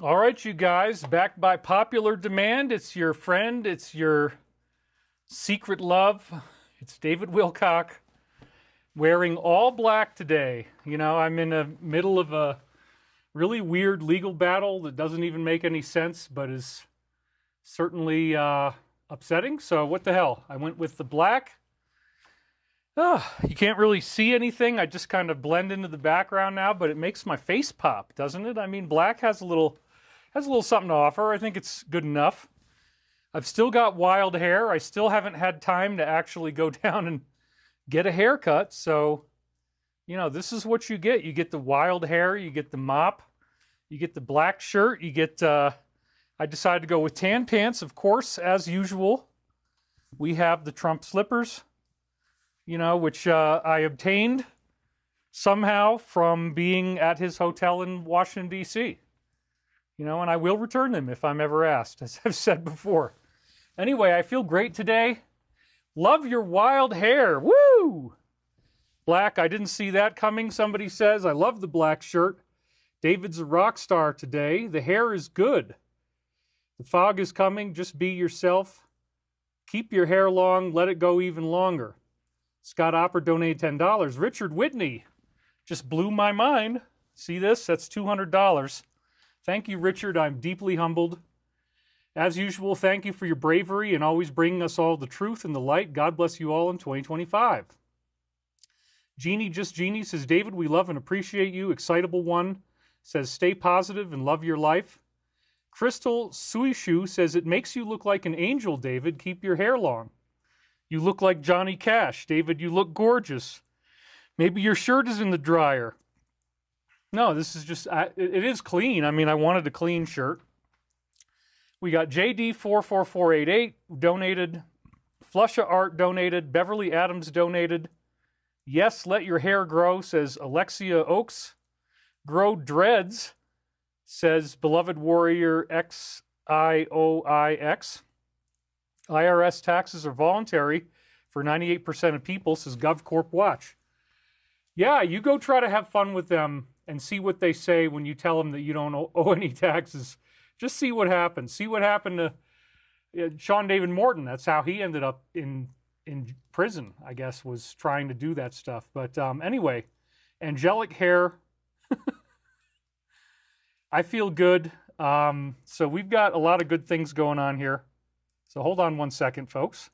All right, you guys, back by popular demand. It's your friend, it's your secret love. It's David Wilcock wearing all black today. You know, I'm in the middle of a really weird legal battle that doesn't even make any sense, but is certainly upsetting. So what the hell? I went with the black. You can't really see anything. I just kind of blend into the background now, but it makes my face pop, doesn't it? I mean, black has a little something to offer. I think it's good enough. I've still got wild hair. I still haven't had time to actually go down and get a haircut. So, you know, this is what you get. You get the wild hair, you get the mop, you get the black shirt, you get, I decided to go with tan pants, of course, as usual. We have the Trump slippers, you know, which I obtained somehow from being at his hotel in Washington, D.C., you know, and I will return them if I'm ever asked, as I've said before. Anyway, I feel great today. Love your wild hair. Woo! Black, I didn't see that coming, somebody says. I love the black shirt. David's a rock star today. The hair is good. The fog is coming. Just be yourself. Keep your hair long. Let it go even longer. Scott Opper donated $10. Richard Whitney just blew my mind. See this? That's $200. Thank you, Richard. I'm deeply humbled. As usual, thank you for your bravery and always bringing us all the truth and the light. God bless you all in 2025. Jeannie, just Jeannie, says, David, we love and appreciate you. Excitable One says, stay positive and love your life. Crystal Suishu says, it makes you look like an angel, David. Keep your hair long. You look like Johnny Cash. David, you look gorgeous. Maybe your shirt is in the dryer. No, this is just, it is clean. I mean, I wanted a clean shirt. We got JD44488 donated. Flusha Art donated. Beverly Adams donated. Yes, let your hair grow, says Alexia Oaks. Grow dreads, says Beloved Warrior XIOIX. IRS taxes are voluntary for 98% of people, says GovCorp Watch. Yeah, you go try to have fun with them and see what they say when you tell them that you don't owe any taxes. Just see what happens. See what happened to Sean David Morton. That's how he ended up in prison, I guess, was trying to do that stuff. But anyway, angelic hair. I feel good. So we've got a lot of good things going on here. So hold on one second, folks.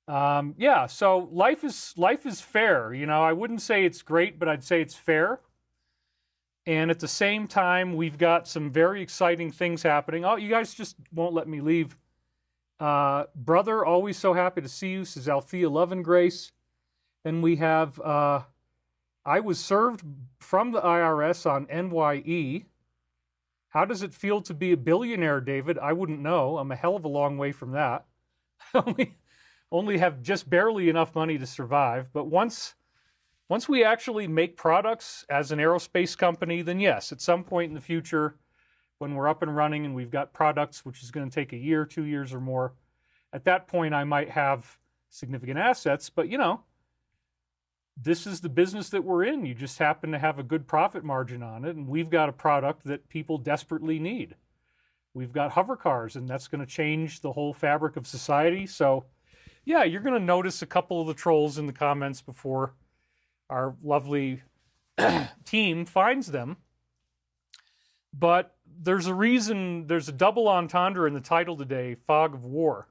Yeah, so life is fair. You know, I wouldn't say it's great, but I'd say it's fair. And at the same time, we've got some very exciting things happening. Oh, you guys just won't let me leave. Brother, always so happy to see you, says Althea Love and Grace. Then we have, I was served from the IRS on NYE. How does it feel to be a billionaire, David? I wouldn't know. I'm a hell of a long way from that. only have just barely enough money to survive. But once we actually make products as an aerospace company, then yes, at some point in the future, when we're up and running and we've got products, which is going to take a year, 2 years or more, at that point I might have significant assets. But, you know, this is the business that we're in. You just happen to have a good profit margin on it, and we've got a product that people desperately need. We've got hover cars, and that's going to change the whole fabric of society. So, yeah, you're going to notice a couple of the trolls in the comments before our lovely team finds them. But there's a reason, there's a double entendre in the title today, Fog of War.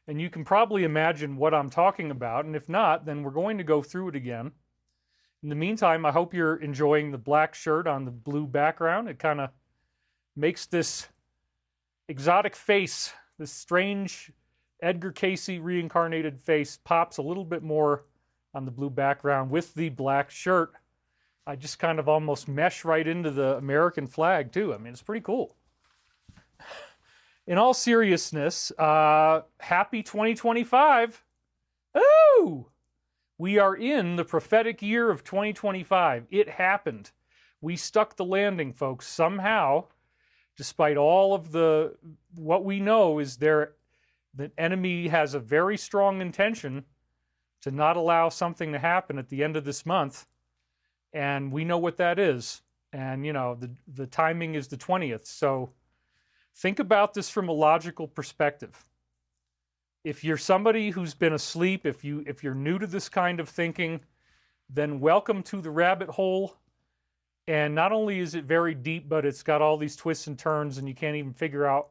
And you can probably imagine what I'm talking about. And if not, then we're going to go through it again. In the meantime, I hope you're enjoying the black shirt on the blue background. It kind of makes this exotic face, this strange Edgar Casey reincarnated face, pops a little bit more on the blue background with the black shirt. I just kind of almost mesh right into the American flag too. I mean, it's pretty cool. In all seriousness, happy 2025. Ooh! We are in the prophetic year of 2025. It happened. We stuck the landing, folks. Somehow, despite all of what we know is the enemy has a very strong intention to not allow something to happen at the end of this month. And we know what that is. And, you know, the timing is the 20th. So think about this from a logical perspective. If you're somebody who's been asleep, if you're new to this kind of thinking, then welcome to the rabbit hole. And not only is it very deep, but it's got all these twists and turns and you can't even figure out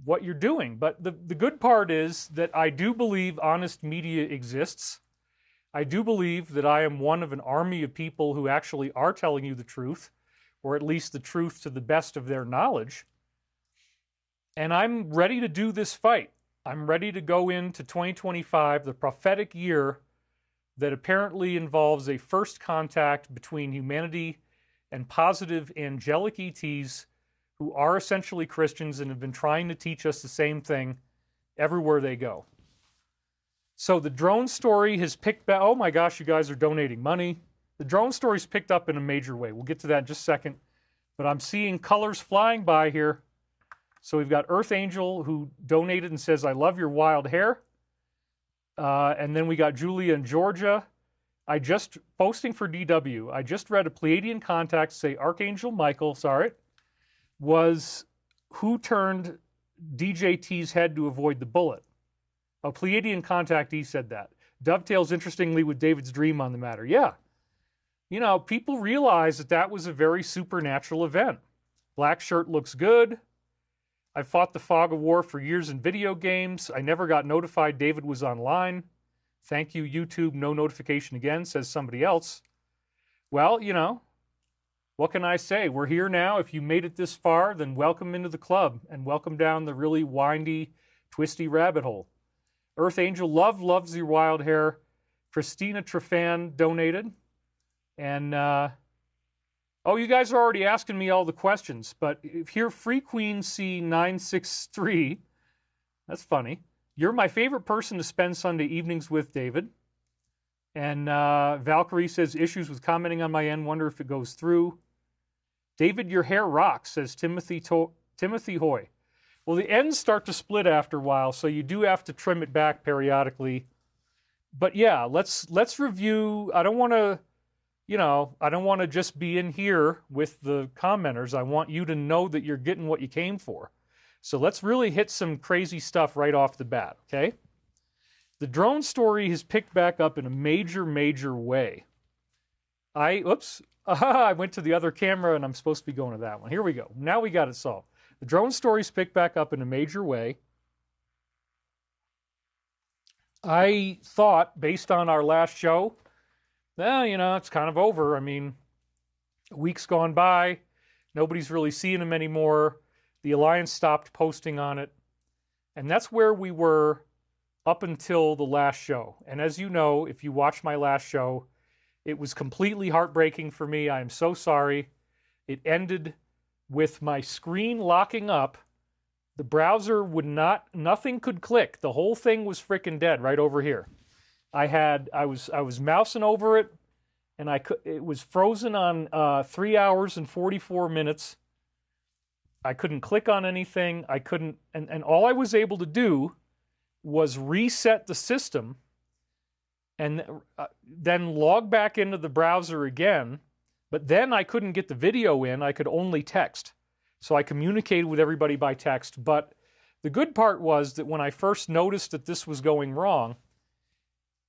what you're doing. But the good part is that I do believe honest media exists. I do believe that I am one of an army of people who actually are telling you the truth, or at least the truth to the best of their knowledge. And I'm ready to do this fight. I'm ready to go into 2025, the prophetic year that apparently involves a first contact between humanity and positive angelic ETs who are essentially Christians and have been trying to teach us the same thing everywhere they go. So the drone story has picked back. Oh my gosh, you guys are donating money. The drone story's picked up in a major way. We'll get to that in just a second. But I'm seeing colors flying by here. So we've got Earth Angel who donated and says, I love your wild hair. And then we got Julia in Georgia. Posting for DW, I just read a Pleiadian contact say Archangel Michael, was who turned DJT's head to avoid the bullet. A Pleiadian contactee said that. Dovetails interestingly with David's dream on the matter. Yeah. You know, people realize that was a very supernatural event. Black shirt looks good. I fought the fog of war for years in video games. I never got notified David was online. Thank you, YouTube. No notification again, says somebody else. Well, you know, what can I say? We're here now. If you made it this far, then welcome into the club and welcome down the really windy, twisty rabbit hole. Earth Angel loves your wild hair. Christina Trefan donated. And, you guys are already asking me all the questions, but if here Free Queen C963, that's funny. You're my favorite person to spend Sunday evenings with, David. And Valkyrie says, issues with commenting on my end, wonder if it goes through. David, your hair rocks, says Timothy Hoy. Well, the ends start to split after a while, so you do have to trim it back periodically. But yeah, let's review. I don't want to just be in here with the commenters. I want you to know that you're getting what you came for. So let's really hit some crazy stuff right off the bat, okay? The drone story has picked back up in a major, major way. I went to the other camera and I'm supposed to be going to that one. Here we go. Now we got it solved. The drone story's picked back up in a major way. I thought, based on our last show, well, you know, it's kind of over. I mean, a week's gone by. Nobody's really seeing them anymore. The Alliance stopped posting on it. And that's where we were up until the last show. And as you know, if you watched my last show, it was completely heartbreaking for me. I am so sorry. It ended with my screen locking up. The browser nothing could click. The whole thing was freaking dead right over here. I was mousing over it, and it was frozen on 3 hours and 44 minutes. I couldn't click on anything. And all I was able to do was reset the system and then log back into the browser again. But then I couldn't get the video in. I could only text. So I communicated with everybody by text. But the good part was that when I first noticed that this was going wrong,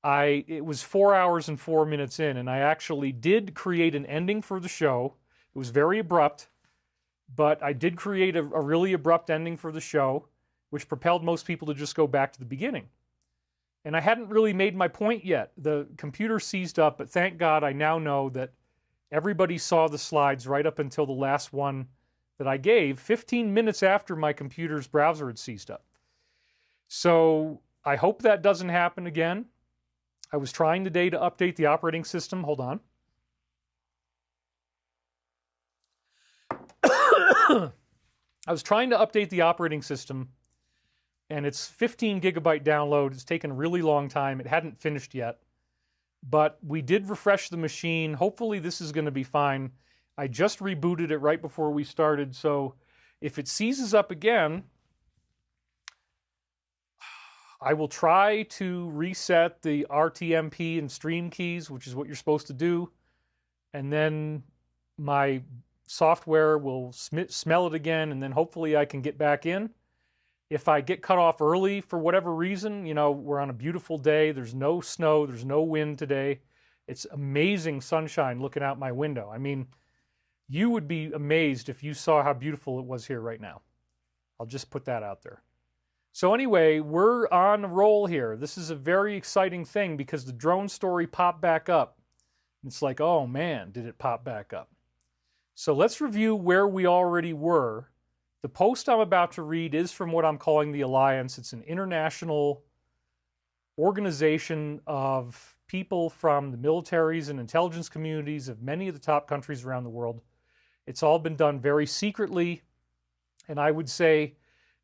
it was 4 hours and 4 minutes in, and I actually did create an ending for the show. It was very abrupt, but I did create a really abrupt ending for the show, which propelled most people to just go back to the beginning. And I hadn't really made my point yet. The computer seized up, but thank God I now know that everybody saw the slides right up until the last one that I gave, 15 minutes after my computer's browser had seized up. So I hope that doesn't happen again. I was trying today to update the operating system. Hold on. I was trying to update the operating system, and it's 15 gigabyte download. It's taken a really long time. It hadn't finished yet. But we did refresh the machine. Hopefully this is going to be fine. I just rebooted it right before we started, so if it seizes up again, I will try to reset the RTMP and stream keys, which is what you're supposed to do, and then my software will smell it again, and then hopefully I can get back in. If I get cut off early for whatever reason, you know, we're on a beautiful day. There's no snow. There's no wind today. It's amazing sunshine looking out my window. I mean, you would be amazed if you saw how beautiful it was here right now. I'll just put that out there. So anyway, we're on a roll here. This is a very exciting thing because the drone story popped back up. It's like, oh man, did it pop back up? So let's review where we already were. The post I'm about to read is from what I'm calling the Alliance. It's an international organization of people from the militaries and intelligence communities of many of the top countries around the world. It's all been done very secretly, and I would say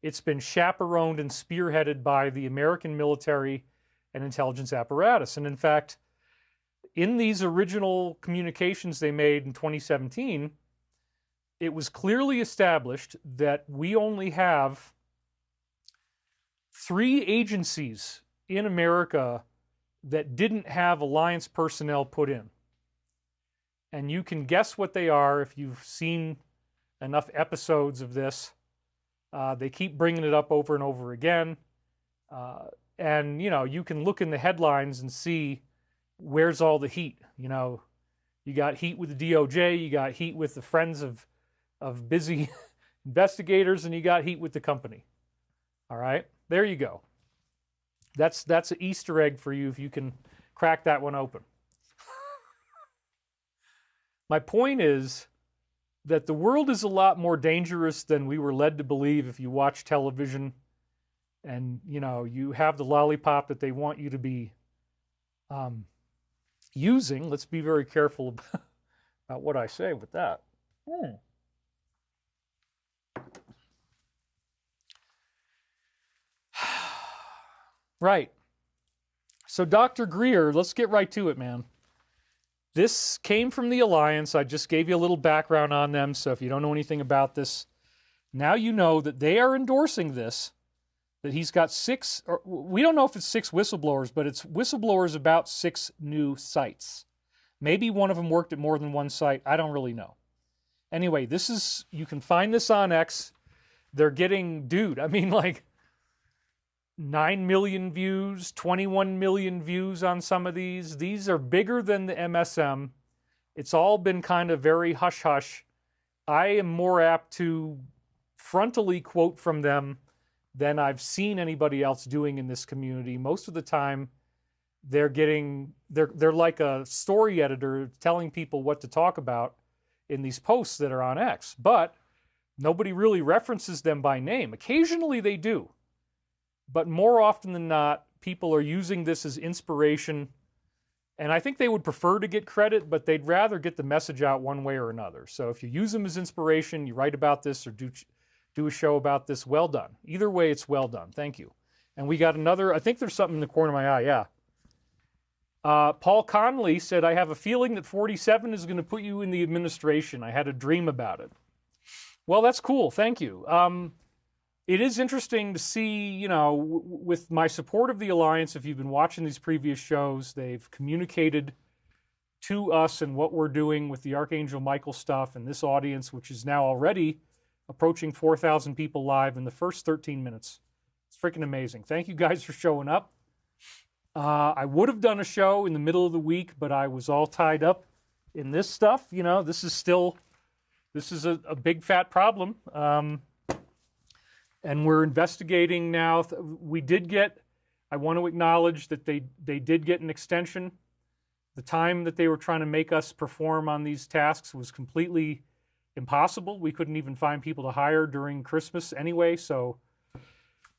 it's been chaperoned and spearheaded by the American military and intelligence apparatus. And in fact, in these original communications they made in 2017, it was clearly established that we only have 3 agencies in America that didn't have Alliance personnel put in. And you can guess what they are if you've seen enough episodes of this. They keep bringing it up over and over again. And, you know, you can look in the headlines and see where's all the heat. You know, you got heat with the DOJ, you got heat with the friends of busy investigators, and you got heat with the company. All right, there you go. That's an Easter egg for you if you can crack that one open. My point is that the world is a lot more dangerous than we were led to believe if you watch television and, you know, you have the lollipop that they want you to be using. Let's be very careful about what I say with that. Right. So Dr. Greer, let's get right to it, man. This came from the Alliance. I just gave you a little background on them, so if you don't know anything about this, now you know that they are endorsing this, that he's got 6, or we don't know if it's 6 whistleblowers, but it's whistleblowers about 6 new sites. Maybe one of them worked at more than one site. I don't really know. Anyway, this is, you can find this on X. They're getting, dude, I mean, like, 9 million views, 21 million views on some of these. These are bigger than the MSM. It's all been kind of very hush-hush. I am more apt to frontally quote from them than I've seen anybody else doing in this community. Most of the time, they're like a story editor telling people what to talk about in these posts that are on X. But nobody really references them by name. Occasionally they do. But more often than not, people are using this as inspiration. And I think they would prefer to get credit, but they'd rather get the message out one way or another. So if you use them as inspiration, you write about this or do a show about this, well done. Either way, it's well done. Thank you. And we got another, I think there's something in the corner of my eye, yeah. Paul Conley said, I have a feeling that 47 is going to put you in the administration. I had a dream about it. Well, that's cool. Thank you. It is interesting to see, you know, with my support of the Alliance, if you've been watching these previous shows, they've communicated to us and what we're doing with the Archangel Michael stuff and this audience, which is now already approaching 4,000 people live in the first 13 minutes. It's freaking amazing. Thank you guys for showing up. I would have done a show in the middle of the week, but I was all tied up in this stuff. You know, this is a big fat problem. And we're investigating now. I want to acknowledge that they did get an extension. The time that they were trying to make us perform on these tasks was completely impossible. We couldn't even find people to hire during Christmas anyway, so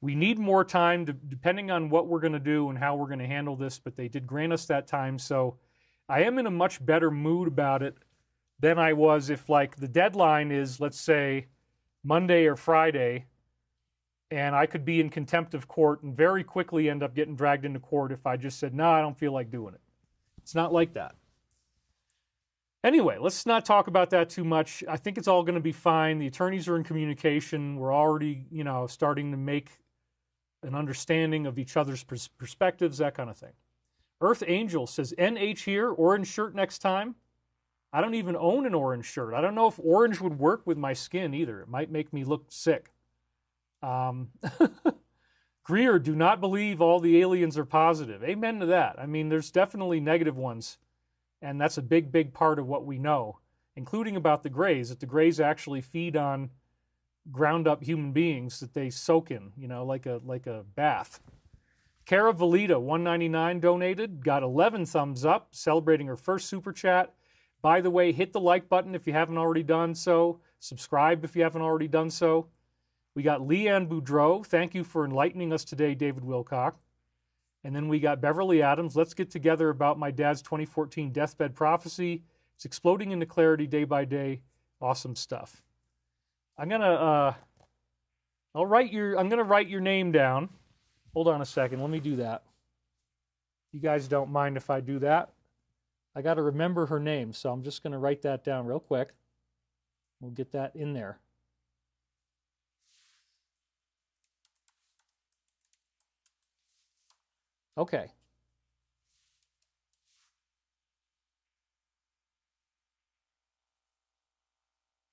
we need more time depending on what we're going to do and how we're going to handle this, but they did grant us that time, so I am in a much better mood about it than I was if, like, the deadline is, let's say, Monday or Friday, and I could be in contempt of court and very quickly end up getting dragged into court if I just said, no, I don't feel like doing it. It's not like that. Anyway, let's not talk about that too much. I think it's all going to be fine. The attorneys are in communication. We're already, you know, starting to make an understanding of each other's perspectives, that kind of thing. Earth Angel says, NH here, orange shirt next time. I don't even own an orange shirt. I don't know if orange would work with my skin either. It might make me look sick. Greer, do not believe all the aliens are positive. Amen to that. I mean, there's definitely negative ones, and that's a big, big part of what we know, including about the Greys, that the Greys actually feed on ground-up human beings that they soak in, you know, like a bath. Cara Valita, 199, donated, got 11 thumbs up, celebrating her first super chat. By the way, hit the like button if you haven't already done so. Subscribe if you haven't already done so. We got Leanne Boudreau. Thank you for enlightening us today, David Wilcock. And then we got Beverly Adams. Let's get together about my dad's 2014 deathbed prophecy. It's exploding into clarity day by day. Awesome stuff. I'm gonna write your name down. Hold on a second. Let me do that. You guys don't mind if I do that? I got to remember her name, so I'm just going to write that down real quick. We'll get that in there. Okay.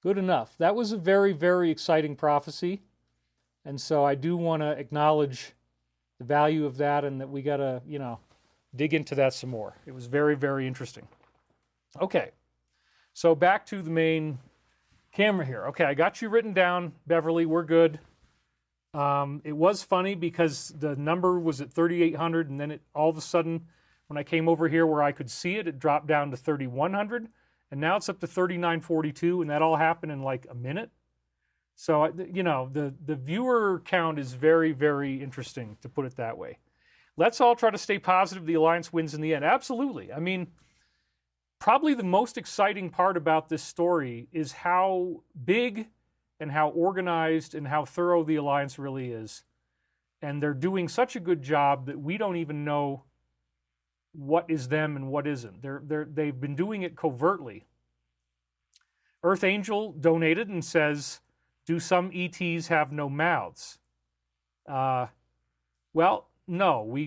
Good enough. That was a very, very exciting prophecy. And so I do want to acknowledge the value of that, and that we got to, you know, dig into that some more. It was very, very interesting. Okay. So back to the main camera here. Okay, I got you written down, Beverly. We're good. It was funny because the number was at 3,800, and then it all of a sudden, when I came over here where I could see it, it dropped down to 3,100, and now it's up to 3,942, and that all happened in like a minute. So, you know, the viewer count is very, very interesting, to put it that way. Let's all try to stay positive. The Alliance wins in the end. Absolutely. I mean, probably the most exciting part about this story is how big and how organized and how thorough the Alliance really is. And they're doing such a good job that we don't even know what is them and what isn't. They've been doing it covertly. Earth Angel donated and says, do some ETs have no mouths? Well, no.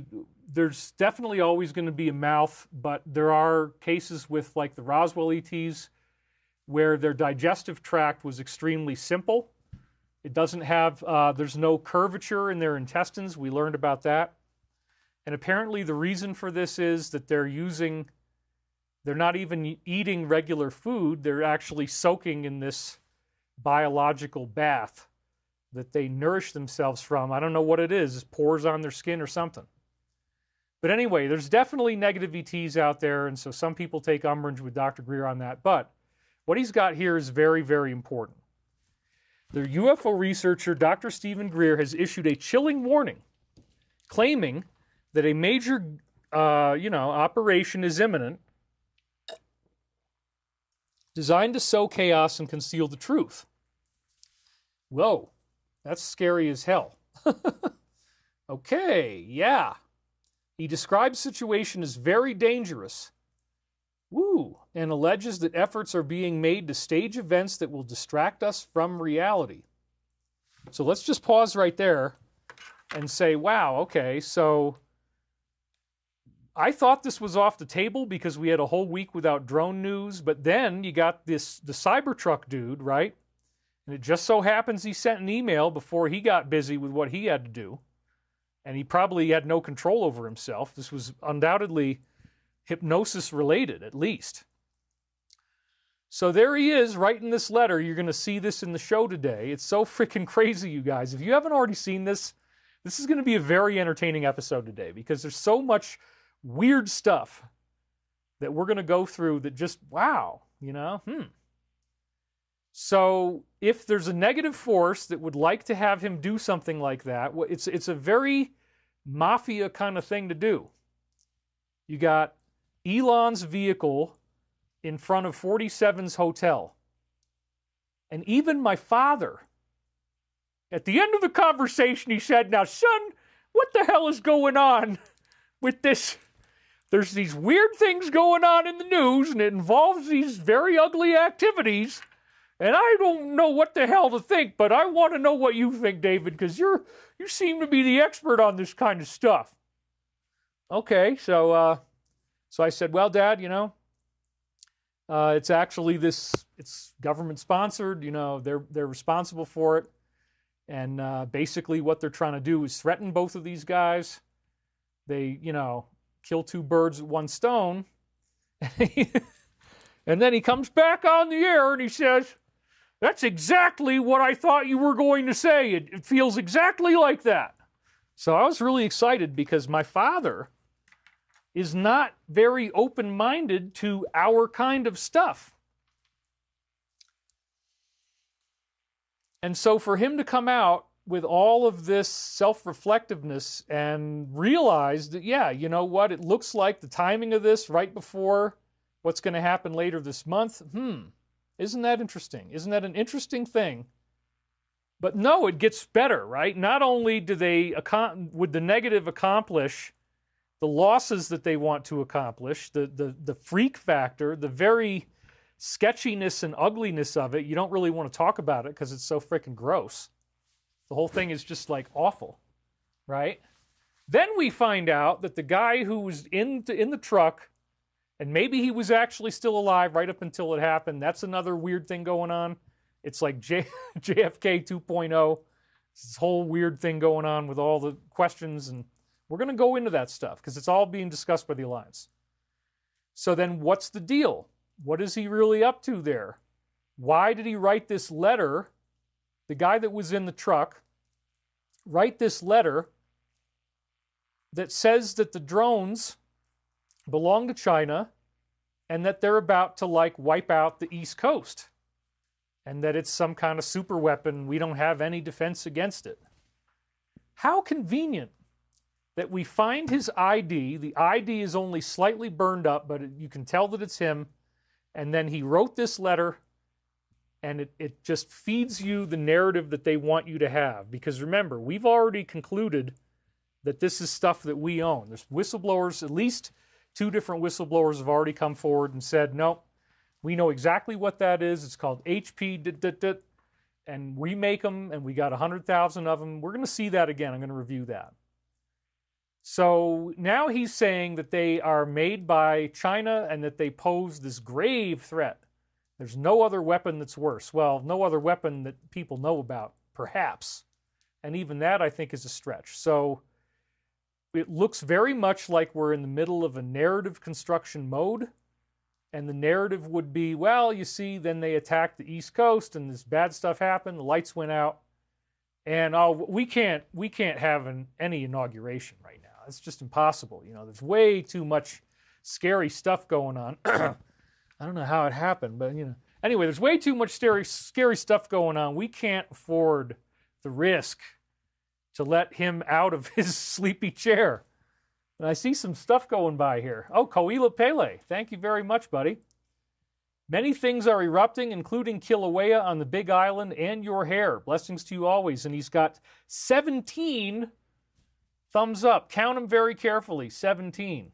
There's definitely always going to be a mouth, but there are cases with like the Roswell ETs where their digestive tract was extremely simple. It doesn't have, there's no curvature in their intestines. We learned about that. And apparently the reason for this is that they're not even eating regular food. They're actually soaking in this biological bath that they nourish themselves from. I don't know what it is. It pours on their skin or something. But anyway, there's definitely negative ETs out there, and so some people take umbrage with Dr. Greer on that. But what he's got here is very, very important. The UFO researcher, Dr. Stephen Greer, has issued a chilling warning, claiming that a major, operation is imminent, designed to sow chaos and conceal the truth. Whoa, that's scary as hell. Okay, yeah. He describes the situation as very dangerous. Woo, and alleges that efforts are being made to stage events that will distract us from reality. So let's just pause right there and say, wow, okay, so I thought this was off the table because we had a whole week without drone news, but then you got the Cybertruck dude, right? And it just so happens he sent an email before he got busy with what he had to do. And he probably had no control over himself. This was undoubtedly hypnosis related, at least. So there he is writing this letter. You're going to see this in the show today. It's so freaking crazy, you guys. If you haven't already seen this, this is going to be a very entertaining episode today because there's so much weird stuff that we're going to go through that just, wow, So if there's a negative force that would like to have him do something like that, it's a very mafia kind of thing to do. You got Elon's vehicle in front of 47's hotel. And even my father, at the end of the conversation, he said, now, son, what the hell is going on with this? There's these weird things going on in the news, and it involves these very ugly activities. And I don't know what the hell to think, but I want to know what you think, David, because you seem to be the expert on this kind of stuff. Okay, so I said, well, Dad, It's actually it's government sponsored, they're responsible for it. And basically what they're trying to do is threaten both of these guys. They, kill two birds with one stone. And then he comes back on the air and he says, "That's exactly what I thought you were going to say. It feels exactly like that." So I was really excited because my father is not very open-minded to our kind of stuff. And so for him to come out with all of this self-reflectiveness and realize that, yeah, you know what, it looks like the timing of this right before what's going to happen later this month, isn't that interesting? Isn't that an interesting thing? But no, it gets better, right? Not only would the negative accomplish the losses that they want to accomplish, the freak factor, the very sketchiness and ugliness of it, you don't really want to talk about it because it's so freaking gross. The whole thing is just like awful, right? Then we find out that the guy who was in the truck, and maybe he was actually still alive right up until it happened. That's another weird thing going on. It's like JFK 2.0. This whole weird thing going on with all the questions, and we're going to go into that stuff because it's all being discussed by the Alliance. So then what's the deal? What is he really up to there? Why did he write this letter? The guy that was in the truck write this letter that says that the drones belong to China and that they're about to wipe out the East Coast and that it's some kind of super weapon. We don't have any defense against it. How convenient that we find his ID. The ID is only slightly burned up, but you can tell that it's him. And then he wrote this letter, and it just feeds you the narrative that they want you to have. Because remember, we've already concluded that this is stuff that we own. There's whistleblowers, at least 2 different whistleblowers have already come forward and said, no, we know exactly what that is. It's called HP, and we make them, and we got 100,000 of them. We're going to see that again. I'm going to review that. So now he's saying that they are made by China and that they pose this grave threat. There's no other weapon that's worse. Well, no other weapon that people know about, perhaps. And even that, I think, is a stretch. So it looks very much like we're in the middle of a narrative construction mode. And the narrative would be, well, you see, then they attacked the East Coast and this bad stuff happened, the lights went out. And we can't have any inauguration right now. It's just impossible. There's way too much scary stuff going on. I don't know how it happened, but anyway, there's way too much scary stuff going on. We can't afford the risk to let him out of his sleepy chair. And I see some stuff going by here. Oh, Koila Pele, thank you very much, buddy. Many things are erupting, including Kilauea on the Big Island and your hair. Blessings to you always. And he's got 17 thumbs up. Count them very carefully. 17.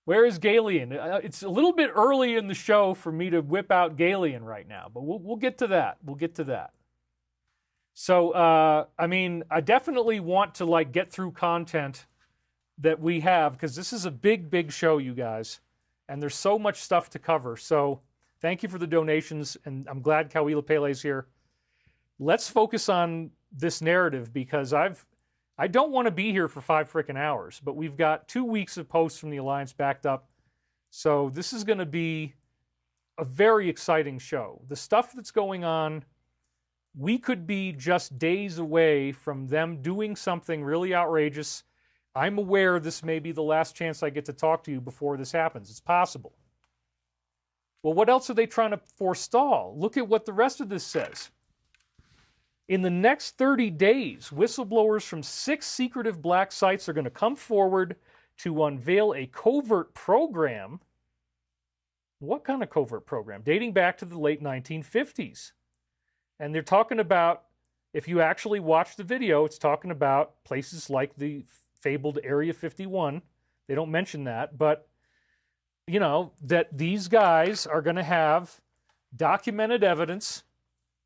Where is Galian? It's a little bit early in the show for me to whip out Galian right now, but we'll get to that. We'll get to that. So, I definitely want to get through content that we have because this is a big, big show, you guys. And there's so much stuff to cover. So thank you for the donations, and I'm glad Kawila Pele's here. Let's focus on this narrative because I don't want to be here for 5 frickin' hours, but we've got 2 weeks of posts from the Alliance backed up. So this is going to be a very exciting show. The stuff that's going on, we could be just days away from them doing something really outrageous. I'm aware this may be the last chance I get to talk to you before this happens. It's possible. Well, what else are they trying to forestall? Look at what the rest of this says. In the next 30 days, whistleblowers from 6 secretive black sites are going to come forward to unveil a covert program. What kind of covert program? Dating back to the late 1950s. And they're talking about, if you actually watch the video, it's talking about places like the fabled Area 51. They don't mention that, but that these guys are going to have documented evidence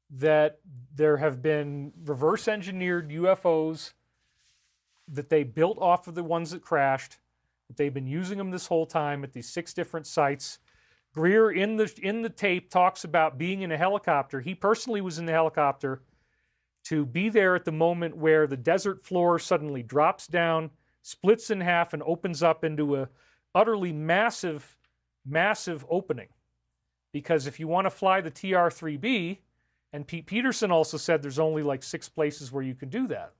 that there have been reverse engineered UFOs that they built off of the ones that crashed, They've been using them this whole time at these 6 different sites. Greer in the tape talks about being in a helicopter. He personally was in the helicopter to be there at the moment where the desert floor suddenly drops down, splits in half, and opens up into a utterly massive, massive opening. Because if you want to fly the TR-3B, and Pete Peterson also said there's only like 6 places where you can do that,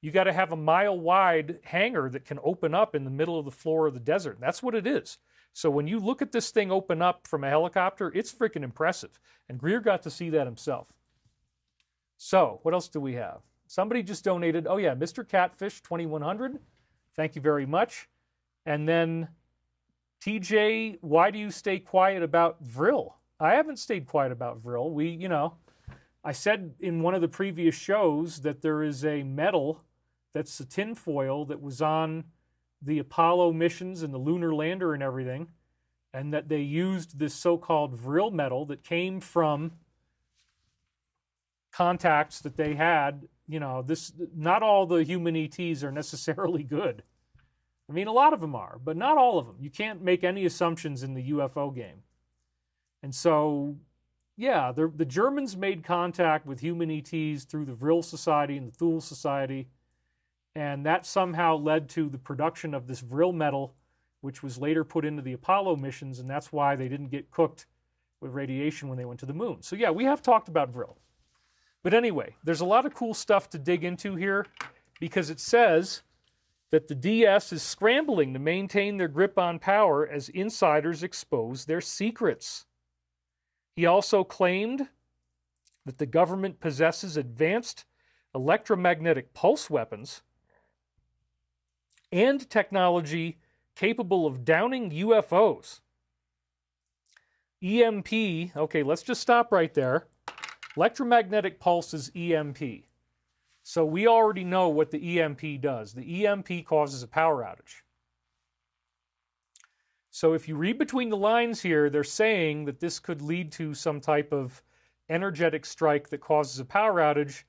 you got to have a mile-wide hangar that can open up in the middle of the floor of the desert. That's what it is. So when you look at this thing open up from a helicopter, it's freaking impressive. And Greer got to see that himself. So what else do we have? Somebody just donated, oh yeah, Mr. Catfish 2100. Thank you very much. And then TJ, why do you stay quiet about Vril? I haven't stayed quiet about Vril. I said in one of the previous shows that there is a metal that's a tinfoil that was on the Apollo missions and the lunar lander and everything, and that they used this so-called Vril metal that came from contacts that they had. Not all the human ETs are necessarily good. I mean, a lot of them are, but not all of them. You can't make any assumptions in the UFO game. And so, yeah, the Germans made contact with human ETs through the Vril Society and the Thule Society, and that somehow led to the production of this Vril metal, which was later put into the Apollo missions, and that's why they didn't get cooked with radiation when they went to the moon. So yeah, we have talked about Vril. But anyway, there's a lot of cool stuff to dig into here, because it says that the DS is scrambling to maintain their grip on power as insiders expose their secrets. He also claimed that the government possesses advanced electromagnetic pulse weapons and technology capable of downing UFOs. EMP, okay, let's just stop right there. Electromagnetic pulse is EMP. So we already know what the EMP does. The EMP causes a power outage. So if you read between the lines here, they're saying that this could lead to some type of energetic strike that causes a power outage.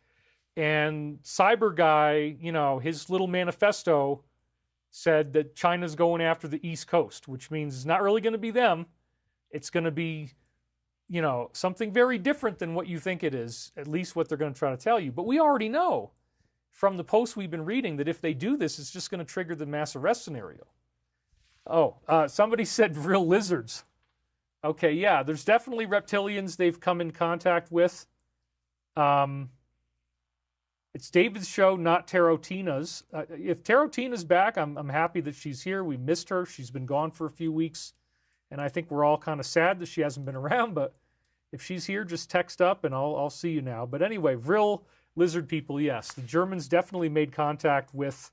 And Cyber Guy, his little manifesto said that China's going after the East Coast, which means it's not really going to be them. It's going to be, something very different than what you think it is, at least what they're going to try to tell you. But we already know from the posts we've been reading that if they do this, it's just going to trigger the mass arrest scenario. Oh, somebody said real lizards. Okay, yeah, there's definitely reptilians they've come in contact with. It's David's show, not Tarotina's. If Tarotina's back, I'm happy that she's here. We missed her. She's been gone for a few weeks. And I think we're all kind of sad that she hasn't been around. But if she's here, just text up and I'll see you now. But anyway, real lizard people, yes. The Germans definitely made contact with,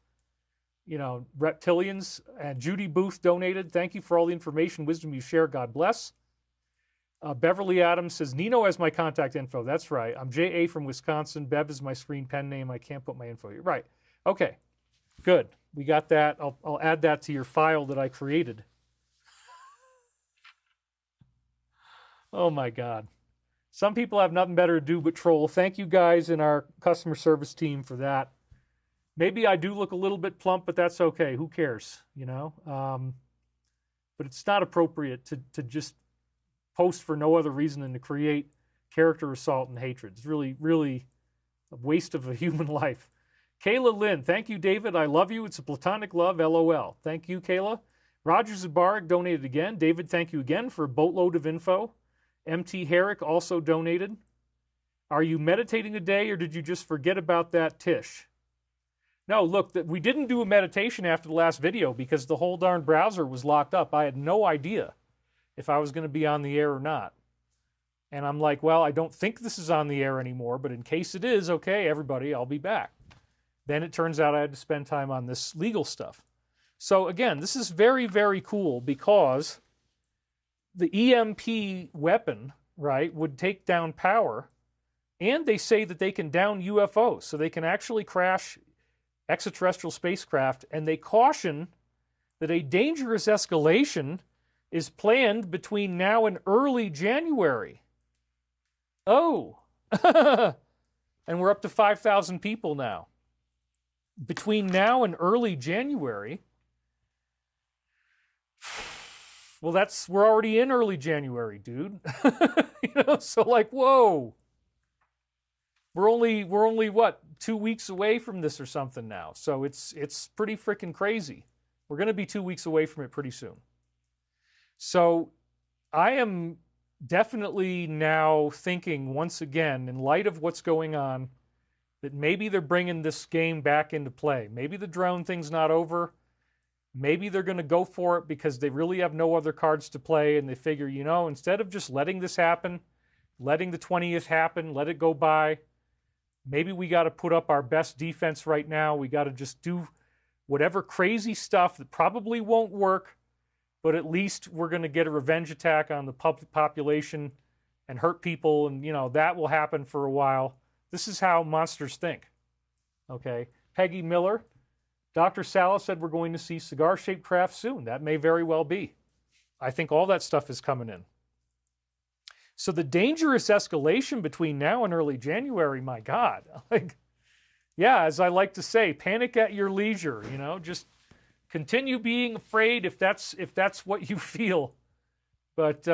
reptilians. And Judy Booth donated. Thank you for all the information, wisdom you share. God bless. Beverly Adams says, Nino has my contact info. That's right. I'm J.A. from Wisconsin. Bev is my screen pen name. I can't put my info here. Right. Okay. Good. We got that. I'll add that to your file that I created. Oh, my God. Some people have nothing better to do but troll. Thank you guys in our customer service team for that. Maybe I do look a little bit plump, but that's okay. Who cares, But it's not appropriate to just post for no other reason than to create character assault and hatred. It's really, really a waste of a human life. Kayla Lynn, thank you, David. I love you. It's a platonic love, LOL. Thank you, Kayla. Roger Zabarik donated again. David, thank you again for a boatload of info. MT Herrick also donated. Are you meditating today, or did you just forget about that, Tish? No, look, we didn't do a meditation after the last video because the whole darn browser was locked up. I had no idea if I was going to be on the air or not. And I'm like, well, I don't think this is on the air anymore, but in case it is, okay, everybody, I'll be back. Then it turns out I had to spend time on this legal stuff. So again, this is very, very cool because the EMP weapon, right, would take down power, and they say that they can down UFOs, so they can actually crash extraterrestrial spacecraft, and they caution that a dangerous escalation is planned between now and early January. Oh, and we're up to 5,000 people now. Between now and early January, Well, we're already in early January, dude. So like, whoa. We're only what, 2 weeks away from this or something now. So it's pretty freaking crazy. We're going to be 2 weeks away from it pretty soon. So I am definitely now thinking once again, in light of what's going on, that maybe they're bringing this game back into play. Maybe the drone thing's not over. Maybe they're going to go for it because they really have no other cards to play, and they figure, instead of just letting this happen, letting the 20th happen, let it go by, maybe we got to put up our best defense right now. We got to just do whatever crazy stuff that probably won't work, but at least we're going to get a revenge attack on the population and hurt people, and, that will happen for a while. This is how monsters think. Okay? Peggy Miller, Dr. Salah said we're going to see cigar-shaped craft soon. That may very well be. I think all that stuff is coming in. So the dangerous escalation between now and early January, my God. As I like to say, panic at your leisure, just continue being afraid if that's what you feel. But,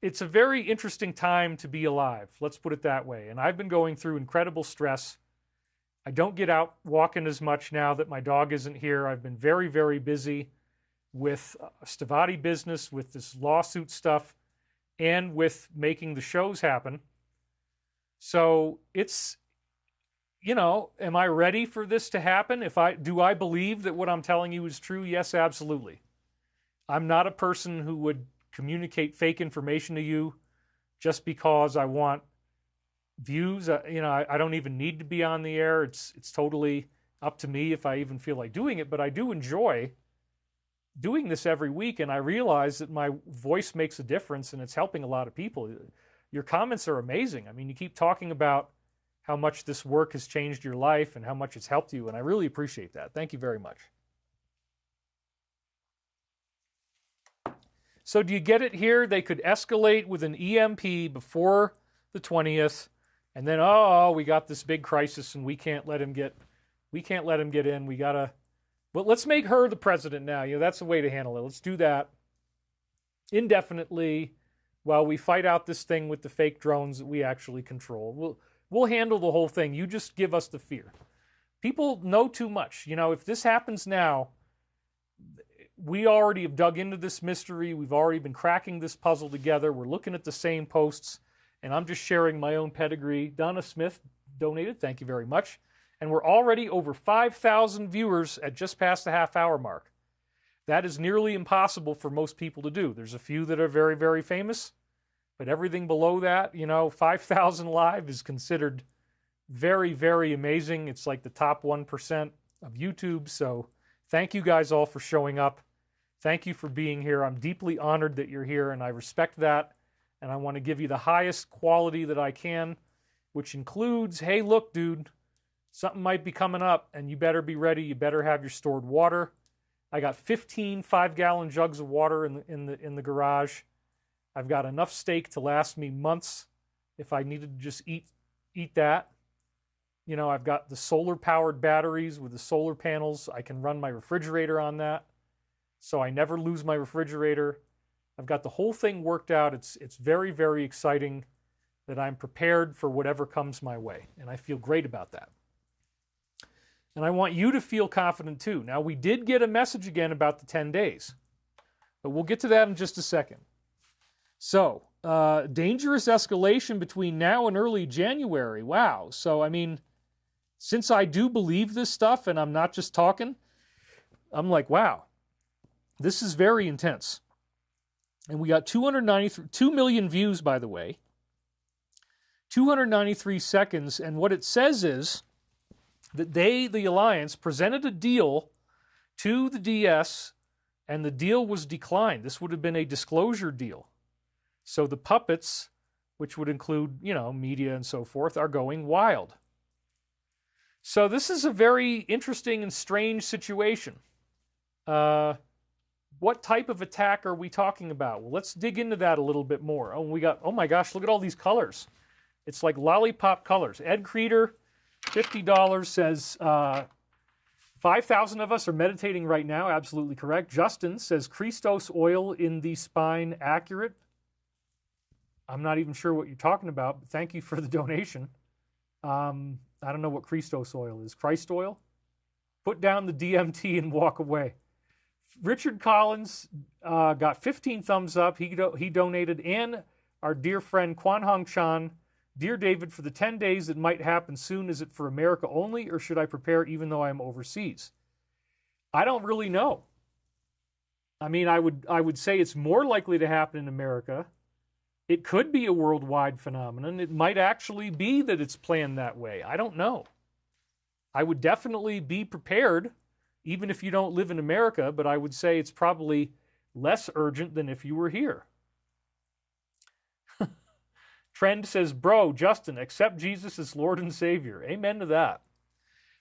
it's a very interesting time to be alive. Let's put it that way. And I've been going through incredible stress. I don't get out walking as much now that my dog isn't here. I've been very, very busy with Stavati business, with this lawsuit stuff, and with making the shows happen. So it's, am I ready for this to happen? Do I believe that what I'm telling you is true? Yes, absolutely. I'm not a person who would communicate fake information to you just because I want views. I don't even need to be on the air. It's totally up to me if I even feel like doing it, but I do enjoy doing this every week, and I realize that my voice makes a difference and it's helping a lot of people. Your comments are amazing. I mean, you keep talking about how much this work has changed your life and how much it's helped you, and I really appreciate that. Thank you very much. So do you get it here? They could escalate with an EMP before the 20th, and then, we got this big crisis and we can't let him get in. We gotta, but let's make her the president now. That's the way to handle it. Let's do that indefinitely while we fight out this thing with the fake drones that we actually control. We'll handle the whole thing. You just give us the fear. People know too much. If this happens now, we already have dug into this mystery. We've already been cracking this puzzle together. We're looking at the same posts, and I'm just sharing my own pedigree. Donna Smith donated. Thank you very much. And we're already over 5,000 viewers at just past the half-hour mark. That is nearly impossible for most people to do. There's a few that are very, very famous, but everything below that, 5,000 live is considered very, very amazing. It's like the top 1% of YouTube, so thank you guys all for showing up. Thank you for being here. I'm deeply honored that you're here, and I respect that. And I want to give you the highest quality that I can, which includes, hey, look, dude, something might be coming up, and you better be ready. You better have your stored water. I got 15 5-gallon jugs of water in the garage. I've got enough steak to last me months if I needed to just eat that. I've got the solar-powered batteries with the solar panels. I can run my refrigerator on that, so I never lose my refrigerator. I've got the whole thing worked out. It's very, very exciting that I'm prepared for whatever comes my way, and I feel great about that. And I want you to feel confident too. Now, we did get a message again about the 10 days, but we'll get to that in just a second. So, dangerous escalation between now and early January. Wow. So, I mean, since I do believe this stuff and I'm not just talking, I'm like, wow, this is very intense. And we got 2 million views, by the way, 293 seconds. And what it says is that the Alliance, presented a deal to the DS, and the deal was declined. This would have been a disclosure deal. So the puppets, which would include, media and so forth, are going wild. So this is a very interesting and strange situation. What type of attack are we talking about? Well, let's dig into that a little bit more. Oh my gosh, look at all these colors. It's like lollipop colors. Ed Creeder, $50, says, 5,000 of us are meditating right now. Absolutely correct. Justin says, Christos oil in the spine accurate? I'm not even sure what you're talking about, but thank you for the donation. I don't know what Christos oil is. Christ oil? Put down the DMT and walk away. Richard Collins got 15 thumbs up. He donated. And our dear friend Kwan Hong Chan, Dear David, for the 10 days that might happen soon, is it for America only, or should I prepare even though I'm overseas? I don't really know. I mean, I would say it's more likely to happen in America. It could be a worldwide phenomenon. It might actually be that it's planned that way. I don't know. I would definitely be prepared, even if you don't live in America, but I would say it's probably less urgent than if you were here. Trend says, bro, Justin, accept Jesus as Lord and Savior. Amen to that.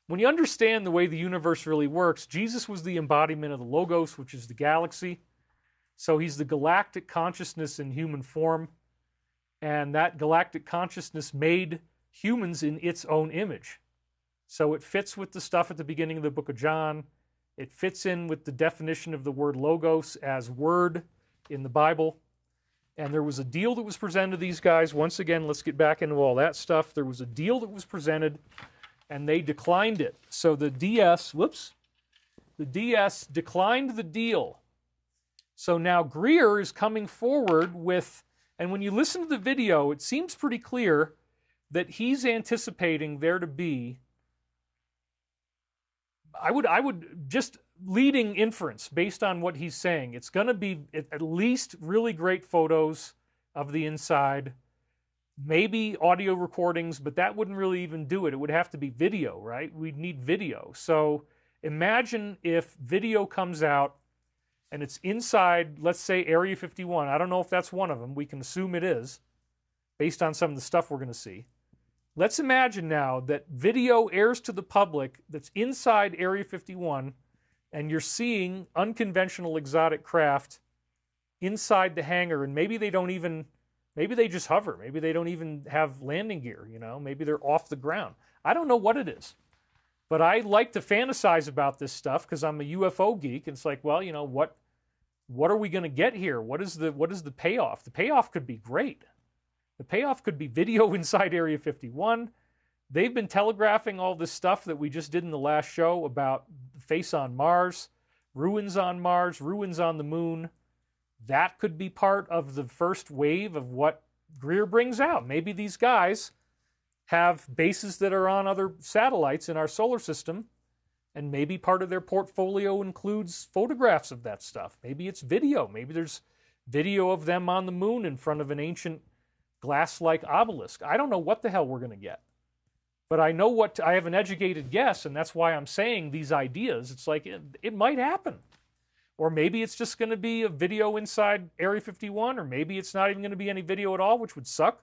When you understand the way the universe really works, Jesus was the embodiment of the Logos, which is the galaxy. So he's the galactic consciousness in human form. And that galactic consciousness made humans in its own image. So it fits with the stuff at the beginning of the book of John. It fits in with the definition of the word Logos as word in the Bible. And there was a deal that was presented to these guys. Once again, let's get back into all that stuff. There was a deal that was presented, and they declined it. So the DS declined the deal. So now Greer is coming forward with, and when you listen to the video, it seems pretty clear that he's anticipating there to be, I would just leading inference based on what he's saying. It's going to be at least really great photos of the inside, maybe audio recordings, but that wouldn't really even do it. It would have to be video, right? We'd need video. So imagine if video comes out and it's inside, let's say, Area 51. I don't know if that's one of them. We can assume it is, based on some of the stuff we're going to see. Let's imagine now that video airs to the public that's inside Area 51, and you're seeing unconventional exotic craft inside the hangar, and maybe they just hover. Maybe they don't even have landing gear, Maybe they're off the ground. I don't know what it is. But I like to fantasize about this stuff because I'm a UFO geek. And it's like, well, what are we going to get here? What is the payoff? The payoff could be great. The payoff could be video inside Area 51. They've been telegraphing all this stuff that we just did in the last show about face on Mars, ruins on Mars, ruins on the moon. That could be part of the first wave of what Greer brings out. Maybe these guys have bases that are on other satellites in our solar system, and maybe part of their portfolio includes photographs of that stuff. Maybe it's video. Maybe there's video of them on the moon in front of an ancient glass-like obelisk. I don't know what the hell we're going to get. But I know I have an educated guess, and that's why I'm saying these ideas. It's like, it might happen. Or maybe it's just going to be a video inside Area 51, or maybe it's not even going to be any video at all, which would suck.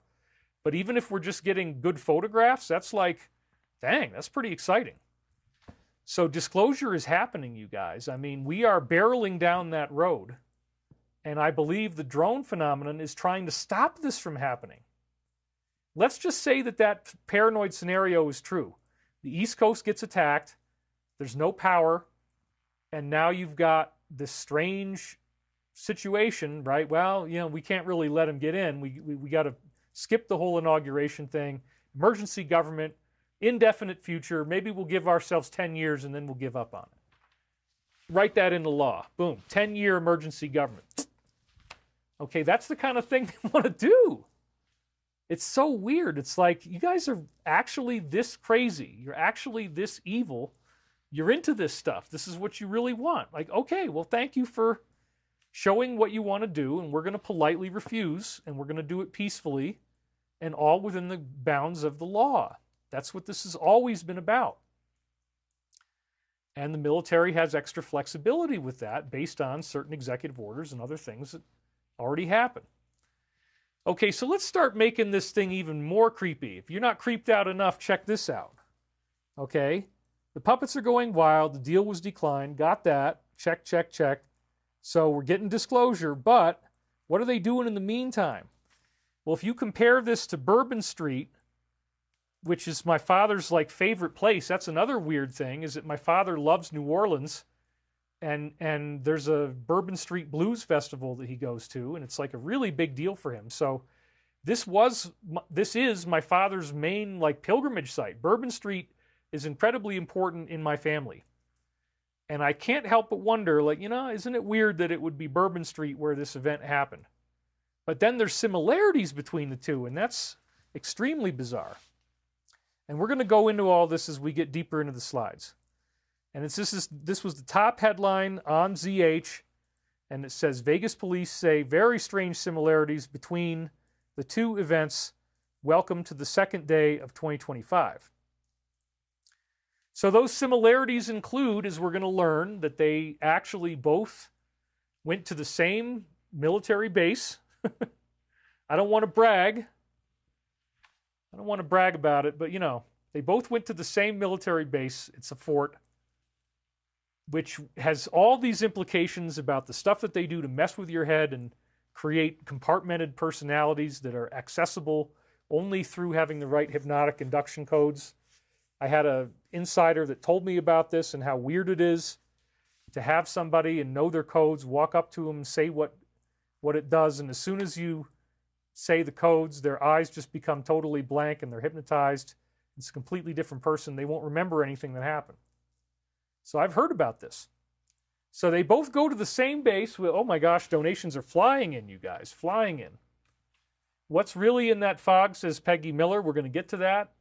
But even if we're just getting good photographs, that's like, dang, that's pretty exciting. So disclosure is happening, you guys. I mean, we are barreling down that road. And I believe the drone phenomenon is trying to stop this from happening. Let's just say that paranoid scenario is true. The East Coast gets attacked, there's no power, and now you've got this strange situation, right? Well, we can't really let them get in. We got to skip the whole inauguration thing. Emergency government, indefinite future. Maybe we'll give ourselves 10 years and then we'll give up on it. Write that into law. Boom. 10-year emergency government. Okay, that's the kind of thing they want to do. It's so weird. It's like, you guys are actually this crazy. You're actually this evil. You're into this stuff. This is what you really want. Like, okay, well, thank you for showing what you want to do, and we're going to politely refuse, and we're going to do it peacefully, and all within the bounds of the law. That's what this has always been about. And the military has extra flexibility with that based on certain executive orders and other things that already happen. Okay, so let's start making this thing even more creepy. If you're not creeped out enough, check this out. Okay? The puppets are going wild. The deal was declined. Got that. Check, check, check. So we're getting disclosure, but what are they doing in the meantime? Well, if you compare this to Bourbon Street, which is my father's like favorite place. That's another weird thing, is that my father loves New Orleans, and there's a Bourbon Street Blues Festival that he goes to, and it's like a really big deal for him. So this is my father's main like pilgrimage site. Bourbon Street is incredibly important in my family. And I can't help but wonder, like, isn't it weird that it would be Bourbon Street where this event happened? But then there's similarities between the two, and that's extremely bizarre. And we're going to go into all this as we get deeper into the slides. And this was the top headline on ZH, and it says, Vegas police say very strange similarities between the two events. Welcome to the second day of 2025. So those similarities include, as we're going to learn, that they actually both went to the same military base. I don't want to brag. I don't want to brag about it, but they both went to the same military base. It's a fort, which has all these implications about the stuff that they do to mess with your head and create compartmented personalities that are accessible only through having the right hypnotic induction codes. I had an insider that told me about this and how weird it is to have somebody and know their codes, walk up to them and say what it does, and as soon as you say the codes, their eyes just become totally blank and they're hypnotized. It's a completely different person. They won't remember anything that happened. So I've heard about this. So they both go to the same base with, oh my gosh, donations are flying in, you guys, flying in. What's really in that fog, says Peggy Miller. We're going to get to that.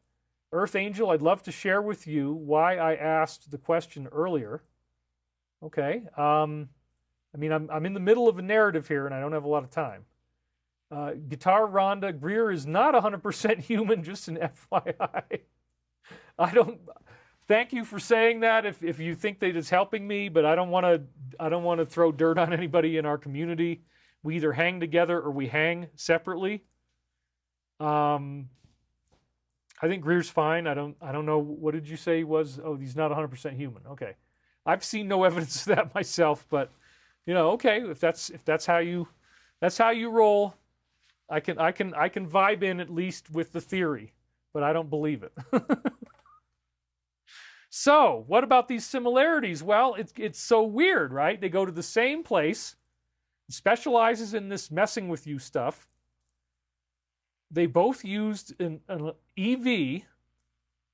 Earth Angel, I'd love to share with you why I asked the question earlier. Okay. I'm in the middle of a narrative here, and I don't have a lot of time. Guitar Rhonda, Greer is not 100% human, just an FYI. Thank you for saying that if you think that it's helping me, but I don't want to throw dirt on anybody in our community. We either hang together or we hang separately. I think Greer's fine. I don't know. What did you say he was? Oh, he's not 100% human. Okay. I've seen no evidence of that myself, but okay, if that's how you roll, I can vibe in at least with the theory, but I don't believe it. So, what about these similarities? Well, it's so weird, right? They go to the same place. It specializes in this messing with you stuff. They both used an EV,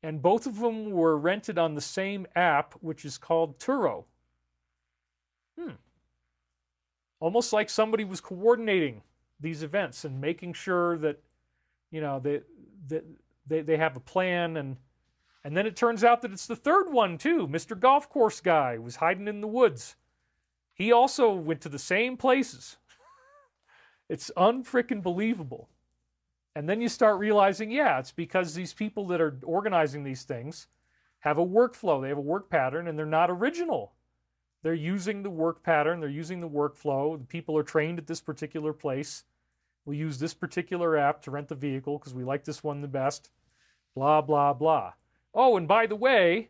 and both of them were rented on the same app, which is called Turo. Almost like somebody was coordinating these events and making sure that, they have a plan. And then it turns out that it's the third one, too. Mr. Golf Course Guy was hiding in the woods. He also went to the same places. It's unfreaking believable. And then you start realizing, it's because these people that are organizing these things have a workflow. They have a work pattern, and they're not original. They're using the work pattern. They're using the workflow. The people are trained at this particular place. We use this particular app to rent the vehicle because we like this one the best. Blah, blah, blah. Oh, and by the way,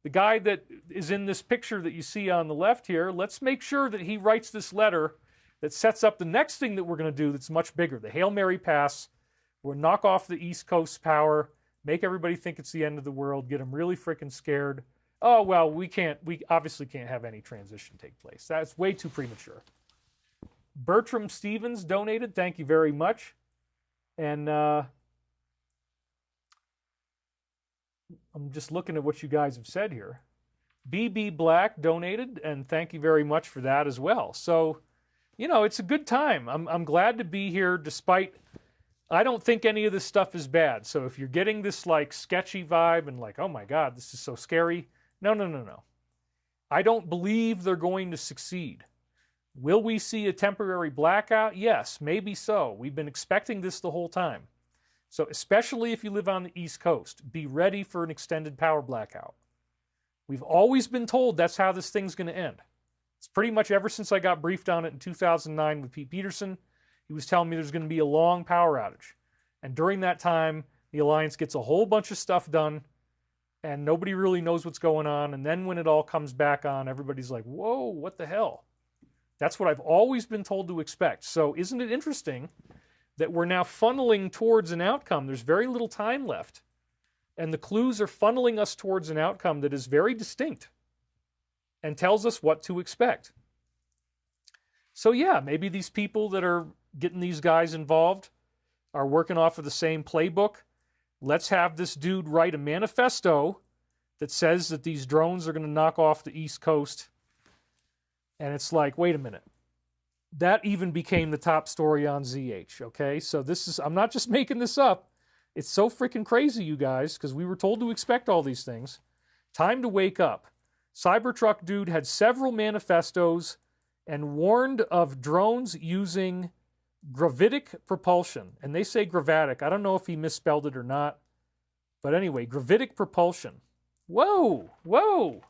the guy that is in this picture that you see on the left here, let's make sure that he writes this letter that sets up the next thing that we're going to do that's much bigger, the Hail Mary Pass. We'll knock off the East Coast power, make everybody think it's the end of the world, get them really freaking scared. Oh, well, we obviously can't have any transition take place. That's way too premature. Bertram Stevens donated. Thank you very much. And I'm just looking at what you guys have said here. BB Black donated, and thank you very much for that as well. So, it's a good time. I'm glad to be here despite... I don't think any of this stuff is bad. So if you're getting this like sketchy vibe and like, oh my God, this is so scary. No. I don't believe they're going to succeed. Will we see a temporary blackout? Yes, maybe so. We've been expecting this the whole time. So especially if you live on the East Coast, be ready for an extended power blackout. We've always been told that's how this thing's going to end. It's pretty much ever since I got briefed on it in 2009 with Pete Peterson. He was telling me there's going to be a long power outage. And during that time, the Alliance gets a whole bunch of stuff done, and nobody really knows what's going on. And then when it all comes back on, everybody's like, whoa, what the hell? That's what I've always been told to expect. So isn't it interesting that we're now funneling towards an outcome? There's very little time left. And the clues are funneling us towards an outcome that is very distinct and tells us what to expect. So yeah, maybe these people that are getting these guys involved are working off of the same playbook. Let's have this dude write a manifesto that says that these drones are going to knock off the East Coast. And it's like, wait a minute. That even became the top story on ZH, okay? So this is, I'm not just making this up. It's so freaking crazy, you guys, because we were told to expect all these things. Time to wake up. Cybertruck dude had several manifestos and warned of drones using gravitic propulsion. And they say gravatic. I don't know if he misspelled it or not. But anyway, gravitic propulsion. Whoa, whoa,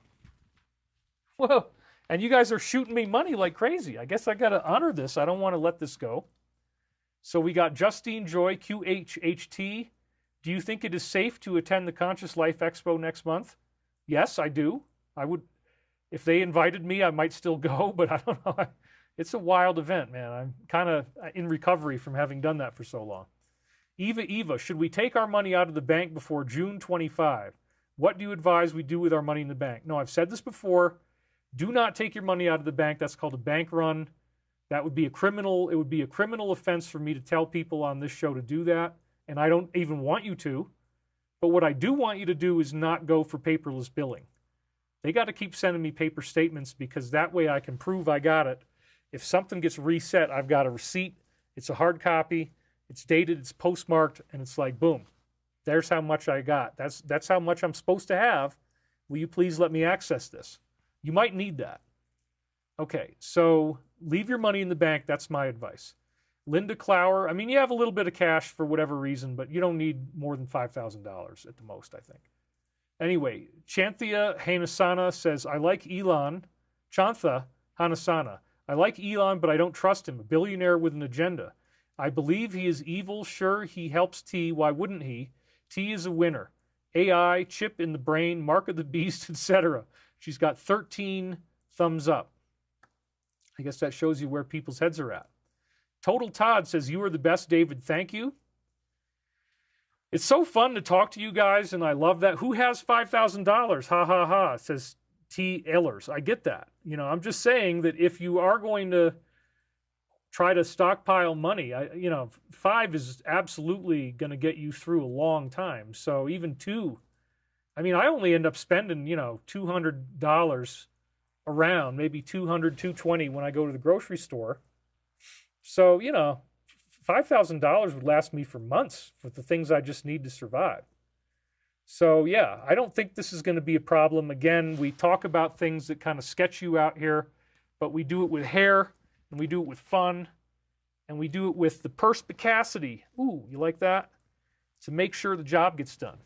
whoa. And you guys are shooting me money like crazy. I guess I got to honor this. I don't want to let this go. So we got Justine Joy, QHHT. Do you think it is safe to attend the Conscious Life Expo next month? Yes, I do. I would, if they invited me, I might still go, but I don't know. It's a wild event, man. I'm kind of in recovery from having done that for so long. Eva, should we take our money out of the bank before June 25? What do you advise we do with our money in the bank? No, I've said this before. Do not take your money out of the bank. That's called a bank run. That would be a criminal. It would be a criminal offense for me to tell people on this show to do that. And I don't even want you to. But what I do want you to do is not go for paperless billing. They got to keep sending me paper statements because that way I can prove I got it. If something gets reset, I've got a receipt. It's a hard copy. It's dated. It's postmarked. And it's like, boom. There's how much I got. That's how much I'm supposed to have. Will you please let me access this? You might need that. Okay, so leave your money in the bank. That's my advice. Linda Clower, I mean, you have a little bit of cash for whatever reason, but you don't need more than $5,000 at the most, I think. Anyway, Chanthia Hanasana says, I like Elon. Chantha Hanasana. I like Elon, but I don't trust him. A billionaire with an agenda. I believe he is evil. Sure, he helps T. Why wouldn't he? T is a winner. AI, chip in the brain, mark of the beast, etc. She's got 13 thumbs up. I guess that shows you where people's heads are at. Total Todd says, you are the best, David. Thank you. It's so fun to talk to you guys, and I love that. Who has $5,000? Ha, ha, ha, says T. Ehlers. I get that. You know, I'm just saying that if you are going to try to stockpile money, 5 is absolutely going to get you through a long time. So even 2, I mean, I only end up spending, $200 around, maybe $200, $220 when I go to the grocery store. So, $5,000 would last me for months for the things I just need to survive. So, yeah, I don't think this is going to be a problem. Again, we talk about things that kind of sketch you out here, but we do it with hair, and we do it with fun, and we do it with the perspicacity. Ooh, you like that? To make sure the job gets done.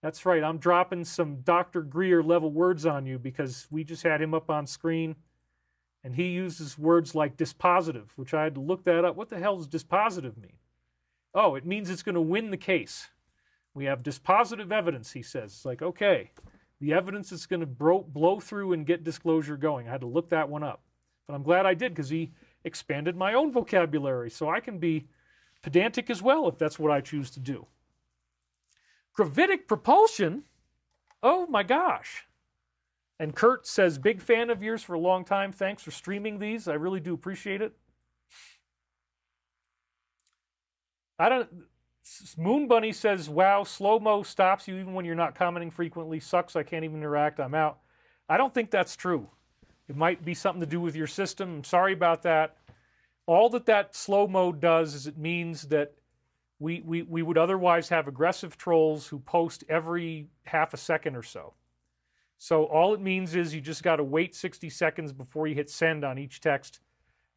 That's right, I'm dropping some Dr. Greer level words on you because we just had him up on screen, and he uses words like dispositive, which I had to look that up. What the hell does dispositive mean? Oh, it means it's going to win the case. We have dispositive evidence, he says. It's like, okay, the evidence is going to blow through and get disclosure going. I had to look that one up. But I'm glad I did because he expanded my own vocabulary so I can be pedantic as well if that's what I choose to do. Gravitic propulsion? Oh my gosh. And Kurt says, big fan of yours for a long time. Thanks for streaming these. I really do appreciate it. Moon Bunny says, wow, slow-mo stops you even when you're not commenting frequently. Sucks, I can't even interact, I'm out. I don't think that's true. It might be something to do with your system. I'm sorry about that. All that slow mode does is it means that we would otherwise have aggressive trolls who post every half a second or so. So all it means is you just got to wait 60 seconds before you hit send on each text.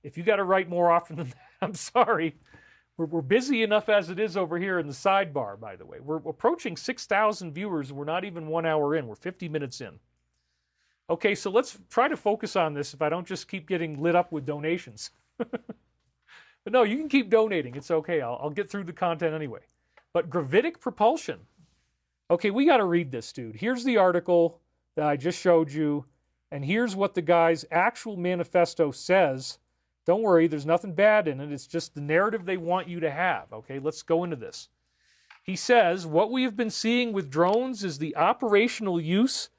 If you got to write more often than that, I'm sorry. We're busy enough as it is over here in the sidebar, by the way. We're approaching 6,000 viewers. We're not even 1 hour in. We're 50 minutes in. Okay, so let's try to focus on this if I don't just keep getting lit up with donations. But no, you can keep donating. It's okay. I'll get through the content anyway. But gravitic propulsion. Okay, we got to read this, dude. Here's the article that I just showed you, and here's what the guy's actual manifesto says. Don't worry, there's nothing bad in it. It's just the narrative they want you to have. Okay, let's go into this. He says, what we have been seeing with drones is the operational use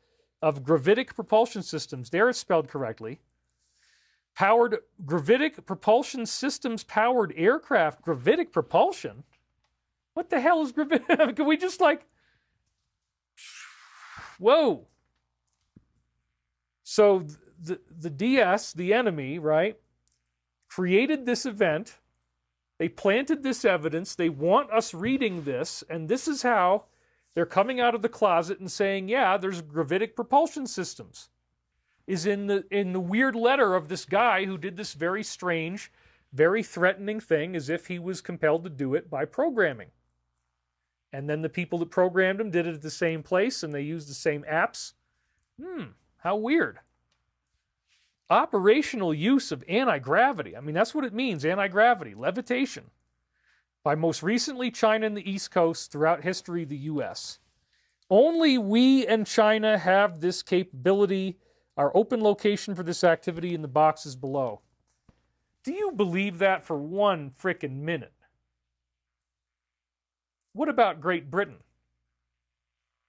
of gravitic propulsion systems. There it's spelled correctly. Gravitic propulsion systems powered aircraft. Gravitic propulsion? What the hell is gravitic? Can we just whoa. So the DS, the enemy, right, created this event. They planted this evidence. They want us reading this, and this is how they're coming out of the closet and saying, yeah, there's gravitic propulsion systems. Is in the weird letter of this guy who did this very strange, very threatening thing as if he was compelled to do it by programming. And then the people that programmed him did it at the same place, and they used the same apps. How weird. Operational use of anti-gravity. I mean, that's what it means, anti-gravity, levitation. By most recently China and the East Coast, throughout history the U.S. Only we and China have this capability. Our open location for this activity in the boxes below. Do you believe that for one frickin' minute? What about Great Britain?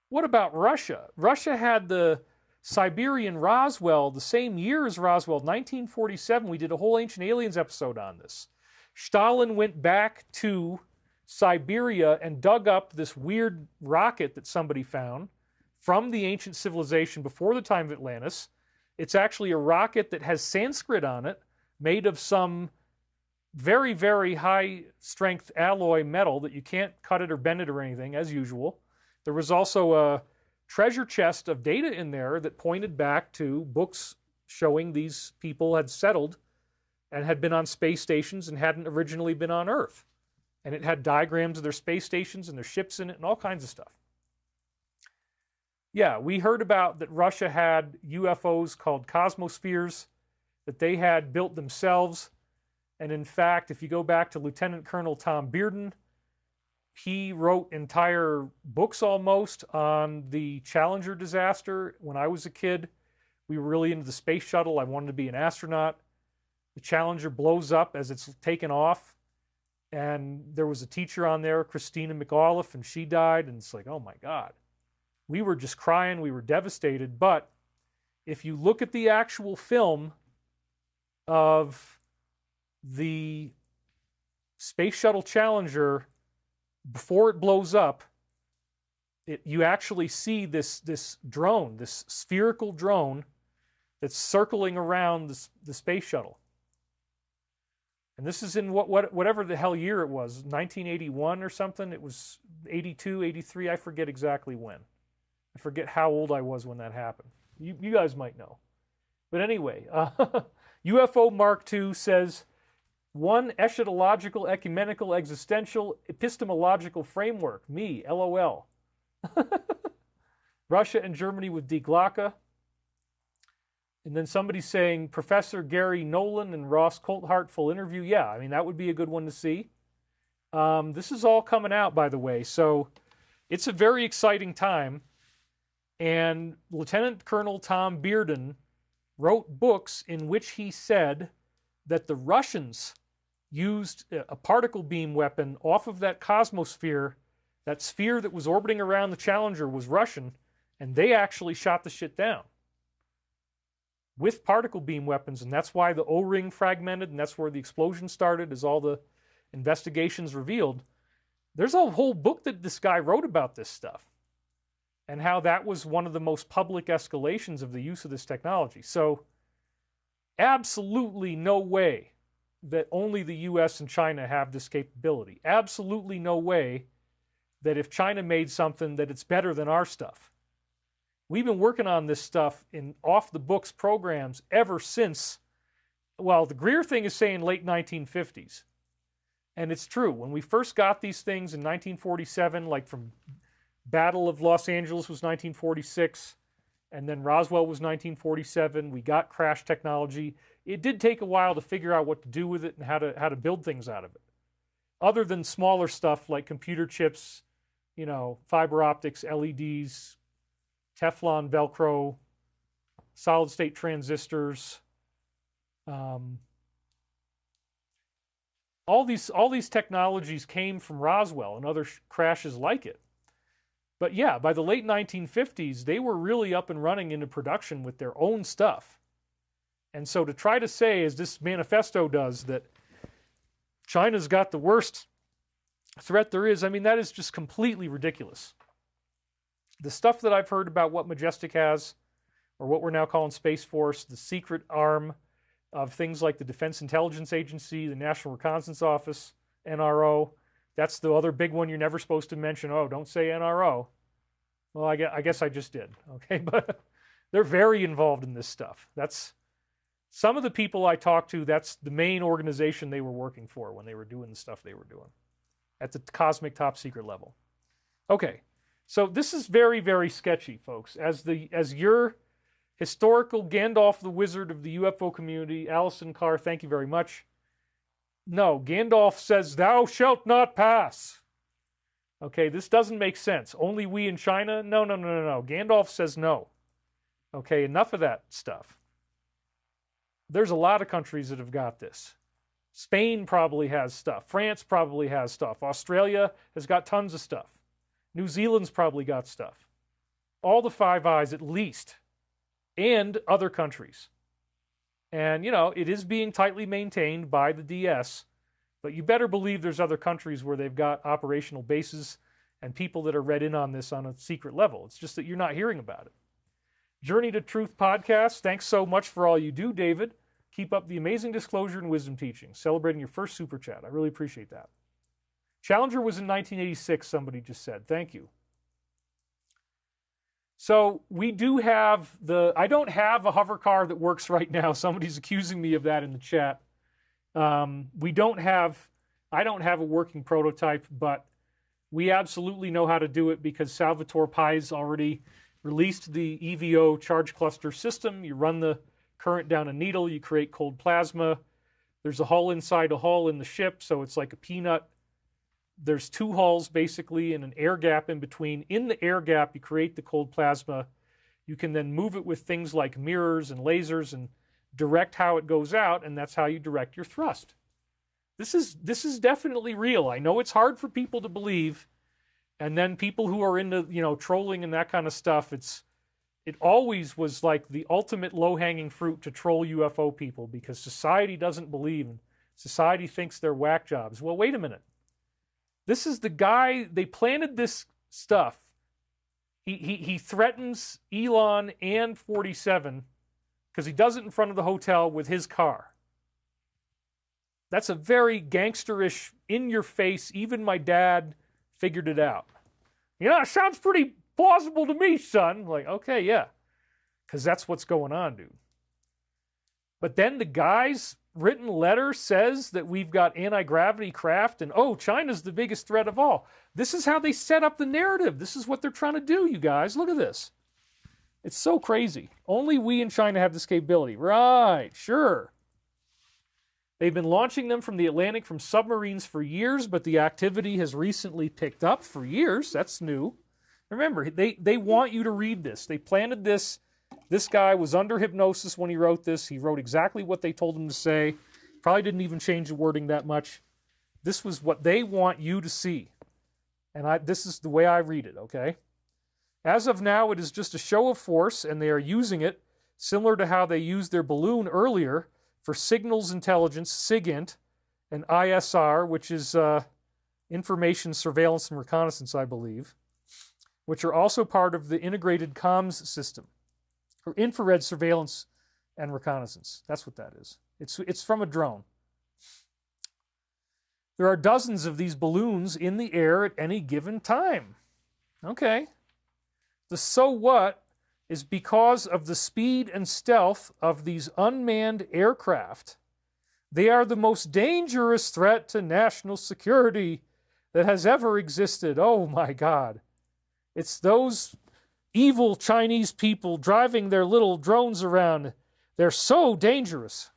What about Russia? Russia had the Siberian Roswell the same year as Roswell, 1947. We did a whole Ancient Aliens episode on this. Stalin went back to Siberia and dug up this weird rocket that somebody found from the ancient civilization before the time of Atlantis. It's actually a rocket that has Sanskrit on it, made of some very, very high-strength alloy metal that you can't cut it or bend it or anything, as usual. There was also a treasure chest of data in there that pointed back to books showing these people had settled and had been on space stations and hadn't originally been on Earth. And it had diagrams of their space stations and their ships in it and all kinds of stuff. Yeah, we heard about that Russia had UFOs called cosmospheres that they had built themselves. And in fact, if you go back to Lieutenant Colonel Tom Bearden, he wrote entire books almost on the Challenger disaster. When I was a kid, we were really into the space shuttle. I wanted to be an astronaut. The Challenger blows up as it's taken off. And there was a teacher on there, Christina McAuliffe, and she died. And it's like, oh my God. We were just crying. We were devastated. But if you look at the actual film of the Space Shuttle Challenger before it blows up, you actually see this drone, this spherical drone that's circling around the space shuttle. And this is in whatever the hell year it was, 1981 or something. It was 82, 83, I forget exactly when. I forget how old I was when that happened. You guys might know. But anyway, UFO Mark II says, one eschatological, ecumenical, existential, epistemological framework. Me, LOL. Russia and Germany with Die Glocke. And then somebody's saying, Professor Gary Nolan and Ross Coulthart full interview. Yeah, I mean, that would be a good one to see. This is all coming out, by the way. So it's a very exciting time. And Lieutenant Colonel Tom Bearden wrote books in which he said that the Russians used a particle beam weapon off of that cosmosphere. That sphere that was orbiting around the Challenger was Russian, and they actually shot the shit down with particle beam weapons, and that's why the O-ring fragmented, and that's where the explosion started, as all the investigations revealed. There's a whole book that this guy wrote about this stuff, and how that was one of the most public escalations of the use of this technology. So, absolutely no way that only the US and China have this capability. Absolutely no way that if China made something that it's better than our stuff. We've been working on this stuff in off-the-books programs ever since, well, the Greer thing is saying late 1950s. And it's true. When we first got these things in 1947, like from Battle of Los Angeles was 1946, and then Roswell was 1947. We got crash technology. It did take a while to figure out what to do with it and how to build things out of it. Other than smaller stuff like computer chips, fiber optics, LEDs, Teflon, Velcro, solid-state transistors. all these technologies came from Roswell and other crashes like it. But yeah, by the late 1950s, they were really up and running into production with their own stuff. And so to try to say, as this manifesto does, that China's got the worst threat there is, I mean, that is just completely ridiculous. The stuff that I've heard about what Majestic has, or what we're now calling Space Force, the secret arm of things like the Defense Intelligence Agency, the National Reconnaissance Office, NRO, that's the other big one you're never supposed to mention. Oh, don't say NRO. Well, I guess I just did, okay? But they're very involved in this stuff. That's some of the people I talked to, that's the main organization they were working for when they were doing the stuff they were doing at the cosmic top secret level. Okay, so this is very, very sketchy, folks. As your historical Gandalf the Wizard of the UFO community, Allison Carr, thank you very much. No, Gandalf says, "Thou shalt not pass." Okay, this doesn't make sense. Only we in China? No. Gandalf says no. Okay, enough of that stuff. There's a lot of countries that have got this. Spain probably has stuff. France probably has stuff. Australia has got tons of stuff. New Zealand's probably got stuff. All the Five Eyes at least. And other countries. And, you know, it is being tightly maintained by the DS, but you better believe there's other countries where they've got operational bases and people that are read in on this on a secret level. It's just that you're not hearing about it. Journey to Truth podcast, thanks so much for all you do, David. Keep up the amazing disclosure and wisdom teaching. Celebrating your first super chat. I really appreciate that. Challenger was in 1986, somebody just said. Thank you. So we do have I don't have a hover car that works right now. Somebody's accusing me of that in the chat. I don't have a working prototype, but we absolutely know how to do it because Salvatore Pai's already released the EVO charge cluster system. You run the current down a needle, you create cold plasma. There's a hull inside a hull in the ship, so it's like a peanut. There's two hulls basically and an air gap in between. In the air gap, you create the cold plasma. You can then move it with things like mirrors and lasers and direct how it goes out, and that's how you direct your thrust. This is definitely real. I know it's hard for people to believe, and then people who are into, you know, trolling and that kind of stuff, it always was like the ultimate low-hanging fruit to troll UFO people because society doesn't believe and society thinks they're whack jobs. Well, wait a minute. This is the guy, they planted this stuff. He threatens Elon and 47 because he does it in front of the hotel with his car. That's a very gangsterish, in-your-face, even my dad figured it out. You know, it sounds pretty plausible to me, son. Like, okay, yeah. Because that's what's going on, dude. But then the guy's written letter says that we've got anti-gravity craft and, oh, China's the biggest threat of all. This is how they set up the narrative. This is what they're trying to do, you guys. Look at this. It's so crazy. Only we in China have this capability. Right, sure. They've been launching them from the Atlantic from submarines for years, but the activity has recently picked up for years. That's new. Remember, they want you to read this. They planted this. This guy was under hypnosis when he wrote this. He wrote exactly what they told him to say. Probably didn't even change the wording that much. This was what they want you to see. And this is the way I read it, okay? As of now, it is just a show of force, and they are using it similar to how they used their balloon earlier for signals intelligence, SIGINT, and ISR, which is information surveillance and reconnaissance, I believe, which are also part of the integrated comms system. Or infrared surveillance and reconnaissance. That's what that is. It's from a drone. There are dozens of these balloons in the air at any given time. Okay. The so what is because of the speed and stealth of these unmanned aircraft. They are the most dangerous threat to national security that has ever existed. Oh my God. It's those evil Chinese people driving their little drones around. They're so dangerous.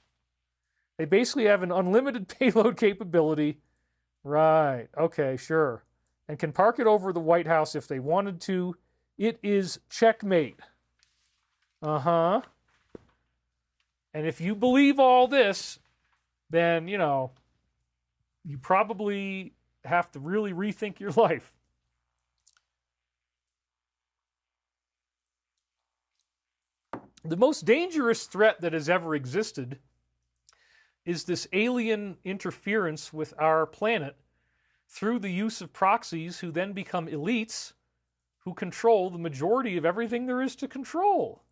They basically have an unlimited payload capability. Right, okay, sure. And can park it over the White House if they wanted to. It is checkmate. Uh-huh. And if you believe all this, then, you know, you probably have to really rethink your life. The most dangerous threat that has ever existed is this alien interference with our planet through the use of proxies who then become elites who control the majority of everything there is to control.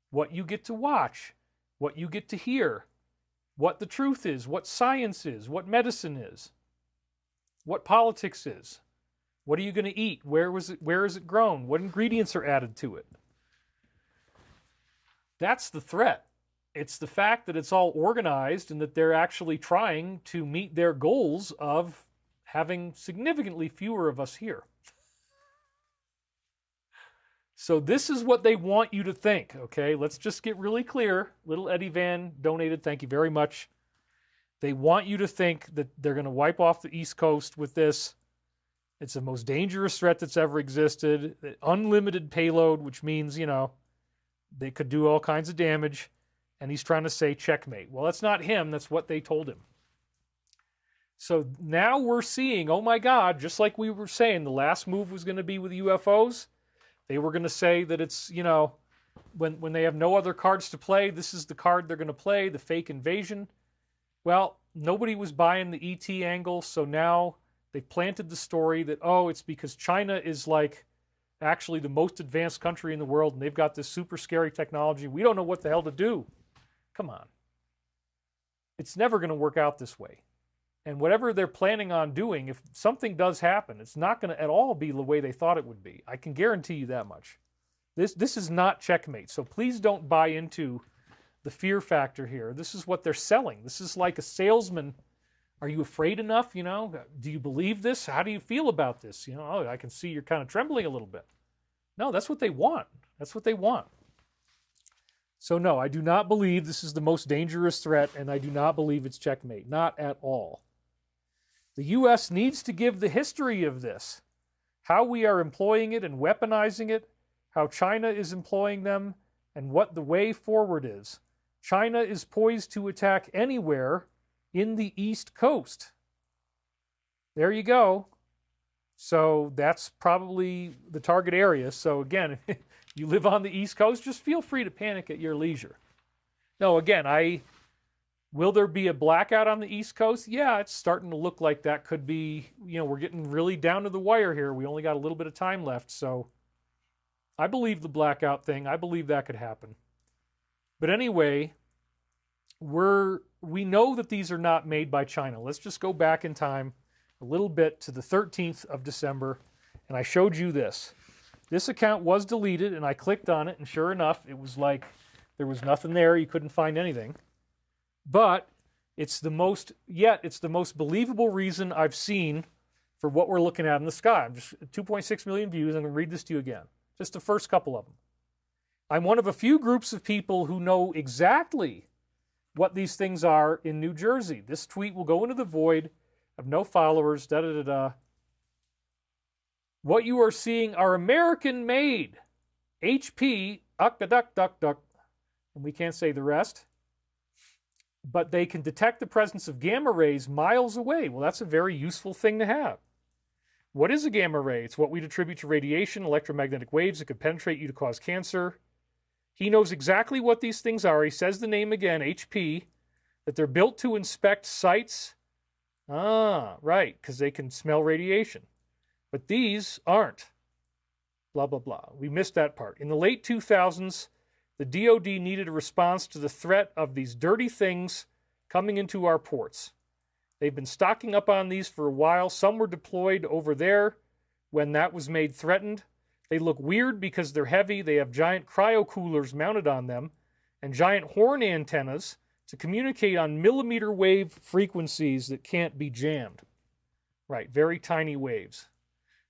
What you get to watch, what you get to hear, what the truth is, what science is, what medicine is, what politics is, what are you going to eat, where is it grown, what ingredients are added to it. That's the threat. It's the fact that it's all organized and that they're actually trying to meet their goals of having significantly fewer of us here. So this is what they want you to think, okay? Let's just get really clear. Little Eddie Van donated, thank you very much. They want you to think that they're going to wipe off the East Coast with this. It's the most dangerous threat that's ever existed. Unlimited payload, which means, you know, they could do all kinds of damage. And he's trying to say checkmate. Well, that's not him. That's what they told him. So now we're seeing, oh my God, just like we were saying, the last move was going to be with UFOs. They were going to say that it's, you know, when they have no other cards to play, this is the card they're going to play, the fake invasion. Well, nobody was buying the ET angle, so now they've planted the story that, oh, it's because China is like actually the most advanced country in the world, and they've got this super scary technology. We don't know what the hell to do. Come on. It's never going to work out this way. And whatever they're planning on doing, if something does happen, it's not going to at all be the way they thought it would be. I can guarantee you that much. This is not checkmate. So please don't buy into the fear factor here. This is what they're selling. This is like a salesman. Are you afraid enough? You know, do you believe this? How do you feel about this? You know, oh, I can see you're kind of trembling a little bit. No, that's what they want. That's what they want. So no, I do not believe this is the most dangerous threat, and I do not believe it's checkmate. Not at all. The U.S. needs to give the history of this, how we are employing it and weaponizing it, how China is employing them, and what the way forward is. China is poised to attack anywhere in the East Coast. There you go. So that's probably the target area. So again, if you live on the East Coast, just feel free to panic at your leisure. No, again, will there be a blackout on the East Coast? Yeah, it's starting to look like that could be, you know, we're getting really down to the wire here. We only got a little bit of time left. So I believe the blackout thing. I believe that could happen. But anyway, we know that these are not made by China. Let's just go back in time a little bit to the 13th of December, and I showed you this. This account was deleted, and I clicked on it, and sure enough, it was like there was nothing there. You couldn't find anything. But it's the most believable reason I've seen for what we're looking at in the sky. I'm just 2.6 million views. I'm going to read this to you again. Just the first couple of them. I'm one of a few groups of people who know exactly what these things are in New Jersey. This tweet will go into the void. I have no followers, da-da-da-da. What you are seeing are American-made HP, duck, and we can't say the rest, but they can detect the presence of gamma rays miles away. Well, that's a very useful thing to have. What is a gamma ray? It's what we'd attribute to radiation, electromagnetic waves that could penetrate you to cause cancer. He knows exactly what these things are. He says the name again, HP, that they're built to inspect sites. Ah, right, because they can smell radiation. But these aren't. Blah, blah, blah. We missed that part. In the late 2000s, the DoD needed a response to the threat of these dirty things coming into our ports. They've been stocking up on these for a while. Some were deployed over there when that was made threatened. They look weird because they're heavy. They have giant cryo coolers mounted on them and giant horn antennas to communicate on millimeter wave frequencies that can't be jammed. Right, very tiny waves.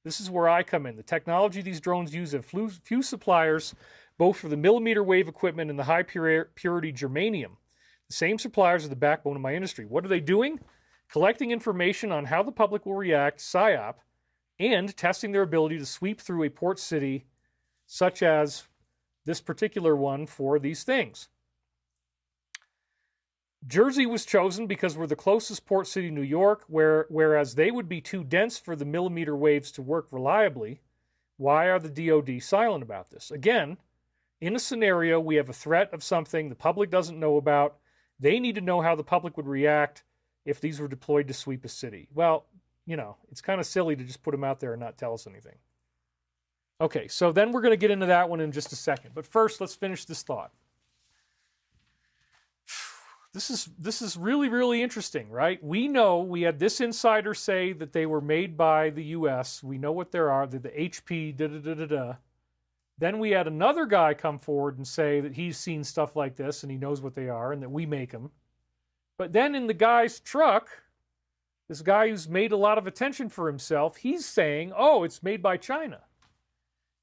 This is where I come in. The technology these drones use have few suppliers, both for the millimeter wave equipment and the high purity germanium. The same suppliers are the backbone of my industry. What are they doing? Collecting information on how the public will react, PSYOP, and testing their ability to sweep through a port city, such as this particular one for these things. Jersey was chosen because we're the closest port city to New York, whereas they would be too dense for the millimeter waves to work reliably. Why are the DoD silent about this? Again, in a scenario, we have a threat of something the public doesn't know about. They need to know how the public would react if these were deployed to sweep a city. Well, you know, it's kind of silly to just put them out there and not tell us anything. Okay, so then we're going to get into that one in just a second. But first, let's finish this thought. This is really, really interesting, right? We know, we had this insider say that they were made by the U.S. We know what there are, the HP, da-da-da-da-da. Then we had another guy come forward and say that he's seen stuff like this and he knows what they are and that we make them. But then in the guy's truck, this guy who's made a lot of attention for himself, he's saying, oh, it's made by China.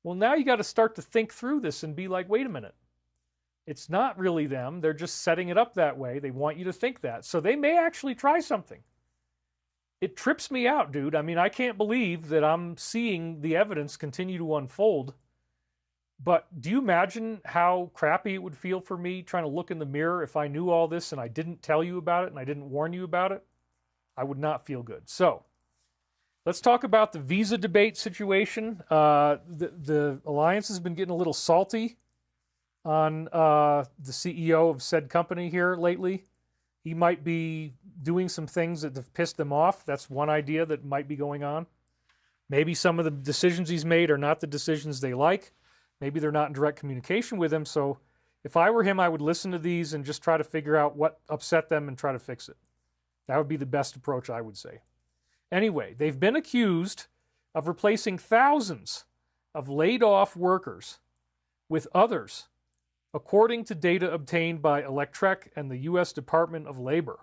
Well, now you got to start to think through this and be like, wait a minute. It's not really them. They're just setting it up that way. They want you to think that. So they may actually try something. It trips me out, dude. I mean, I can't believe that I'm seeing the evidence continue to unfold. But do you imagine how crappy it would feel for me trying to look in the mirror if I knew all this and I didn't tell you about it and I didn't warn you about it? I would not feel good. So let's talk about the visa debate situation. The alliance has been getting a little salty on the CEO of said company here lately. He might be doing some things that have pissed them off. That's one idea that might be going on. Maybe some of the decisions he's made are not the decisions they like. Maybe they're not in direct communication with him. So if I were him, I would listen to these and just try to figure out what upset them and try to fix it. That would be the best approach, I would say. Anyway, they've been accused of replacing thousands of laid-off workers with others, according to data obtained by Electrek and the U.S. Department of Labor.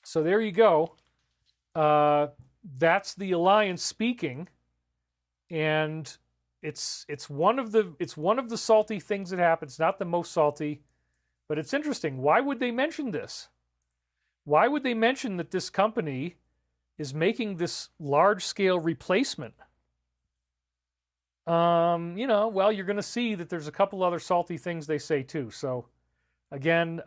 So there you go. That's the alliance speaking, and it's one of the salty things that happens. Not the most salty, but it's interesting. Why would they mention this? Why would they mention that this company is making this large-scale replacement? Well, you're going to see that there's a couple other salty things they say too. So, again,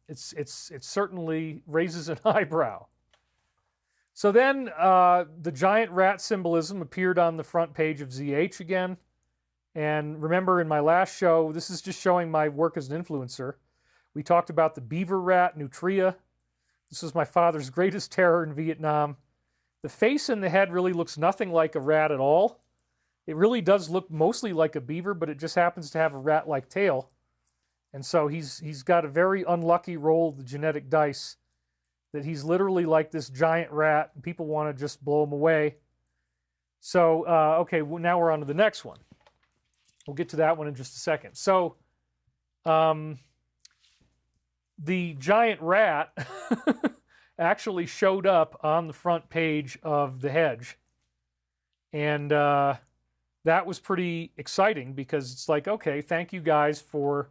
it certainly raises an eyebrow. So then, the giant rat symbolism appeared on the front page of ZH again. And remember, in my last show, this is just showing my work as an influencer. We talked about the beaver rat, Nutria. This was my father's greatest terror in Vietnam. The face and the head really looks nothing like a rat at all. It really does look mostly like a beaver, but it just happens to have a rat-like tail. And so he's got a very unlucky roll of the genetic dice that he's literally like this giant rat, and people want to just blow him away. So, okay, well, now we're on to the next one. We'll get to that one in just a second. So, the giant rat actually showed up on the front page of The Hedge. And that was pretty exciting because it's like, okay, thank you guys for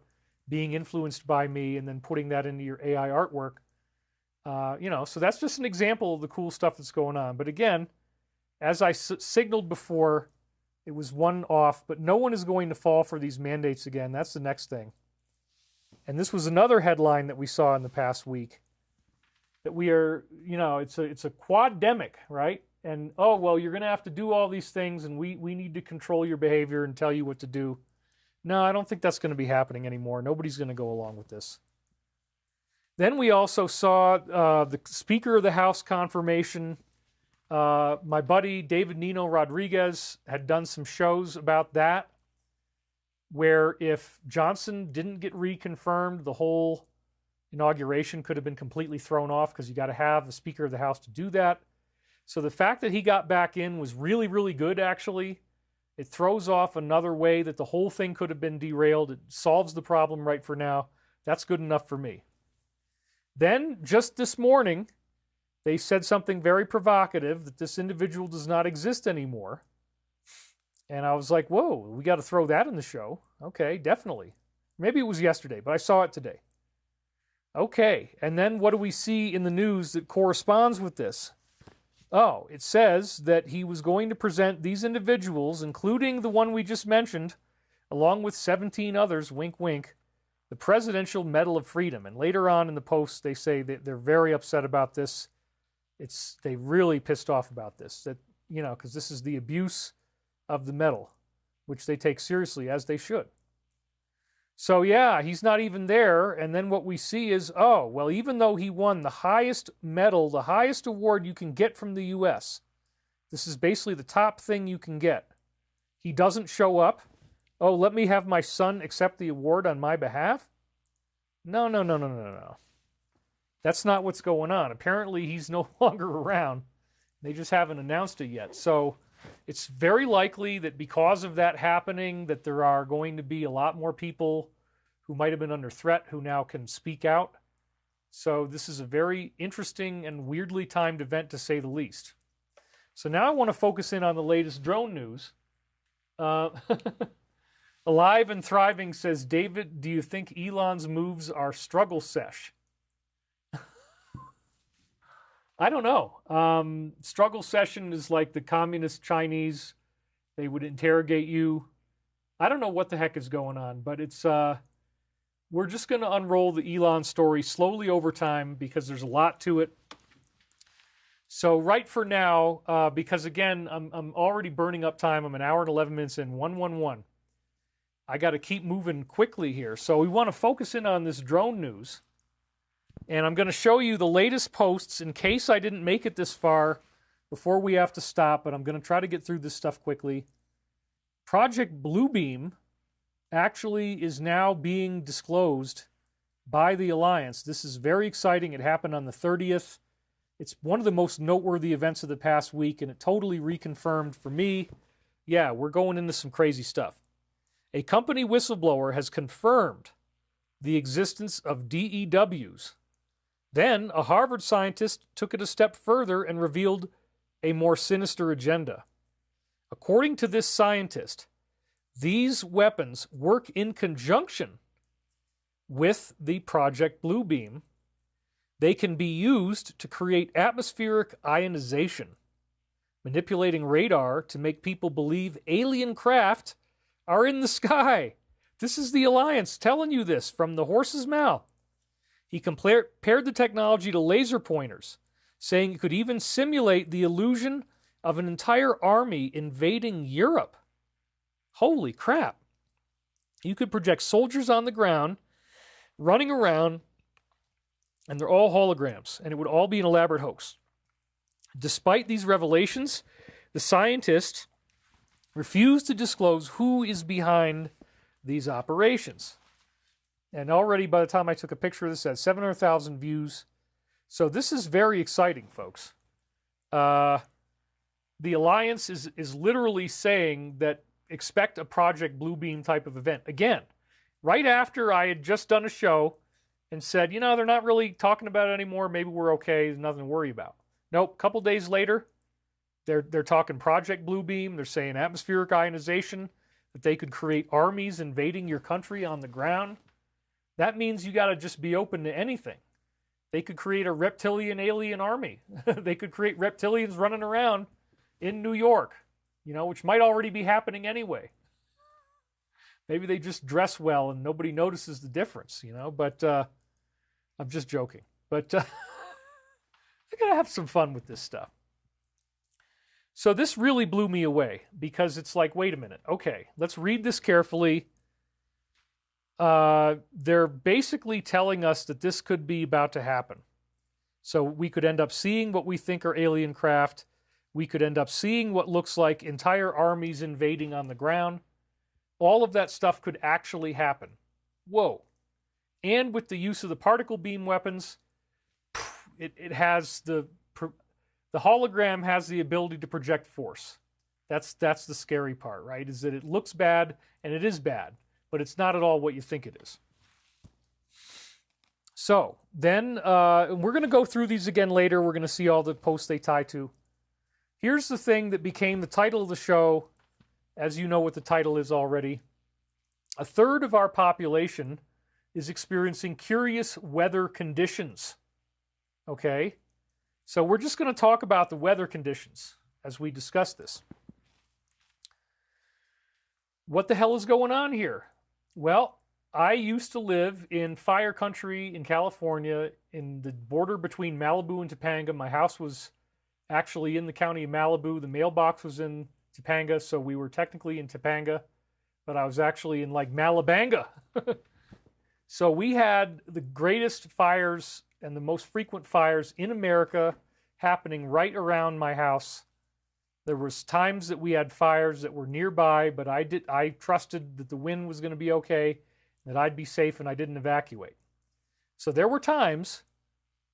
being influenced by me and then putting that into your AI artwork. So that's just an example of the cool stuff that's going on. But again, as I signaled before, it was one off, but no one is going to fall for these mandates again. That's the next thing. And this was another headline that we saw in the past week, that we are, it's a quademic, right? And, oh, well, you're going to have to do all these things, and we need to control your behavior and tell you what to do. No, I don't think that's going to be happening anymore. Nobody's going to go along with this. Then we also saw the Speaker of the House confirmation. My buddy David Nino Rodriguez had done some shows about that, where if Johnson didn't get reconfirmed, the whole inauguration could have been completely thrown off because you got to have the Speaker of the House to do that. So the fact that he got back in was really, really good, actually. It throws off another way that the whole thing could have been derailed. It solves the problem right for now. That's good enough for me. Then, just this morning, they said something very provocative, that this individual does not exist anymore. And I was like, whoa, we got to throw that in the show. Okay, definitely. Maybe it was yesterday, but I saw it today. Okay, and then what do we see in the news that corresponds with this? Oh, it says that he was going to present these individuals, including the one we just mentioned, along with 17 others, wink, wink, the the Presidential Medal of Freedom. And later on in the post, they say that they're very upset about this. They really pissed off about this, that, you know, because this is the abuse of the medal, which they take seriously, as they should. So yeah, he's not even there. And then what we see is, oh, well, even though he won the highest medal, the highest award you can get from the U.S., this is basically the top thing you can get, he doesn't show up. Oh, let me have my son accept the award on my behalf? No. That's not what's going on. Apparently, he's no longer around. They just haven't announced it yet. So it's very likely that because of that happening, that there are going to be a lot more people who might have been under threat who now can speak out. So this is a very interesting and weirdly timed event, to say the least. So now I want to focus in on the latest drone news. Alive and Thriving says, David, do you think Elon's moves are struggle sesh? I don't know. Struggle session is like the communist Chinese. They would interrogate you. I don't know what the heck is going on, but it's we're just going to unroll the Elon story slowly over time because there's a lot to it. So right for now, because again, I'm already burning up time. I'm an hour and 11 minutes in, 111. I got to keep moving quickly here. So we want to focus in on this drone news. And I'm going to show you the latest posts in case I didn't make it this far before we have to stop, but I'm going to try to get through this stuff quickly. Project Bluebeam actually is now being disclosed by the Alliance. This is very exciting. It happened on the 30th. It's one of the most noteworthy events of the past week, and it totally reconfirmed for me, yeah, we're going into some crazy stuff. A company whistleblower has confirmed the existence of DEWs. Then, a Harvard scientist took it a step further and revealed a more sinister agenda. According to this scientist, these weapons work in conjunction with the Project Bluebeam. They can be used to create atmospheric ionization, manipulating radar to make people believe alien craft are in the sky. This is the Alliance telling you this from the horse's mouth. He compared the technology to laser pointers, saying it could even simulate the illusion of an entire army invading Europe. Holy crap. You could project soldiers on the ground, running around, and they're all holograms, and it would all be an elaborate hoax. Despite these revelations, the scientists refused to disclose who is behind these operations. And already by the time I took a picture of this, it had 700,000 views. So this is very exciting, folks. The Alliance is literally saying that expect a Project Bluebeam type of event. Again, right after I had just done a show and said, you know, they're not really talking about it anymore. Maybe we're okay. There's nothing to worry about. Nope. A couple days later, they're talking Project Bluebeam. They're saying atmospheric ionization, that they could create armies invading your country on the ground. That means you got to just be open to anything. They could create a reptilian alien army. They could create reptilians running around in New York, you know, which might already be happening anyway. Maybe they just dress well and nobody notices the difference, you know, but I'm just joking. But I gotta have some fun with this stuff. So this really blew me away because it's like, wait a minute. Okay, let's read this carefully. They're basically telling us that this could be about to happen. So we could end up seeing what we think are alien craft. We could end up seeing what looks like entire armies invading on the ground. All of that stuff could actually happen. Whoa. And with the use of the particle beam weapons, it has the hologram has the ability to project force. That's the scary part, right? Is that it looks bad, and it is bad, but it's not at all what you think it is. So then we're going to go through these again later. We're going to see all the posts they tie to. Here's the thing that became the title of the show, as you know what the title is already. A third of our population is experiencing curious weather conditions. Okay? So we're just going to talk about the weather conditions as we discuss this. What the hell is going on here? Well, I used to live in fire country in California, in the border between Malibu and Topanga. My house was actually in the county of Malibu. The mailbox was in Topanga, so we were technically in Topanga, but I was actually in like Malabanga. So we had the greatest fires and the most frequent fires in America happening right around my house. There was times that we had fires that were nearby, but I trusted that the wind was going to be okay, that I'd be safe, and I didn't evacuate. So there were times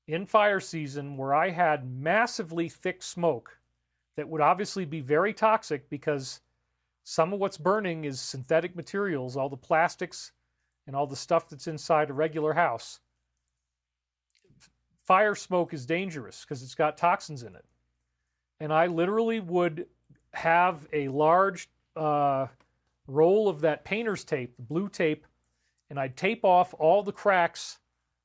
in fire season where I had massively thick smoke that would obviously be very toxic, because some of what's burning is synthetic materials, all the plastics and all the stuff that's inside a regular house. Fire smoke is dangerous because it's got toxins in it. And I literally would have a large roll of that painter's tape, the blue tape, and I'd tape off all the cracks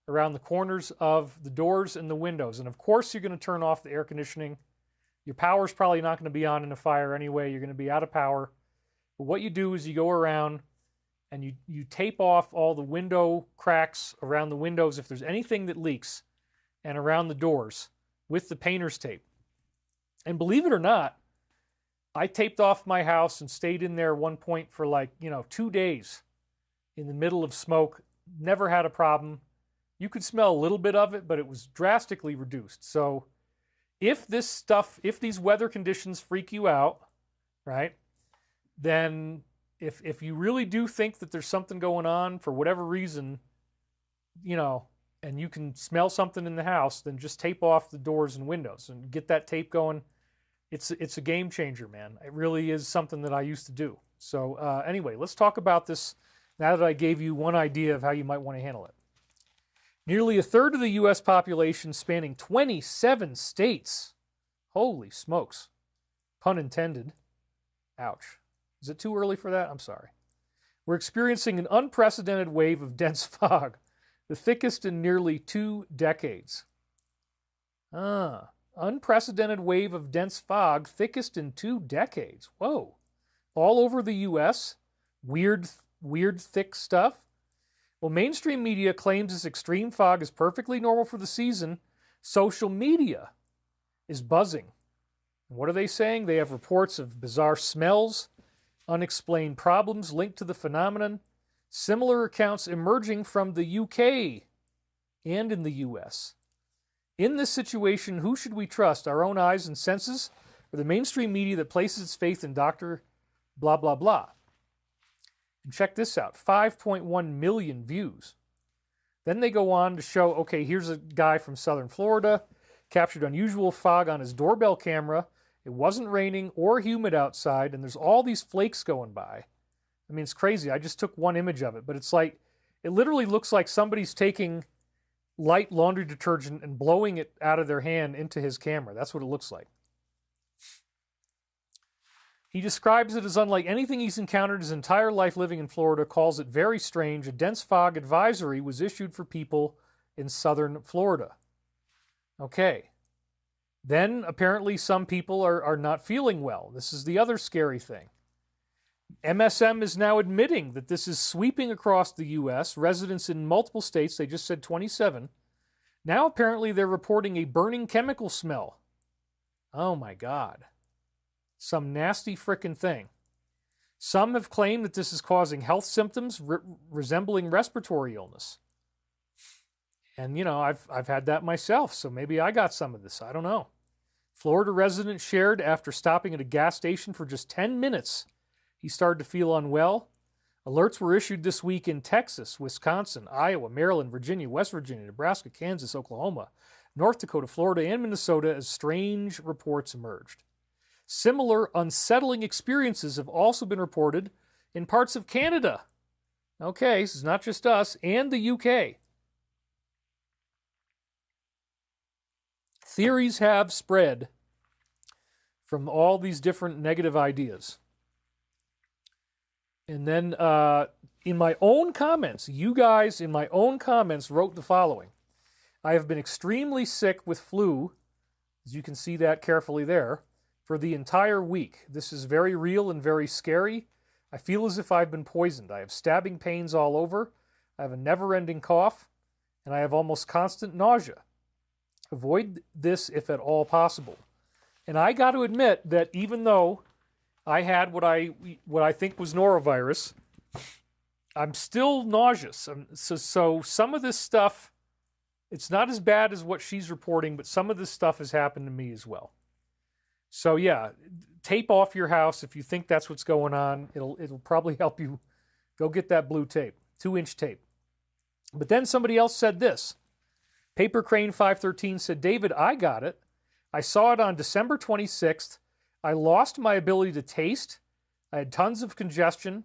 around the corners of the doors and the windows. And of course, you're going to turn off the air conditioning. Your power's probably not going to be on in a fire anyway. You're going to be out of power. But what you do is you go around and you tape off all the window cracks around the windows if there's anything that leaks, and around the doors with the painter's tape. And believe it or not, I taped off my house and stayed in there at one point for 2 days in the middle of smoke. Never had a problem. You could smell a little bit of it, but it was drastically reduced. So if these weather conditions freak you out, right, then if you really do think that there's something going on for whatever reason, and you can smell something in the house, then just tape off the doors and windows and get that tape going. It's a game changer, man. It really is something that I used to do. So anyway, let's talk about this now that I gave you one idea of how you might want to handle it. Nearly a third of the U.S. population, spanning 27 states. Holy smokes. Pun intended. Ouch. Is it too early for that? I'm sorry. We're experiencing an unprecedented wave of dense fog, the thickest in nearly 2 decades. Unprecedented wave of dense fog, thickest in 2 decades. Whoa. All over the U.S. Weird, thick stuff. Well, mainstream media claims this extreme fog is perfectly normal for the season. Social media is buzzing. And what are they saying? They have reports of bizarre smells, unexplained problems linked to the phenomenon, similar accounts emerging from the UK and in the US. In this situation, who should we trust, our own eyes and senses, or the mainstream media that places its faith in Dr. blah, blah, blah? And check this out, 5.1 million views. Then they go on to show, okay, here's a guy from southern Florida, captured unusual fog on his doorbell camera. It wasn't raining or humid outside, and there's all these flakes going by. I mean, it's crazy. I just took one image of it, but it's like, it literally looks like somebody's taking light laundry detergent and blowing it out of their hand into his camera. That's what it looks like. He describes it as unlike anything he's encountered his entire life living in Florida, calls it very strange. A dense fog advisory was issued for people in southern Florida. Okay. Then, apparently, some people are not feeling well. This is the other scary thing. MSM is now admitting that this is sweeping across the U.S. Residents in multiple states, they just said 27. Now, apparently, they're reporting a burning chemical smell. Oh, my God. Some nasty frickin' thing. Some have claimed that this is causing health symptoms resembling respiratory illness. And, I've had that myself, so maybe I got some of this. I don't know. Florida resident shared after stopping at a gas station for just 10 minutes, he started to feel unwell. Alerts were issued this week in Texas, Wisconsin, Iowa, Maryland, Virginia, West Virginia, Nebraska, Kansas, Oklahoma, North Dakota, Florida, and Minnesota as strange reports emerged. Similar unsettling experiences have also been reported in parts of Canada. Okay, this is not just us, and the UK. Theories have spread from all these different negative ideas. And then in my own comments, you guys in my own comments wrote the following. I have been extremely sick with flu, as you can see that carefully there, for the entire week. This is very real and very scary. I feel as if I've been poisoned. I have stabbing pains all over. I have a never-ending cough, and I have almost constant nausea. Avoid this if at all possible. And I got to admit that even though I had what I think was norovirus, I'm still nauseous. So some of this stuff, it's not as bad as what she's reporting, but some of this stuff has happened to me as well. So yeah, tape off your house if you think that's what's going on. It'll probably help you. Go get that blue tape, 2-inch tape. But then somebody else said this. Paper Crane 513 said, David, I got it. I saw it on December 26th. I lost my ability to taste. I had tons of congestion.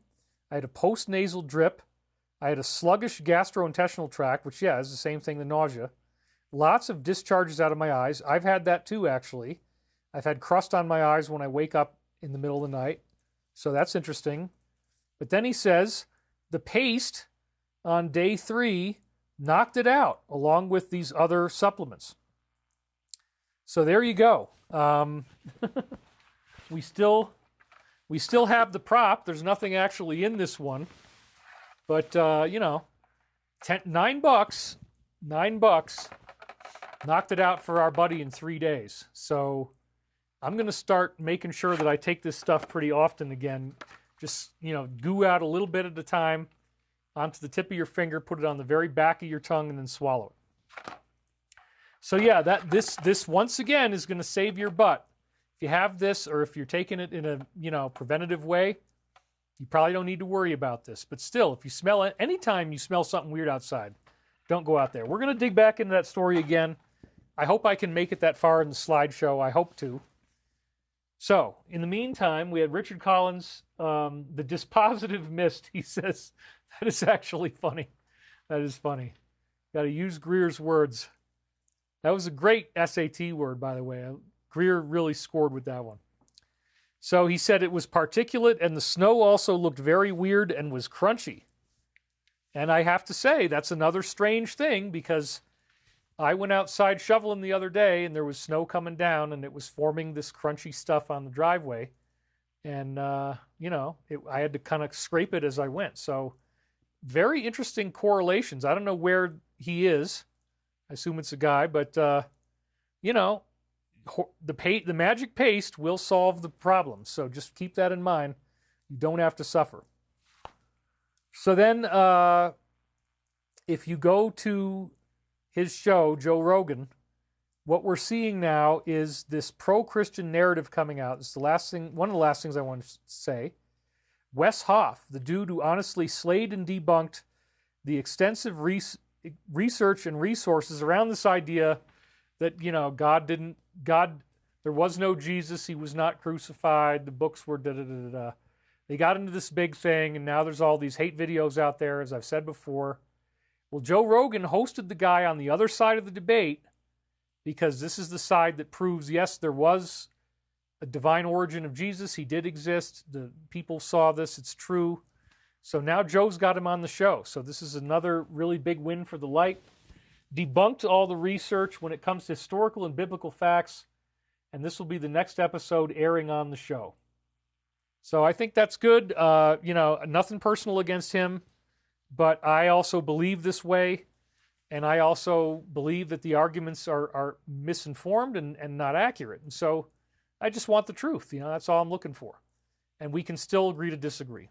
I had a post-nasal drip. I had a sluggish gastrointestinal tract, which, yeah, is the same thing, the nausea. Lots of discharges out of my eyes. I've had that too, actually. I've had crust on my eyes when I wake up in the middle of the night. So that's interesting. But then he says, the paste on day 3 knocked it out, along with these other supplements. So there you go. We still have the prop. There's nothing actually in this one. But, $9 knocked it out for our buddy in 3 days. So I'm going to start making sure that I take this stuff pretty often again. Just, goo out a little bit at a time onto the tip of your finger, put it on the very back of your tongue, and then swallow it. So yeah, this once again is going to save your butt. If you have this, or if you're taking it in a, preventative way, you probably don't need to worry about this. But still, if you smell it, anytime you smell something weird outside, don't go out there. We're going to dig back into that story again. I hope I can make it that far in the slideshow. I hope to. So, in the meantime, we had Richard Collins, the dispositive mist. He says, that is actually funny. That is funny. Got to use Greer's words. That was a great SAT word, by the way. Greer really scored with that one. So he said it was particulate, and the snow also looked very weird and was crunchy. And I have to say, that's another strange thing, because I went outside shoveling the other day, and there was snow coming down, and it was forming this crunchy stuff on the driveway. And, I had to kind of scrape it as I went. So very interesting correlations. I don't know where he is. I assume it's a guy, but, the magic paste will solve the problem. So just keep that in mind. You don't have to suffer. So then, if you go to his show, Joe Rogan, what we're seeing now is this pro-Christian narrative coming out. It's one of the last things I want to say. Wes Hoff, the dude who honestly slayed and debunked the extensive research and resources around this idea that, there was no Jesus, he was not crucified, the books were da-da-da-da-da. They got into this big thing, and now there's all these hate videos out there, as I've said before. Well, Joe Rogan hosted the guy on the other side of the debate, because this is the side that proves, yes, there was a divine origin of Jesus. He did exist. The people saw this. It's true. So now Joe's got him on the show. So this is another really big win for the light. Debunked all the research when it comes to historical and biblical facts. And this will be the next episode airing on the show. So I think that's good. Nothing personal against him. But I also believe this way. And I also believe that the arguments are misinformed and not accurate. And so I just want the truth. That's all I'm looking for. And we can still agree to disagree.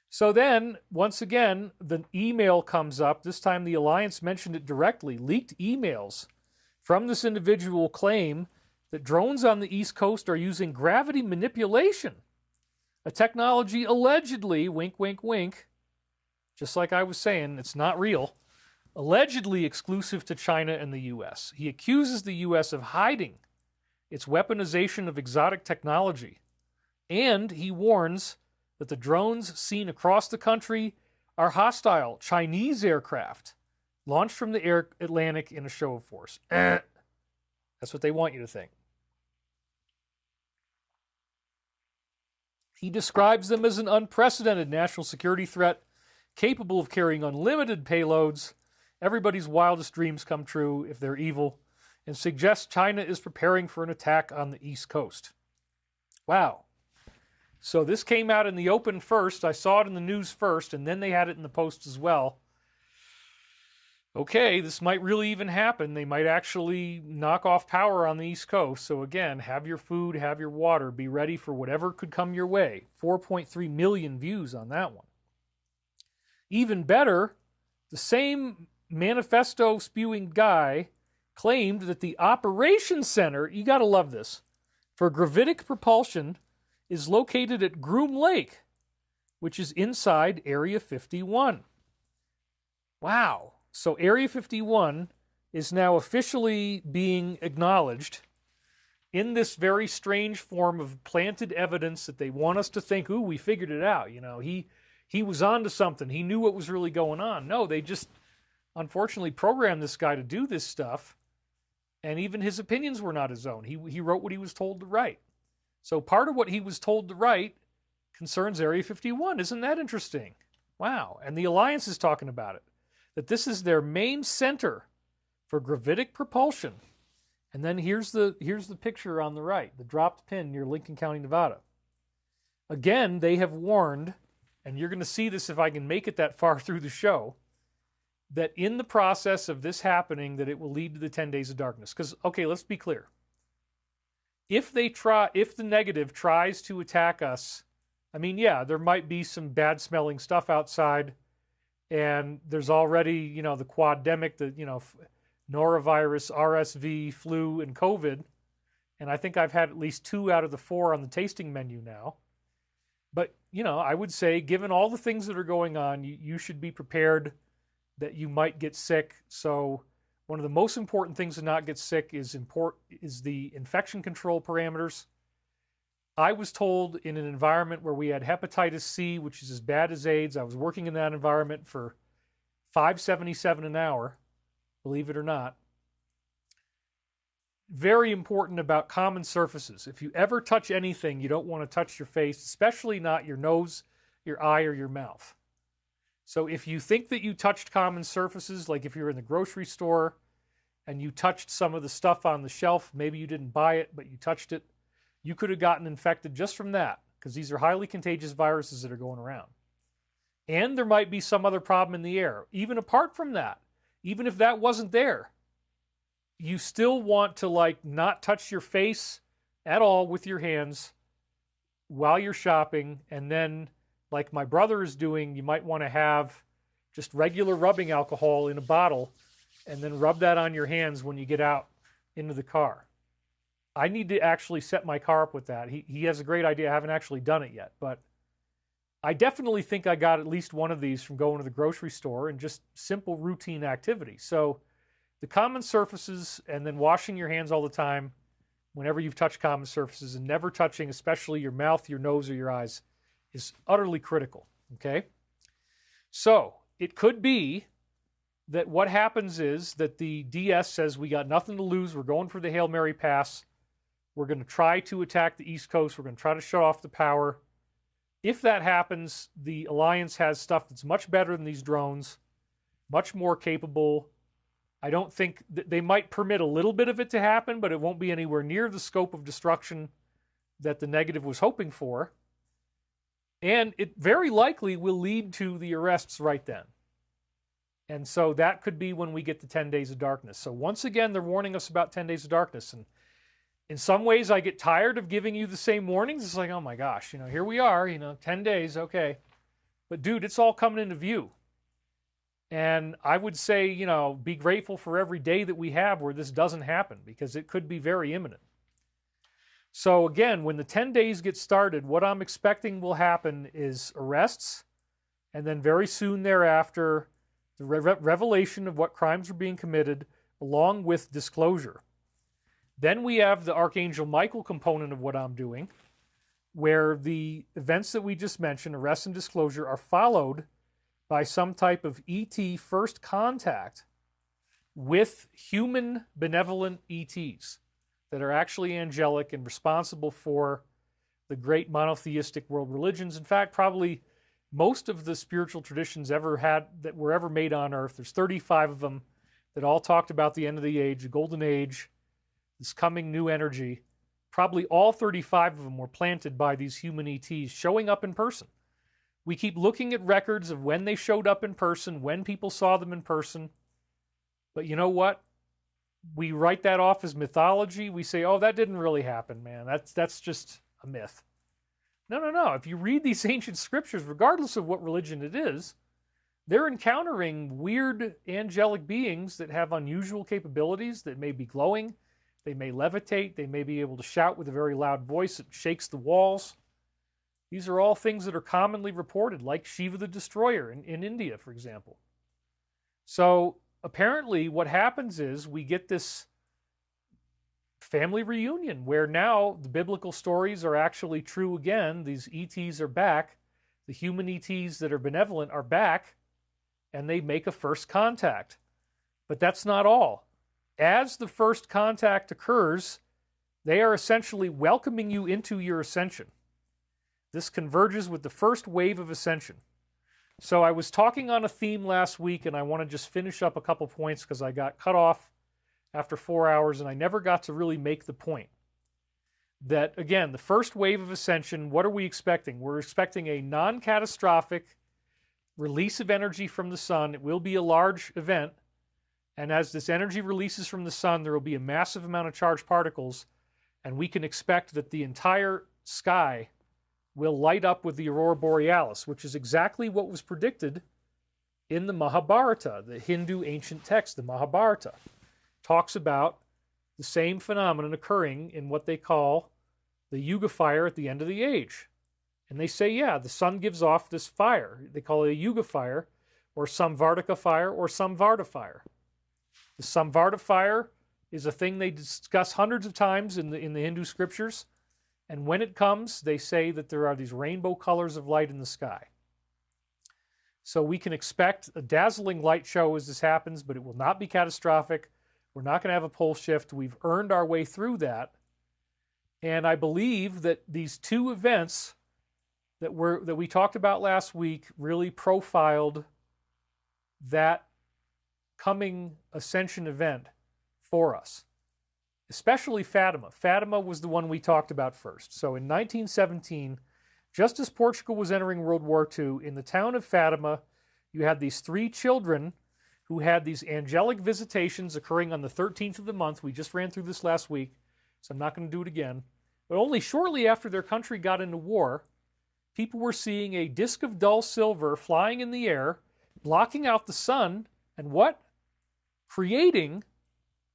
So then, once again, the email comes up. This time the Alliance mentioned it directly. Leaked emails from this individual claim that drones on the East Coast are using gravity manipulation, a technology allegedly, wink, wink, wink, just like I was saying, it's not real, allegedly exclusive to China and the U.S. He accuses the U.S. of hiding its weaponization of exotic technology, and he warns that the drones seen across the country are hostile Chinese aircraft launched from the Atlantic in a show of force. That's what they want you to think. He describes them as an unprecedented national security threat capable of carrying unlimited payloads, everybody's wildest dreams come true if they're evil, and suggests China is preparing for an attack on the East Coast. Wow. So this came out in the open first. I saw it in the news first, and then they had it in the Post as well. Okay, this might really even happen. They might actually knock off power on the East Coast. So again, have your food, have your water, be ready for whatever could come your way. 4.3 million views on that one. Even better, the same manifesto spewing guy claimed that the operations center, you got to love this, for Gravitic Propulsion is located at Groom Lake, which is inside Area 51. Wow. So Area 51 is now officially being acknowledged in this very strange form of planted evidence that they want us to think, ooh, we figured it out. You know, he was onto something. He knew what was really going on. No, they just unfortunately programmed this guy to do this stuff, and even his opinions were not his own. He wrote what he was told to write. So part of what he was told to write concerns Area 51. Isn't that interesting? Wow. And the Alliance is talking about it, that this is their main center for gravitic propulsion. And then here's the picture on the right, the dropped pin near Lincoln County, Nevada. Again, they have warned, and you're going to see this if I can make it that far through the show, that in the process of this happening, that it will lead to the 10 days of darkness. Because, okay, let's be clear. If the negative tries to attack us, I mean, yeah, there might be some bad-smelling stuff outside, and there's already, the quademic, the, norovirus, RSV, flu, and COVID. And I think I've had at least 2 out of the 4 on the tasting menu now. But, I would say, given all the things that are going on, you should be prepared that you might get sick. So one of the most important things to not get sick is the infection control parameters. I was told in an environment where we had hepatitis C, which is as bad as AIDS. I was working in that environment for $5.77 an hour, believe it or not. Very important about common surfaces. If you ever touch anything, you don't want to touch your face, especially not your nose, your eye, or your mouth. So if you think that you touched common surfaces, like if you're in the grocery store and you touched some of the stuff on the shelf, maybe you didn't buy it, but you touched it, you could have gotten infected just from that, because these are highly contagious viruses that are going around. And there might be some other problem in the air. Even apart from that, even if that wasn't there, you still want to not touch your face at all with your hands while you're shopping. And then, like my brother is doing, you might want to have just regular rubbing alcohol in a bottle and then rub that on your hands when you get out into the car. I need to actually set my car up with that. He has a great idea. I haven't actually done it yet, but I definitely think I got at least one of these from going to the grocery store and just simple routine activity. So the common surfaces, and then washing your hands all the time whenever you've touched common surfaces, and never touching especially your mouth, your nose, or your eyes is utterly critical, okay? So it could be that what happens is that the DS says, we got nothing to lose, we're going for the Hail Mary pass, we're going to try to attack the East Coast, we're going to try to shut off the power. If that happens, the Alliance has stuff that's much better than these drones, much more capable. I don't think they might permit a little bit of it to happen, but it won't be anywhere near the scope of destruction that the negative was hoping for. And it very likely will lead to the arrests right then. And so that could be when we get the 10 days of darkness. So once again, they're warning us about 10 days of darkness. And in some ways, I get tired of giving you the same warnings. It's like, oh my gosh, here we are, 10 days, okay. But dude, it's all coming into view. And I would say, be grateful for every day that we have where this doesn't happen, because it could be very imminent. So again, when the 10 days get started, what I'm expecting will happen is arrests, and then very soon thereafter, the revelation of what crimes are being committed, along with disclosure. Then we have the Archangel Michael component of what I'm doing, where the events that we just mentioned, arrest and disclosure, are followed by some type of ET first contact with human benevolent ETs that are actually angelic and responsible for the great monotheistic world religions. In fact, probably most of the spiritual traditions that were ever made on Earth, there's 35 of them that all talked about the end of the age, the golden age, this coming new energy. Probably all 35 of them were planted by these human ETs showing up in person. We keep looking at records of when they showed up in person, when people saw them in person. But you know what? We write that off as mythology. We say, oh, that didn't really happen, man. That's just a myth. No. If you read these ancient scriptures, regardless of what religion it is, they're encountering weird angelic beings that have unusual capabilities, that may be glowing, they may levitate, they may be able to shout with a very loud voice that shakes the walls. These are all things that are commonly reported, like Shiva the Destroyer in India, for example. So apparently what happens is we get this family reunion where now the biblical stories are actually true again. These ETs are back. The human ETs that are benevolent are back, and they make a first contact. But that's not all. As the first contact occurs, they are essentially welcoming you into your ascension. This converges with the first wave of ascension. So I was talking on a theme last week, and I want to just finish up a couple points because I got cut off after 4 hours, and I never got to really make the point. That, again, the first wave of ascension, what are we expecting? We're expecting a non-catastrophic release of energy from the sun. It will be a large event, and as this energy releases from the sun, there will be a massive amount of charged particles, and we can expect that the entire sky will light up with the aurora borealis, which is exactly what was predicted in the Mahabharata, the Hindu ancient text. The Mahabharata talks about the same phenomenon occurring in what they call the Yuga fire at the end of the age. And they say, yeah, the sun gives off this fire. They call it a Yuga fire, or Samvardhaka fire, or Samvarta fire. The Samvarta fire is a thing they discuss hundreds of times in the Hindu scriptures. And when it comes, they say that there are these rainbow colors of light in the sky. So we can expect a dazzling light show as this happens, but it will not be catastrophic. We're not going to have a pole shift. We've earned our way through that. And I believe that these two events that we talked about last week really profiled that coming ascension event for us. Especially Fatima. Fatima was the one we talked about first. So in 1917, just as Portugal was entering World War II, in the town of Fatima, you had these 3 children who had these angelic visitations occurring on the 13th of the month. We just ran through this last week, so I'm not going to do it again. But only shortly after their country got into war, people were seeing a disk of dull silver flying in the air, blocking out the sun, and what? Creating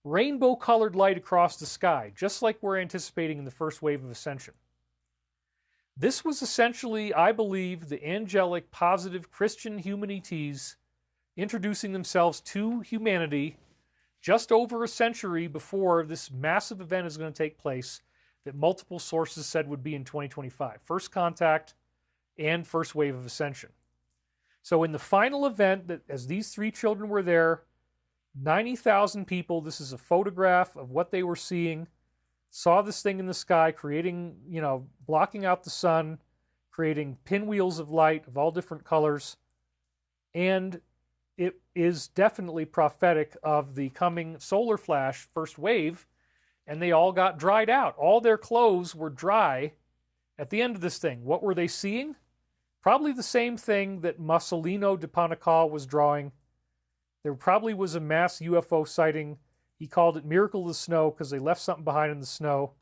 rainbow-colored light across the sky, just like we're anticipating in the first wave of ascension. This was essentially, I believe, the angelic, positive Christian human ETs introducing themselves to humanity just over a century before this massive event is going to take place that multiple sources said would be in 2025. First contact and first wave of ascension. So in the final event, that as these 3 children were there, 90,000 people, this is a photograph of what they were seeing, saw this thing in the sky creating, blocking out the sun, creating pinwheels of light of all different colors. And it is definitely prophetic of the coming solar flash first wave, and they all got dried out. All their clothes were dry at the end of this thing. What were they seeing? Probably the same thing that Mussolino de Panical was drawing. There probably was a mass UFO sighting. He called it Miracle of the Snow because they left something behind in the snow.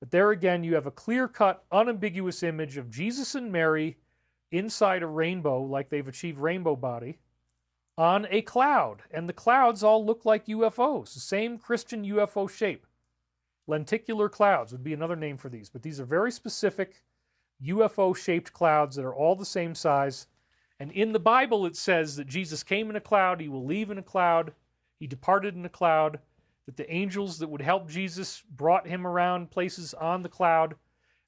But there again, you have a clear-cut, unambiguous image of Jesus and Mary inside a rainbow, like they've achieved rainbow body, on a cloud. And the clouds all look like UFOs, the same Christian UFO shape. Lenticular clouds would be another name for these. But these are very specific UFO-shaped clouds that are all the same size. And in the Bible, it says that Jesus came in a cloud, he will leave in a cloud, he departed in a cloud, that the angels that would help Jesus brought him around places on the cloud.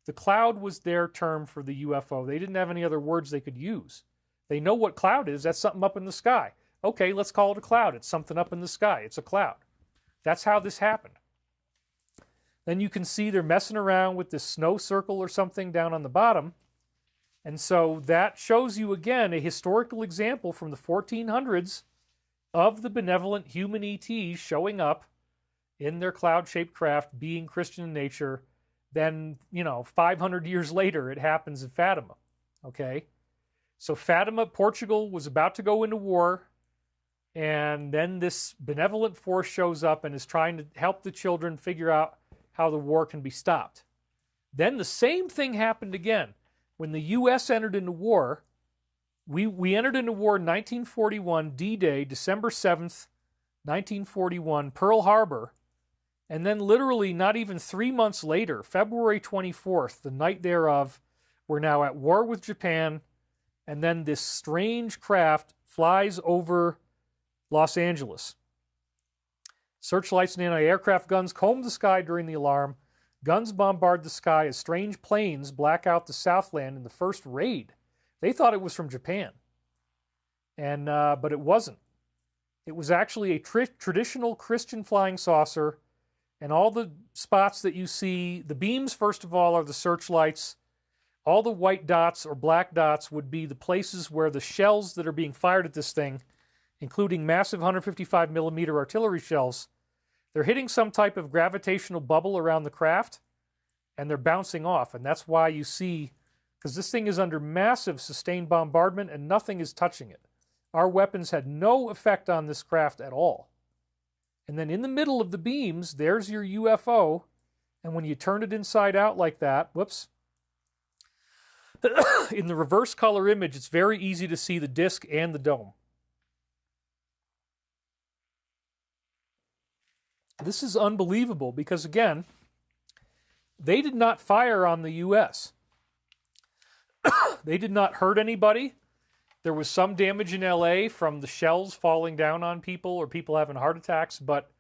The cloud was their term for the UFO. They didn't have any other words they could use. They know what cloud is. That's something up in the sky. Okay, let's call it a cloud. It's something up in the sky. It's a cloud. That's how this happened. Then you can see they're messing around with this snow circle or something down on the bottom. And so that shows you, again, a historical example from the 1400s of the benevolent human ETs showing up in their cloud-shaped craft, being Christian in nature, Then, 500 years later, it happens at Fatima. Okay? So Fatima, Portugal, was about to go into war, and then this benevolent force shows up and is trying to help the children figure out how the war can be stopped. Then the same thing happened again. When the U.S. entered into war, we entered into war in 1941, D-Day, December 7th, 1941, Pearl Harbor, and then literally not even 3 months later, February 24th, the night thereof, we're now at war with Japan, and then this strange craft flies over Los Angeles. Searchlights and anti-aircraft guns comb the sky during the alarm. Guns bombard the sky as strange planes black out the Southland in the first raid. They thought it was from Japan, but it wasn't. It was actually a traditional Christian flying saucer, and all the spots that you see, the beams, first of all, are the searchlights. All the white dots or black dots would be the places where the shells that are being fired at this thing, including massive 155 millimeter artillery shells, they're hitting some type of gravitational bubble around the craft, and they're bouncing off. And that's why you see, because this thing is under massive sustained bombardment and nothing is touching it. Our weapons had no effect on this craft at all. And then in the middle of the beams, there's your UFO, and when you turn it inside out like that, whoops, in the reverse color image, it's very easy to see the disc and the dome. This is unbelievable because, again, they did not fire on the U.S. They did not hurt anybody. There was some damage in L.A. from the shells falling down on people or people having heart attacks, but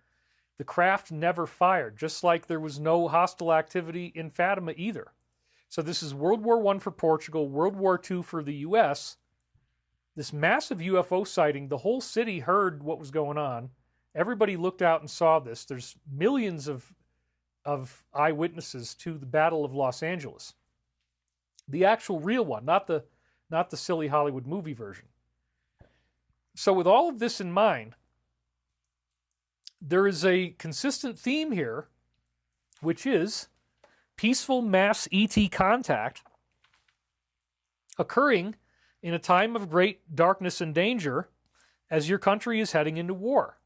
the craft never fired, just like there was no hostile activity in Fatima either. So this is World War I for Portugal, World War II for the U.S. This massive UFO sighting, the whole city heard what was going on. Everybody looked out and saw this. There's millions of eyewitnesses to the Battle of Los Angeles. The actual real one, not the silly Hollywood movie version. So with all of this in mind, there is a consistent theme here, which is peaceful mass ET contact occurring in a time of great darkness and danger as your country is heading into war.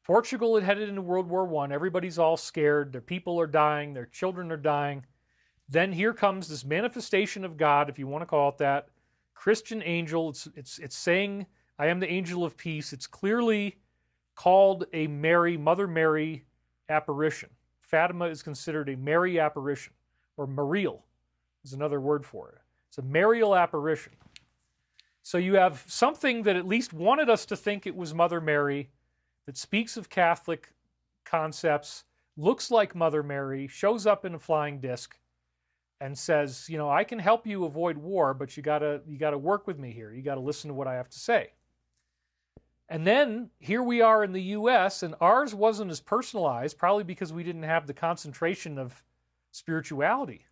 Portugal had headed into World War I. Everybody's all scared. Their people are dying. Their children are dying. Then here comes this manifestation of God, if you want to call it that, Christian angel. It's saying, I am the angel of peace. It's clearly called a Mother Mary apparition. Fatima is considered a Mary apparition, or Marial is another word for it. It's a Marial apparition. So you have something that at least wanted us to think it was Mother Mary, that speaks of Catholic concepts, looks like Mother Mary, shows up in a flying disc, and says, I can help you avoid war, but you gotta work with me here. You gotta listen to what I have to say. And then here we are in the U.S., and ours wasn't as personalized, probably because we didn't have the concentration of spirituality.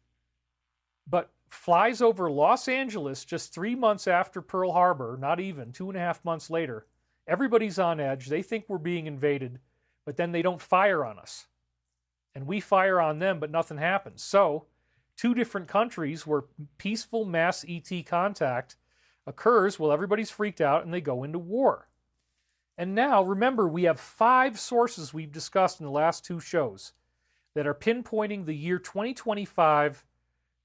But flies over Los Angeles just 3 months after Pearl Harbor, not even, 2.5 months later. Everybody's on edge. They think we're being invaded, but then they don't fire on us. And we fire on them, but nothing happens. So, 2 different countries where peaceful mass ET contact occurs while everybody's freaked out and they go into war. And now, remember, we have 5 sources we've discussed in the last 2 shows that are pinpointing the year 2025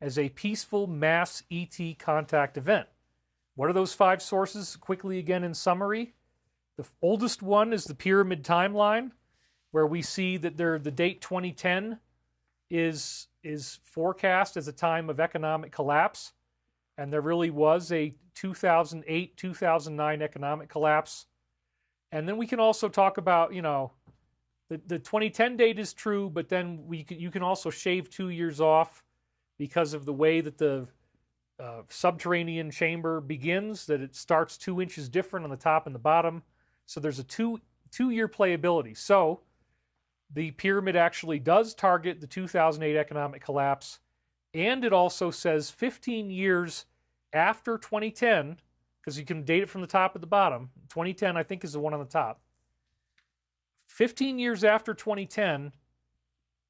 as a peaceful mass ET contact event. What are those 5 sources? Quickly again in summary. The oldest one is the pyramid timeline, where we see that the date 2010 is forecast as a time of economic collapse, and there really was a 2008-2009 economic collapse. And then we can also talk about, the 2010 date is true, but then you can also shave 2 years off because of the way that the subterranean chamber begins, that it starts 2 inches different on the top and the bottom. So there's a two-year playability. So the pyramid actually does target the 2008 economic collapse, and it also says 15 years after 2010, because you can date it from the top to the bottom. 2010, I think, is the one on the top. 15 years after 2010,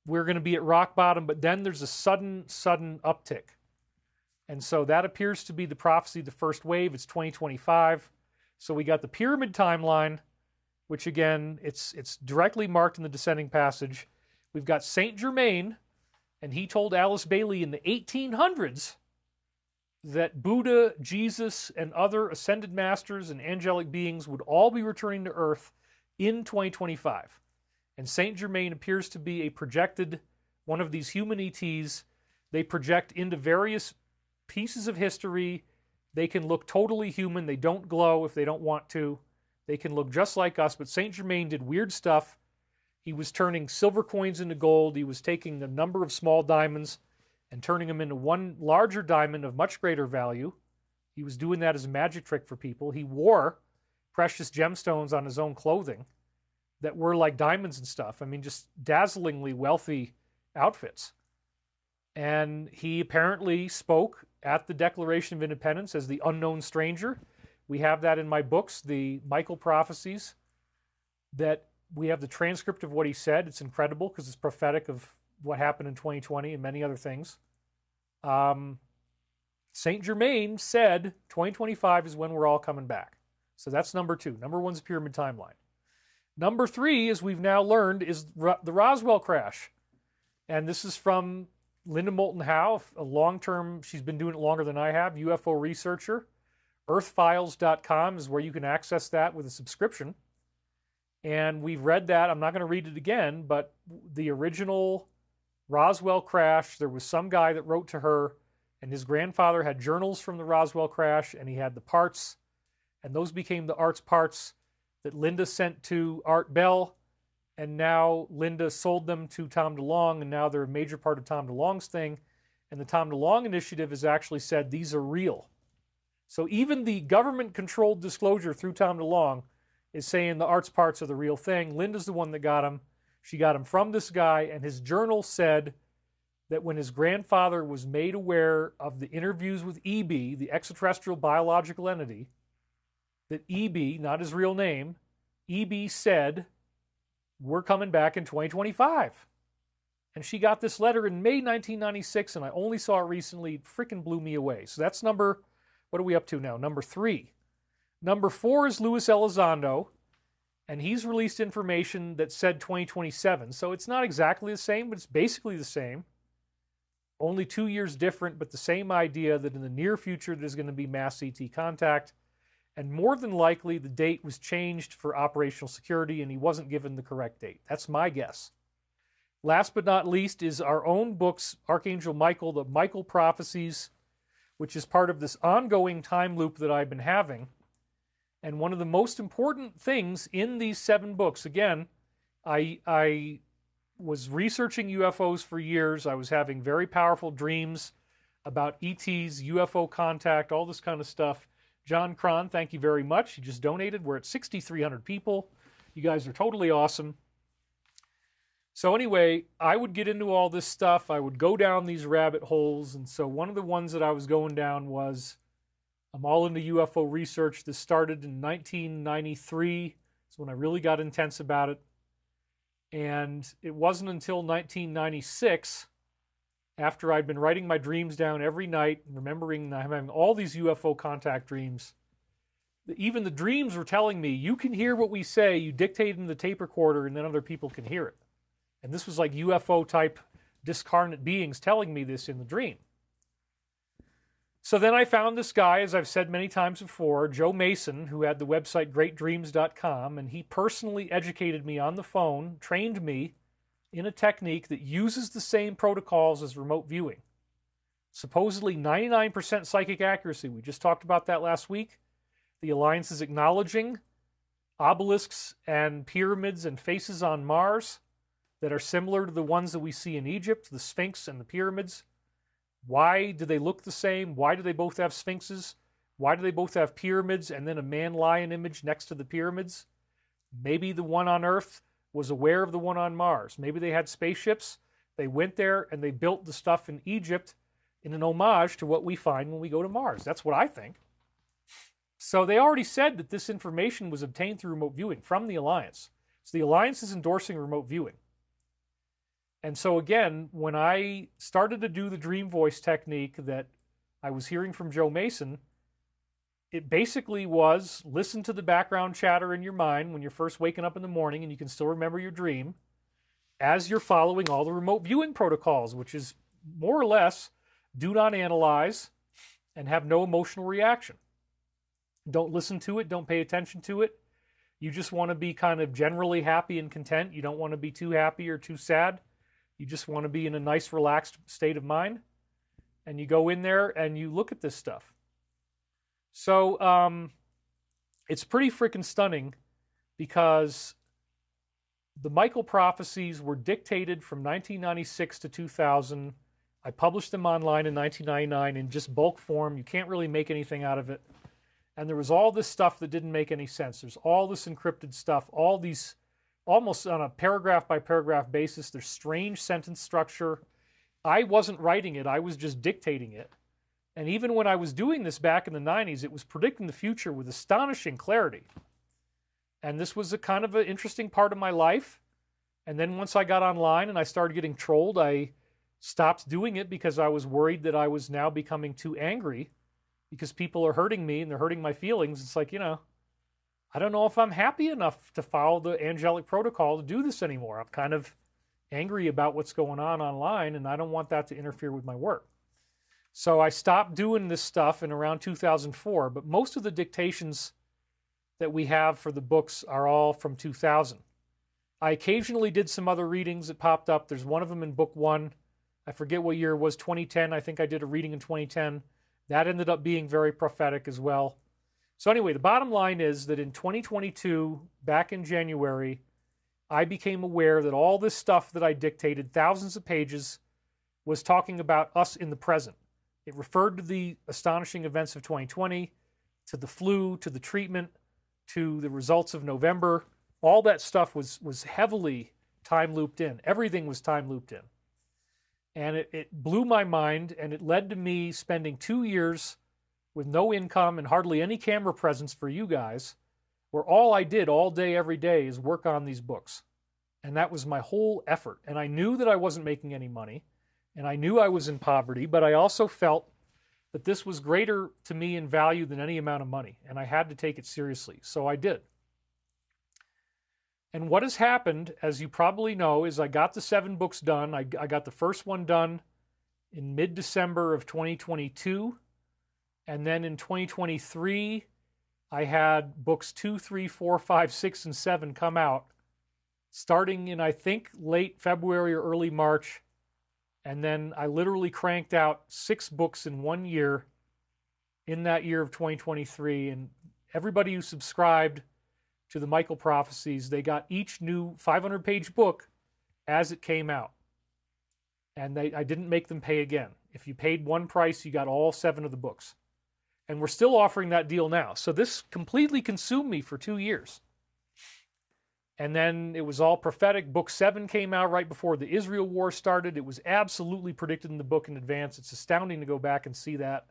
we're going to be at rock bottom, but then there's a sudden uptick. And so that appears to be the prophecy of the first wave. It's 2025. So we got the pyramid timeline, which again, it's directly marked in the descending passage. We've got Saint Germain, and he told Alice Bailey in the 1800s that Buddha, Jesus, and other ascended masters and angelic beings would all be returning to Earth in 2025. And Saint Germain appears to be a projected, one of these human ETs. They project into various pieces of history. They can look totally human. They don't glow if they don't want to. They can look just like us, but Saint Germain did weird stuff. He was turning silver coins into gold. He was taking a number of small diamonds and turning them into one larger diamond of much greater value. He was doing that as a magic trick for people. He wore precious gemstones on his own clothing that were like diamonds and stuff. I mean, just dazzlingly wealthy outfits. And he apparently spoke at the Declaration of Independence as the unknown stranger. We have that in my books, the Michael Prophecies, that we have the transcript of what he said. It's incredible because it's prophetic of what happened in 2020 and many other things. Saint Germain said 2025 is when we're all coming back. So that's number 2. Number 1's pyramid timeline. Number 3, as we've now learned, is the Roswell crash. And this is from Linda Moulton Howe, a long-term, she's been doing it longer than I have, UFO researcher. Earthfiles.com is where you can access that with a subscription. And we've read that. I'm not going to read it again, but the original Roswell crash, there was some guy that wrote to her, and his grandfather had journals from the Roswell crash, and he had the parts, and those became the Art's parts that Linda sent to Art Bell, and now Linda sold them to Tom DeLonge, and now they're a major part of Tom DeLonge's thing. And the Tom DeLonge Initiative has actually said these are real. So even the government-controlled disclosure through Tom DeLonge is saying the Art's parts are the real thing. Linda's the one that got them. She got them from this guy, and his journal said that when his grandfather was made aware of the interviews with EB, the extraterrestrial biological entity, that EB, not his real name, EB said, we're coming back in 2025. And she got this letter in May 1996, and I only saw it recently. It freaking blew me away. So that's number, what are we up to now? Number 3. Number 4 is Luis Elizondo, and he's released information that said 2027. So it's not exactly the same, but it's basically the same. Only 2 years different, but the same idea that in the near future there's going to be mass ET contact. And more than likely, the date was changed for operational security, and he wasn't given the correct date. That's my guess. Last but not least is our own books, Archangel Michael, the Michael Prophecies, which is part of this ongoing time loop that I've been having. And one of the most important things in these 7 books, again, I was researching UFOs for years. I was having very powerful dreams about ETs, UFO contact, all this kind of stuff. John Cron, thank you very much. He just donated. We're at 6,300 people. You guys are totally awesome. So anyway, I would get into all this stuff. I would go down these rabbit holes. And so one of the ones that I was going down was, I'm all into UFO research. This started in 1993. That's when I really got intense about it. And it wasn't until 1996, after I'd been writing my dreams down every night, remembering I'm having all these UFO contact dreams, even the dreams were telling me, you can hear what we say, you dictate in the tape recorder, and then other people can hear it. And this was like UFO-type discarnate beings telling me this in the dream. So then I found this guy, as I've said many times before, Joe Mason, who had the website greatdreams.com, and he personally educated me on the phone, trained me in a technique that uses the same protocols as remote viewing. Supposedly 99% psychic accuracy. We just talked about that last week. The Alliance is acknowledging obelisks and pyramids and faces on Mars that are similar to the ones that we see in Egypt, the Sphinx and the pyramids. Why do they look the same? Why do they both have sphinxes? Why do they both have pyramids and then a man-lion image next to the pyramids? Maybe the one on Earth was aware of the one on Mars. Maybe they had spaceships. They went there and they built the stuff in Egypt in an homage to what we find when we go to Mars. That's what I think. So they already said that this information was obtained through remote viewing from the Alliance. So the Alliance is endorsing remote viewing. And so again, when I started to do the dream voice technique that I was hearing from Joe Mason, it basically was listen to the background chatter in your mind when you're first waking up in the morning and you can still remember your dream as you're following all the remote viewing protocols, which is more or less do not analyze and have no emotional reaction. Don't listen to it. Don't pay attention to it. You just want to be kind of generally happy and content. You don't want to be too happy or too sad. You just want to be in a nice, relaxed state of mind. And you go in there and you look at this stuff. So it's pretty freaking stunning because the Michael Prophecies were dictated from 1996 to 2000. I published them online in 1999 in just bulk form. You can't really make anything out of it. And there was all this stuff that didn't make any sense. There's all this encrypted stuff, all these, almost on a paragraph by paragraph basis. There's strange sentence structure. I wasn't writing it. I was just dictating it. And even when I was doing this back in the 90s, it was predicting the future with astonishing clarity. And this was a kind of an interesting part of my life. And then once I got online and I started getting trolled, I stopped doing it because I was worried that I was now becoming too angry because people are hurting me and they're hurting my feelings. It's like, I don't know if I'm happy enough to follow the angelic protocol to do this anymore. I'm kind of angry about what's going on online, and I don't want that to interfere with my work. So I stopped doing this stuff in around 2004, but most of the dictations that we have for the books are all from 2000. I occasionally did some other readings that popped up. There's one of them in book 1. I forget what year it was, 2010. I think I did a reading in 2010. That ended up being very prophetic as well. So anyway, the bottom line is that in 2022, back in January, I became aware that all this stuff that I dictated, thousands of pages, was talking about us in the present. It referred to the astonishing events of 2020, to the flu, to the treatment, to the results of November. All that stuff was heavily time looped in. Everything was time looped in. And it blew my mind, and it led to me spending 2 years with no income and hardly any camera presence for you guys, where all I did all day, every day is work on these books. And that was my whole effort. And I knew that I wasn't making any money, and I knew I was in poverty, but I also felt that this was greater to me in value than any amount of money, and I had to take it seriously. So I did. And what has happened, as you probably know, is I got the 7 books done. I got the first one done in mid-December of 2022. And then in 2023, I had books 2, 3, 4, 5, 6, and 7 come out, starting in, I think, late February or early March. And then I literally cranked out 6 books in 1 year in that year of 2023. And everybody who subscribed to the Michael Prophecies, they got each new 500-page book as it came out. And I didn't make them pay again. If you paid one price, you got all 7 of the books. And we're still offering that deal now. So this completely consumed me for 2 years. And then it was all prophetic. Book 7 came out right before the Israel war started. It was absolutely predicted in the book in advance. It's astounding to go back and see that.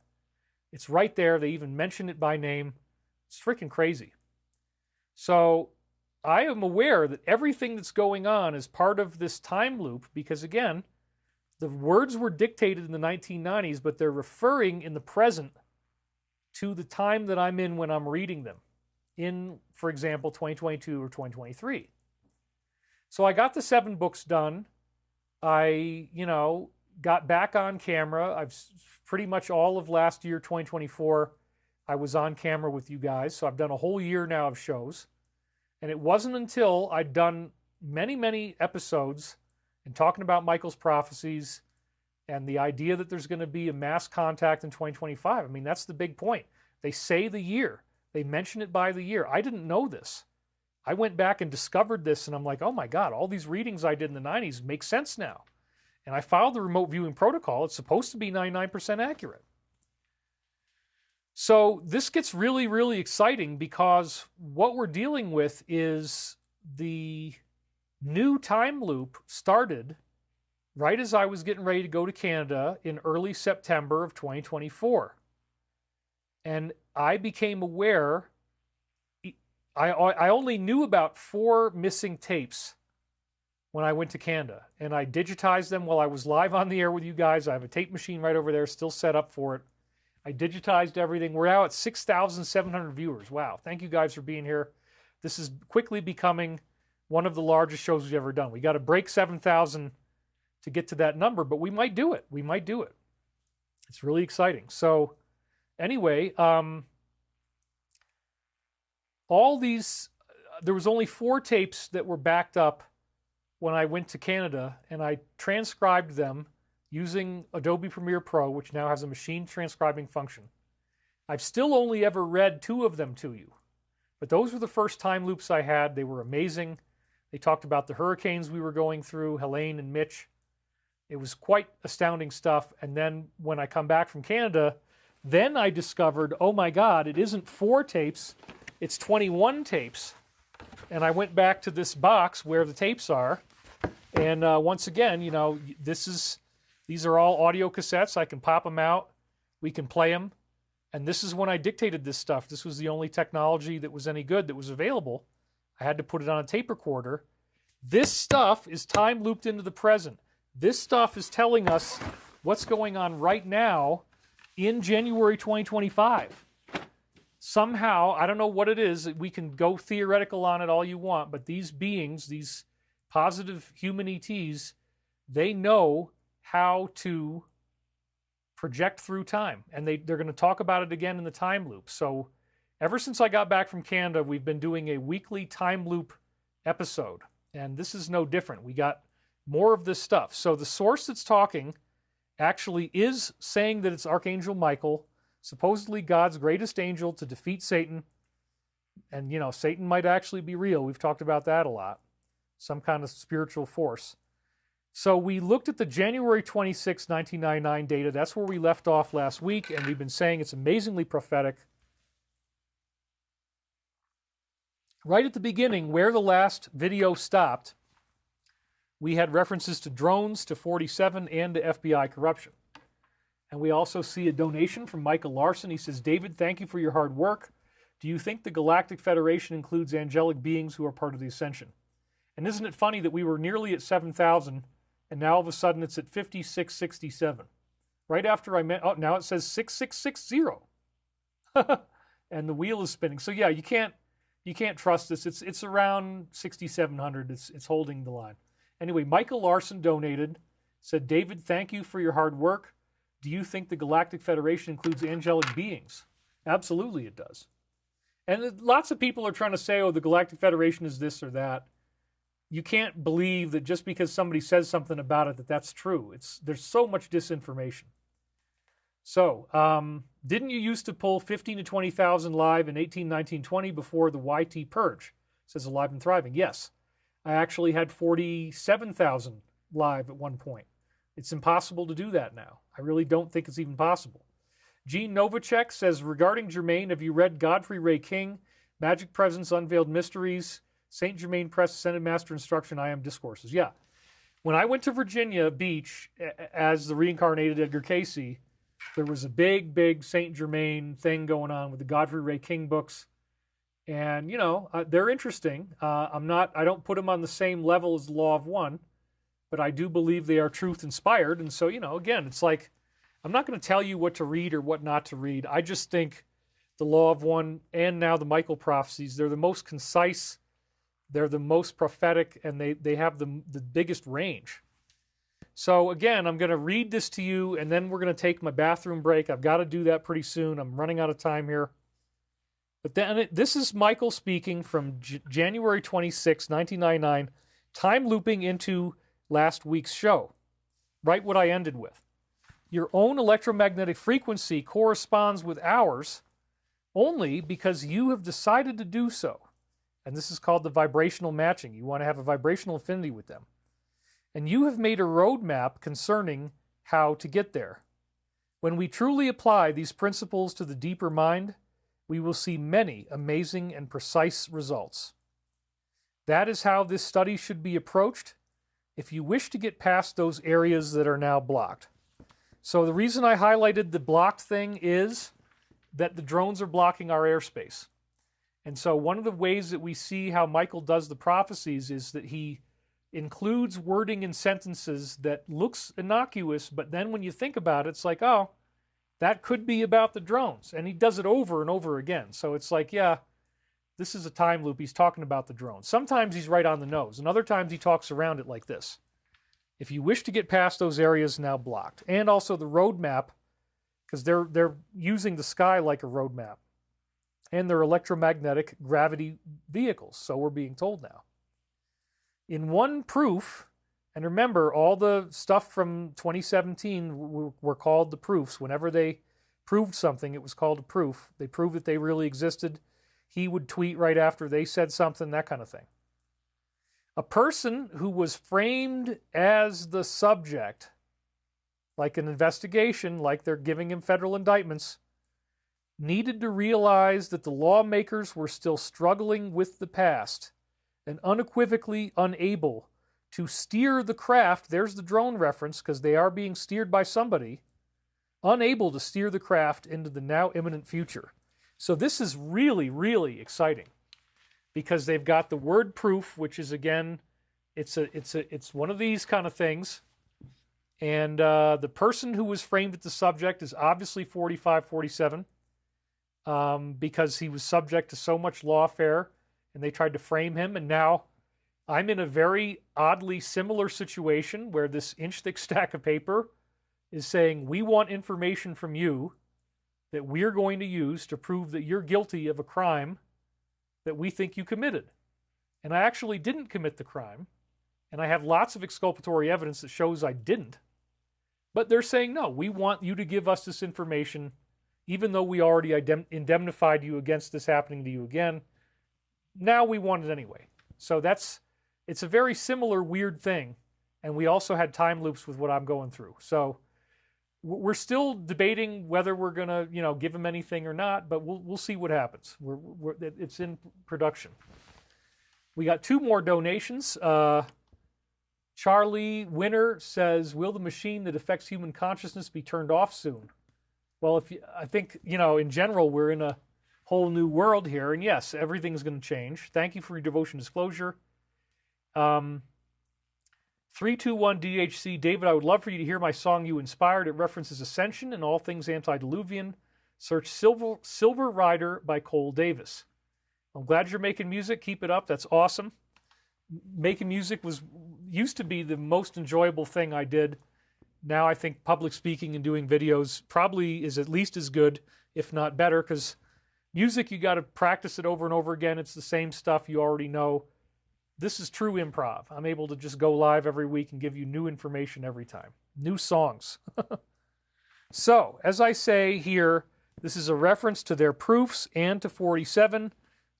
It's right there. They even mention it by name. It's freaking crazy. So I am aware that everything that's going on is part of this time loop because, again, the words were dictated in the 1990s, but they're referring in the present to the time that I'm in when I'm reading them in, for example, 2022 or 2023. So I got the 7 books done. I, got back on camera. I've pretty much all of last year, 2024, I was on camera with you guys. So I've done a whole year now of shows. And it wasn't until I'd done many, many episodes and talking about Michael's prophecies and the idea that there's going to be a mass contact in 2025. I mean, that's the big point. They say the year. They mention it by the year. I didn't know this. I went back and discovered this, and I'm like, oh my God, all these readings I did in the 90s make sense now. And I followed the remote viewing protocol. It's supposed to be 99% accurate. So this gets really, really exciting because what we're dealing with is the new time loop started right as I was getting ready to go to Canada in early September of 2024. And I became aware, I only knew about 4 missing tapes when I went to Canada. And I digitized them while I was live on the air with you guys. I have a tape machine right over there, still set up for it. I digitized everything. We're now at 6,700 viewers. Wow. Thank you guys for being here. This is quickly becoming one of the largest shows we've ever done. We got to break 7,000 to get to that number, but we might do it. We might do it. It's really exciting. So anyway, all these, there was only 4 tapes that were backed up when I went to Canada, and I transcribed them using Adobe Premiere Pro, which now has a machine transcribing function. I've still only ever read 2 of them to you, but those were the first time loops I had. They were amazing. They talked about the hurricanes we were going through, Helene and Mitch. It was quite astounding stuff. And then when I come back from Canada, then I discovered, oh my God, it isn't 4 tapes, it's 21 tapes. And I went back to this box where the tapes are. And once again, you know, these are all audio cassettes. I can pop them out. We can play them. And this is when I dictated this stuff. This was the only technology that was any good that was available. I had to put it on a tape recorder. This stuff is time looped into the present. This stuff is telling us what's going on right now in January 2025. Somehow, I don't know what it is, we can go theoretical on it all you want, but these beings, these positive human ETs, they know how to project through time. And they're going to talk about it again in the time loop. So ever since I got back from Canada, we've been doing a weekly time loop episode. And this is no different. We got more of this stuff. So the source that's talking actually is saying that it's Archangel Michael, supposedly God's greatest angel to defeat Satan. And, you know, Satan might actually be real. We've talked about that a lot. Some kind of spiritual force. So we looked at the January 26, 1999 data. That's where we left off last week, and we've been saying it's amazingly prophetic. Right at the beginning, where the last video stopped, we had references to drones, to 47, and to FBI corruption. And we also see a donation from Michael Larson. He says, David, thank you for your hard work. Do you think the Galactic Federation includes angelic beings who are part of the Ascension? And isn't it funny that we were nearly at 7,000, and now all of a sudden it's at 5667. Right after I met, oh, now it says 6660. And the wheel is spinning. So yeah, you can't trust this. It's around 6,700. It's holding the line. Anyway, Michael Larson donated, said, David, thank you for your hard work. Do you think the Galactic Federation includes angelic beings? Absolutely it does. And lots of people are trying to say, oh, the Galactic Federation is this or that. You can't believe that just because somebody says something about it, that's true. There's so much disinformation. So, didn't you used to pull 15 to 20,000 live in 18, 19, 20 before the YT purge? Says Alive and Thriving. Yes. I actually had 47,000 live at one point. It's impossible to do that now. I really don't think it's even possible. Gene Novacek says, regarding Germain, have you read Godfrey Ray King, Magic Presence, Unveiled Mysteries, St. Germain Press, Ascended Master Instruction, I Am Discourses? Yeah. When I went to Virginia Beach as the reincarnated Edgar Cayce, there was a big St. Germain thing going on with the Godfrey Ray King books. And, you know, they're interesting. I don't put them on the same level as the Law of One, but I do believe they are truth inspired. And so, you know, again, it's like, I'm not going to tell you what to read or what not to read. I just think the Law of One and now the Michael Prophecies, they're the most concise, they're the most prophetic, and they have the biggest range. So again, I'm going to read this to you, and then we're going to take my bathroom break. I've got to do that pretty soon. I'm running out of time here. But then this is Michael speaking from January 26, 1999, time looping into last week's show. Right what I ended with. Your own electromagnetic frequency corresponds with ours only because you have decided to do so. And this is called the vibrational matching. You want to have a vibrational affinity with them. And you have made a roadmap concerning how to get there. When we truly apply these principles to the deeper mind, we will see many amazing and precise results. That is how this study should be approached if you wish to get past those areas that are now blocked. So the reason I highlighted the blocked thing is that the drones are blocking our airspace. And so one of the ways that we see how Michael does the prophecies is that he includes wording in sentences that looks innocuous, but then when you think about it, it's like, oh, that could be about the drones. And he does it over and over again. So it's like, yeah, this is a time loop. He's talking about the drones. Sometimes he's right on the nose, and other times he talks around it like this. If you wish to get past those areas now blocked. And also the roadmap, because they're using the sky like a roadmap. And they're electromagnetic gravity vehicles, so we're being told now. In one proof, and remember, all the stuff from 2017 were called the proofs. Whenever they proved something, it was called a proof. They proved that they really existed. He would tweet right after they said something, that kind of thing. A person who was framed as the subject, like an investigation, like they're giving him federal indictments, needed to realize that the lawmakers were still struggling with the past and unequivocally unable to steer the craft. There's the drone reference, because they are being steered by somebody, unable to steer the craft into the now imminent future. So this is really, really exciting, because they've got the word proof, which is, again, it's one of these kind of things. And the person who was framed at the subject is obviously 4547, because he was subject to so much lawfare, and they tried to frame him. And now I'm in a very oddly similar situation where this inch-thick stack of paper is saying, we want information from you that we're going to use to prove that you're guilty of a crime that we think you committed. And I actually didn't commit the crime, and I have lots of exculpatory evidence that shows I didn't. But they're saying, no, we want you to give us this information, even though we already indemnified you against this happening to you again. Now we want it anyway. So it's a very similar weird thing, and we also had time loops with what I'm going through. So we're still debating whether we're going to, give him anything or not, but we'll see what happens. It's in production. We got 2 more donations. Charlie Winner says, will the machine that affects human consciousness be turned off soon? Well, I think, in general, we're in a whole new world here, and yes, everything's going to change. Thank you for your devotion disclosure. 321 DHC, David, I would love for you to hear my song You Inspired. It references Ascension and all things antediluvian. Search Silver Rider by Cole Davis. I'm glad you're making music. Keep it up. That's awesome. Making music used to be the most enjoyable thing I did. Now I think public speaking and doing videos probably is at least as good, if not better, because music, you got to practice it over and over again. It's the same stuff you already know. This is true improv. I'm able to just go live every week and give you new information every time. New songs. So, as I say here, this is a reference to their proofs and to 47.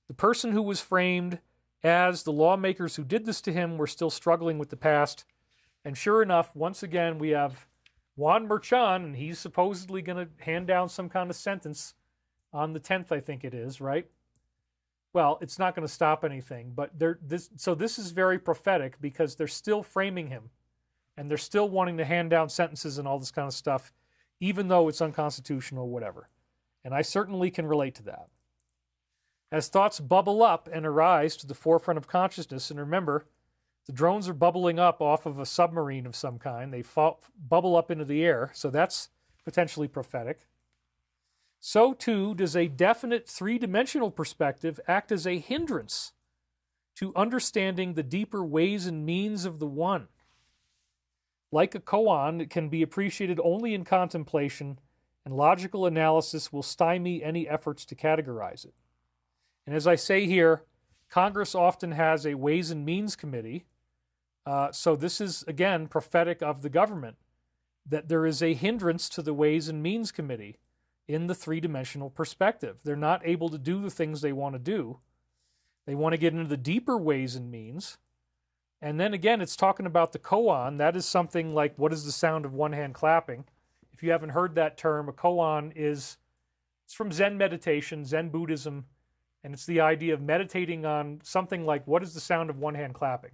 The person who was framed as the lawmakers who did this to him were still struggling with the past. And sure enough, once again, we have Juan Merchan, and he's supposedly going to hand down some kind of sentence on the 10th, I think it is, right? Well, it's not going to stop anything, but this is very prophetic, because they're still framing him, and they're still wanting to hand down sentences and all this kind of stuff, even though it's unconstitutional or whatever. And I certainly can relate to that. As thoughts bubble up and arise to the forefront of consciousness, and remember, the drones are bubbling up off of a submarine of some kind. They bubble up into the air, so that's potentially prophetic. So too does a definite three-dimensional perspective act as a hindrance to understanding the deeper ways and means of the one. Like a koan, it can be appreciated only in contemplation, and logical analysis will stymie any efforts to categorize it. And as I say here, Congress often has a Ways and Means Committee, so this is, again, prophetic of the government, that there is a hindrance to the Ways and Means Committee in the three-dimensional perspective. They're not able to do the things they want to do. They want to get into the deeper ways and means. And then again, it's talking about the koan. That is something like, what is the sound of one hand clapping? If you haven't heard that term, a koan it's from Zen meditation, Zen Buddhism, and it's the idea of meditating on something like, what is the sound of one hand clapping?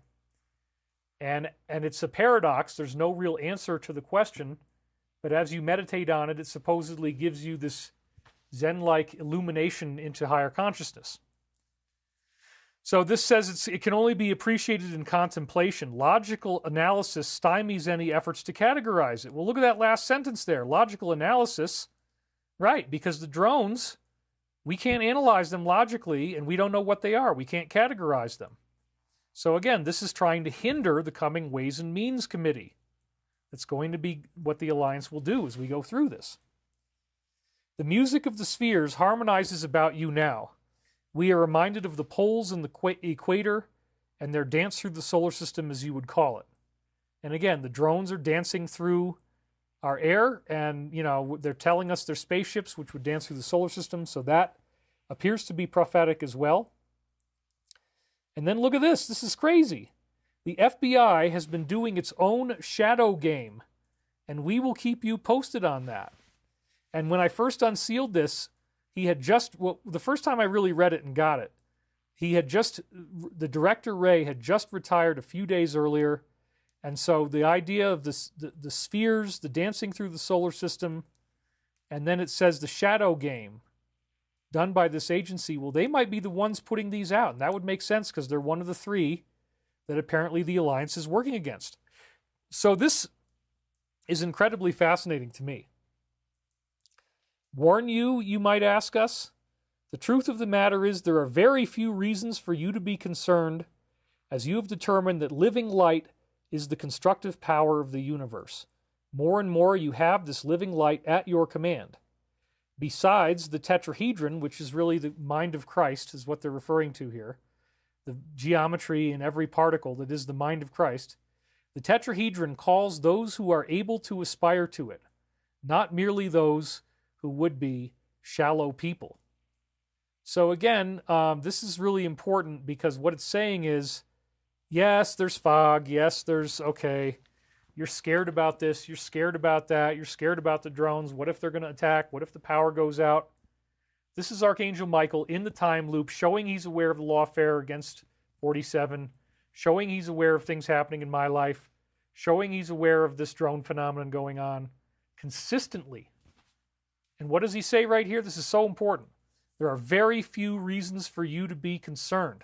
And it's a paradox. There's no real answer to the question, but as you meditate on it, it supposedly gives you this Zen-like illumination into higher consciousness. So this says it can only be appreciated in contemplation. Logical analysis stymies any efforts to categorize it. Well, look at that last sentence there. Logical analysis, right, because the drones, we can't analyze them logically, and we don't know what they are. We can't categorize them. So again, this is trying to hinder the coming Ways and Means Committee. That's going to be what the Alliance will do as we go through this. The music of the spheres harmonizes about you now. We are reminded of the poles in the equator and their dance through the solar system, as you would call it. And again, the drones are dancing through our air, and they're telling us they're spaceships, which would dance through the solar system, so that appears to be prophetic as well. And then look at this. This is crazy. The FBI has been doing its own shadow game, and we will keep you posted on that. And when I first unsealed this, the first time I really read it and got it, the director Ray had just retired a few days earlier, and so the idea of the spheres, the dancing through the solar system, and then it says the shadow game done by this agency, well, they might be the ones putting these out, and that would make sense because they're one of the three that apparently the Alliance is working against. So this is incredibly fascinating to me. Warn you, you might ask us? The truth of the matter is there are very few reasons for you to be concerned, as you have determined that living light is the constructive power of the universe. More and more you have this living light at your command. Besides, the tetrahedron, which is really the mind of Christ, is what they're referring to here, the geometry in every particle that is the mind of Christ, the tetrahedron calls those who are able to aspire to it, not merely those who would be shallow people. So again, this is really important because what it's saying is, yes, there's fog. Yes, okay, you're scared about this. You're scared about that. You're scared about the drones. What if they're going to attack? What if the power goes out? This is Archangel Michael in the time loop, showing he's aware of the lawfare against 47, showing he's aware of things happening in my life, showing he's aware of this drone phenomenon going on consistently. And what does he say right here? This is so important. There are very few reasons for you to be concerned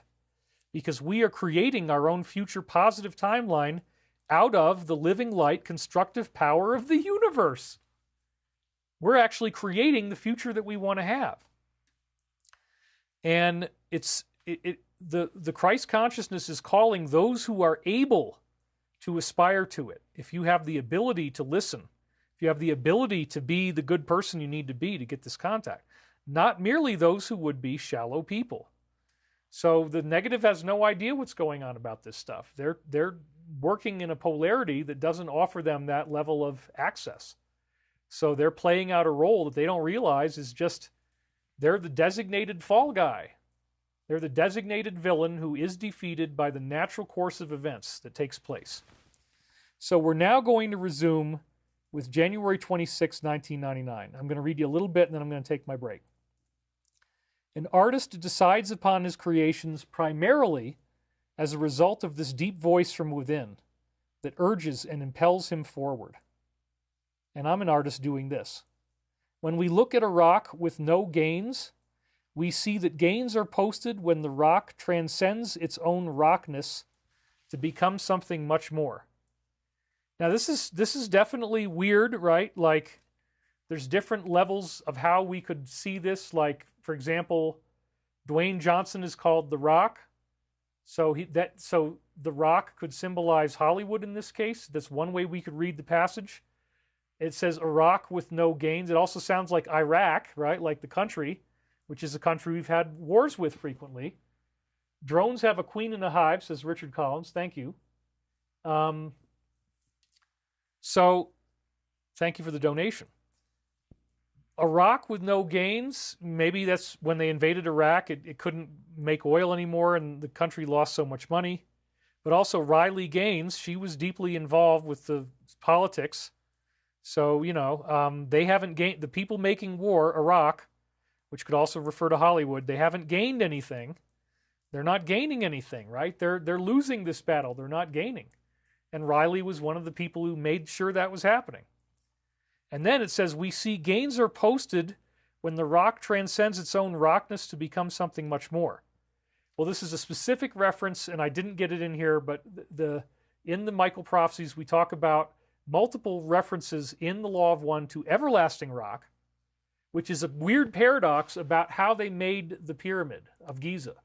because we are creating our own future positive timeline out of the living light constructive power of the universe. We're actually creating the future that we want to have. And the Christ consciousness is calling those who are able to aspire to it. If you have the ability to listen, if you have the ability to be the good person you need to be to get this contact, not merely those who would be shallow people. So the negative has no idea what's going on about this stuff. They're working in a polarity that doesn't offer them that level of access. So they're playing out a role that they don't realize is just, they're the designated fall guy. They're the designated villain who is defeated by the natural course of events that takes place. So we're now going to resume with January 26, 1999. I'm going to read you a little bit and then I'm going to take my break. An artist decides upon his creations primarily as a result of this deep voice from within that urges and impels him forward. And I'm an artist doing this. When we look at a rock with no gains, we see that gains are posted when the rock transcends its own rockness to become something much more. Now this is definitely weird, right? Like there's different levels of how we could see this. Like, for example, Dwayne Johnson is called The Rock. So The Rock could symbolize Hollywood in this case. That's one way we could read the passage. It says a rock with no gains. It also sounds like Iraq, right? Like the country, which is a country we've had wars with frequently. Drones have a queen in a hive, says Richard Collins. Thank you. So thank you for the donation. A rock with no gains, maybe that's when they invaded Iraq. It couldn't make oil anymore and the country lost so much money. But also Riley Gaines, she was deeply involved with the politics. So, they haven't gained, the people making war, Iraq, which could also refer to Hollywood, they haven't gained anything. They're not gaining anything, right? They're losing this battle. They're not gaining. And Riley was one of the people who made sure that was happening. And then it says, we see gains are posted when the rock transcends its own rockness to become something much more. Well, this is a specific reference, and I didn't get it in here, but in the Michael Prophecies, we talk about multiple references in the Law of One to everlasting rock, which is a weird paradox about how they made the pyramid of Giza,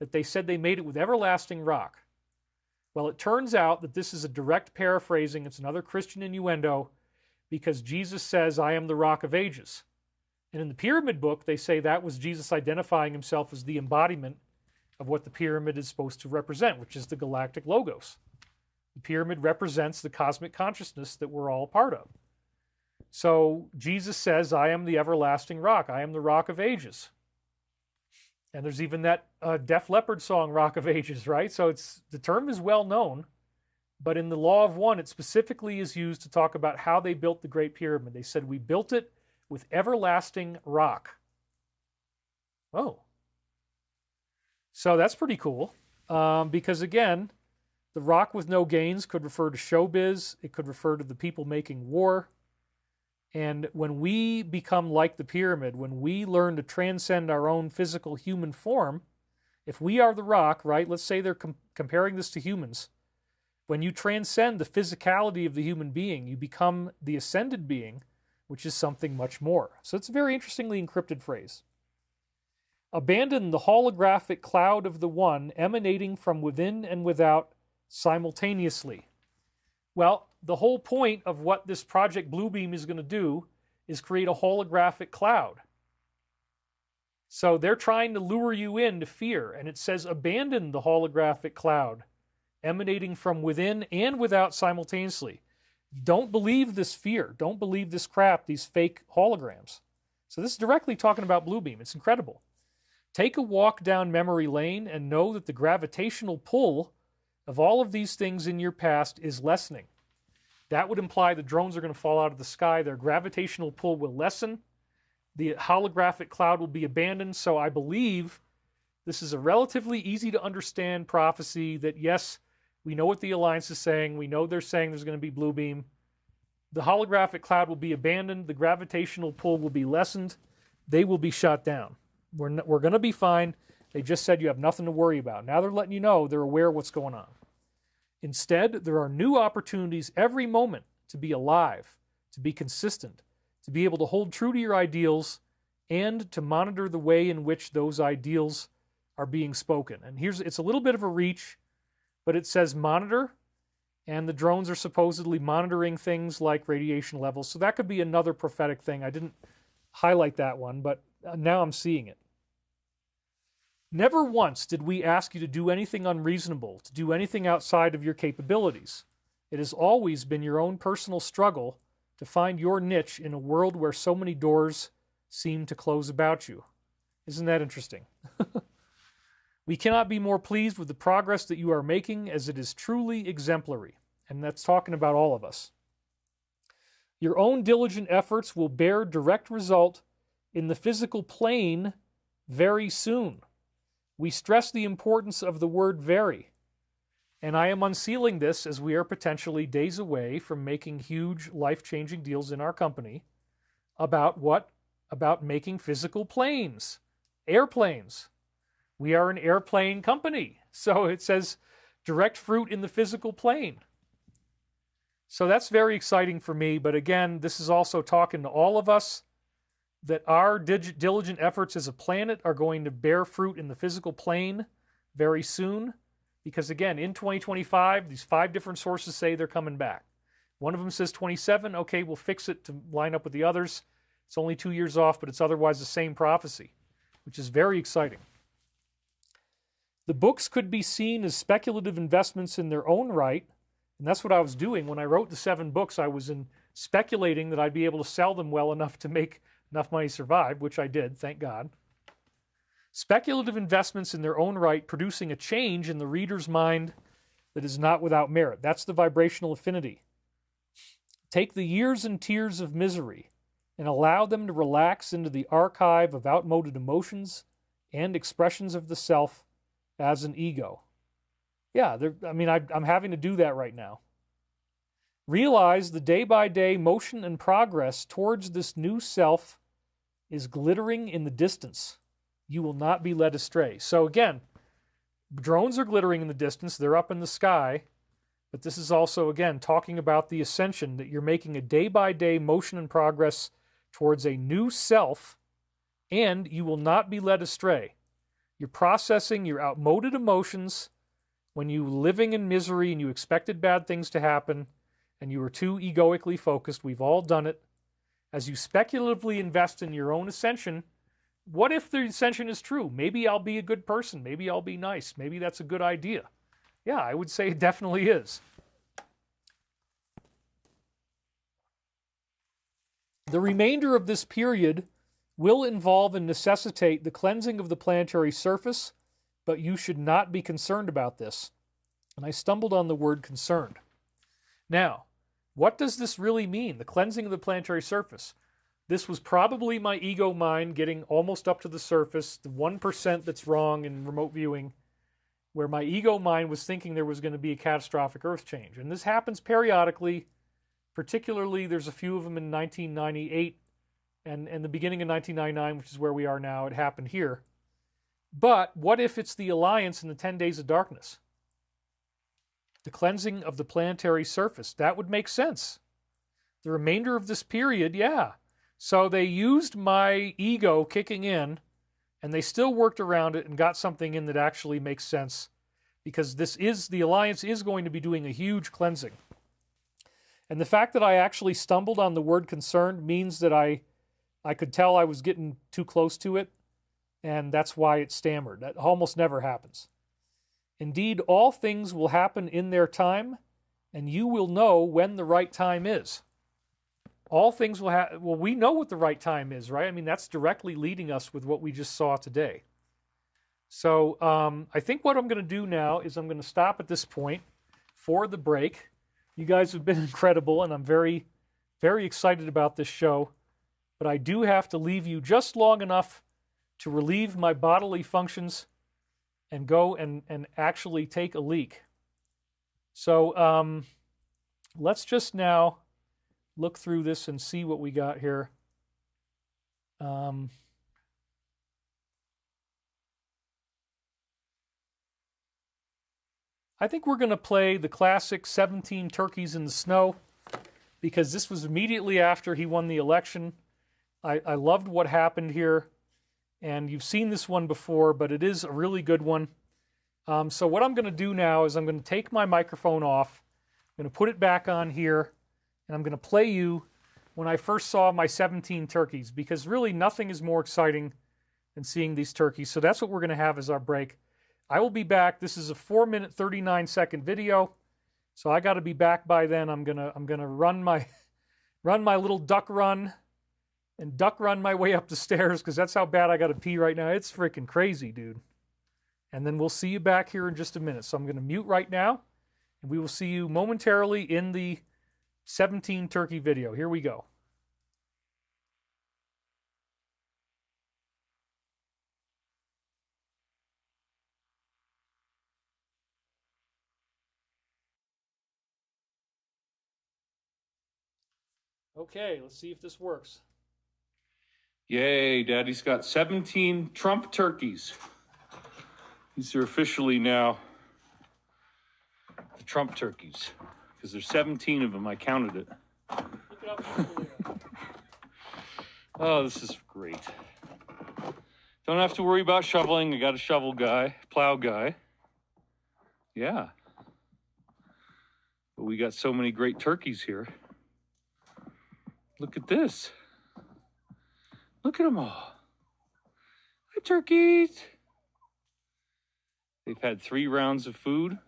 that they said they made it with everlasting rock. Well, it turns out that this is a direct paraphrasing. It's another Christian innuendo, because Jesus says, I am the rock of ages. And in the pyramid book, they say that was Jesus identifying himself as the embodiment of what the pyramid is supposed to represent, which is the galactic logos. The pyramid represents the cosmic consciousness that we're all a part of. So Jesus says, I am the everlasting rock. I am the rock of ages. And there's even that Def Leppard song, Rock of Ages, right? So the term is well known, but in the Law of One, it specifically is used to talk about how they built the Great Pyramid. They said, we built it with everlasting rock. Oh. So that's pretty cool, because again, the rock with no gains could refer to showbiz. It could refer to the people making war. And when we become like the pyramid, when we learn to transcend our own physical human form, if we are the rock, right, let's say they're comparing this to humans, when you transcend the physicality of the human being, you become the ascended being, which is something much more. So it's a very interestingly encrypted phrase. Abandon the holographic cloud of the One emanating from within and without simultaneously. Well, the whole point of what this Project Bluebeam is going to do is create a holographic cloud. So they're trying to lure you into fear, and it says abandon the holographic cloud emanating from within and without simultaneously. Don't believe this fear. Don't believe this crap, these fake holograms. So this is directly talking about Bluebeam. It's incredible. Take a walk down memory lane and know that the gravitational pull of all of these things in your past is lessening. That would imply the drones are going to fall out of the sky. Their gravitational pull will lessen. The holographic cloud will be abandoned. So I believe this is a relatively easy to understand prophecy that, yes, we know what the Alliance is saying. We know they're saying there's going to be Bluebeam. The holographic cloud will be abandoned. The gravitational pull will be lessened. They will be shot down. We're going to be fine. They just said you have nothing to worry about. Now they're letting you know they're aware of what's going on. Instead, there are new opportunities every moment to be alive, to be consistent, to be able to hold true to your ideals, and to monitor the way in which those ideals are being spoken. And it's a little bit of a reach, but it says monitor, and the drones are supposedly monitoring things like radiation levels. So that could be another prophetic thing. I didn't highlight that one, but now I'm seeing it. Never once did we ask you to do anything unreasonable, to do anything outside of your capabilities. It has always been your own personal struggle to find your niche in a world where so many doors seem to close about you. Isn't that interesting? We cannot be more pleased with the progress that you are making, as it is truly exemplary. And that's talking about all of us. Your own diligent efforts will bear direct result in the physical plane very soon. We stress the importance of the word very. And I am unsealing this as we are potentially days away from making huge life-changing deals in our company about what? About making physical planes, airplanes. We are an airplane company. So it says direct fruit in the physical plane. So that's very exciting for me. But again, this is also talking to all of us that our diligent efforts as a planet are going to bear fruit in the physical plane very soon. Because again, in 2025, these 5 different sources say they're coming back. One of them says 27. Okay, we'll fix it to line up with the others. It's only 2 years off, but it's otherwise the same prophecy, which is very exciting. The books could be seen as speculative investments in their own right. And that's what I was doing. When I wrote the 7 books, I was speculating that I'd be able to sell them well enough to make enough money to survive, which I did, thank God. Speculative investments in their own right, producing a change in the reader's mind that is not without merit. That's the vibrational affinity. Take the years and tears of misery and allow them to relax into the archive of outmoded emotions and expressions of the self as an ego. Yeah, I'm having to do that right now. Realize the day-by-day motion and progress towards this new self is glittering in the distance. You will not be led astray. So again, Drones are glittering in the distance. They're up in the sky. But this is also, again, talking about the ascension, that you're making a day-by-day motion and progress towards a new self, and you will not be led astray. You're processing your outmoded emotions when you were living in misery and you expected bad things to happen and you were too egoically focused. We've all done it. As you speculatively invest in your own ascension, what if the ascension is true? Maybe I'll be a good person. Maybe I'll be nice. Maybe that's a good idea. Yeah, I would say it definitely is. The remainder of this period will involve and necessitate the cleansing of the planetary surface, but you should not be concerned about this. And I stumbled on the word concerned. Now, what does this really mean, the cleansing of the planetary surface? This was probably my ego mind getting almost up to the surface, the 1% that's wrong in remote viewing, where my ego mind was thinking there was going to be a catastrophic Earth change. And this happens periodically. Particularly, there's a few of them in 1998 and the beginning of 1999, which is where we are now. It happened here. But what if it's the Alliance in the 10 Days of Darkness? The cleansing of the planetary surface. That would make sense. The remainder of this period, yeah. So they used my ego kicking in, and they still worked around it and got something in that actually makes sense, because the Alliance is going to be doing a huge cleansing. And the fact that I actually stumbled on the word concerned means that I could tell I was getting too close to it, and that's why it stammered. That almost never happens. Indeed, all things will happen in their time, and you will know when the right time is. All things will happen. Well, we know what the right time is, right? I mean, that's directly leading us with what we just saw today. So I think what I'm going to do now is I'm going to stop at this point for the break. You guys have been incredible, and I'm very, very excited about this show. But I do have to leave you just long enough to relieve my bodily functions and go and actually take a leak. So let's just now look through this and see what we got here. I think we're going to play the classic 17 Turkeys in the Snow, because this was immediately after he won the election. I loved what happened here, and you've seen this one before, but it is a really good one. So what I'm going to do now is I'm going to take my microphone off, I'm going to put it back on here, and I'm going to play you when I first saw my 17 turkeys, because really nothing is more exciting than seeing these turkeys. So that's what we're going to have as our break. I will be back. This is a 4-minute, 39-second video, so I got to be back by then. I'm gonna run my little duck run and duck run my way up the stairs, because that's how bad I got to pee right now. It's freaking crazy, dude. And then we'll see you back here in just a minute. So I'm going to mute right now, and we will see you momentarily in the 17 turkey video. Here we go. Okay, let's see if this works. Yay, Daddy's got 17 Trump turkeys. These are officially now the Trump turkeys, because there's 17 of them. I counted it. Look it up. Oh, this is great. Don't have to worry about shoveling. I got a shovel guy, plow guy. Yeah. But we got so many great turkeys here. Look at this. Look at them all. Hi, turkeys. They've had 3 rounds of food.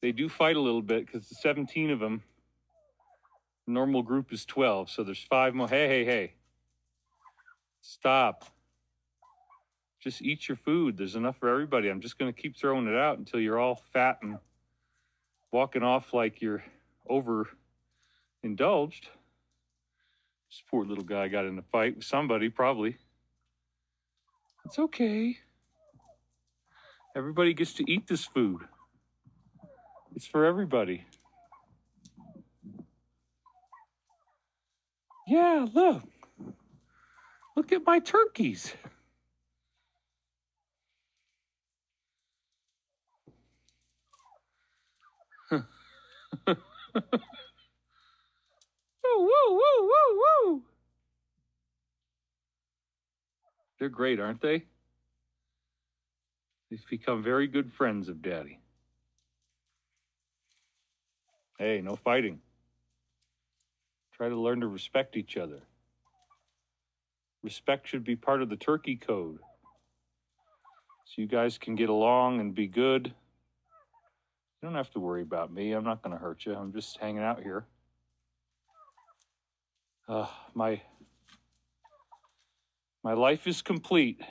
They do fight a little bit because the 17 of them, the normal group is 12, so there's 5 more. Hey. Stop. Just eat your food. There's enough for everybody. I'm just going to keep throwing it out until you're all fat and walking off like you're overindulged. This poor little guy got in a fight with somebody, probably. It's okay. Everybody gets to eat this food. It's for everybody. Yeah, look. Look at my turkeys. Woo, woo, woo, woo, woo. They're great, aren't they? They've become very good friends of Daddy. Hey, no fighting. Try to learn to respect each other. Respect should be part of the turkey code. So you guys can get along and be good. You don't have to worry about me. I'm not going to hurt you. I'm just hanging out here. My life is complete.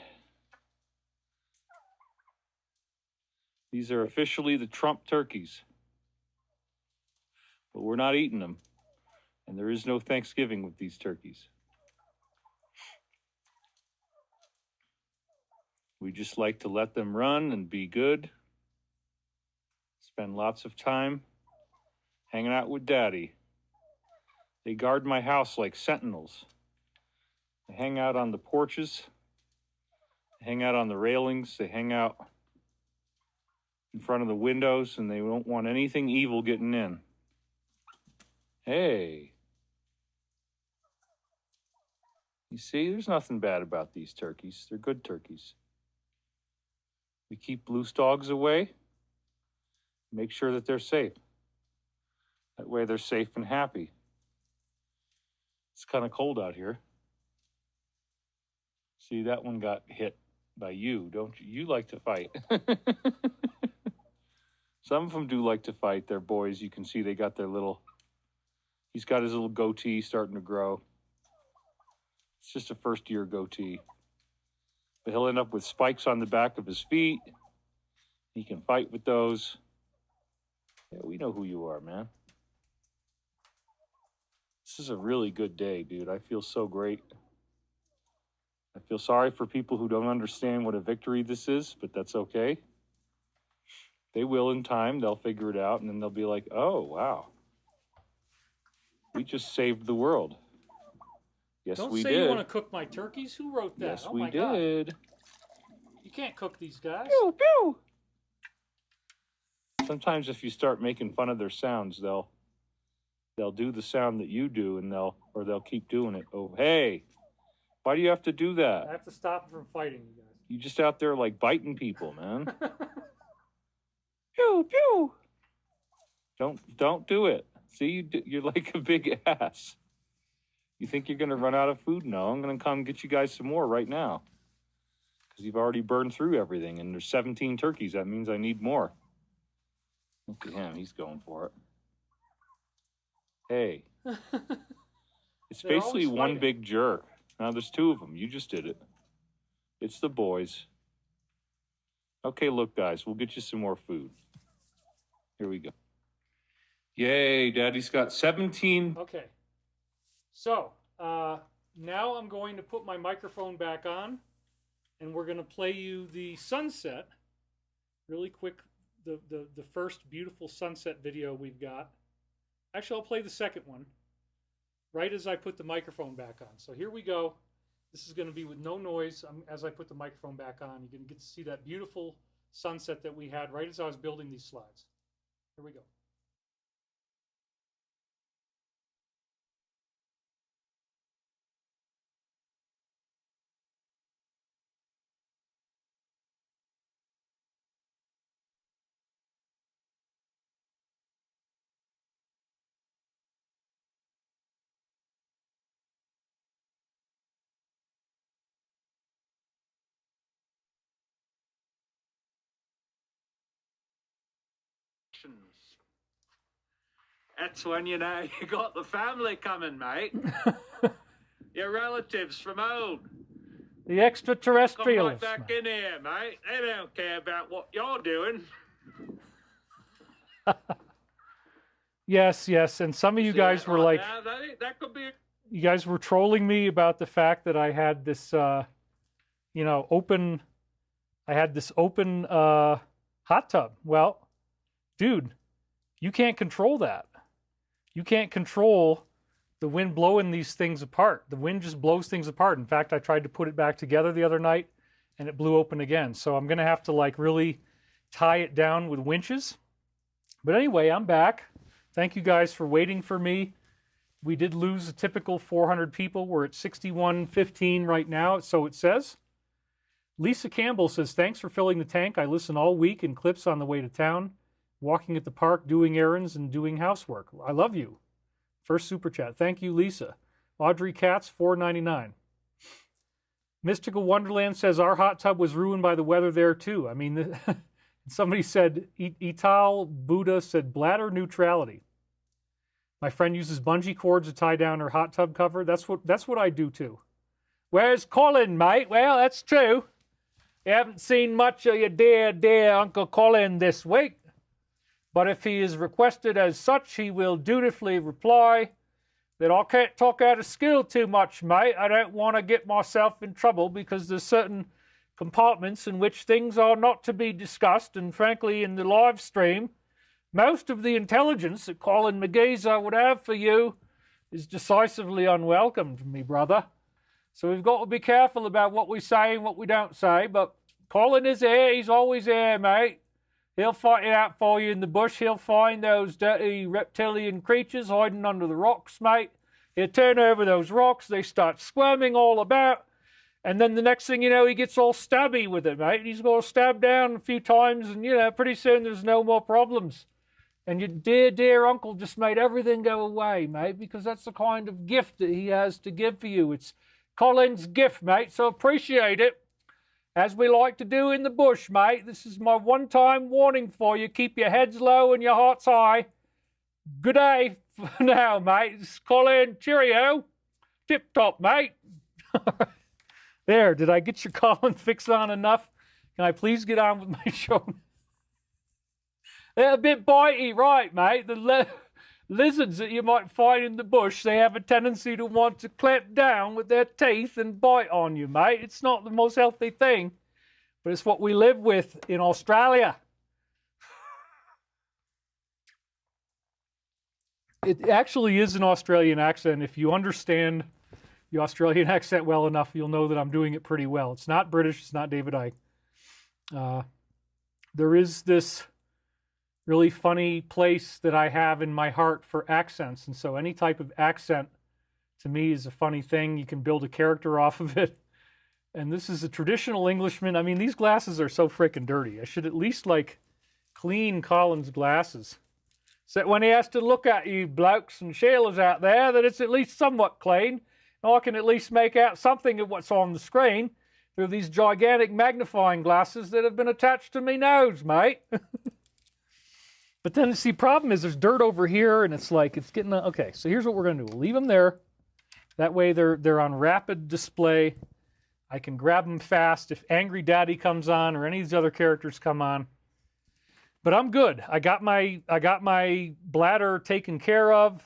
These are officially the Trump turkeys. But we're not eating them. And there is no Thanksgiving with these turkeys. We just like to let them run and be good. Spend lots of time hanging out with Daddy. They guard my house like sentinels. They hang out on the porches. They hang out on the railings. They hang out in front of the windows, and they don't want anything evil getting in. Hey. You see, there's nothing bad about these turkeys. They're good turkeys. We keep loose dogs away. Make sure that they're safe. That way they're safe and happy. It's kind of cold out here. See, that one got hit by you, don't you? You like to fight. Some of them do like to fight. They're boys. You can see they got their little... He's got his little goatee starting to grow. It's just a first-year goatee. But he'll end up with spikes on the back of his feet. He can fight with those. Yeah, we know who you are, man. This is a really good day, dude. I feel so great. I feel sorry for people who don't understand what a victory this is, but that's okay. They will in time. They'll figure it out, and then they'll be like, oh, wow. We just saved the world. Yes, we did. Don't say you want to cook my turkeys. Who wrote that? Yes, oh, we my did. God. You can't cook these guys. Pew, pew. Sometimes if you start making fun of their sounds, they'll do the sound that you do, and they'll keep doing it. Oh, hey, why do you have to do that? I have to stop them from fighting, you guys. You just out there like biting people, man. Pew, pew. Don't do it. See, you're like a big ass. You think you're going to run out of food? No, I'm going to come get you guys some more right now. Because you've already burned through everything, and there's 17 turkeys. That means I need more. Look at him. He's going for it. Hey. It's basically one big jerk. Now, there's two of them. You just did it. It's the boys. Okay, look, guys. We'll get you some more food. Here we go. Yay, Daddy's got 17. Okay. So, now I'm going to put my microphone back on, and we're going to play you the sunset. Really quick, the first beautiful sunset video we've got. Actually, I'll play the second one right as I put the microphone back on. So here we go. This is going to be with no noise. As I put the microphone back on, you're going to get to see that beautiful sunset that we had right as I was building these slides. Here we go. That's when you know you got the family coming, mate. Your relatives from home. The extraterrestrials. Come right back in here, mate. They don't care about what you're doing. Yes, yes. And some of you guys were like, now, that could be. You guys were trolling me about the fact that I had this, open. I had this open hot tub. Well, dude, you can't control that. You can't control the wind blowing these things apart. The wind just blows things apart. In fact, I tried to put it back together the other night, and it blew open again. So I'm going to have to like really tie it down with winches. But anyway, I'm back. Thank you guys for waiting for me. We did lose a typical 400 people. We're at 6115 right now, so it says. Lisa Campbell says, thanks for filling the tank. I listen all week in clips on the way to town, walking at the park, doing errands, and doing housework. I love you. First super chat. Thank you, Lisa. Audrey Katz, $4.99. Mystical Wonderland says, our hot tub was ruined by the weather there, too. I mean, somebody said, Ital Buddha said, bladder neutrality. My friend uses bungee cords to tie down her hot tub cover. That's what I do, too. Where's Colin, mate? Well, that's true. You haven't seen much of your dear Uncle Colin this week. But if he is requested as such, he will dutifully reply that I can't talk out of skill too much, mate. I don't want to get myself in trouble because there's certain compartments in which things are not to be discussed. And frankly, in the live stream, most of the intelligence that Colin McGeezer would have for you is decisively unwelcome to me, brother. So we've got to be careful about what we say and what we don't say. But Colin is here. He's always here, mate. He'll fight it out for you in the bush. He'll find those dirty reptilian creatures hiding under the rocks, mate. He'll turn over those rocks. They start squirming all about. And then the next thing you know, he gets all stabby with it, mate. He's got to stab down a few times. And, pretty soon there's no more problems. And your dear uncle just made everything go away, mate, because that's the kind of gift that he has to give for you. It's Colin's gift, mate, so appreciate it. As we like to do in the bush, mate, this is my one-time warning for you. Keep your heads low and your hearts high. Good day for now, mate. This is Colin. Cheerio. Tip-top, mate. There, did I get your Colin fix on enough? Can I please get on with my show? They're a bit bitey, right, mate? The lizards that you might find in the bush, they have a tendency to want to clamp down with their teeth and bite on you, mate. It's not the most healthy thing, but it's what we live with in Australia. It actually is an Australian accent. If you understand the Australian accent well enough, you'll know that I'm doing it pretty well. It's not British. It's not David Icke. There is this really funny place that I have in my heart for accents. And so any type of accent to me is a funny thing. You can build a character off of it. And this is a traditional Englishman. I mean, these glasses are so freaking dirty. I should at least clean Colin's glasses. So that when he has to look at you blokes and sheelers out there, that it's at least somewhat clean. And I can at least make out something of what's on the screen through these gigantic magnifying glasses that have been attached to me nose, mate. But then, see, problem is there's dirt over here, and it's getting... Okay, so here's what we're going to do. We'll leave them there. That way they're on rapid display. I can grab them fast if Angry Daddy comes on or any of these other characters come on. But I'm good. I got my bladder taken care of.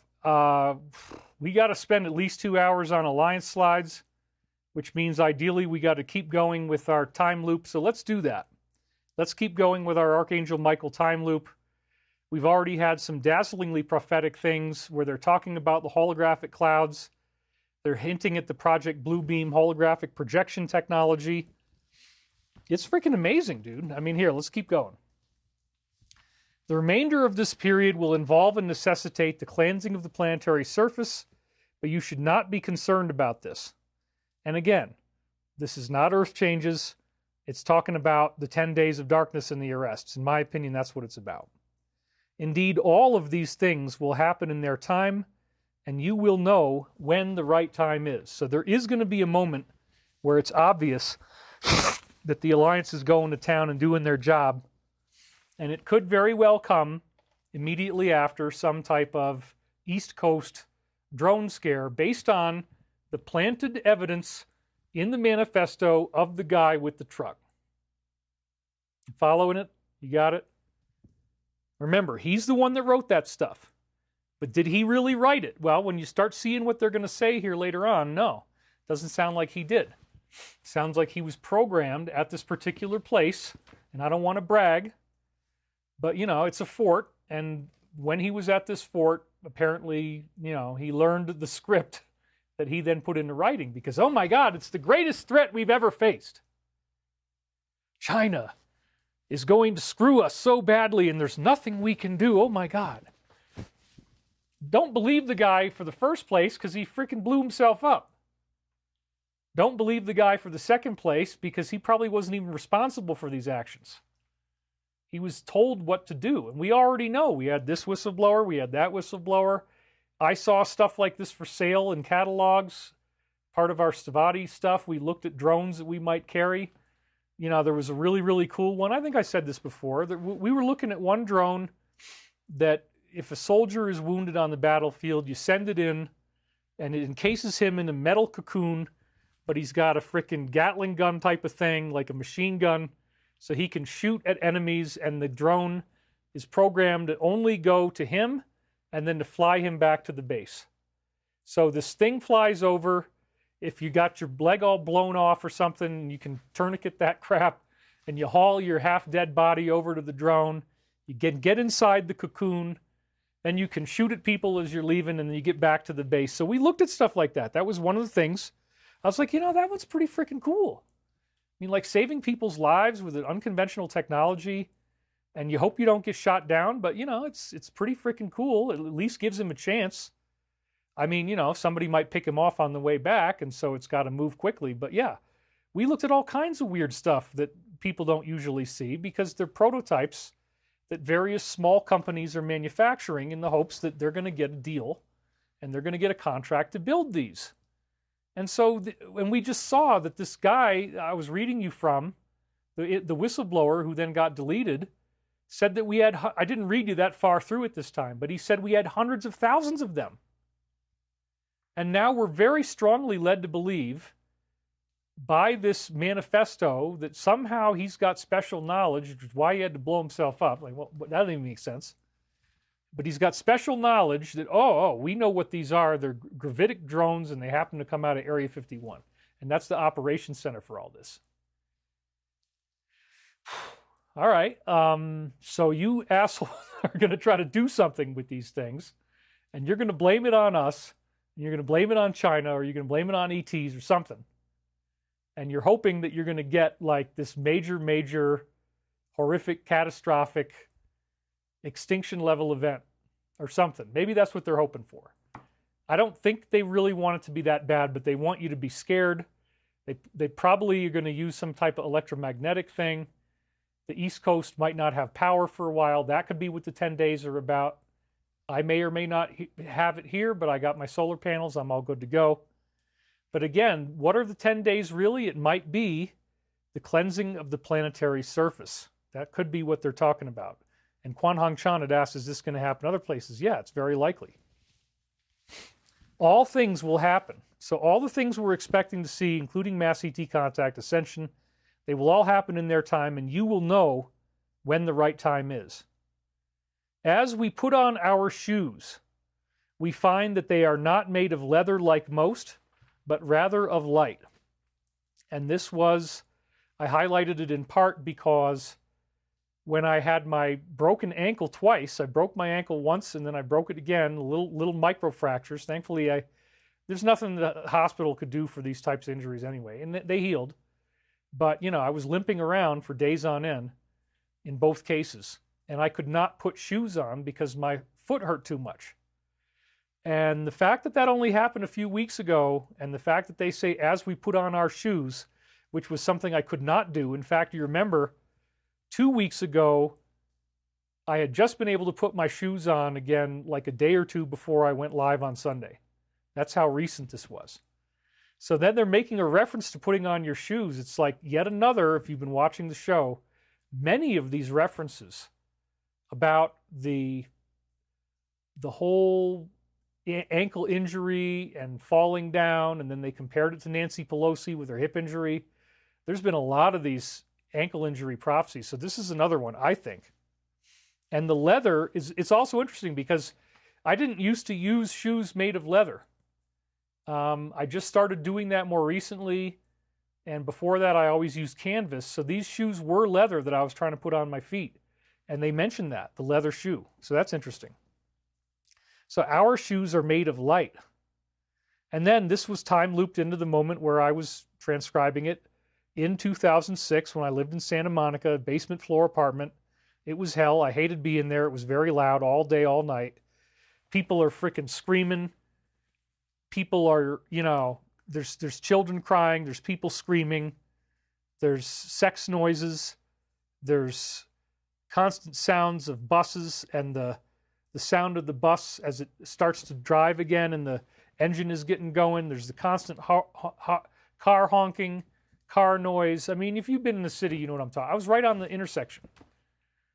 We got to spend at least 2 hours on Alliance slides, which means ideally we got to keep going with our time loop. So let's do that. Let's keep going with our Archangel Michael time loop. We've already had some dazzlingly prophetic things where they're talking about the holographic clouds. They're hinting at the Project Bluebeam holographic projection technology. It's freaking amazing, dude. I mean, here, let's keep going. The remainder of this period will involve and necessitate the cleansing of the planetary surface, but you should not be concerned about this. And again, this is not Earth changes. It's talking about the 10 days of darkness and the arrests. In my opinion, that's what it's about. Indeed, all of these things will happen in their time, and you will know when the right time is. So there is going to be a moment where it's obvious that the Alliance is going to town and doing their job, and it could very well come immediately after some type of East Coast drone scare based on the planted evidence in the manifesto of the guy with the truck. You following it? You got it? Remember, he's the one that wrote that stuff. But did he really write it? Well, when you start seeing what they're going to say here later on, no. Doesn't sound like he did. Sounds like he was programmed at this particular place, and I don't want to brag, but, it's a fort, and when he was at this fort, apparently, he learned the script that he then put into writing, because, oh my God, it's the greatest threat we've ever faced. China is going to screw us so badly, and there's nothing we can do. Oh my God. Don't believe the guy for the first place because he freaking blew himself up. Don't believe the guy for the second place because he probably wasn't even responsible for these actions. He was told what to do. And we already know. We had this whistleblower. We had that whistleblower. I saw stuff like this for sale in catalogs. Part of our Stavati stuff, we looked at drones that we might carry. You know, there was a really, really cool one. I think I said this before. That we were looking at one drone that if a soldier is wounded on the battlefield, you send it in, and it encases him in a metal cocoon, but he's got a frickin' Gatling gun type of thing, like a machine gun, so he can shoot at enemies, and the drone is programmed to only go to him and then to fly him back to the base. So this thing flies over. If you got your leg all blown off or something, you can tourniquet that crap, and you haul your half-dead body over to the drone. You get inside the cocoon, and you can shoot at people as you're leaving, and then you get back to the base. So we looked at stuff like that. That was one of the things. I was like, you know, that one's pretty freaking cool. I mean, like saving people's lives with an unconventional technology, and you hope you don't get shot down, but, you know, it's pretty freaking cool. It at least gives him a chance. I mean, you know, somebody might pick him off on the way back, and so it's got to move quickly. But yeah, we looked at all kinds of weird stuff that people don't usually see because they're prototypes that various small companies are manufacturing in the hopes that they're going to get a deal and they're going to get a contract to build these. And so, when we just saw that this guy I was reading you from, the whistleblower who then got deleted, said that we had, I didn't read you that far through it this time, but he said we had hundreds of thousands of them. And now we're very strongly led to believe by this manifesto that somehow he's got special knowledge, which is why he had to blow himself up. Like, well, that doesn't even make sense. But he's got special knowledge that, we know what these are. They're gravitic drones, and they happen to come out of Area 51. And that's the operations center for all this. All right. So you assholes are going to try to do something with these things, and you're going to blame it on us, and you're going to blame it on China, or you're going to blame it on ETs or something. And you're hoping that you're going to get like this major, horrific, catastrophic extinction level event or something. Maybe that's what they're hoping for. I don't think they really want it to be that bad, but they want you to be scared. They probably are going to use some type of electromagnetic thing. The East Coast might not have power for a while. That could be what the 10 days are about. I may or may not have it here, but I got my solar panels. I'm all good to go. But again, what are the 10 days really? It might be the cleansing of the planetary surface. That could be what they're talking about. And Kwan Hong Chan had asked, is this going to happen other places? Yeah, it's very likely. All things will happen. So all the things we're expecting to see, including mass ET contact, ascension, they will all happen in their time, and you will know when the right time is. As we put on our shoes, we find that they are not made of leather like most, but rather of light. And this was, I highlighted it in part because when I had my broken ankle twice, I broke my ankle once and then I broke it again, little micro fractures. Thankfully, there's nothing the hospital could do for these types of injuries anyway, and they healed. But, you know, I was limping around for days on end in both cases, and I could not put shoes on because my foot hurt too much. And the fact that that only happened a few weeks ago, and the fact that they say as we put on our shoes, which was something I could not do. In fact, you remember 2 weeks ago, I had just been able to put my shoes on again like a day or two before I went live on Sunday. That's how recent this was. So then they're making a reference to putting on your shoes. It's like yet another, if you've been watching the show, many of these references about the whole ankle injury and falling down, and then they compared it to Nancy Pelosi with her hip injury. There's been a lot of these ankle injury prophecies. So this is another one, I think. And the leather it's also interesting because I didn't used to use shoes made of leather. I just started doing that more recently. And before that, I always used canvas. So these shoes were leather that I was trying to put on my feet. And they mentioned that, the leather shoe. So that's interesting. So our shoes are made of light. And then this was time looped into the moment where I was transcribing it in 2006 when I lived in Santa Monica, basement floor apartment. It was hell. I hated being there. It was very loud all day, all night. People are freaking screaming. People are, there's children crying. There's people screaming. There's sex noises. There's constant sounds of buses and the sound of the bus as it starts to drive again and the engine is getting going. There's the constant car honking, car noise. I mean, if you've been in the city, you know what I'm talking. I was right on the intersection.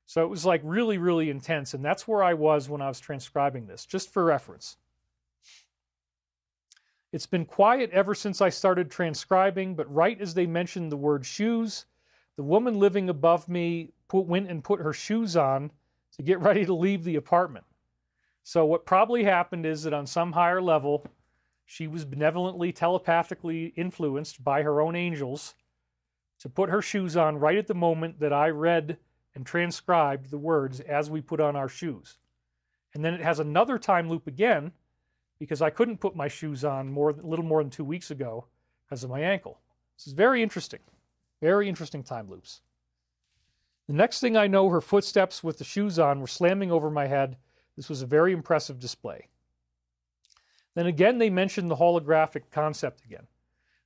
So it was like really, really intense. And that's where I was when I was transcribing this, just for reference. It's been quiet ever since I started transcribing, but right as they mentioned the word shoes, the woman living above me went and put her shoes on to get ready to leave the apartment. So what probably happened is that on some higher level, she was benevolently, telepathically influenced by her own angels to put her shoes on right at the moment that I read and transcribed the words as we put on our shoes. And then it has another time loop again, because I couldn't put my shoes on a little more than 2 weeks ago because of my ankle. This is very interesting. Very interesting time loops. The next thing I know, her footsteps with the shoes on were slamming over my head. This was a very impressive display. Then again, they mentioned the holographic concept again.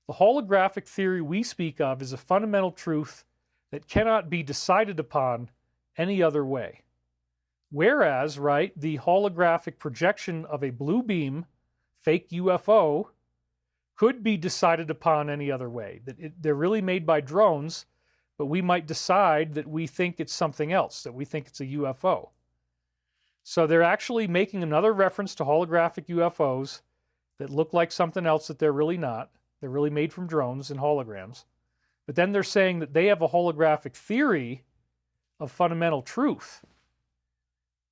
The holographic theory we speak of is a fundamental truth that cannot be decided upon any other way. Whereas, right, the holographic projection of a blue beam, fake UFO, could be decided upon any other way. They're really made by drones, but we might decide that we think it's something else, that we think it's a UFO. So they're actually making another reference to holographic UFOs that look like something else that they're really not. They're really made from drones and holograms. But then they're saying that they have a holographic theory of fundamental truth,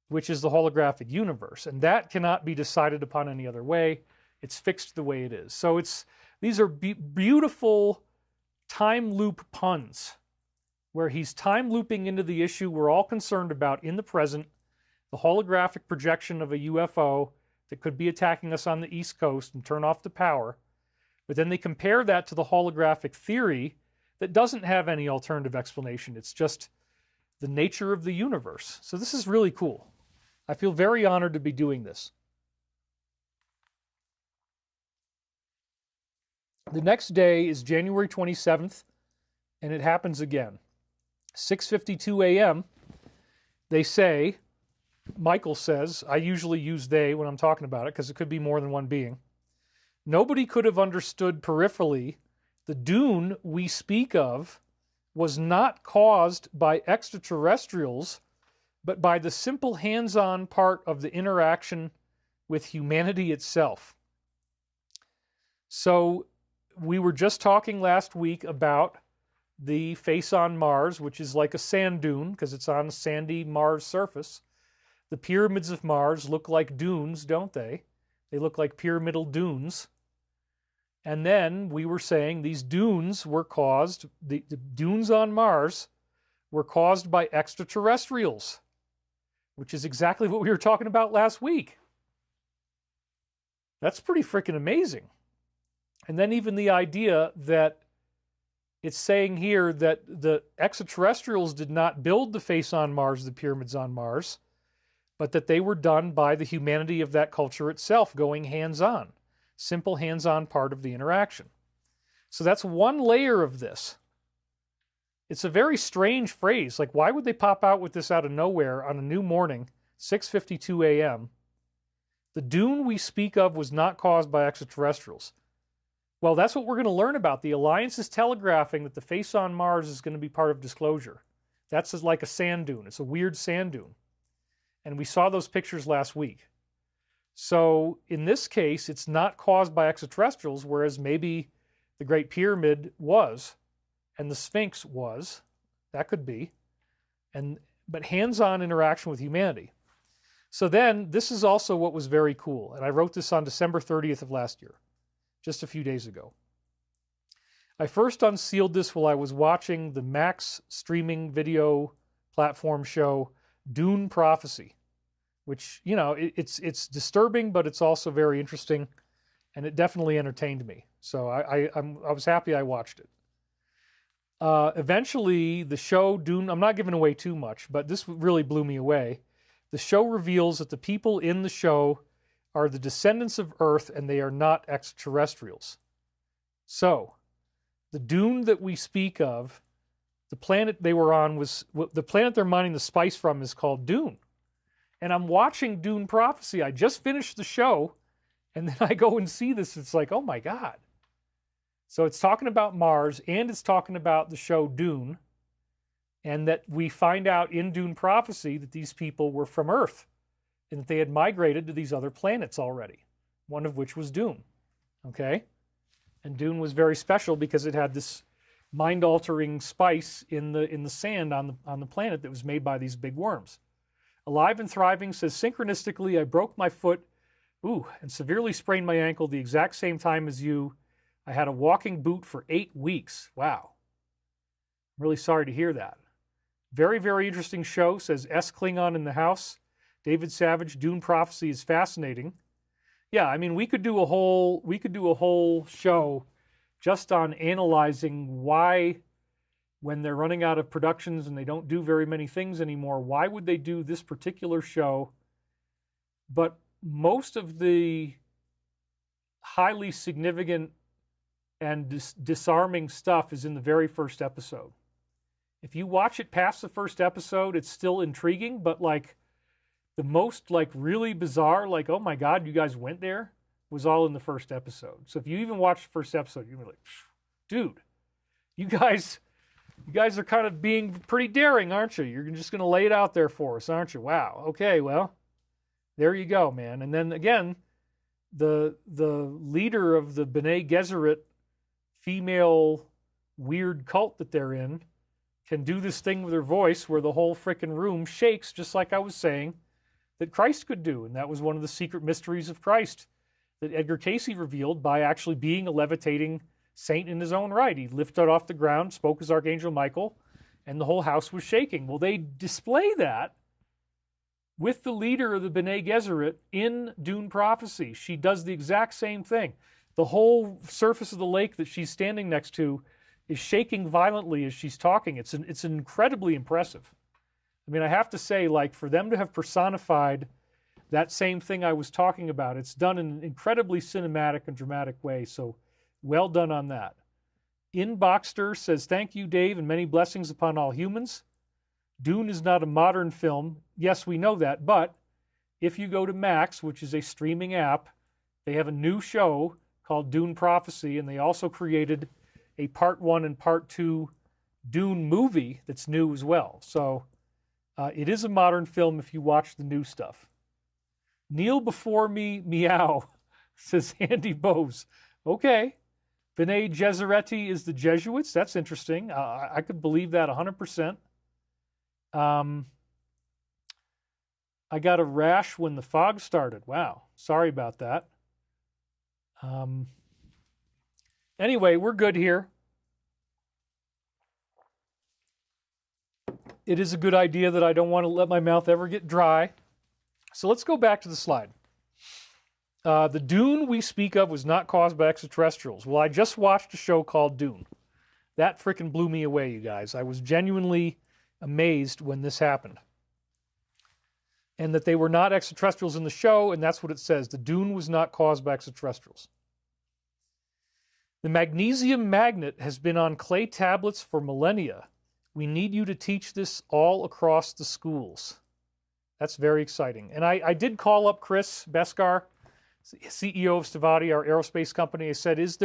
which is the holographic universe. And that cannot be decided upon any other way. It's fixed the way it is. So these are beautiful time loop puns, where he's time looping into the issue we're all concerned about in the present, the holographic projection of a UFO that could be attacking us on the East Coast and turn off the power. But then they compare that to the holographic theory that doesn't have any alternative explanation. It's just the nature of the universe. So this is really cool. I feel very honored to be doing this. The next day is January 27th, and it happens again. 6:52 a.m., they say, Michael says, I usually use they when I'm talking about it because it could be more than one being. Nobody could have understood peripherally the dune we speak of was not caused by extraterrestrials, but by the simple hands-on part of the interaction with humanity itself. So we were just talking last week about the face on Mars, which is like a sand dune because it's on a sandy Mars surface. The pyramids of Mars look like dunes, don't they? They look like pyramidal dunes. And then we were saying these dunes were caused, the dunes on Mars were caused by extraterrestrials, which is exactly what we were talking about last week. That's pretty freaking amazing. And then even the idea that it's saying here that the extraterrestrials did not build the face on Mars, the pyramids on Mars, but that they were done by the humanity of that culture itself going hands-on. Simple hands-on part of the interaction. So that's one layer of this. It's a very strange phrase. Like, why would they pop out with this out of nowhere on a new morning, 6:52 a.m.? The dune we speak of was not caused by extraterrestrials. Well, that's what we're going to learn about. The Alliance is telegraphing that the face on Mars is going to be part of disclosure. That's like a sand dune. It's a weird sand dune. And we saw those pictures last week. So in this case, it's not caused by extraterrestrials, whereas maybe the Great Pyramid was, and the Sphinx was. That could be. But hands-on interaction with humanity. So then, this is also what was very cool. And I wrote this on December 30th of last year, just a few days ago. I first unsealed this while I was watching the Max streaming video platform show Dune Prophecy, which, you know, it's disturbing, but it's also very interesting, and it definitely entertained me. So I was happy I watched it. Eventually, the show Dune, I'm not giving away too much, but this really blew me away. The show reveals that the people in the show are the descendants of Earth and they are not extraterrestrials. So, the dune that we speak of, the planet they were on the planet they're mining the spice from is called Dune. And I'm watching Dune Prophecy. I just finished the show, and then I go and see this. It's like, oh my God. So it's talking about Mars, and it's talking about the show Dune, and that we find out in Dune Prophecy that these people were from Earth, and that they had migrated to these other planets already, one of which was Dune. Okay? And Dune was very special because it had this mind-altering spice in the sand on the planet that was made by these big worms. Alive and Thriving says, synchronistically, I broke my foot, and severely sprained my ankle the exact same time as you. I had a walking boot for 8 weeks. Wow. I'm really sorry to hear that. Very, very interesting show, says S. Klingon in the house. David Savage, Dune Prophecy is fascinating. Yeah, I mean, we could do a whole show just on analyzing why, when they're running out of productions and they don't do very many things anymore, why would they do this particular show? But most of the highly significant and disarming stuff is in the very first episode. If you watch it past the first episode, it's still intriguing, but like the most like really bizarre, like, oh my God, you guys went there, was all in the first episode. So if you even watch the first episode, you're like, dude, you guys are kind of being pretty daring, aren't you? You're just going to lay it out there for us, aren't you? Wow. Okay, well, there you go, man. And then again, the leader of the B'nai Gesserit female weird cult that they're in can do this thing with her voice where the whole frickin' room shakes, just like I was saying that Christ could do. And that was one of the secret mysteries of Christ that Edgar Cayce revealed by actually being a levitating saint in his own right. He lifted off the ground, spoke as Archangel Michael, and the whole house was shaking. Well, they display that with the leader of the B'nai Gesserit in Dune Prophecy. She does the exact same thing. The whole surface of the lake that she's standing next to is shaking violently as she's talking. It's incredibly impressive. I mean, I have to say, like, for them to have personified that same thing I was talking about, it's done in an incredibly cinematic and dramatic way. So well done on that. Inboxter says, thank you, Dave, and many blessings upon all humans. Dune is not a modern film. Yes, we know that, but if you go to Max, which is a streaming app, they have a new show called Dune Prophecy, and they also created a Part 1 and Part 2 Dune movie that's new as well. So it is a modern film if you watch the new stuff. Kneel before me, meow, says Andy Bose. Okay. B'nai Gesserit is the Jesuits. That's interesting. I could believe that 100%. I got a rash when the fog started. Wow. Sorry about that. Anyway, we're good here. It is a good idea that I don't want to let my mouth ever get dry. So let's go back to the slide. The Dune we speak of was not caused by extraterrestrials. Well, I just watched a show called Dune. That frickin' blew me away, you guys. I was genuinely amazed when this happened. And that they were not extraterrestrials in the show, and that's what it says. The Dune was not caused by extraterrestrials. The magnesium magnet has been on clay tablets for millennia. We need you to teach this all across the schools. That's very exciting. And I did call up Chris Beskar, CEO of Stavati, our aerospace company. I said, is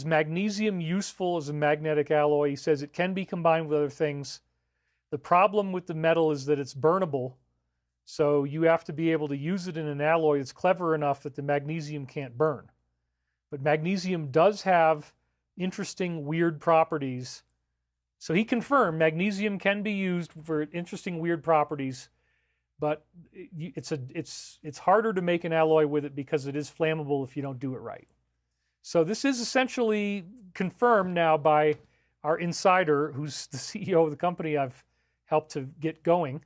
magnesium useful as a magnetic alloy? He says it can be combined with other things. The problem with the metal is that it's burnable. So you have to be able to use it in an alloy that's clever enough that the magnesium can't burn. But magnesium does have interesting, weird properties. So he confirmed magnesium can be used for interesting, weird properties, but it's harder to make an alloy with it because it is flammable if you don't do it right. So this is essentially confirmed now by our insider, who's the CEO of the company I've helped to get going,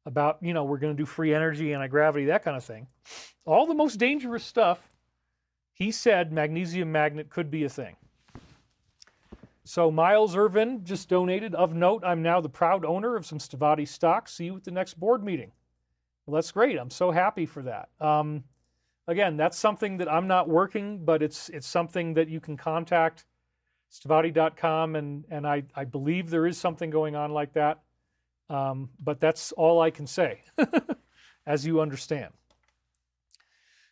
about, we're going to do free energy, anti-gravity, that kind of thing. All the most dangerous stuff, he said magnesium magnet could be a thing. So Miles Irvin just donated. Of note, I'm now the proud owner of some Stavati stock. See you at the next board meeting. Well, that's great. I'm so happy for that. Again, that's something that I'm not working, but it's something that you can contact Stavati.com, and I believe there is something going on like that. But that's all I can say, as you understand.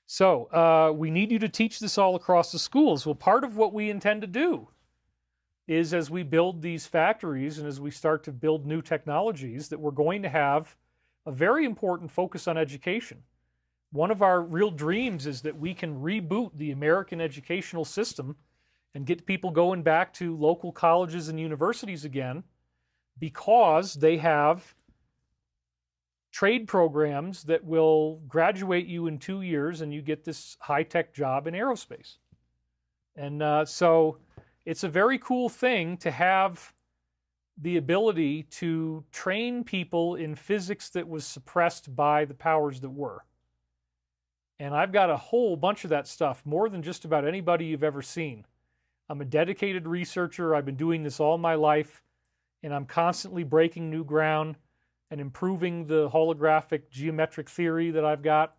So we need you to teach this all across the schools. Well, part of what we intend to do is, as we build these factories and as we start to build new technologies, that we're going to have a very important focus on education. One of our real dreams is that we can reboot the American educational system and get people going back to local colleges and universities again, because they have trade programs that will graduate you in 2 years and you get this high-tech job in aerospace. And so it's a very cool thing to have the ability to train people in physics that was suppressed by the powers that were. And I've got a whole bunch of that stuff, more than just about anybody you've ever seen. I'm a dedicated researcher. I've been doing this all my life, and I'm constantly breaking new ground and improving the holographic geometric theory that I've got.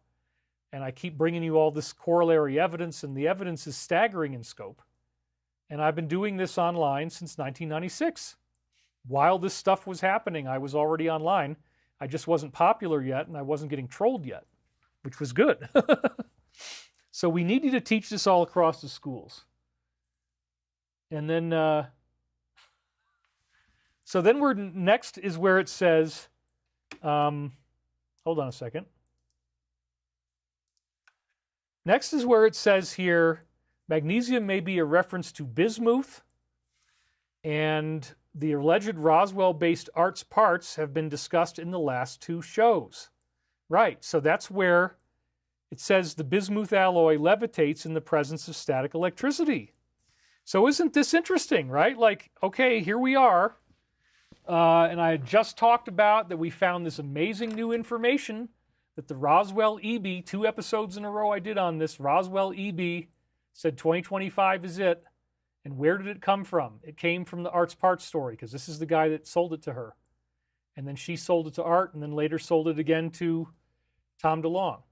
And I keep bringing you all this corollary evidence, and the evidence is staggering in scope. And I've been doing this online since 1996. While this stuff was happening, I was already online. I just wasn't popular yet, and I wasn't getting trolled yet, which was good. So we need you to teach this all across the schools. And then, so then we're next is where it says, hold on a second. Next is where it says here, magnesium may be a reference to bismuth, and the alleged Roswell-based arts parts have been discussed in the last 2 shows. Right, so that's where it says the bismuth alloy levitates in the presence of static electricity. So isn't this interesting, right? Like, okay, here we are. And I had just talked about that we found this amazing new information that the Roswell EB, 2 episodes in a row I did on this, Roswell EB said 2025 is it. And where did it come from? It came from the Art's Parts story, because this is the guy that sold it to her. And then she sold it to Art, and then later sold it again to Tom DeLonge.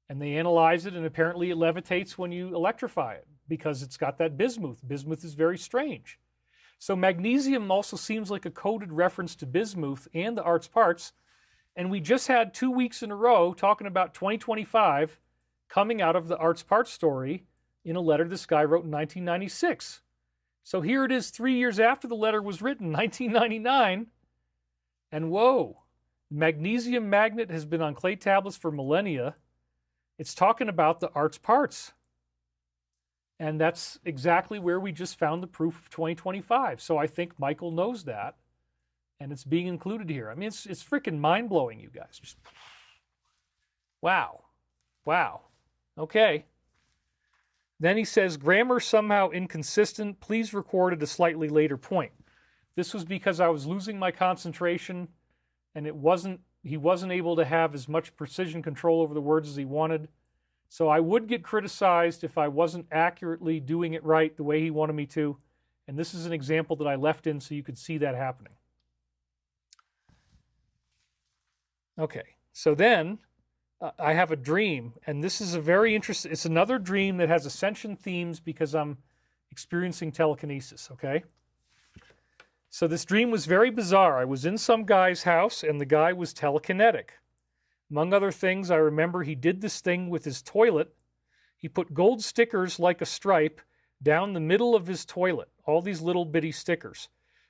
And they analyze it, and apparently it levitates when you electrify it, because it's got that bismuth. Bismuth is very strange. So magnesium also seems like a coded reference to bismuth and the Art's Parts. And we just had 2 weeks in a row talking about 2025 coming out of the Art's Parts story in a letter this guy wrote in 1996. So here it is 3 years after the letter was written, 1999. And whoa, the magnesium magnet has been on clay tablets for millennia. It's talking about the Art's Parts. And that's exactly where we just found the proof of 2025. So I think Michael knows that, and it's being included here. I mean, it's freaking mind-blowing, you guys. Just, wow. Wow. Okay. Then he says, grammar somehow inconsistent. Please record at a slightly later point. This was because I was losing my concentration, and he wasn't able to have as much precision control over the words as he wanted. So I would get criticized if I wasn't accurately doing it right the way he wanted me to. And this is an example that I left in so you could see that happening. Okay, so then I have a dream, and this is a very interesting, it's another dream that has ascension themes because I'm experiencing telekinesis, okay? So this dream was very bizarre. I was in some guy's house, and the guy was telekinetic. Among other things, I remember he did this thing with his toilet. He put gold stickers like a stripe down the middle of his toilet, all these little bitty stickers.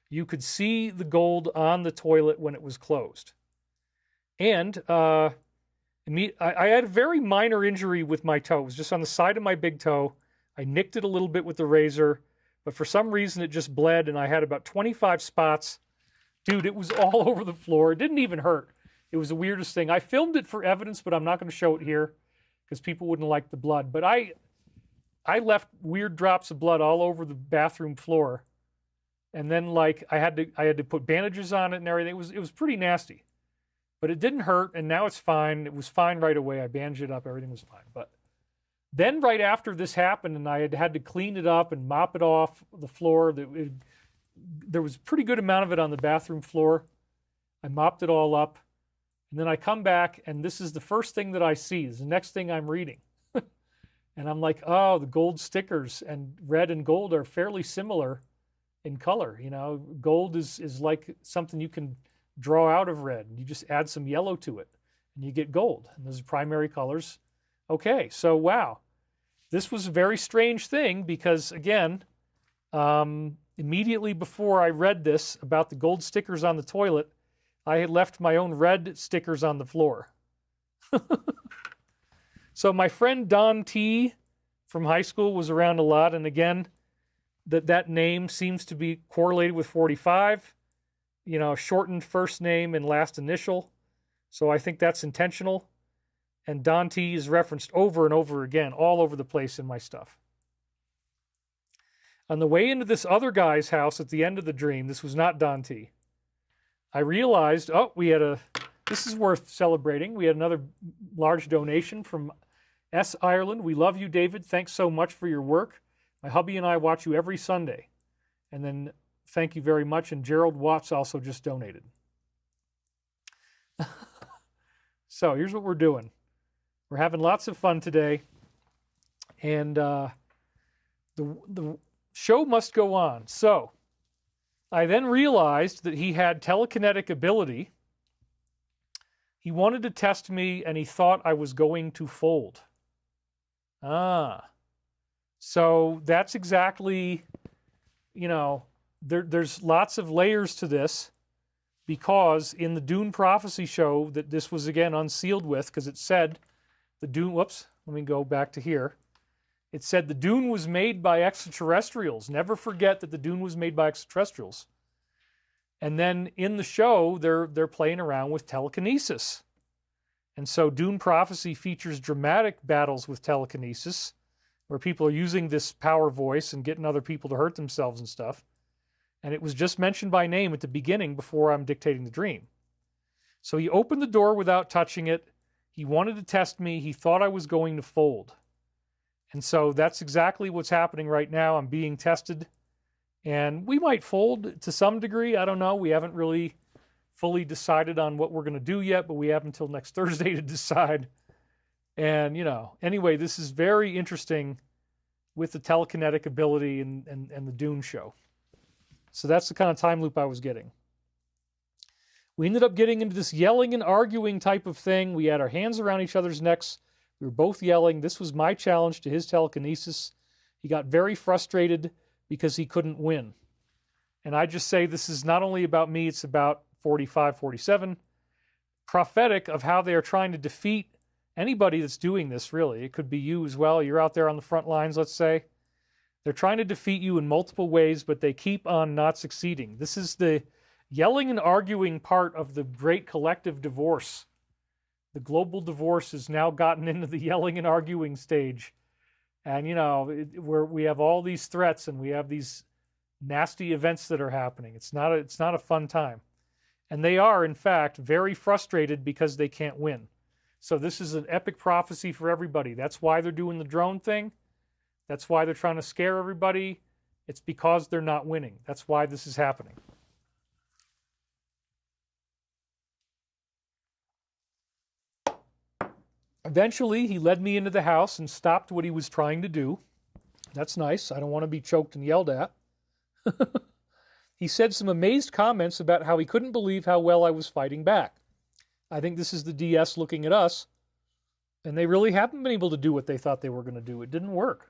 You could see the gold on the toilet when it was closed. And I had a very minor injury with my toe. It was just on the side of my big toe. I nicked it a little bit with the razor, but for some reason it just bled, and I had about 25 spots. Dude, it was all over the floor. It didn't even hurt. It was the weirdest thing. I filmed it for evidence, but I'm not going to show it here because people wouldn't like the blood. But I left weird drops of blood all over the bathroom floor. And then like I had to put bandages on it and everything. It was pretty nasty. But it didn't hurt, and now it's fine. It was fine right away. I bandaged it up. Everything was fine. But then right after this happened, and I had to clean it up and mop it off the floor. There was a pretty good amount of it on the bathroom floor. I mopped it all up. And then I come back, and this is the first thing that I see. This is the next thing I'm reading. And I'm like, oh, the gold stickers and red and gold are fairly similar in color. You know, gold is like something you can draw out of red. You just add some yellow to it, and you get gold. And those are primary colors. Okay, so wow. This was a very strange thing because, again, immediately before I read this about the gold stickers on the toilet, I had left my own red stickers on the floor. So my friend Don T from high school was around a lot, and again, that name seems to be correlated with 45, you know, shortened first name and last initial. So I think that's intentional. And Don T is referenced over and over again, all over the place in my stuff. On the way into this other guy's house at the end of the dream, this was not Don T, I realized, this is worth celebrating. We had another large donation from S. Ireland. We love you, David. Thanks so much for your work. My hubby and I watch you every Sunday. And then thank you very much. And Gerald Watts also just donated. So here's what we're doing. We're having lots of fun today. And the show must go on. So I then realized that he had telekinetic ability. He wanted to test me, and he thought I was going to fold. So that's exactly, you know, there's lots of layers to this, because in the Dune Prophecy show that this was again unsealed with, because it said the Dune, whoops, let me go back to here. It said the Dune was made by extraterrestrials. Never forget that the Dune was made by extraterrestrials. And then in the show, they're playing around with telekinesis. And so Dune Prophecy features dramatic battles with telekinesis, where people are using this power voice and getting other people to hurt themselves and stuff. And it was just mentioned by name at the beginning before I'm dictating the dream. So he opened the door without touching it. He wanted to test me. He thought I was going to fold. And so that's exactly what's happening right now. I'm being tested. And we might fold to some degree. I don't know. We haven't really fully decided on what we're going to do yet, but we have until next Thursday to decide. And, you know, anyway, this is very interesting with the telekinetic ability and the Dune show. So that's the kind of time loop I was getting. We ended up getting into this yelling and arguing type of thing. We had our hands around each other's necks. We were both yelling. This was my challenge to his telekinesis. He got very frustrated because he couldn't win. And I just say this is not only about me, it's about 45, 47. Prophetic of how they are trying to defeat anybody that's doing this, really. It could be you as well. You're out there on the front lines, let's say. They're trying to defeat you in multiple ways, but they keep on not succeeding. This is the yelling and arguing part of the great collective divorce. The global divorce has now gotten into the yelling and arguing stage. And, you know, we have all these threats and we have these nasty events that are happening. It's not a fun time. And they are, in fact, very frustrated because they can't win. So this is an epic prophecy for everybody. That's why they're doing the drone thing. That's why they're trying to scare everybody. It's because they're not winning. That's why this is happening. Eventually, he led me into the house and stopped what he was trying to do. That's nice. I don't want to be choked and yelled at. He said some amazed comments about how he couldn't believe how well I was fighting back. I think this is the DS looking at us, and they really haven't been able to do what they thought they were going to do. It didn't work.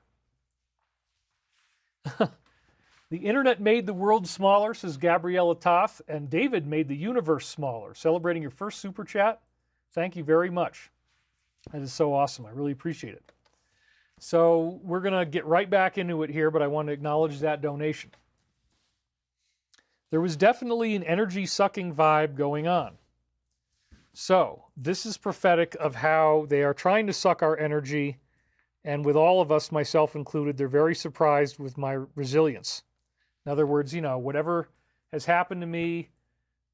The internet made the world smaller, says Gabriella Toth, and David made the universe smaller. Celebrating your first super chat. Thank you very much. That is so awesome. I really appreciate it. So we're going to get right back into it here, but I want to acknowledge that donation. There was definitely an energy-sucking vibe going on. So this is prophetic of how they are trying to suck our energy, and with all of us, myself included, they're very surprised with my resilience. In other words, you know, whatever has happened to me,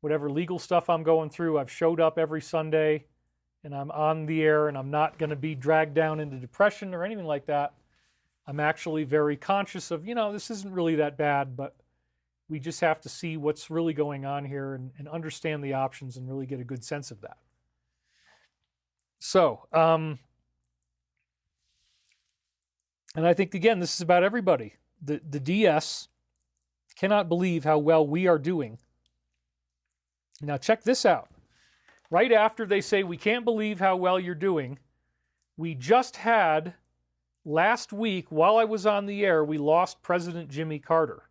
whatever legal stuff I'm going through, I've showed up every Sunday, and I'm on the air, and I'm not going to be dragged down into depression or anything like that. I'm actually very conscious of, you know, this isn't really that bad, but we just have to see what's really going on here and understand the options and really get a good sense of that. So, and I think, again, this is about everybody. The DS cannot believe how well we are doing. Now, check this out. Right after they say, we can't believe how well you're doing, we just had, last week, while I was on the air, we lost President Jimmy Carter.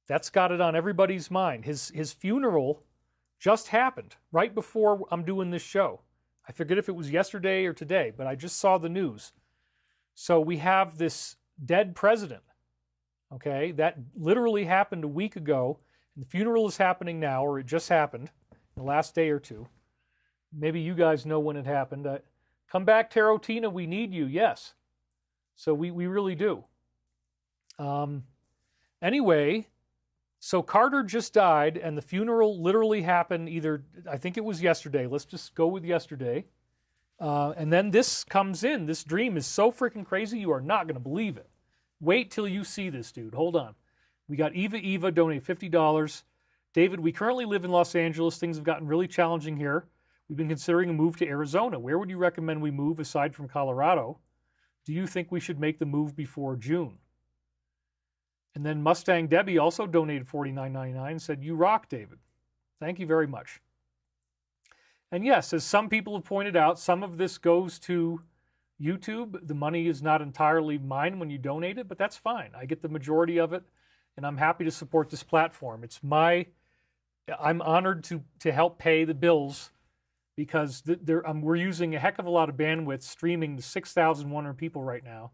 That's got it on everybody's mind. His funeral just happened right before I'm doing this show. I forget if it was yesterday or today, but I just saw the news. So we have this dead president, okay? That literally happened a week ago, and the funeral is happening now, or it just happened the last day or two. Maybe you guys know when it happened. Come back, Tarotina, we need you, yes. So we really do. Anyway, so Carter just died, and the funeral literally happened either, I think it was yesterday. Let's just go with yesterday. And then this comes in. This dream is so freaking crazy, you are not going to believe it. Wait till you see this, dude. Hold on. We got Eva donate $50. David, we currently live in Los Angeles. Things have gotten really challenging here. We've been considering a move to Arizona. Where would you recommend we move aside from Colorado? Do you think we should make the move before June? And then Mustang Debbie also donated $49.99 and said, you rock, David. Thank you very much. And yes, as some people have pointed out, some of this goes to YouTube. The money is not entirely mine when you donate it, but that's fine. I get the majority of it, and I'm happy to support this platform. I'm honored to help pay the bills because we're using a heck of a lot of bandwidth streaming to 6,100 people right now.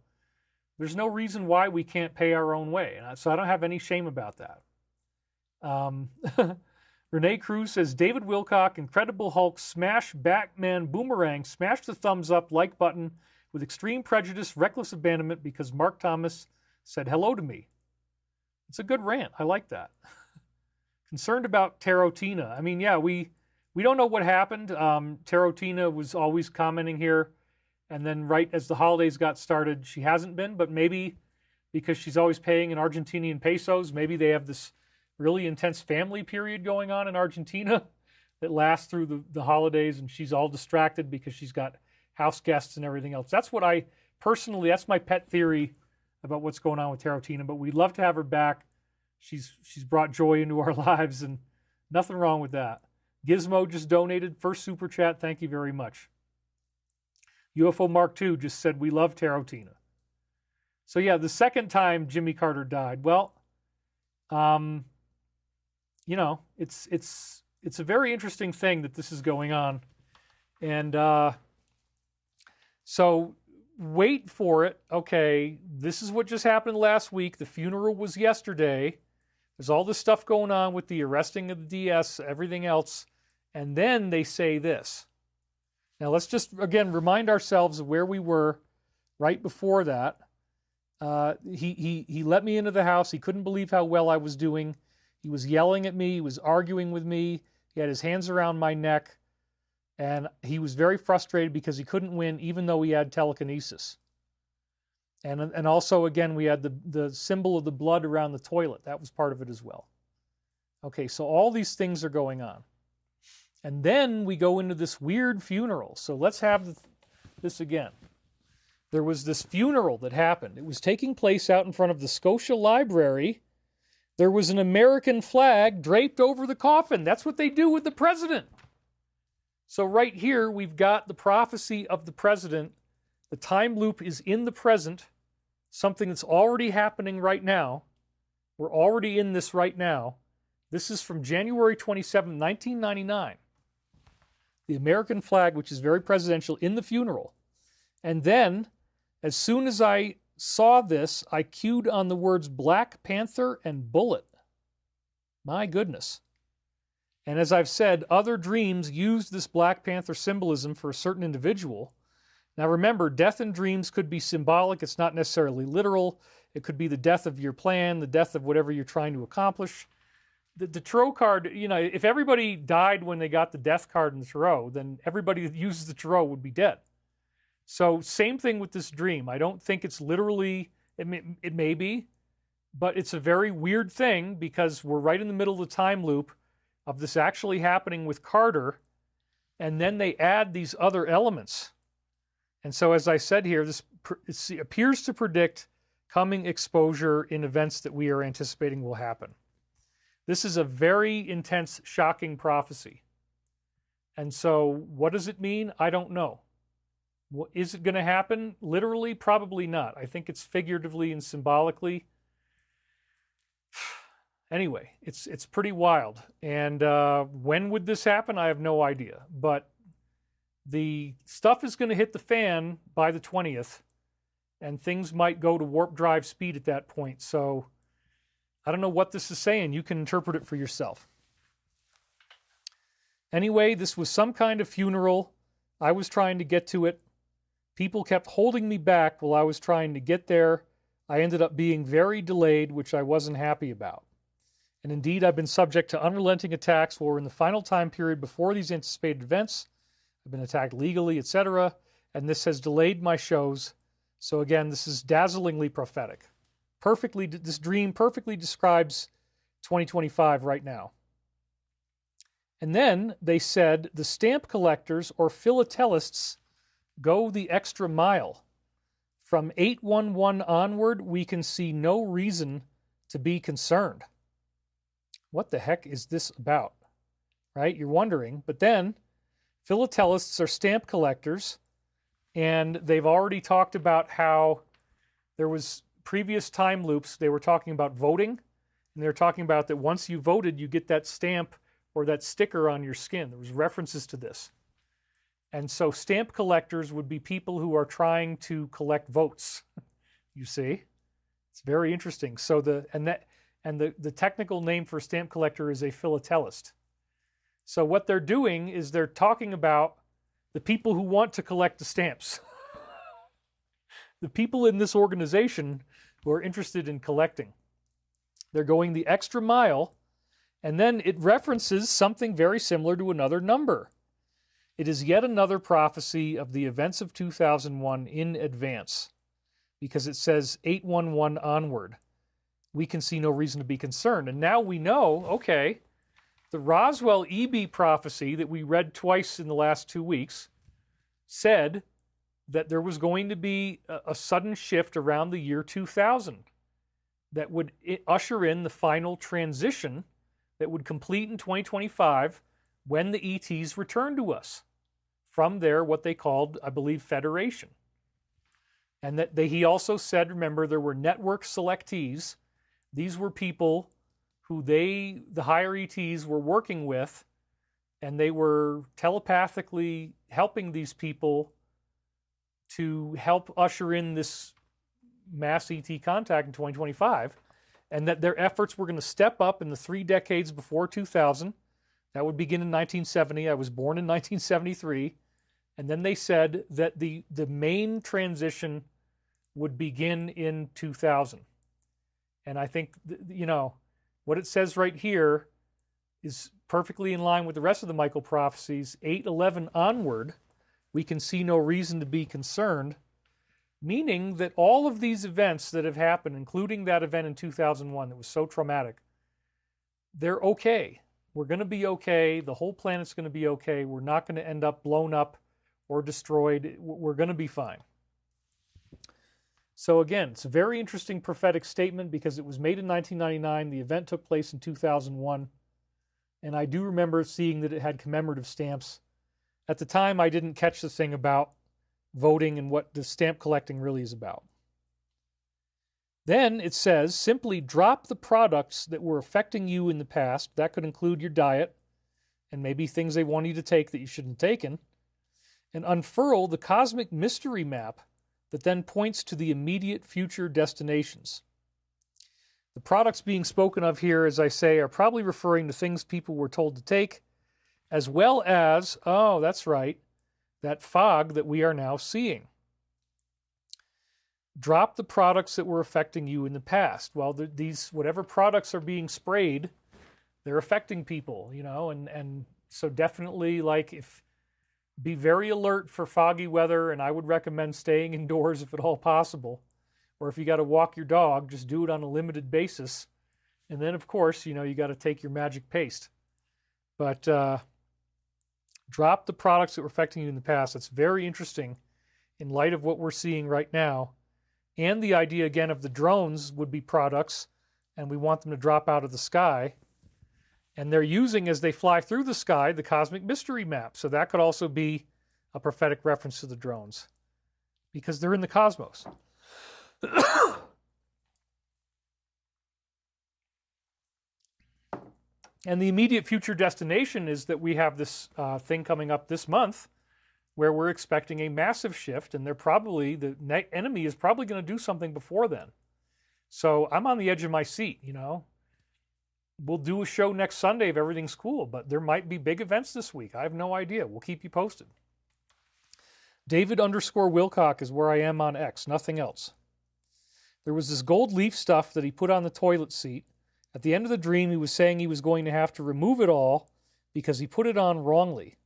There's no reason why we can't pay our own way, so I don't have any shame about that. Renee Cruz says, David Wilcock, Incredible Hulk, smash Batman Boomerang, smash the thumbs up, like button with extreme prejudice, reckless abandonment because Mark Thomas said hello to me. It's a good rant. I like that. Concerned about Tarotina. I mean, yeah, we don't know what happened. Tarotina was always commenting here, and then right as the holidays got started, she hasn't been, but maybe because she's always paying in Argentinian pesos, maybe they have this really intense family period going on in Argentina that lasts through the holidays, and she's all distracted because she's got house guests and everything else. That's what that's my pet theory about what's going on with Tarotina, but we'd love to have her back. She's brought joy into our lives, and nothing wrong with that. Gizmo just donated, first super chat, thank you very much. UFO Mark II just said, we love Tarotina. So yeah, the second time Jimmy Carter died, well, you know, it's a very interesting thing that this is going on. And so wait for it. Okay, this is what just happened last week. The funeral was yesterday. There's all this stuff going on with the arresting of the DS, everything else. And then they say this. Now let's just, again, remind ourselves of where we were right before that. He let me into the house. He couldn't believe how well I was doing. He was yelling at me. He was arguing with me. He had his hands around my neck. And he was very frustrated because he couldn't win, even though he had telekinesis. And also, again, we had the symbol of the blood around the toilet. That was part of it as well. Okay, so all these things are going on. And then we go into this weird funeral. So let's have this again. There was this funeral that happened. It was taking place out in front of the Scotia Library. There was an American flag draped over the coffin. That's what they do with the president. So right here, we've got the prophecy of the president. The time loop is in the present, something that's already happening right now. We're already in this right now. This is from January 27, 1999. The American flag, which is very presidential, in the funeral. And then, as soon as I saw this, I cued on the words Black Panther and Bullet. My goodness. And as I've said, other dreams used this Black Panther symbolism for a certain individual. Now remember, death in dreams could be symbolic. It's not necessarily literal. It could be the death of your plan, the death of whatever you're trying to accomplish. The Turo card, you know, if everybody died when they got the death card in the Turo, then everybody that uses the Turo would be dead. So same thing with this dream. I don't think it's literally, it may be, but it's a very weird thing because we're right in the middle of the time loop of this actually happening with Carter. and then they add these other elements. And so, as I said here, this appears to predict coming exposure in events that we are anticipating will happen. This is a very intense, shocking prophecy. And so, what does it mean? I don't know. Is it going to happen? Literally, probably not. I think it's figuratively and symbolically. Anyway, it's pretty wild. And when would this happen? I have no idea. But the stuff is going to hit the fan by the 20th, and things might go to warp drive speed at that point. So I don't know what this is saying. You can interpret it for yourself. Anyway, this was some kind of funeral. I was trying to get to it. People kept holding me back while I was trying to get there. I ended up being very delayed, which I wasn't happy about. And indeed, I've been subject to unrelenting attacks while we're in the final time period before these anticipated events. I've been attacked legally, etc., and this has delayed my shows. So again, this is dazzlingly prophetic. This dream perfectly describes 2025 right now. And then they said the stamp collectors or philatelists go the extra mile. From 811 onward, we can see no reason to be concerned. What the heck is this about? Right? You're wondering. But then, philatelists are stamp collectors, and they've already talked about how there was previous time loops. They were talking about voting, and they were talking about that once you voted, you get that stamp or that sticker on your skin. There was references to this. And so stamp collectors would be people who are trying to collect votes. You see? It's very interesting. So the technical name for stamp collector is a philatelist. So what they're doing is they're talking about the people who want to collect the stamps. The people in this organization who are interested in collecting. They're going the extra mile, and then it references something very similar to another number. It is yet another prophecy of the events of 2001 in advance, because it says 811 onward. We can see no reason to be concerned. And now we know, okay, the Roswell EB prophecy that we read twice in the last 2 weeks said that there was going to be a sudden shift around the year 2000 that would usher in the final transition that would complete in 2025 when the ETs return to us from their, what they called, I believe, Federation. And that he also said, remember, there were network selectees. These were people who the higher ETs were working with, and they were telepathically helping these people to help usher in this mass ET contact in 2025, and that their efforts were going to step up in the 3 decades before 2000. That would begin in 1970. I was born in 1973. And then they said that the main transition would begin in 2000. And I think, what it says right here is perfectly in line with the rest of the Michael Prophecies. 811 onward, we can see no reason to be concerned, meaning that all of these events that have happened, including that event in 2001 that was so traumatic, they're okay. We're going to be okay. The whole planet's going to be okay. We're not going to end up blown up or destroyed. We're going to be fine. So again, it's a very interesting prophetic statement because it was made in 1999. The event took place in 2001. And I do remember seeing that it had commemorative stamps. At the time, I didn't catch the thing about voting and what the stamp collecting really is about. Then it says, simply drop the products that were affecting you in the past. That could include your diet and maybe things they want you to take that you shouldn't have taken, and unfurl the cosmic mystery map that then points to the immediate future destinations. The products being spoken of here, as I say, are probably referring to things people were told to take, as well as, oh, that's right, that fog that we are now seeing. Drop the products that were affecting you in the past. Well, these, whatever products are being sprayed, they're affecting people, and so definitely, be very alert for foggy weather, and I would recommend staying indoors if at all possible. Or if you got to walk your dog, just do it on a limited basis. And then, of course, you got to take your magic paste. But Drop the products that were affecting you in the past. That's very interesting in light of what we're seeing right now. And the idea, again, of the drones would be products, and we want them to drop out of the sky. And they're using, as they fly through the sky, the cosmic mystery map. So that could also be a prophetic reference to the drones, because they're in the cosmos. And the immediate future destination is that we have this thing coming up this month where we're expecting a massive shift, and the enemy is probably going to do something before then. So I'm on the edge of my seat, you know. We'll do a show next Sunday if everything's cool, but there might be big events this week. I have no idea. We'll keep you posted. David_Wilcock is where I am on X, nothing else. There was this gold leaf stuff that he put on the toilet seat. At the end of the dream, he was saying he was going to have to remove it all because he put it on wrongly.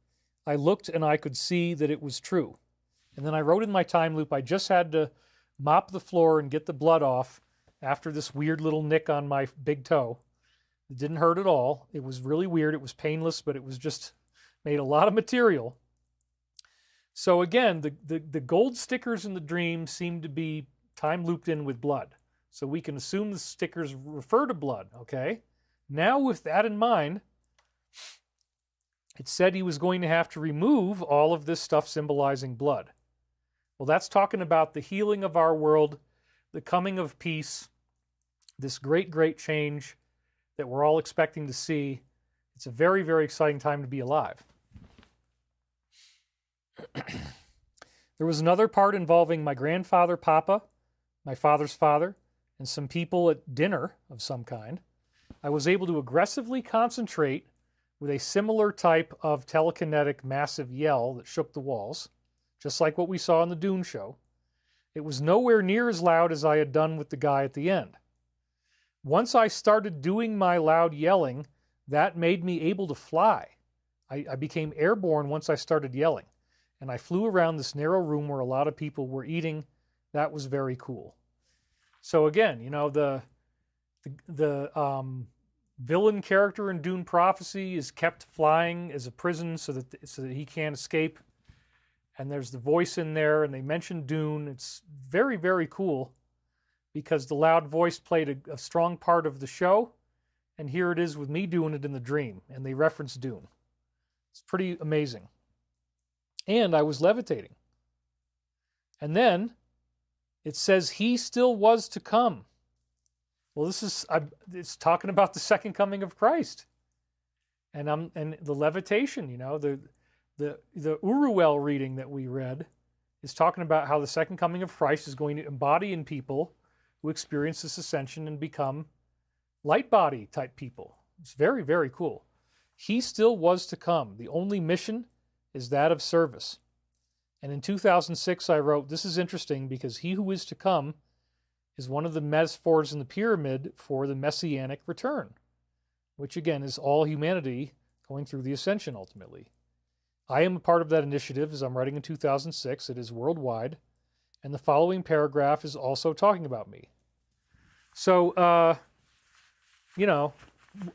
I looked and I could see that it was true. And then I wrote in my time loop, I just had to mop the floor and get the blood off after this weird little nick on my big toe. It didn't hurt at all. It was really weird. It was painless, but it was just made a lot of material. So again, the gold stickers in the dream seem to be time looped in with blood. So we can assume the stickers refer to blood, okay? Now with that in mind, it said he was going to have to remove all of this stuff symbolizing blood. Well, that's talking about the healing of our world, the coming of peace, this great, great change that we're all expecting to see. It's a very, very exciting time to be alive. There was another part involving my grandfather, Papa, my father's father, and some people at dinner of some kind. I was able to aggressively concentrate with a similar type of telekinetic massive yell that shook the walls, just like what we saw in the Dune show. It was nowhere near as loud as I had done with the guy at the end. Once I started doing my loud yelling, that made me able to fly. I became airborne once I started yelling, and I flew around this narrow room where a lot of people were eating. That was very cool. So again, you know, the villain character in Dune Prophecy is kept flying as a prison so that he can't escape. And there's the voice in there, and they mentioned Dune. It's very, very cool because the loud voice played a strong part of the show, and here it is with me doing it in the dream, and they reference Dune. It's pretty amazing. And I was levitating. And then it says he still was to come. Well, it's talking about the second coming of Christ. And the levitation, you know, the Uruel reading that we read is talking about how the second coming of Christ is going to embody in people who experience this ascension and become light body type people. It's very, very cool. He still was to come. The only mission is that of service. And in 2006, I wrote, this is interesting because he who is to come is one of the metaphors in the pyramid for the messianic return, which again is all humanity going through the ascension ultimately. I am a part of that initiative as I'm writing in 2006. It is worldwide. And the following paragraph is also talking about me. So, you know,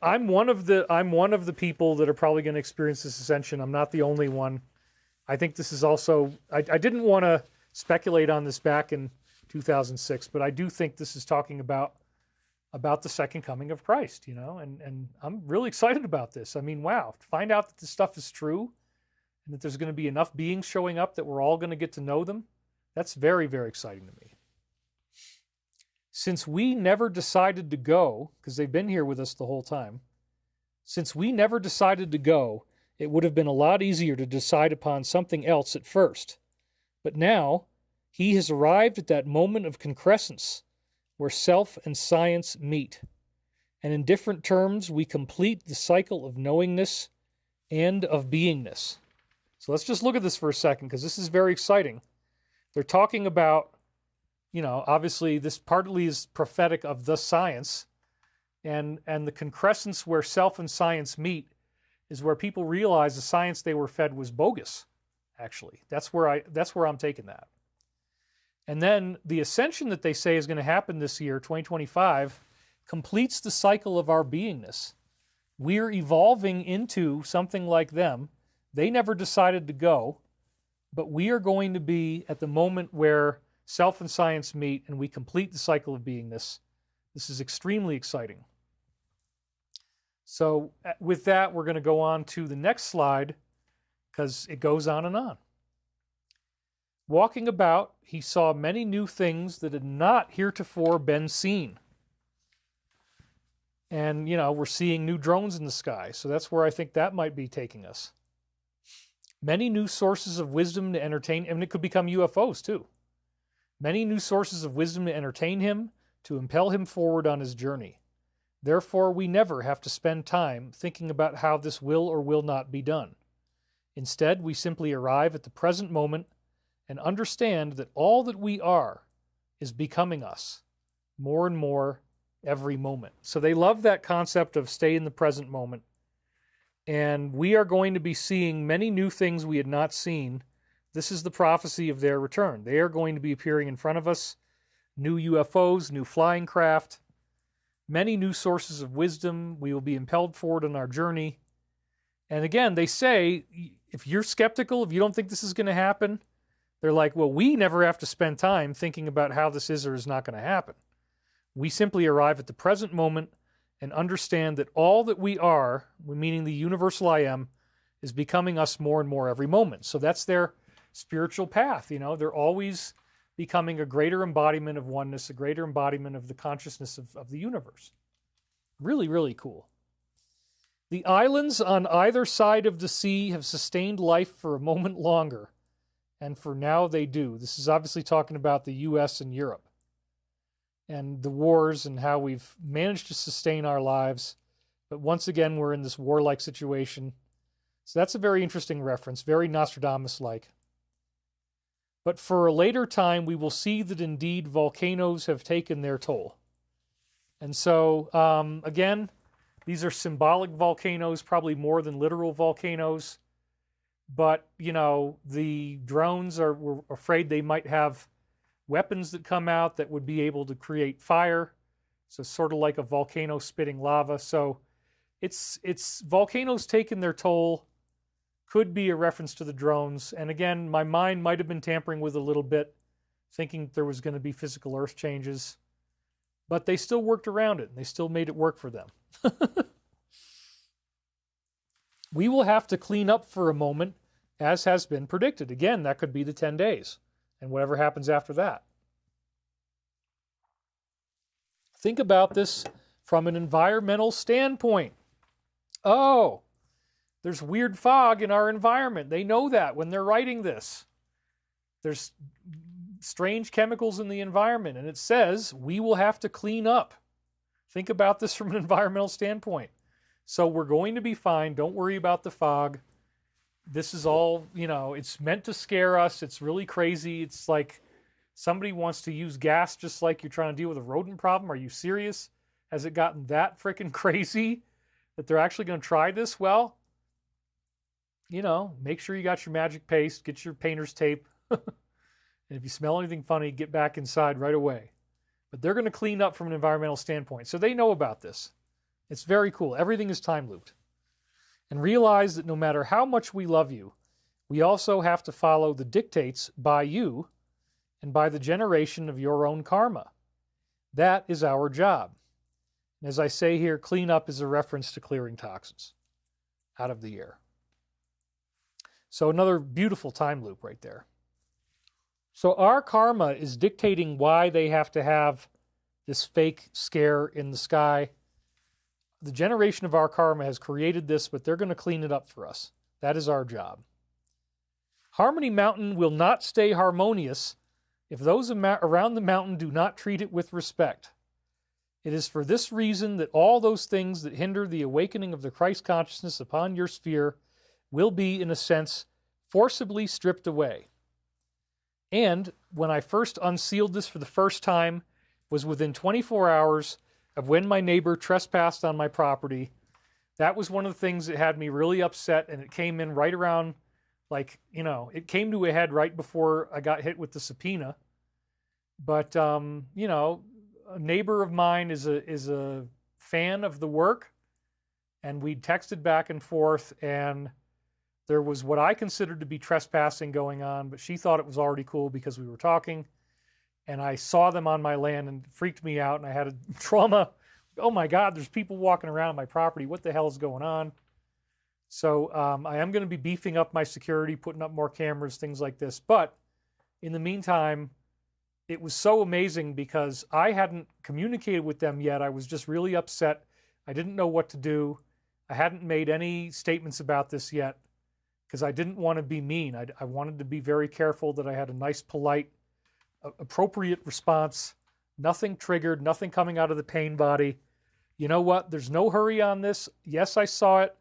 I'm one of the people that are probably going to experience this ascension. I'm not the only one. I think this is also, I didn't want to speculate on this back in 2006, but I do think this is talking about the second coming of Christ, you know, and I'm really excited about this. I mean, wow, to find out that this stuff is true and that there's going to be enough beings showing up that we're all going to get to know them, that's very, very exciting to me. Since we never decided to go, because they've been here with us the whole time, since we never decided to go, it would have been a lot easier to decide upon something else at first. But now, he has arrived at that moment of concrescence where self and science meet. And in different terms, we complete the cycle of knowingness and of beingness. So let's just look at this for a second, because this is very exciting. They're talking about, you know, obviously this partly is prophetic of the science, and the concrescence where self and science meet is where people realize the science they were fed was bogus, actually. That's where I'm taking that. And then the ascension that they say is going to happen this year, 2025, completes the cycle of our beingness. We're evolving into something like them. They never decided to go, but we are going to be at the moment where self and science meet and we complete the cycle of beingness. This is extremely exciting. So with that, we're going to go on to the next slide because it goes on and on. Walking about, he saw many new things that had not heretofore been seen. And, we're seeing new drones in the sky, so that's where I think that might be taking us. Many new sources of wisdom to entertain, and it could become UFOs too. Many new sources of wisdom to entertain him, to impel him forward on his journey. Therefore, we never have to spend time thinking about how this will or will not be done. Instead, we simply arrive at the present moment and understand that all that we are is becoming us more and more every moment. So they love that concept of stay in the present moment. And we are going to be seeing many new things we had not seen. This is the prophecy of their return. They are going to be appearing in front of us. New UFOs, new flying craft, many new sources of wisdom. We will be impelled forward on our journey. And again, they say, if you're skeptical, if you don't think this is going to happen, they're like, well, we never have to spend time thinking about how this is or is not going to happen. We simply arrive at the present moment and understand that all that we are, meaning the universal I am, is becoming us more and more every moment. So that's their spiritual path. They're always becoming a greater embodiment of oneness, a greater embodiment of the consciousness of the universe. Really, really cool. The islands on either side of the sea have sustained life for a moment longer, and for now they do. This is obviously talking about the U.S. and Europe and the wars and how we've managed to sustain our lives. But once again, we're in this warlike situation. So that's a very interesting reference, very Nostradamus-like. But for a later time, we will see that indeed volcanoes have taken their toll. And so, again, these are symbolic volcanoes, probably more than literal volcanoes. But, the drones we're afraid they might have weapons that come out that would be able to create fire. So sort of like a volcano spitting lava. So it's volcanoes taking their toll. Could be a reference to the drones. And again, my mind might have been tampering with a little bit, thinking there was going to be physical earth changes. But they still worked around it, and they still made it work for them. We will have to clean up for a moment, as has been predicted. Again, that could be the 10 days, and whatever happens after that. Think about this from an environmental standpoint. Oh, there's weird fog in our environment. They know that when they're writing this. There's strange chemicals in the environment, and it says we will have to clean up. Think about this from an environmental standpoint. So we're going to be fine. Don't worry about the fog. This is all, it's meant to scare us. It's really crazy. It's like somebody wants to use gas just like you're trying to deal with a rodent problem. Are you serious? Has it gotten that freaking crazy that they're actually going to try this? Well, make sure you got your magic paste, get your painter's tape. And if you smell anything funny, get back inside right away. But they're going to clean up from an environmental standpoint. So they know about this. It's very cool. Everything is time looped. And realize that no matter how much we love you, we also have to follow the dictates by you and by the generation of your own karma. That is our job. And as I say here, cleanup is a reference to clearing toxins out of the air. So another beautiful time loop right there. So our karma is dictating why they have to have this fake scare in the sky. The generation of our karma has created this, but they're going to clean it up for us. That is our job. Harmony Mountain will not stay harmonious if those around the mountain do not treat it with respect. It is for this reason that all those things that hinder the awakening of the Christ consciousness upon your sphere will be, in a sense, forcibly stripped away. And when I first unsealed this for the first time was within 24 hours of when my neighbor trespassed on my property. That was one of the things that had me really upset, and it came in right around, it came to a head right before I got hit with the subpoena. But, a neighbor of mine is a fan of the work, and we texted back and forth, and There was what I considered to be trespassing going on, but she thought it was already cool because we were talking. And I saw them on my land and it freaked me out, and I had a trauma. Oh my God, there's people walking around on my property. What the hell is going on? So I am going to be beefing up my security, putting up more cameras, things like this. But in the meantime, it was so amazing because I hadn't communicated with them yet. I was just really upset. I didn't know what to do. I hadn't made any statements about this yet because I didn't want to be mean. I wanted to be very careful that I had a nice, polite, appropriate response. Nothing triggered, nothing coming out of the pain body. You know what? There's no hurry on this. Yes, I saw it.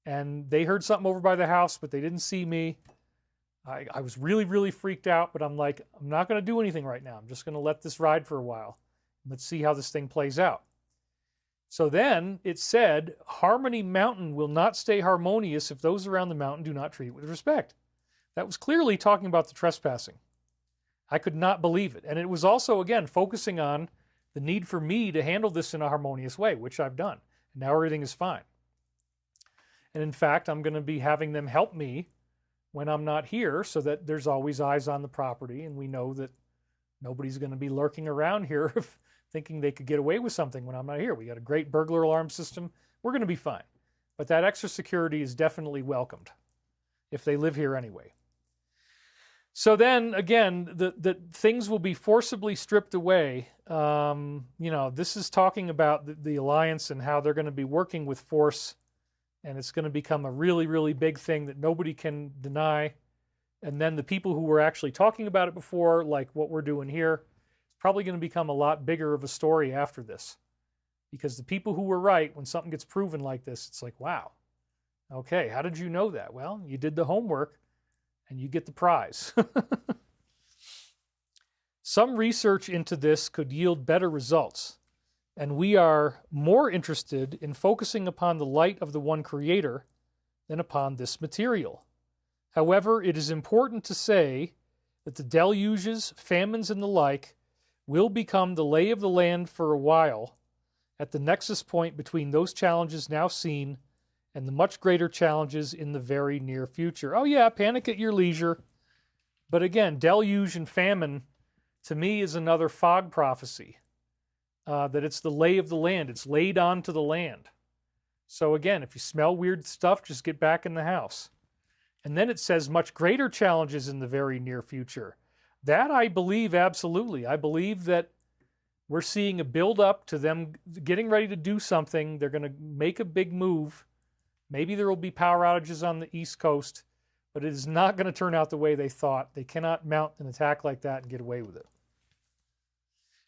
And they heard something over by the house, but they didn't see me. I was really, really freaked out, but I'm like, I'm not going to do anything right now. I'm just going to let this ride for a while. Let's see how this thing plays out. So then it said, Harmony Mountain will not stay harmonious if those around the mountain do not treat it with respect. That was clearly talking about the trespassing. I could not believe it. And it was also, again, focusing on the need for me to handle this in a harmonious way, which I've done. And now everything is fine. And in fact, I'm going to be having them help me when I'm not here so that there's always eyes on the property and we know that nobody's going to be lurking around here thinking they could get away with something when I'm not here. We got a great burglar alarm system. We're going to be fine. But that extra security is definitely welcomed if they live here anyway. So then, again, the things will be forcibly stripped away. This is talking about the Alliance and how they're going to be working with force, and it's going to become a really, really big thing that nobody can deny. And then the people who were actually talking about it before, like what we're doing here, it's probably going to become a lot bigger of a story after this. Because the people who were right, when something gets proven like this, it's like, wow, okay, how did you know that? Well, you did the homework, and you get the prize. Some research into this could yield better results, and we are more interested in focusing upon the light of the one Creator than upon this material. However, it is important to say that the deluges, famines, and the like will become the lay of the land for a while at the nexus point between those challenges now seen and the much greater challenges in the very near future. Oh yeah, panic at your leisure. But again, deluge and famine, to me, is another fog prophecy. That it's the lay of the land. It's laid onto the land. So again, if you smell weird stuff, just get back in the house. And then it says much greater challenges in the very near future. That I believe absolutely. I believe that we're seeing a build-up to them getting ready to do something. They're going to make a big move. Maybe there will be power outages on the East Coast, but it is not going to turn out the way they thought. They cannot mount an attack like that and get away with it.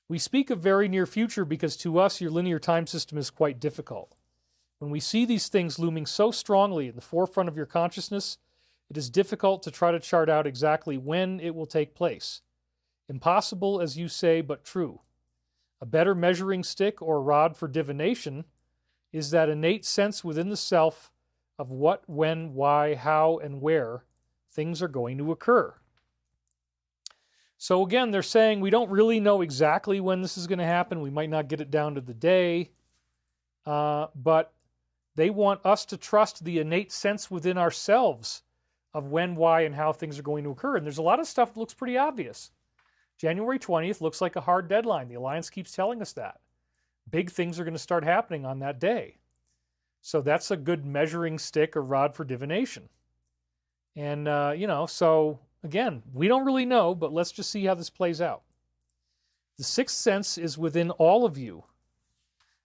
We speak of very near future because to us, your linear time system is quite difficult. When we see these things looming so strongly in the forefront of your consciousness, it is difficult to try to chart out exactly when it will take place. Impossible, as you say, but true. A better measuring stick or rod for divination is that innate sense within the self of what, when, why, how, and where things are going to occur. So again, they're saying we don't really know exactly when this is going to happen. We might not get it down to the day, but they want us to trust the innate sense within ourselves of when, why, and how things are going to occur. And there's a lot of stuff that looks pretty obvious. January 20th looks like a hard deadline. The Alliance keeps telling us that. Big things are going to start happening on that day. So that's a good measuring stick or rod for divination. And, so again, we don't really know, but let's just see how this plays out. The sixth sense is within all of you.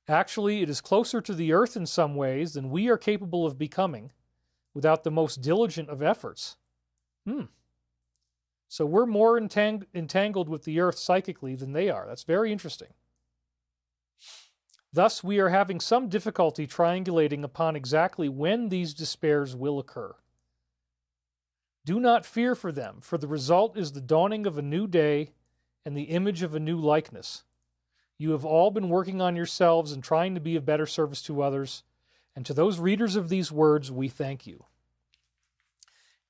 Actually, it is closer to the earth in some ways than we are capable of becoming without the most diligent of efforts. So we're more entangled with the earth psychically than they are. That's very interesting. Thus, we are having some difficulty triangulating upon exactly when these despairs will occur. Do not fear for them, for the result is the dawning of a new day and the image of a new likeness. You have all been working on yourselves and trying to be of better service to others, and to those readers of these words, we thank you.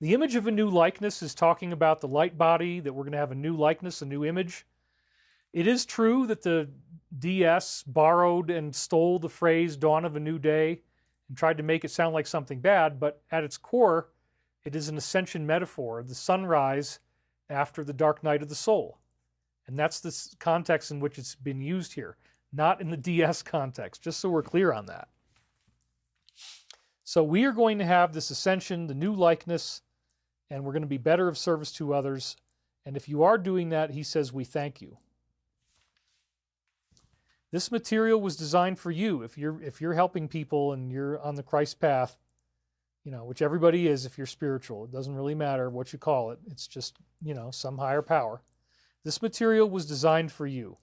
The image of a new likeness is talking about the light body, that we're going to have a new likeness, a new image. It is true that the DS borrowed and stole the phrase dawn of a new day and tried to make it sound like something bad, but at its core, it is an ascension metaphor, the sunrise after the dark night of the soul. And that's the context in which it's been used here, not in the DS context, just so we're clear on that. So we are going to have this ascension, the new likeness, and we're going to be better of service to others. And if you are doing that, he says, we thank you. This material was designed for you. If you're helping people and you're on the Christ path, which everybody is if you're spiritual. It doesn't really matter what you call it. It's just, some higher power. This material was designed for you.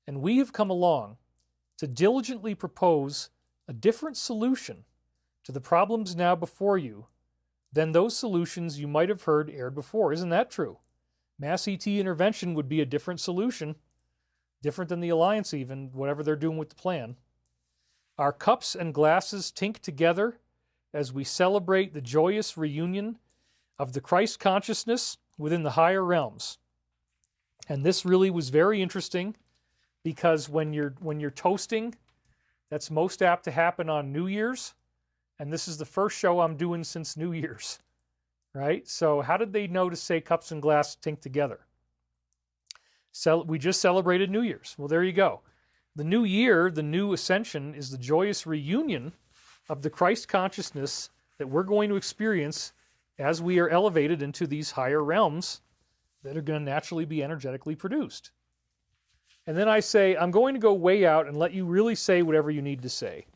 And we have come along to diligently propose a different solution to the problems now before you than those solutions you might have heard aired before. Isn't that true? Mass ET intervention would be a different solution, different than the Alliance even, whatever they're doing with the plan. Our cups and glasses tink together as we celebrate the joyous reunion of the Christ consciousness within the higher realms. And this really was very interesting because when you're toasting, that's most apt to happen on New Year's. And this is the first show I'm doing since New Year's, right? So how did they know to say cups and glass tink together? We just celebrated New Year's. Well, there you go. The new year, the new ascension, is the joyous reunion of the Christ consciousness that we're going to experience as we are elevated into these higher realms that are going to naturally be energetically produced. And then I say, I'm going to go way out and let you really say whatever you need to say.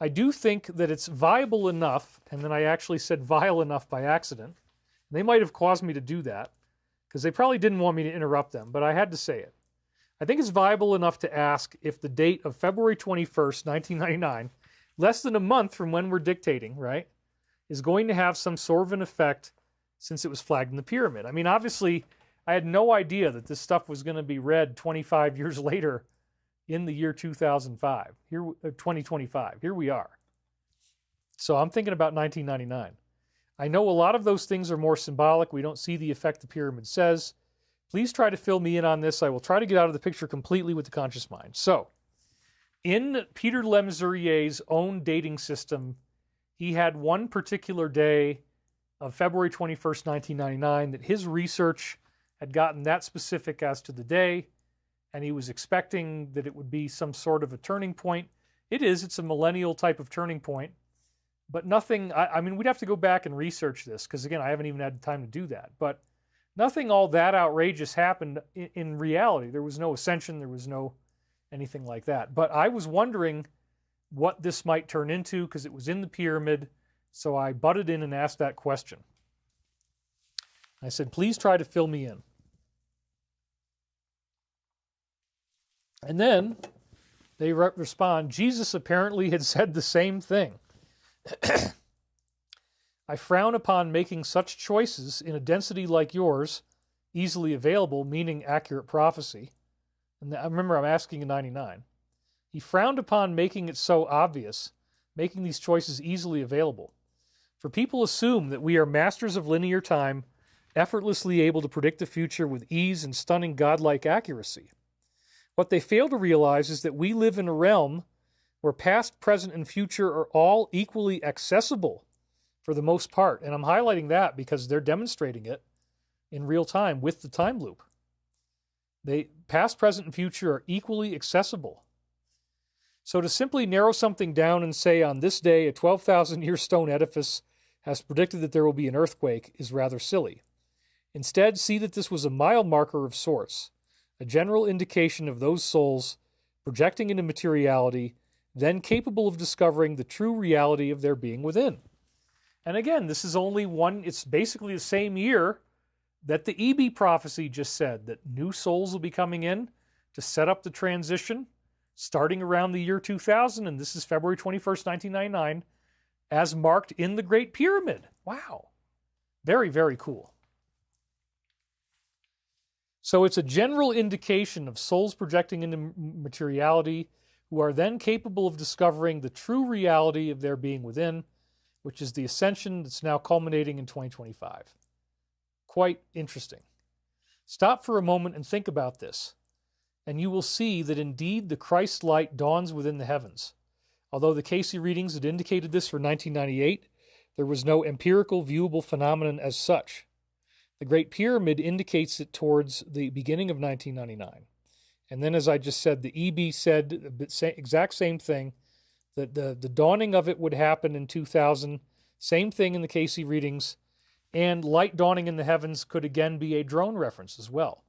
I do think that it's viable enough, and then I actually said vile enough by accident. They might have caused me to do that, because they probably didn't want me to interrupt them, but I had to say it. I think it's viable enough to ask if the date of February 21st, 1999, less than a month from when we're dictating, right, is going to have some sort of an effect since it was flagged in the pyramid. I mean, obviously, I had no idea that this stuff was going to be read 25 years later in the year 2025, 2025. Here we are. So I'm thinking about 1999. I know a lot of those things are more symbolic. We don't see the effect the pyramid says. Please try to fill me in on this. I will try to get out of the picture completely with the conscious mind. So, in Peter Lemzurier's own dating system, he had one particular day of February 21st, 1999, that his research had gotten that specific as to the day, and he was expecting that it would be some sort of a turning point. It is. It's a millennial type of turning point. But nothing, I mean, we'd have to go back and research this, because again, I haven't even had time to do that. But nothing all that outrageous happened in reality. There was no ascension, there was no anything like that. But I was wondering what this might turn into, because it was in the pyramid, so I butted in and asked that question. I said, please try to fill me in. And then they respond, Jesus apparently had said the same thing. I frown upon making such choices in a density like yours, easily available, meaning accurate prophecy. And I remember I'm asking in 99. He frowned upon making it so obvious, making these choices easily available. For people assume that we are masters of linear time, effortlessly able to predict the future with ease and stunning godlike accuracy. What they fail to realize is that we live in a realm where past, present, and future are all equally accessible for the most part. And I'm highlighting that because they're demonstrating it in real time with the time loop. Past, present, and future are equally accessible. So to simply narrow something down and say on this day a 12,000-year stone edifice has predicted that there will be an earthquake is rather silly. Instead, see that this was a mile marker of sorts, a general indication of those souls projecting into materiality, then capable of discovering the true reality of their being within. And again, this is only one, it's basically the same year that the EB prophecy just said that new souls will be coming in to set up the transition starting around the year 2000, and this is February 21st, 1999, as marked in the Great Pyramid. Wow. Very, very cool. So it's a general indication of souls projecting into materiality who are then capable of discovering the true reality of their being within, which is the ascension that's now culminating in 2025. Quite interesting. Stop for a moment and think about this, and you will see that indeed the Christ light dawns within the heavens. Although the Casey readings had indicated this for 1998, there was no empirical viewable phenomenon as such. The Great Pyramid indicates it towards the beginning of 1999. And then, as I just said, the EB said the exact same thing, that the dawning of it would happen in 2000. Same thing in the Casey readings. And light dawning in the heavens could again be a drone reference as well.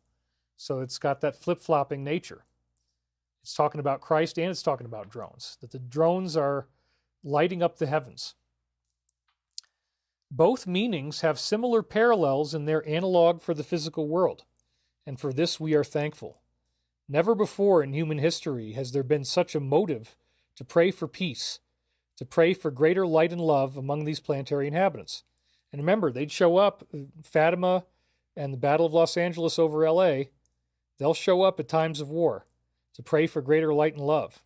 So it's got that flip-flopping nature. It's talking about Christ and it's talking about drones, that the drones are lighting up the heavens. Both meanings have similar parallels in their analog for the physical world, and for this we are thankful. Never before in human history has there been such a motive to pray for peace, to pray for greater light and love among these planetary inhabitants. And remember, they'd show up, Fatima and the Battle of Los Angeles over L.A., they'll show up at times of war to pray for greater light and love.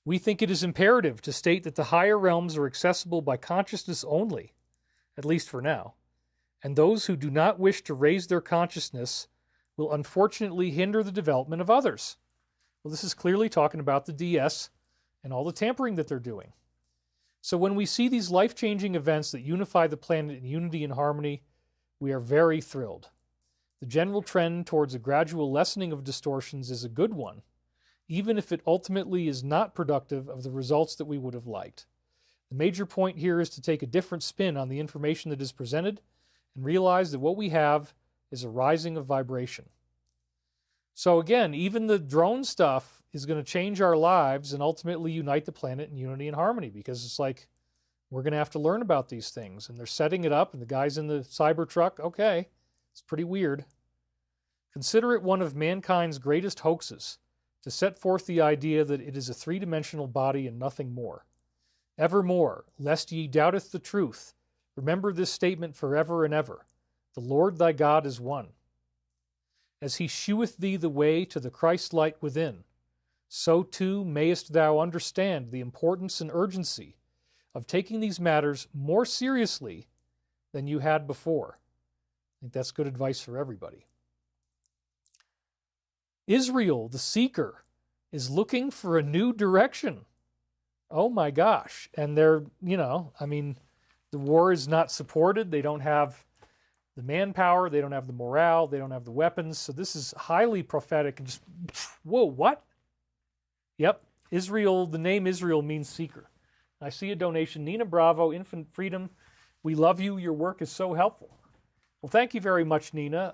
We think it is imperative to state that the higher realms are accessible by consciousness only, at least for now, and those who do not wish to raise their consciousness will unfortunately hinder the development of others. Well, this is clearly talking about the DS and all the tampering that they're doing. So when we see these life-changing events that unify the planet in unity and harmony, we are very thrilled. The general trend towards a gradual lessening of distortions is a good one, even if it ultimately is not productive of the results that we would have liked. The major point here is to take a different spin on the information that is presented and realize that what we have is a rising of vibration. So again, even the drone stuff is going to change our lives and ultimately unite the planet in unity and harmony, because it's like we're going to have to learn about these things. And they're setting it up, and the guy's in the Cybertruck. Okay, it's pretty weird. Consider it one of mankind's greatest hoaxes to set forth the idea that it is a three-dimensional body and nothing more. Evermore, lest ye doubteth the truth, remember this statement forever and ever. The Lord thy God is one. As he sheweth thee the way to the Christ light within, so too mayest thou understand the importance and urgency of taking these matters more seriously than you had before. I think that's good advice for everybody. Israel, the seeker, is looking for a new direction. Oh my gosh. And they're, the war is not supported. They don't have the manpower. They don't have the morale. They don't have the weapons. So this is highly prophetic and just, whoa, what? Yep. Israel, the name Israel means seeker. I see a donation. Nina Bravo, Infant Freedom. We love you. Your work is so helpful. Well, thank you very much, Nina.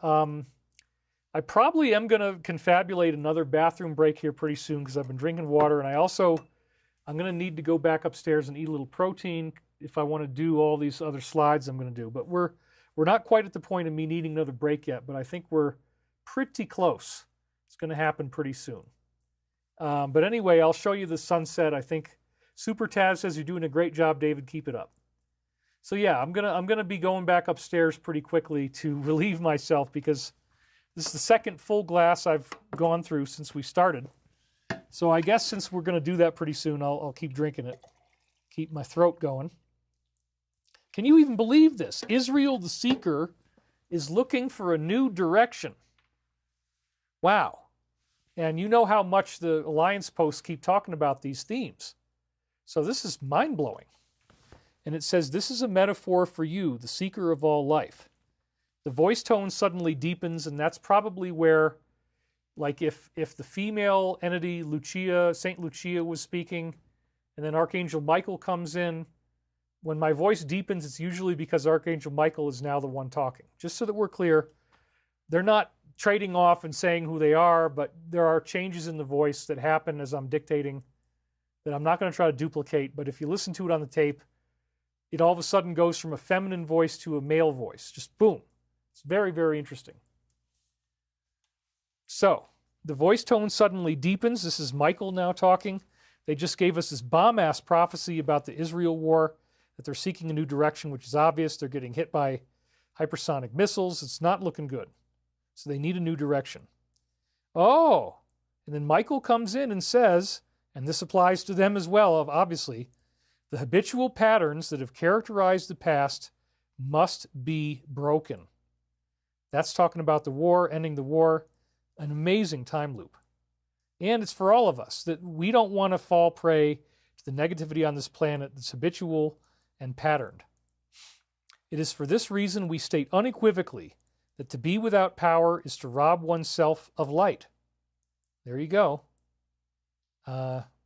I probably am going to confabulate another bathroom break here pretty soon because I've been drinking water, and I'm going to need to go back upstairs and eat a little protein if I want to do all these other slides I'm going to do. But we're not quite at the point of me needing another break yet, but I think we're pretty close. It's going to happen pretty soon. But anyway, I'll show you the sunset. I think Super Taz says you're doing a great job, David. Keep it up. So yeah, I'm gonna be going back upstairs pretty quickly to relieve myself because this is the second full glass I've gone through since we started. So I guess since we're going to do that pretty soon, I'll keep drinking it. Keep my throat going. Can you even believe this? Israel the Seeker is looking for a new direction. Wow. And you know how much the Alliance posts keep talking about these themes. So this is mind-blowing. And it says, this is a metaphor for you, the seeker of all life. The voice tone suddenly deepens, and that's probably where, like if the female entity, Lucia, Saint Lucia was speaking, and then Archangel Michael comes in, when my voice deepens, it's usually because Archangel Michael is now the one talking. Just so that we're clear, they're not trading off and saying who they are, but there are changes in the voice that happen as I'm dictating that I'm not going to try to duplicate, but if you listen to it on the tape, it all of a sudden goes from a feminine voice to a male voice. Just boom. It's very, very interesting. So, the voice tone suddenly deepens. This is Michael now talking. They just gave us this bomb-ass prophecy about the Israel war, that they're seeking a new direction, which is obvious. They're getting hit by hypersonic missiles. It's not looking good. So they need a new direction. Oh, and then Michael comes in and says, and this applies to them as well, obviously, the habitual patterns that have characterized the past must be broken. That's talking about the war, ending the war, an amazing time loop. And it's for all of us, that we don't want to fall prey to the negativity on this planet that's habitual and patterned. It is for this reason we state unequivocally that to be without power is to rob oneself of light. There you go.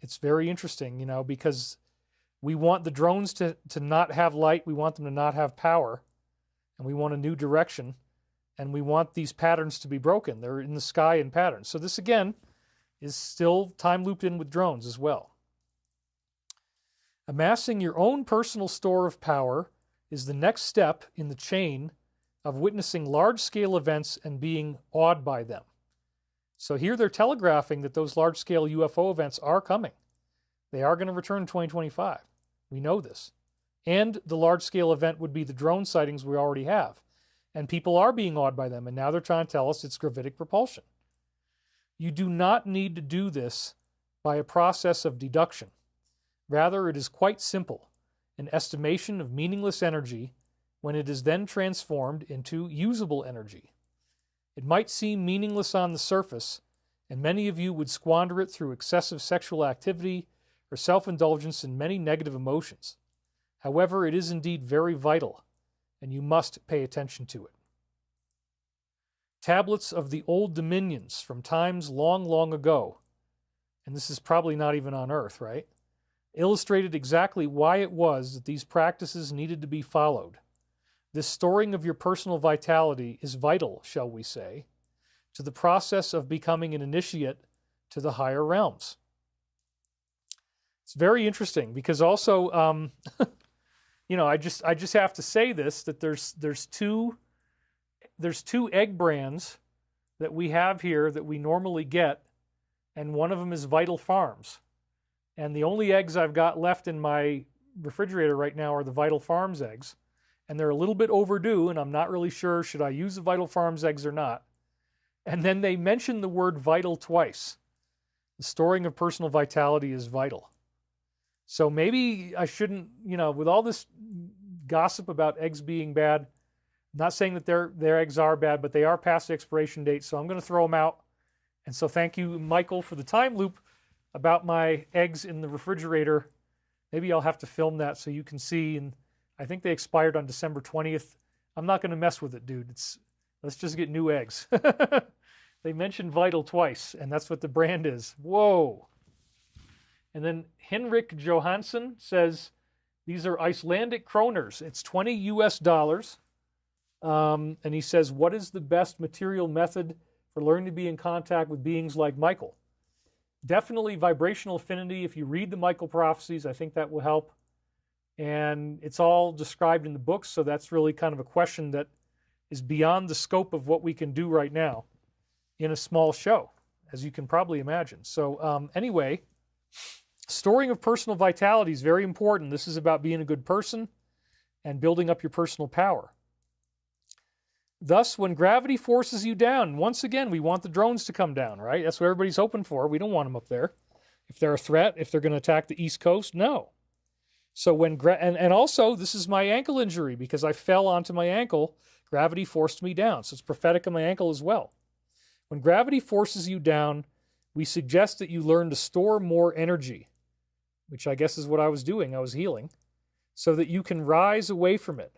It's very interesting, because we want the drones to not have light. We want them to not have power. And we want a new direction. And we want these patterns to be broken. They're in the sky in patterns. So this, again, is still time looped in with drones as well. Amassing your own personal store of power is the next step in the chain of witnessing large-scale events and being awed by them. So here they're telegraphing that those large-scale UFO events are coming. They are going to return in 2025. We know this. And the large-scale event would be the drone sightings we already have. And people are being awed by them, and now they're trying to tell us it's gravitic propulsion. You do not need to do this by a process of deduction. Rather, it is quite simple, an estimation of meaningless energy when it is then transformed into usable energy. It might seem meaningless on the surface, and many of you would squander it through excessive sexual activity or self-indulgence in many negative emotions. However, it is indeed very vital, and you must pay attention to it. Tablets of the old dominions from times long, long ago, and this is probably not even on Earth, right? Illustrated exactly why it was that these practices needed to be followed. This storing of your personal vitality is vital, shall we say, to the process of becoming an initiate to the higher realms. It's very interesting because also, I just have to say this, that there's two egg brands that we have here that we normally get, and one of them is Vital Farms. And the only eggs I've got left in my refrigerator right now are the Vital Farms eggs. And they're a little bit overdue, and I'm not really sure, should I use the Vital Farms eggs or not? And then they mention the word vital twice. The storing of personal vitality is vital. So maybe I shouldn't, with all this gossip about eggs being bad, I'm not saying that their eggs are bad, but they are past the expiration date, so I'm going to throw them out. And so thank you, Michael, for the time loop about my eggs in the refrigerator. Maybe I'll have to film that so you can see. And I think they expired on December 20th. I'm not going to mess with it, dude. Let's just get new eggs. They mentioned Vital twice, and that's what the brand is. Whoa. And then Henrik Johansson says, these are Icelandic kroners. It's $20 US. And he says, what is the best material method for learning to be in contact with beings like Michael? Definitely vibrational affinity. If you read the Michael Prophecies, I think that will help. And it's all described in the books, so that's really kind of a question that is beyond the scope of what we can do right now in a small show, as you can probably imagine. So anyway, storing of personal vitality is very important. This is about being a good person and building up your personal power. Thus, when gravity forces you down, once again, we want the drones to come down, right? That's what everybody's hoping for. We don't want them up there. If they're a threat, if they're going to attack the East Coast, no. So when and also, this is my ankle injury because I fell onto my ankle. Gravity forced me down. So it's prophetic of my ankle as well. When gravity forces you down, we suggest that you learn to store more energy, which I guess is what I was doing. I was healing, so that you can rise away from it.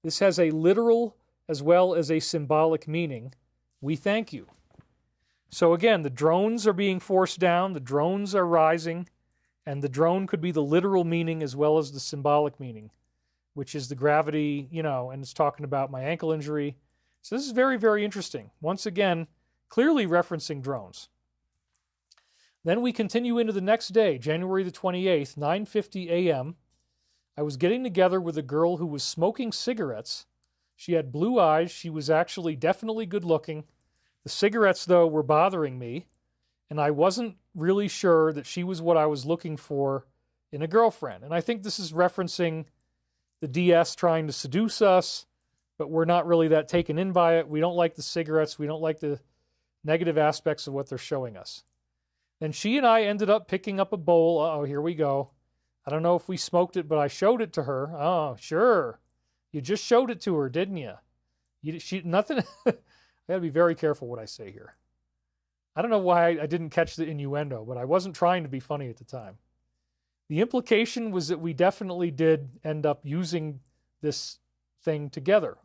This has a literal as well as a symbolic meaning. We thank you. So again, the drones are being forced down, the drones are rising, and the drone could be the literal meaning as well as the symbolic meaning, which is the gravity, and it's talking about my ankle injury. So this is very, very interesting. Once again, clearly referencing drones. Then we continue into the next day, January the 28th, 9:50 a.m. I was getting together with a girl who was smoking cigarettes. She had blue eyes. She was actually definitely good looking. The cigarettes, though, were bothering me, and I wasn't really sure that she was what I was looking for in a girlfriend. And I think this is referencing the DS trying to seduce us, but we're not really that taken in by it. We don't like the cigarettes. We don't like the negative aspects of what they're showing us. Then she and I ended up picking up a bowl. Uh-oh, here we go. I don't know if we smoked it, but I showed it to her. Oh, sure. You just showed it to her, didn't you? Nothing. I got to be very careful what I say here. I don't know why I didn't catch the innuendo, but I wasn't trying to be funny at the time. The implication was that we definitely did end up using this thing together.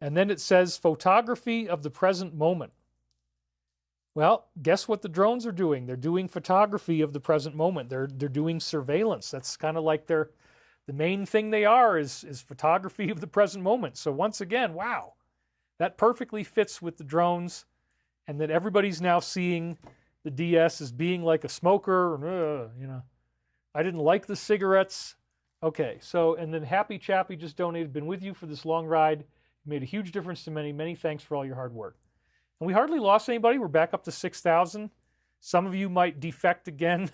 And then it says photography of the present moment. Well, guess what the drones are doing? They're doing photography of the present moment. They're doing surveillance. That's kind of like the main thing they are is photography of the present moment. So once again, wow, that perfectly fits with the drones, and that everybody's now seeing the DS as being like a smoker. I didn't like the cigarettes. Okay, so, and then Happy Chappy just donated, been with you for this long ride. You made a huge difference to many. Many thanks for all your hard work. And we hardly lost anybody. We're back up to 6,000. Some of you might defect again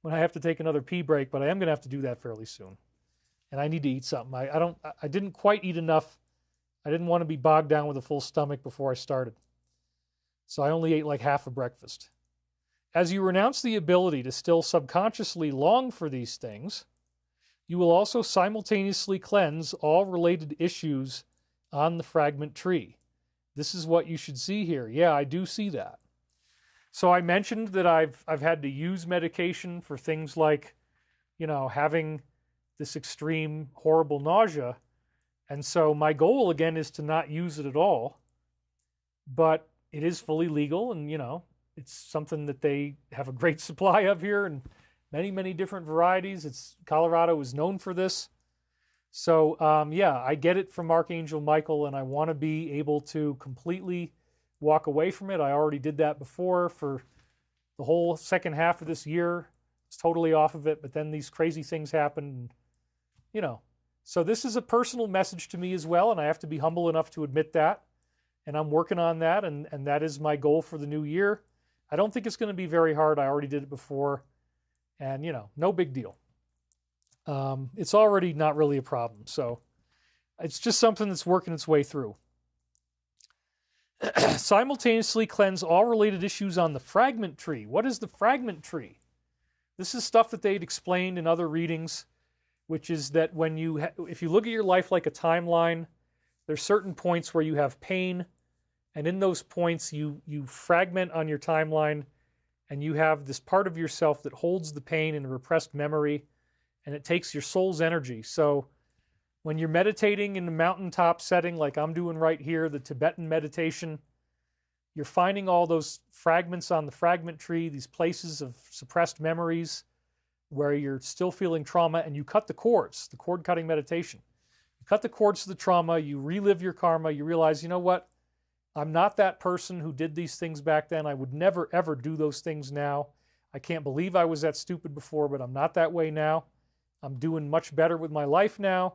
when I have to take another pee break, but I am going to have to do that fairly soon. And I need to eat something. I didn't quite eat enough. I didn't want to be bogged down with a full stomach before I started. So I only ate like half a breakfast. As you renounce the ability to still subconsciously long for these things, you will also simultaneously cleanse all related issues on the fragment tree. This is what you should see here. Yeah, I do see that. So I mentioned that I've had to use medication for things like, having this extreme horrible nausea. And so my goal again is to not use it at all. But it is fully legal, and it's something that they have a great supply of here, and many, many different varieties. Colorado is known for this. So, I get it from Archangel Michael, and I want to be able to completely walk away from it. I already did that before for the whole second half of this year. It's totally off of it, but then these crazy things happen, So this is a personal message to me as well, and I have to be humble enough to admit that. And I'm working on that, and that is my goal for the new year. I don't think it's going to be very hard. I already did it before, and, no big deal. It's already not really a problem. So it's just something that's working its way through. Simultaneously cleanse all related issues on the fragment tree. What is the fragment tree? This is stuff that they'd explained in other readings, which is that if you look at your life like a timeline, there's certain points where you have pain, and in those points you fragment on your timeline, and you have this part of yourself that holds the pain in a repressed memory, and it takes your soul's energy. So when you're meditating in the mountaintop setting like I'm doing right here, the Tibetan meditation, you're finding all those fragments on the fragment tree, these places of suppressed memories where you're still feeling trauma, and you cut the cords, the cord cutting meditation. You cut the cords to the trauma, you relive your karma, you realize, you know what? I'm not that person who did these things back then. I would never, ever do those things now. I can't believe I was that stupid before, but I'm not that way now. I'm doing much better with my life now.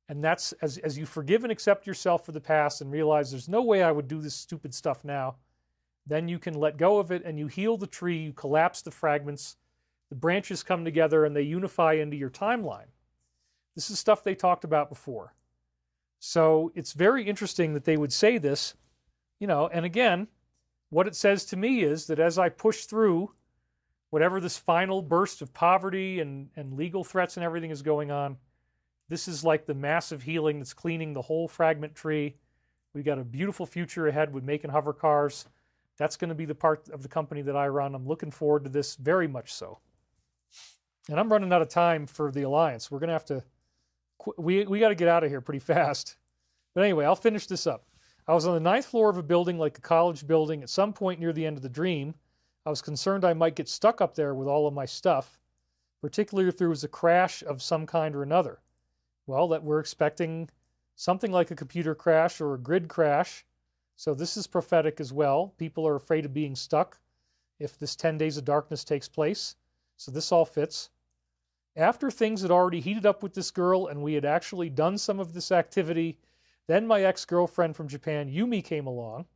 And that's as you forgive and accept yourself for the past and realize there's no way I would do this stupid stuff now, then you can let go of it and you heal the tree, you collapse the fragments, the branches come together and they unify into your timeline. This is stuff they talked about before. So it's very interesting that they would say this, and again, what it says to me is that as I push through whatever this final burst of poverty and legal threats and everything is going on, this is like the massive healing that's cleaning the whole fragment tree. We've got a beautiful future ahead with making hover cars. That's going to be the part of the company that I run. I'm looking forward to this very much so. And I'm running out of time for the Alliance. We're going to have to, we got to get out of here pretty fast. But anyway, I'll finish this up. I was on the 9th floor of a building like a college building. At some point near the end of the dream, I was concerned I might get stuck up there with all of my stuff, particularly if there was a crash of some kind or another. Well, that we're expecting something like a computer crash or a grid crash. So this is prophetic as well. People are afraid of being stuck if this 10 days of darkness takes place. So this all fits. After things had already heated up with this girl and we had actually done some of this activity, then my ex-girlfriend from Japan, Yumi, came along.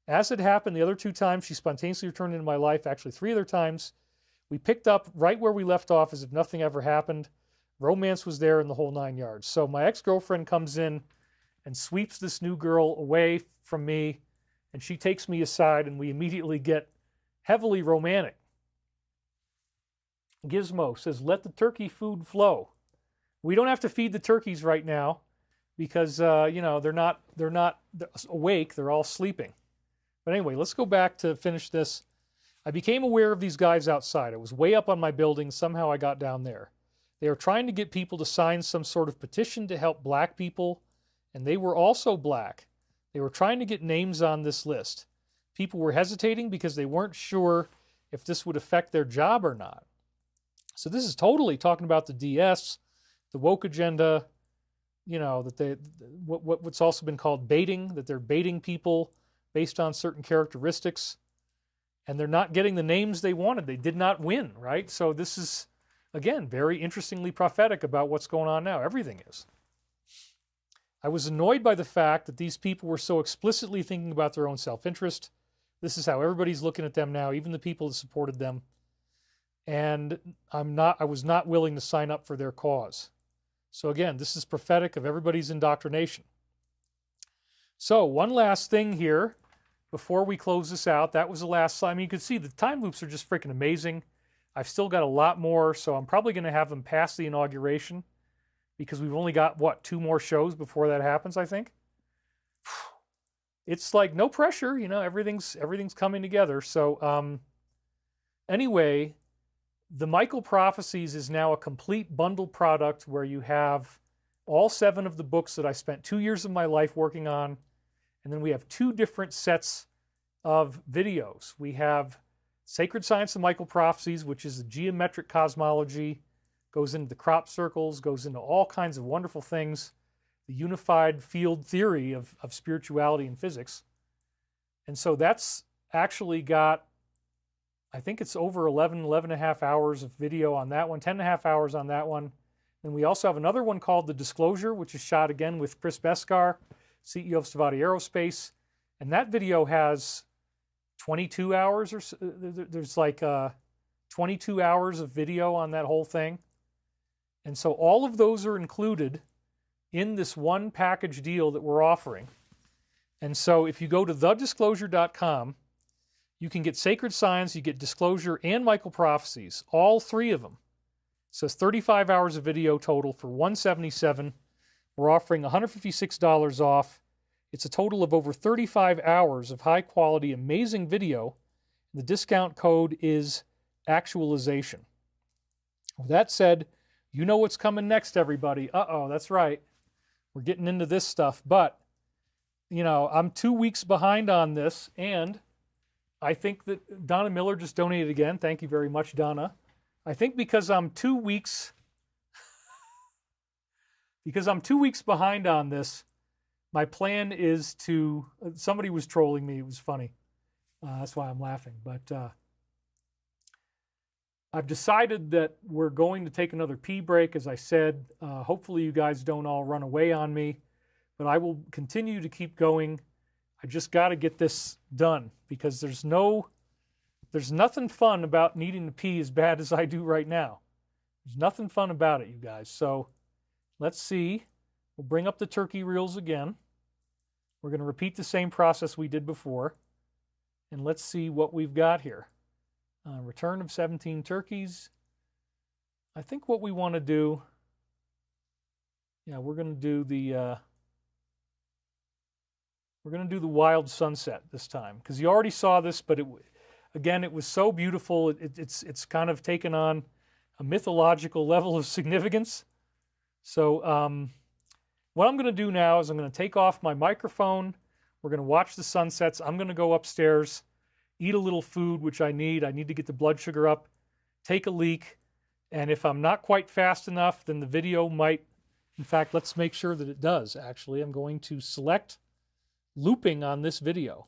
As it happened the other 2 times, she spontaneously returned into my life, actually 3 other times. We picked up right where we left off as if nothing ever happened. Romance was there in the whole 9 yards. So my ex-girlfriend comes in and sweeps this new girl away from me, and she takes me aside, and we immediately get heavily romantic. Gizmo says, let the turkey food flow. We don't have to feed the turkeys right now because, they're not awake. They're all sleeping. But anyway, let's go back to finish this. I became aware of these guys outside. I was way up on my building. Somehow I got down there. They were trying to get people to sign some sort of petition to help black people, and they were also black. They were trying to get names on this list. People were hesitating because they weren't sure if this would affect their job or not. So this is totally talking about the DS, the woke agenda, you know, that they, what's also been called baiting, that they're baiting people based on certain characteristics, and they're not getting the names they wanted. They did not win, right? So this is, again, very interestingly prophetic about what's going on now. Everything is. I was annoyed by the fact that these people were so explicitly thinking about their own self-interest. This is how everybody's looking at them now, even the people that supported them. And I was not willing to sign up for their cause. So again, this is prophetic of everybody's indoctrination. So one last thing here before we close this out. That was the last slide. I mean, you can see the time loops are just freaking amazing. I've still got a lot more, so I'm probably going to have them past the inauguration because we've only got, what, 2 more shows before that happens, I think? It's like no pressure, you know, everything's coming together. So anyway, the Michael Prophecies is now a complete bundle product where you have all 7 of the books that I spent 2 years of my life working on, and then we have 2 different sets of videos. We have Sacred Science of Michael Prophecies, which is the geometric cosmology, goes into the crop circles, goes into all kinds of wonderful things, the unified field theory of spirituality and physics. And so that's actually got, I think it's over 11 and a half hours of video on that one, 10 and a half hours on that one. And we also have another one called The Disclosure, which is shot again with Chris Beskar, CEO of Savati Aerospace. And that video has 22 hours or so. There's like 22 hours of video on that whole thing. And so all of those are included in this one package deal that we're offering. And so if you go to thedisclosure.com, you can get Sacred Science, you get Disclosure, and Michael Prophecies, all 3 of them. It says 35 hours of video total for $177. We're offering $156 off. It's a total of over 35 hours of high-quality, amazing video. The discount code is actualization. With that said, you know what's coming next, everybody. Uh-oh, that's right. We're getting into this stuff. But, you know, I'm 2 weeks behind on this, and I think that Donna Miller just donated again. Thank you very much, Donna. I think because I'm 2 weeks behind on this, my plan is to, somebody was trolling me. It was funny. That's why I'm laughing. But I've decided that we're going to take another pee break, as I said. Hopefully you guys don't all run away on me, but I will continue to keep going. I just got to get this done because there's nothing fun about needing to pee as bad as I do right now. There's nothing fun about it, you guys. So let's see. We'll bring up the turkey reels again. We're going to repeat the same process we did before. And let's see what we've got here. Return of 17 turkeys. I think what we want to do, we're going to do the wild sunset this time because you already saw this, but it was so beautiful. It's kind of taken on a mythological level of significance. So what I'm going to do now is I'm going to take off my microphone. We're going to watch the sunsets. I'm going to go upstairs, eat a little food, which I need. I need to get the blood sugar up, take a leak, and if I'm not quite fast enough, then the video might, in fact, let's make sure that it does, actually. I'm going to select looping on this video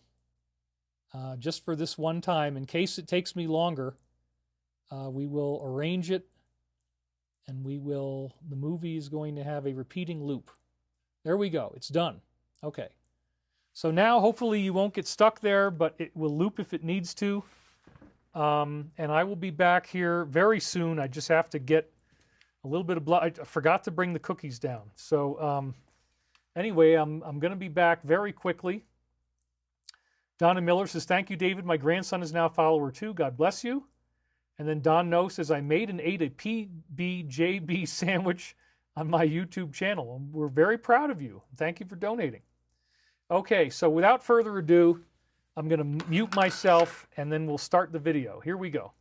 just for this one time. In case it takes me longer, we will arrange it, and the movie is going to have a repeating loop. There we go. It's done. Okay. So now, hopefully, you won't get stuck there, but it will loop if it needs to. And I will be back here very soon. I just have to get a little bit of blood. I forgot to bring the cookies down. So anyway, I'm going to be back very quickly. Donna Miller says, thank you, David. My grandson is now a follower too. God bless you. And then Don No says, I made and ate a PBJB sandwich on my YouTube channel. We're very proud of you. Thank you for donating. Okay, so without further ado, I'm going to mute myself, and then we'll start the video. Here we go.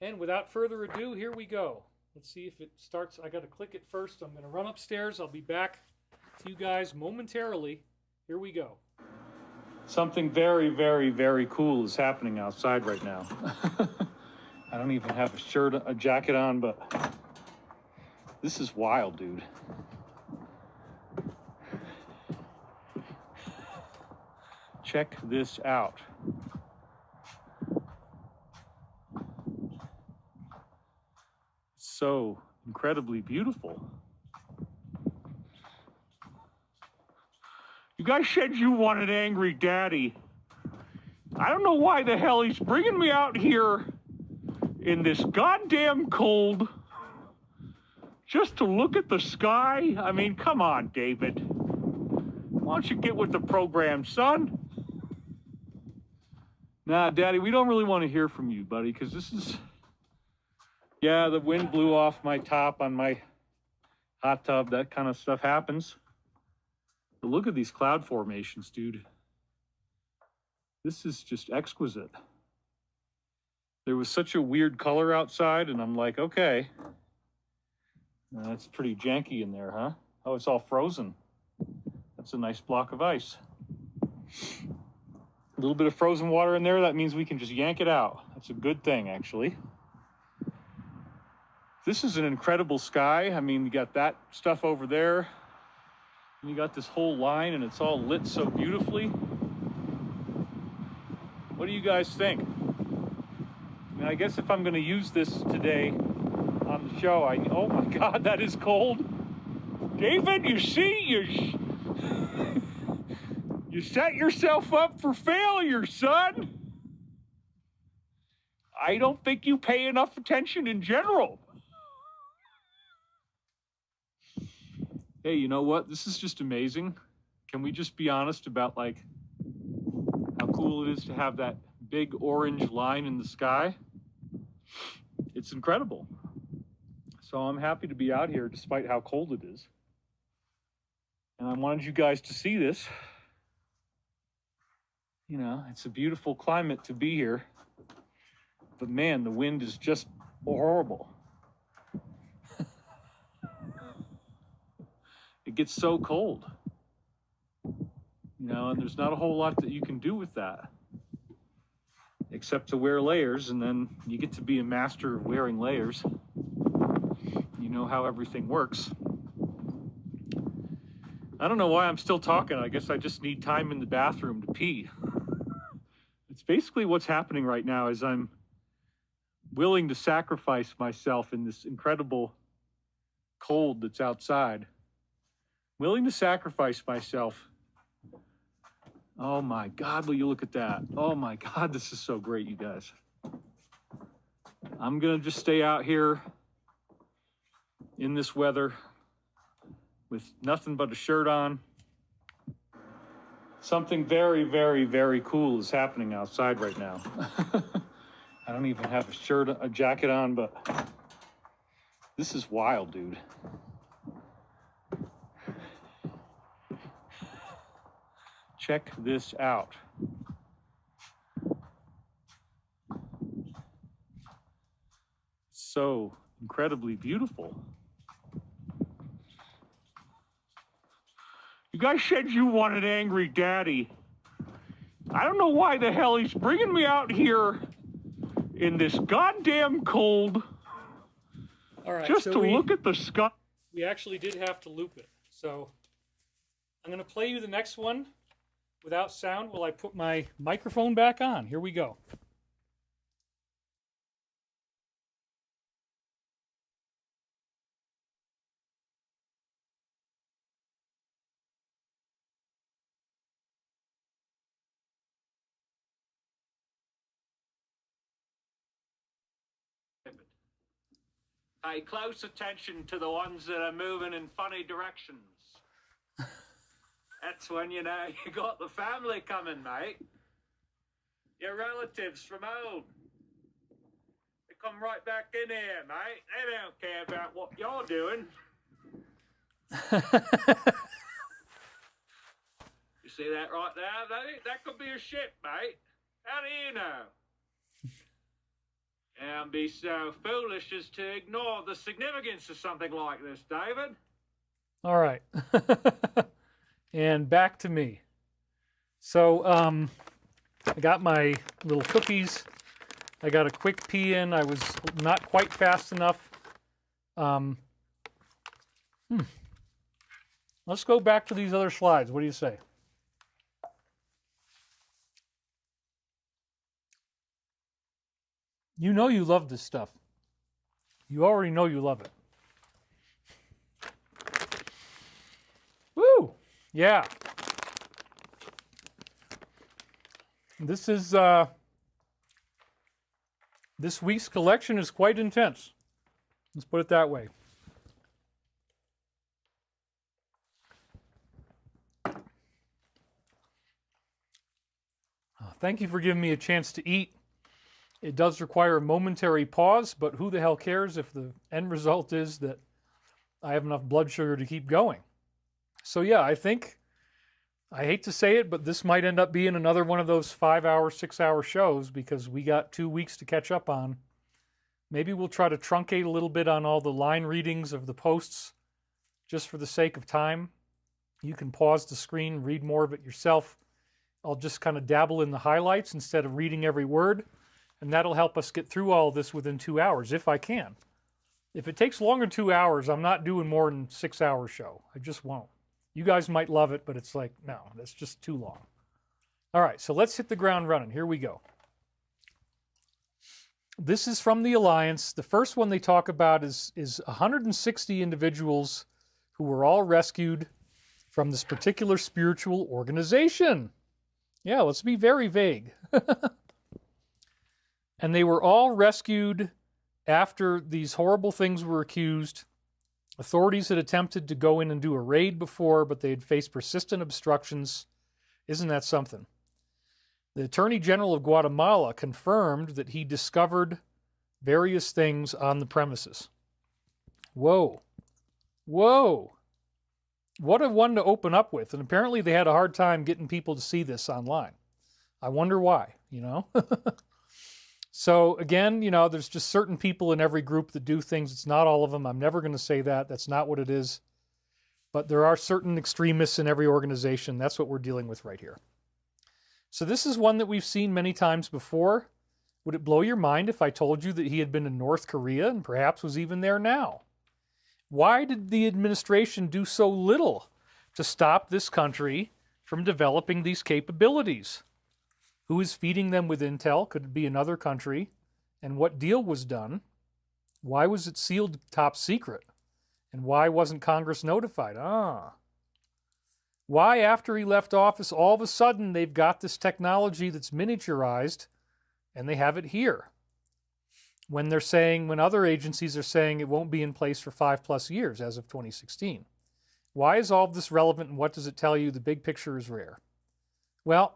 And without further ado, here we go. Let's see if it starts. I got to click it first. I'm going to run upstairs. I'll be back to you guys momentarily. Here we go. Something very, very, very cool is happening outside right now. I don't even have a jacket on, but this is wild, dude. Check this out. So incredibly beautiful. You guys said you wanted Angry Daddy. I don't know why the hell he's bringing me out here in this goddamn cold just to look at the sky. I mean, come on, David. Why don't you get with the program, son? Nah, Daddy, we don't really want to hear from you, buddy, because this is... Yeah, the wind blew off my top on my hot tub. That kind of stuff happens. But look at these cloud formations, dude. This is just exquisite. There was such a weird color outside, and I'm like, okay. That's pretty janky in there, huh? Oh, it's all frozen. That's a nice block of ice. A little bit of frozen water in there, that means we can just yank it out. That's a good thing, actually. This is an incredible sky. I mean, you got that stuff over there. And you got this whole line, and it's all lit so beautifully. What do you guys think? I mean, I guess if I'm going to use this today on the show, oh my God, that is cold. David, you see, you set yourself up for failure, son. I don't think you pay enough attention in general. Hey, you know what? This is just amazing. Can we just be honest about, like, how cool it is to have that big orange line in the sky? It's incredible. So I'm happy to be out here despite how cold it is. And I wanted you guys to see this. You know, it's a beautiful climate to be here. But man, the wind is just horrible. It gets so cold, you know, and there's not a whole lot that you can do with that except to wear layers, and then you get to be a master of wearing layers. You know how everything works. I don't know why I'm still talking. I guess I just need time in the bathroom to pee. It's basically what's happening right now is I'm willing to sacrifice myself in this incredible cold that's outside. Willing to sacrifice myself. Oh my God, will you look at that? Oh my God, this is so great, you guys. I'm gonna just stay out here in this weather with nothing but a shirt on. Something very, very, very cool is happening outside right now. I don't even have a jacket on, but this is wild, dude. Check this out. So incredibly beautiful. You guys said you wanted Angry Daddy. I don't know why the hell he's bringing me out here in this goddamn cold. All right, just so to look at the sky. We actually did have to loop it. So I'm going to play you the next one without sound while I put my microphone back on. Here we go. Pay close attention to the ones that are moving in funny directions. That's when you know you got the family coming, mate. Your relatives from home. They come right back in here, mate. They don't care about what you're doing. You see that right there? That could be a ship, mate. How do you know? And be so foolish as to ignore the significance of something like this, David. All right. And back to me. So I got my little cookies. I got a quick pee in. I was not quite fast enough. Let's go back to these other slides. What do you say? You know you love this stuff. You already know you love it. Woo! Yeah. This is, this week's collection is quite intense. Let's put it that way. Thank you for giving me a chance to eat. It does require a momentary pause, but who the hell cares if the end result is that I have enough blood sugar to keep going. So yeah, I think, I hate to say it, but this might end up being another one of those 5-hour, 6-hour shows because we got 2 weeks to catch up on. Maybe we'll try to truncate a little bit on all the line readings of the posts just for the sake of time. You can pause the screen, read more of it yourself. I'll just kind of dabble in the highlights instead of reading every word. And that'll help us get through all this within 2 hours, if I can. If it takes longer than 2 hours, I'm not doing more than 6-hour show. I just won't. You guys might love it, but it's like, no, that's just too long. All right, so let's hit the ground running. Here we go. This is from the Alliance. The first one they talk about is 160 individuals who were all rescued from this particular spiritual organization. Yeah, let's be very vague. And they were all rescued after these horrible things were accused. Authorities had attempted to go in and do a raid before, but they had faced persistent obstructions. Isn't that something? The Attorney General of Guatemala confirmed that he discovered various things on the premises. Whoa. Whoa. What a one to open up with. And apparently they had a hard time getting people to see this online. I wonder why, you know? So again, you know, there's just certain people in every group that do things. It's not all of them. I'm never going to say that. That's not what it is. But there are certain extremists in every organization. That's what we're dealing with right here. So this is one that we've seen many times before. Would it blow your mind if I told you that he had been in North Korea and perhaps was even there now? Why did the administration do so little to stop this country from developing these capabilities? Who is feeding them with intel? Could it be another country? And what deal was done? Why was it sealed top secret? And why wasn't Congress notified? Why, after he left office, all of a sudden they've got this technology that's miniaturized and they have it here? When they're saying, when other agencies are saying it won't be in place for 5+ years as of 2016. Why is all of this relevant and what does it tell you? The big picture is rare. Well,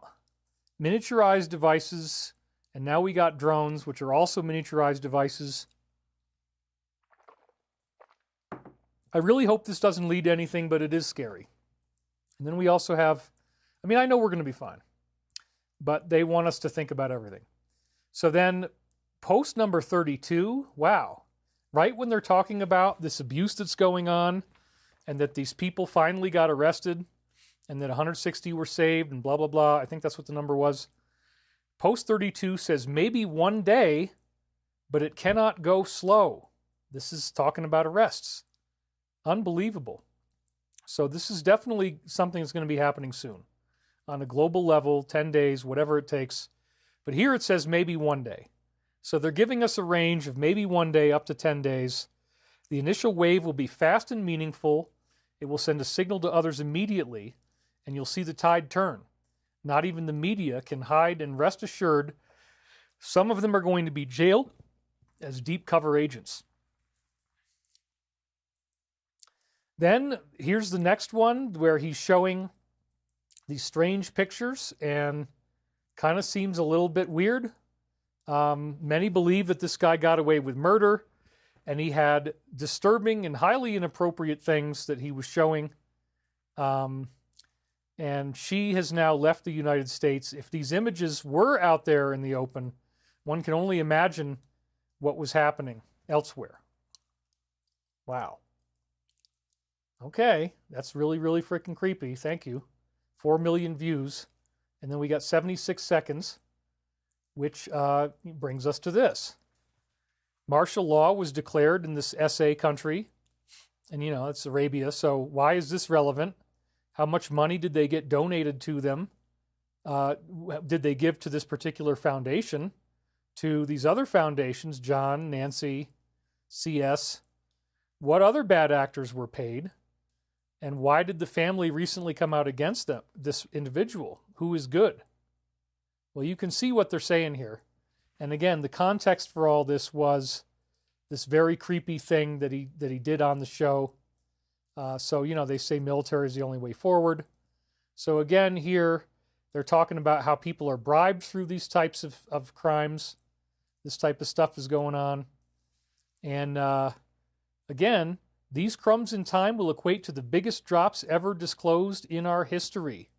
miniaturized devices, and now we got drones, which are also miniaturized devices. I really hope this doesn't lead to anything, but it is scary. And then we also have, I mean, I know we're going to be fine, but they want us to think about everything. So then, post number 32, wow, right when they're talking about this abuse that's going on, and that these people finally got arrested, and that 160 were saved, and blah, blah, blah. I think that's what the number was. Post 32 says, maybe one day, but it cannot go slow. This is talking about arrests. Unbelievable. So this is definitely something that's going to be happening soon. On a global level, 10 days, whatever it takes. But here it says maybe one day. So they're giving us a range of maybe one day up to 10 days. The initial wave will be fast and meaningful. It will send a signal to others immediately. And you'll see the tide turn. Not even the media can hide, and rest assured, some of them are going to be jailed as deep cover agents. Then, here's the next one where he's showing these strange pictures and kind of seems a little bit weird. Many believe that this guy got away with murder, and he had disturbing and highly inappropriate things that he was showing. And she has now left the United States. If these images were out there in the open, one can only imagine what was happening elsewhere. Wow. Okay, that's really, really freaking creepy. Thank you. 4 million views. And then we got 76 seconds, which brings us to this. Martial law was declared in this SA country. And, you know, it's Arabia. So why is this relevant? How much money did they get donated to them? Did they give to this particular foundation? To these other foundations, John, Nancy, CS? What other bad actors were paid? And why did the family recently come out against them, this individual? Who is good? Well, you can see what they're saying here. And again, the context for all this was this very creepy thing that he did on the show. So, you know, they say military is the only way forward. So again, here, they're talking about how people are bribed through these types of crimes. This type of stuff is going on. And again, these crumbs in time will equate to the biggest drops ever disclosed in our history.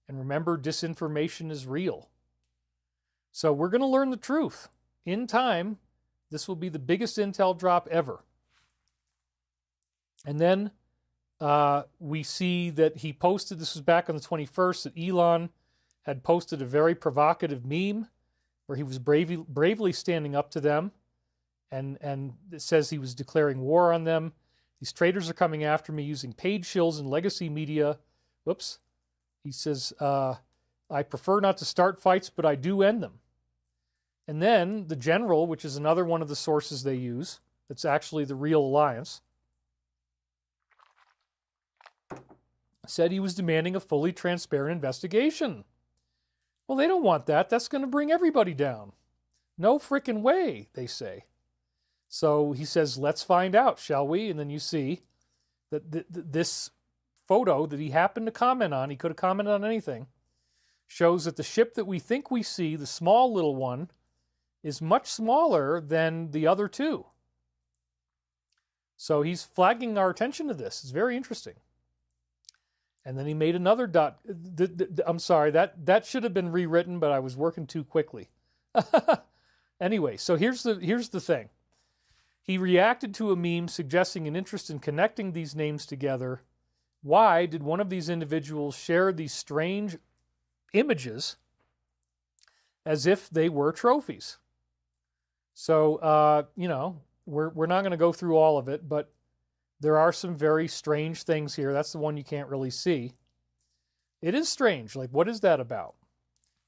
And remember, disinformation is real. So we're going to learn the truth. In time, this will be the biggest intel drop ever. And then we see that he posted, this was back on the 21st, that Elon had posted a very provocative meme where he was bravely standing up to them. And it says he was declaring war on them. These traitors are coming after me using paid shills and legacy media. Whoops. He says, I prefer not to start fights, but I do end them. And then the general, which is another one of the sources they use, that's actually the real alliance, said he was demanding a fully transparent investigation. Well, they don't want that. That's going to bring everybody down. No frickin' way, they say. So he says, let's find out, shall we? And then you see that this photo that he happened to comment on, he could have commented on anything, shows that the ship that we think we see, the small little one, is much smaller than the other two. So he's flagging our attention to this. It's very interesting. And then he made another dot. I'm sorry, that should have been rewritten, but I was working too quickly. Anyway, so here's the thing. He reacted to a meme suggesting an interest in connecting these names together. Why did one of these individuals share these strange images as if they were trophies? So, you know, we're not going to go through all of it, but there are some very strange things here. That's the one you can't really see. It is strange. Like, what is that about?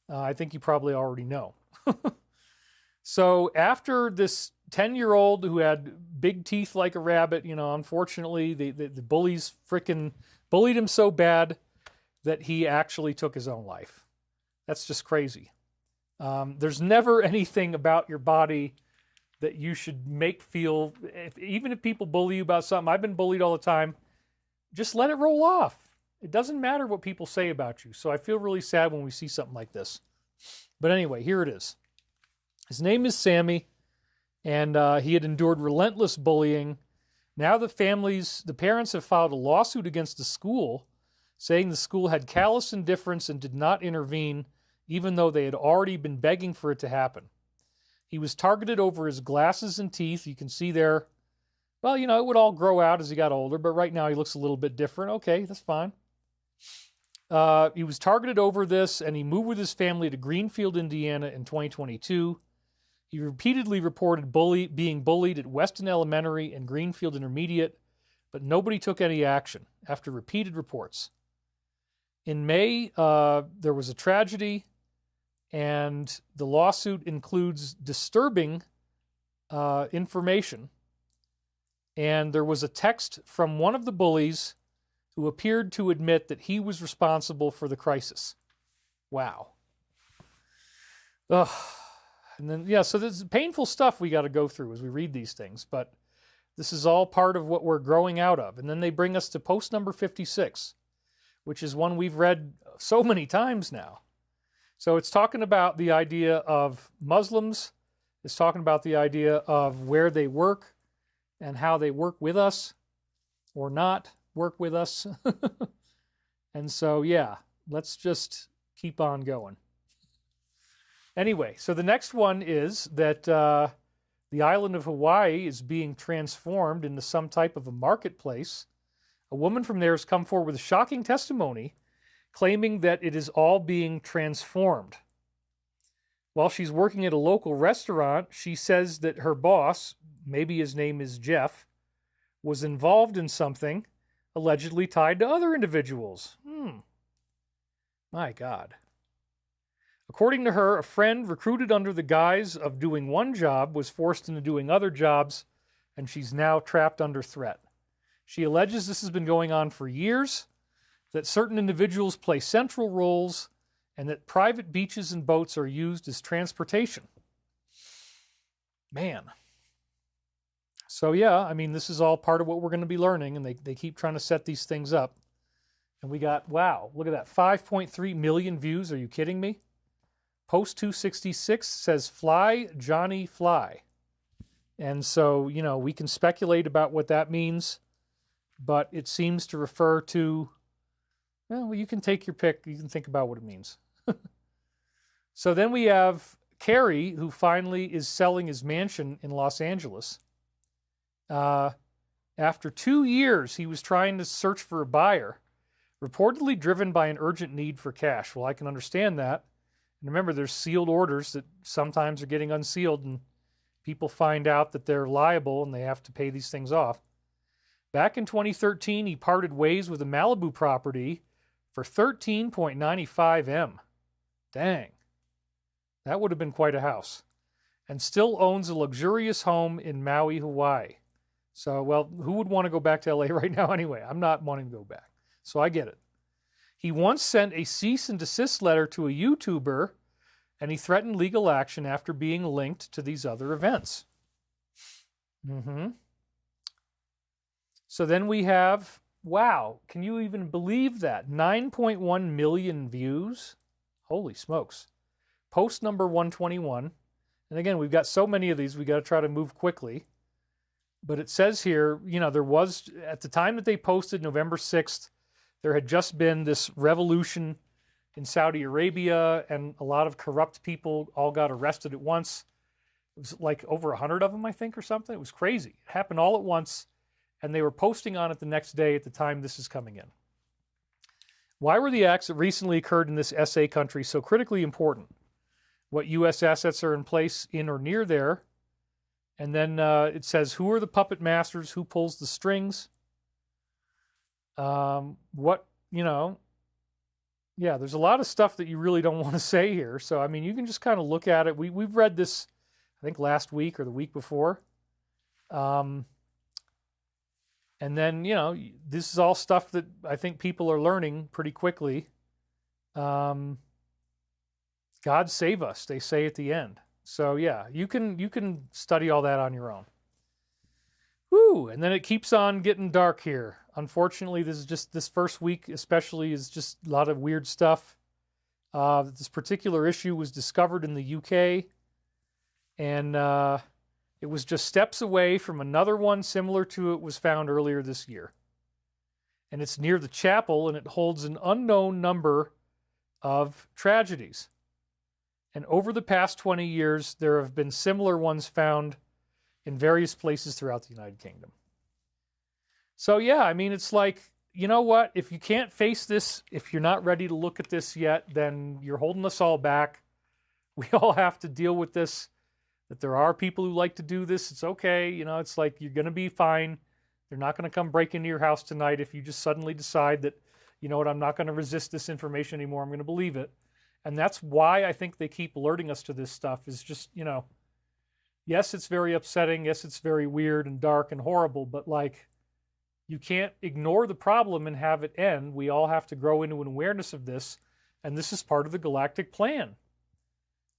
I think you probably already know. So after this 10-year-old who had big teeth like a rabbit, you know, unfortunately, the bullies frickin' bullied him so bad that he actually took his own life. That's just crazy. There's never anything about your body that you should make feel, even if people bully you about something. I've been bullied all the time. Just let it roll off. It doesn't matter what people say about you. So I feel really sad when we see something like this. But anyway, here it is. His name is Sammy, and he had endured relentless bullying. Now the parents have filed a lawsuit against the school, saying the school had callous indifference and did not intervene, even though they had already been begging for it to happen. He was targeted over his glasses and teeth. You can see there, well, you know, it would all grow out as he got older, but right now he looks a little bit different. Okay, that's fine. He was targeted over this, and he moved with his family to Greenfield, Indiana in 2022. He repeatedly reported being bullied at Weston Elementary and Greenfield Intermediate, but nobody took any action after repeated reports. In May, there was a tragedy, and the lawsuit includes disturbing information. And there was a text from one of the bullies who appeared to admit that he was responsible for the crisis. Wow. Ugh. And then, yeah, so there's painful stuff we got to go through as we read these things, but this is all part of what we're growing out of. And then they bring us to post number 56, which is one we've read so many times now. So it's talking about the idea of Muslims. It's talking about the idea of where they work and how they work with us or not work with us. And so, yeah, let's just keep on going. Anyway, so the next one is that the island of Hawaii is being transformed into some type of a marketplace. A woman from there has come forward with a shocking testimony claiming that it is all being transformed. While she's working at a local restaurant, she says that her boss, maybe his name is Jeff, was involved in something allegedly tied to other individuals. My God. According to her, a friend recruited under the guise of doing one job was forced into doing other jobs, and she's now trapped under threat. She alleges this has been going on for years, that certain individuals play central roles, and that private beaches and boats are used as transportation. Man. So yeah, I mean, this is all part of what we're going to be learning, and they keep trying to set these things up. And we got, wow, look at that, 5.3 million views. Are you kidding me? Post 266 says, "Fly, Johnny, fly." And so, you know, we can speculate about what that means, but it seems to refer to, well, you can take your pick. You can think about what it means. So then we have Kerry, who finally is selling his mansion in Los Angeles. After 2 years, he was trying to search for a buyer, reportedly driven by an urgent need for cash. Well, I can understand that. And remember, there's sealed orders that sometimes are getting unsealed, and people find out that they're liable and they have to pay these things off. Back in 2013, he parted ways with a Malibu property for $13.95 M. Dang. That would have been quite a house. And still owns a luxurious home in Maui, Hawaii. So, well, who would want to go back to LA right now anyway? I'm not wanting to go back. So I get it. He once sent a cease and desist letter to a YouTuber, and he threatened legal action after being linked to these other events. So then we have, wow, can you even believe that? 9.1 million views? Holy smokes. Post number 121. And again, we've got so many of these, we got to try to move quickly. But it says here, you know, there was, at the time that they posted, November 6th, there had just been this revolution in Saudi Arabia, and a lot of corrupt people all got arrested at once. It was like over 100 of them, I think, or something. It was crazy. It happened all at once, and they were posting on it the next day at the time this is coming in. Why were the acts that recently occurred in this SA country so critically important? What U.S. assets are in place in or near there? And then it says, who are the puppet masters? Who pulls the strings? What, you know, yeah, there's a lot of stuff that you really don't want to say here. So, I mean, you can just kind of look at it. We've read this, I think, last week or the week before. And then, you know, this is all stuff that I think people are learning pretty quickly. God save us, they say at the end. So, yeah, you can study all that on your own. Woo! And then it keeps on getting dark here. Unfortunately, this first week especially is just a lot of weird stuff. This particular issue was discovered in the UK, and it was just steps away from another one similar to it was found earlier this year. And it's near the chapel, and it holds an unknown number of tragedies. And over the past 20 years, there have been similar ones found in various places throughout the United Kingdom. So yeah, I mean, it's like, you know what? If you can't face this, if you're not ready to look at this yet, then you're holding us all back. We all have to deal with this, that there are people who like to do this. It's okay. You know, it's like, you're going to be fine. They're not going to come break into your house tonight if you just suddenly decide that, you know what, I'm not going to resist this information anymore. I'm going to believe it. And that's why I think they keep alerting us to this stuff, is just, you know, yes, it's very upsetting. Yes, it's very weird and dark and horrible, but like, you can't ignore the problem and have it end. We all have to grow into an awareness of this, and this is part of the galactic plan.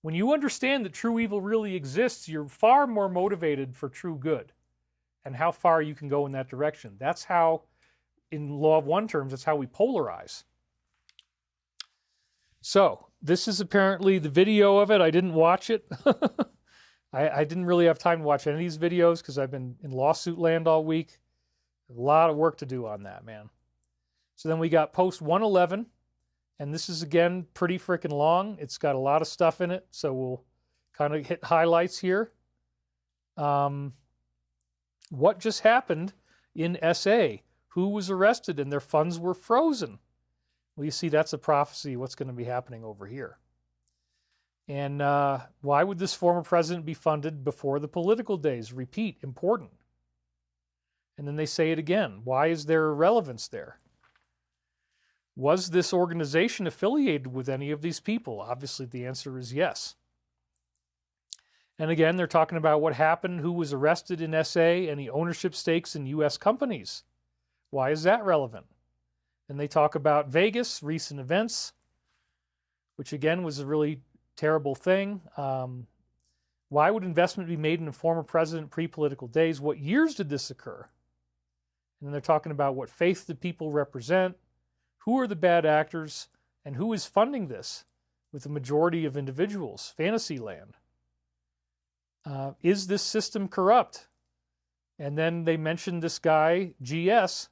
When you understand that true evil really exists, you're far more motivated for true good and how far you can go in that direction. That's how, in Law of One terms, that's how we polarize. So this is apparently the video of it. I didn't watch it. I didn't really have time to watch any of these videos because I've been in lawsuit land all week. A lot of work to do on that, man. So then we got post 111, and this is, again, pretty freaking long. It's got a lot of stuff in it, so we'll kind of hit highlights here. What just happened in SA? Who was arrested and their funds were frozen? Well, you see, that's a prophecy of what's going to be happening over here. And why would this former president be funded before the political days? Repeat, important. And then they say it again. Why is there relevance there? Was this organization affiliated with any of these people? Obviously, the answer is yes. And again, they're talking about what happened, who was arrested in SA, any ownership stakes in U.S. companies. Why is that relevant? And they talk about Vegas, recent events, which again was a really terrible thing. Why would investment be made in a former president pre-political days? What years did this occur? And then they're talking about what faith the people represent, who are the bad actors, and who is funding this with the majority of individuals. Fantasyland. Is this system corrupt? And then they mentioned this guy, GS,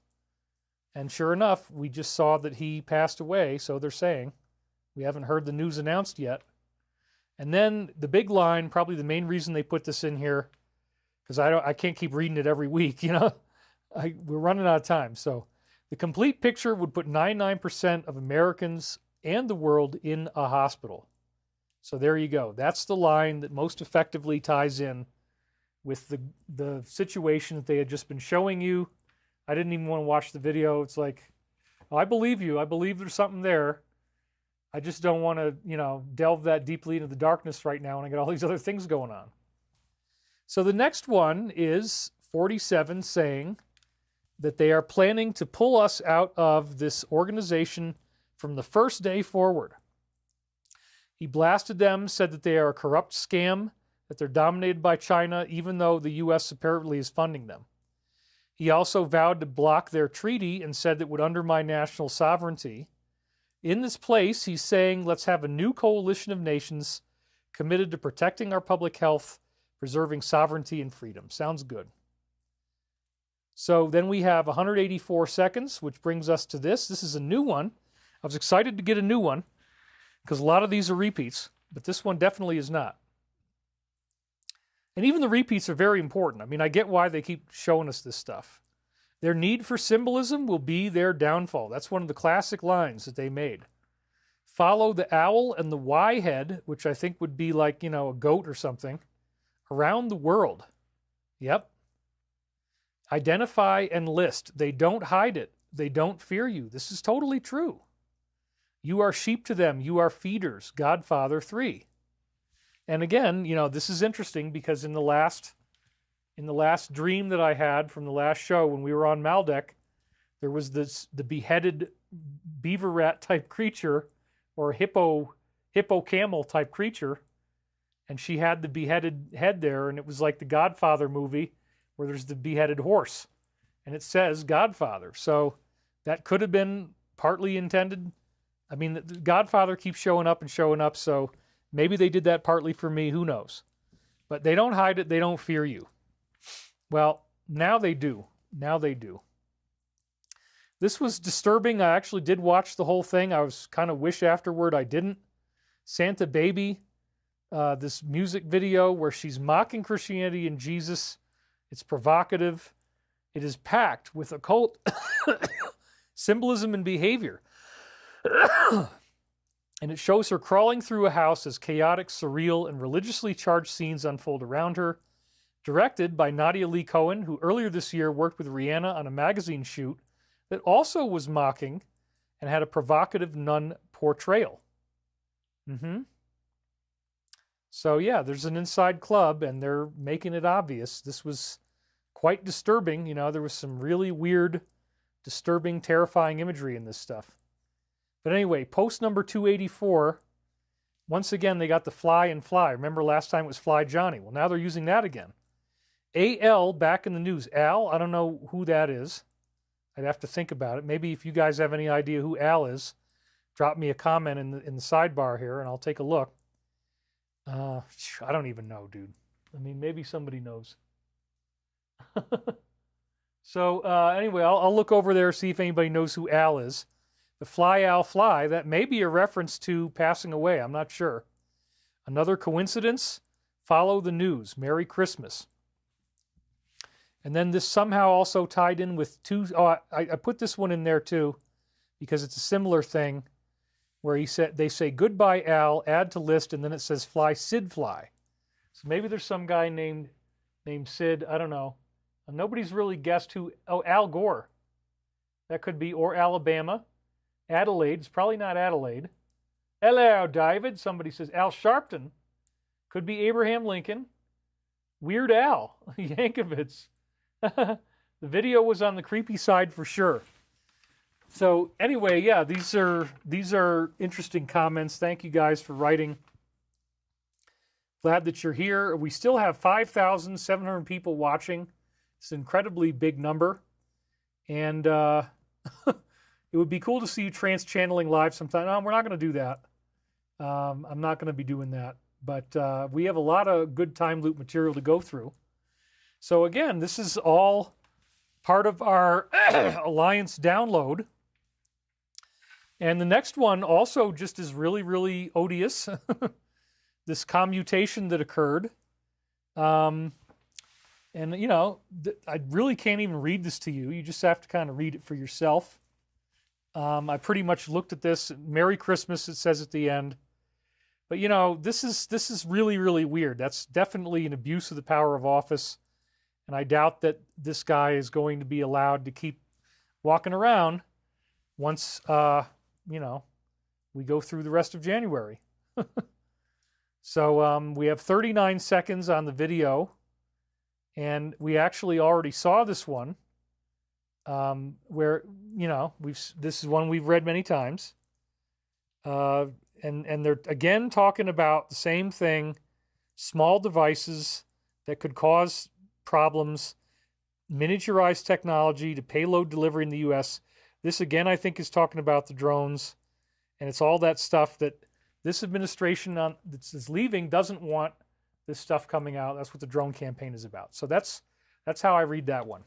and sure enough, we just saw that he passed away, so they're saying. We haven't heard the news announced yet. And then the big line, probably the main reason they put this in here, because I can't keep reading it every week, you know. We're running out of time. So the complete picture would put 99% of Americans and the world in a hospital. So there you go. That's the line that most effectively ties in with the situation that they had just been showing you. I didn't even want to watch the video. It's like, oh, I believe you. I believe there's something there. I just don't want to, delve that deeply into the darkness right now, and I got all these other things going on. So the next one is 47 saying that they are planning to pull us out of this organization from the first day forward. He blasted them, said that they are a corrupt scam, that they're dominated by China, even though the U.S. apparently is funding them. He also vowed to block their treaty and said that would undermine national sovereignty. In this place, he's saying, let's have a new coalition of nations committed to protecting our public health, preserving sovereignty and freedom. Sounds good. So then we have 184 seconds, which brings us to this. This is a new one. I was excited to get a new one because a lot of these are repeats, but this one definitely is not. And even the repeats are very important. I mean, I get why they keep showing us this stuff. Their need for symbolism will be their downfall. That's one of the classic lines that they made. Follow the owl and the Y head, which I think would be like, a goat or something, around the world. Yep. Identify and list. They don't hide it. They don't fear you. This is totally true. You are sheep to them. You are feeders. Godfather 3. And again, this is interesting because in the last dream that I had from the last show when we were on Maldek, there was the beheaded beaver rat type creature or hippo camel type creature, and she had the beheaded head there, and it was like the Godfather movie where there's the beheaded horse, and it says Godfather. So that could have been partly intended. I mean, the Godfather keeps showing up, so maybe they did that partly for me, who knows. But they don't hide it, they don't fear you. Well, now they do. This was disturbing. I actually did watch the whole thing. I was kind of wish afterward I didn't. Santa Baby, this music video where she's mocking Christianity and Jesus. It's provocative. It is packed with occult symbolism and behavior. And it shows her crawling through a house as chaotic, surreal, and religiously charged scenes unfold around her. Directed by Nadia Lee Cohen, who earlier this year worked with Rihanna on a magazine shoot that also was mocking and had a provocative nun portrayal. So yeah, there's an inside club and they're making it obvious. This was quite disturbing. There was some really weird, disturbing, terrifying imagery in this stuff. But anyway, post number 284, once again, they got the fly and fly. Remember last time it was Fly Johnny. Well, now they're using that again. AL back in the news. Al, I don't know who that is. I'd have to think about it. Maybe if you guys have any idea who Al is, drop me a comment in the sidebar here, and I'll take a look. I don't even know, dude. I mean, maybe somebody knows. So anyway, I'll look over there, see if anybody knows who Al is. The Fly Al Fly, that may be a reference to passing away. I'm not sure. Another coincidence? Follow the news. Merry Christmas. And then this somehow also tied in with two... Oh, I put this one in there too, because it's a similar thing where they say, goodbye, Al, add to list, and then it says fly Sid Fly. So maybe there's some guy named Sid, I don't know. Nobody's really guessed who... Oh, Al Gore. That could be, or Alabama. Adelaide. It's probably not Adelaide. Hello, David. Somebody says Al Sharpton. Could be Abraham Lincoln. Weird Al Yankovic. The video was on the creepy side for sure. So anyway, yeah, these are interesting comments. Thank you guys for writing. Glad that you're here. We still have 5,700 people watching. It's an incredibly big number. And it would be cool to see you trans-channeling live sometime. No, we're not going to do that. I'm not going to be doing that. But we have a lot of good time loop material to go through. So again, this is all part of our Alliance download. And the next one also just is really, really odious. This commutation that occurred. And, you know, I really can't even read this to you. You just have to kind of read it for yourself. I pretty much looked at this. Merry Christmas, it says at the end. But, you know, this is really, really weird. That's definitely an abuse of the power of office. And I doubt that this guy is going to be allowed to keep walking around once, you know, we go through the rest of January. So we have 39 seconds on the video. And we actually already saw this one where, you know, this is one we've read many times. And they're, again, talking about the same thing, small devices that could cause problems, miniaturized technology to payload delivery in the U.S. This, again, I think is talking about the drones. And it's all that stuff that this administration that's leaving doesn't want this stuff coming out. That's what the drone campaign is about. So that's how I read that one.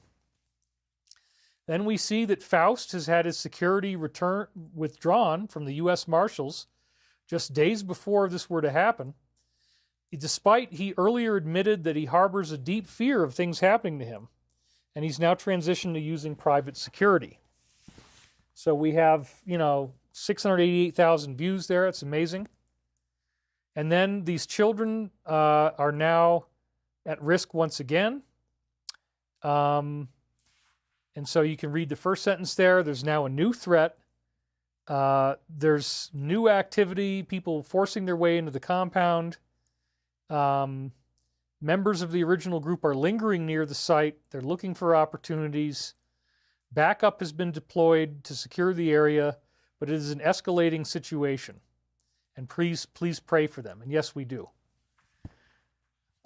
Then we see that Faust has had his security withdrawn from the U.S. Marshals just days before this were to happen, despite he earlier admitted that he harbors a deep fear of things happening to him, and he's now transitioned to using private security. So we have, you know, 688,000 views there. It's amazing. And then these children are now at risk once again. And so you can read the first sentence there. There's now a new threat. There's new activity, people forcing their way into the compound. Members of the original group are lingering near the site. They're looking for opportunities. Backup has been deployed to secure the area, but it is an escalating situation. And please pray for them. And yes, we do.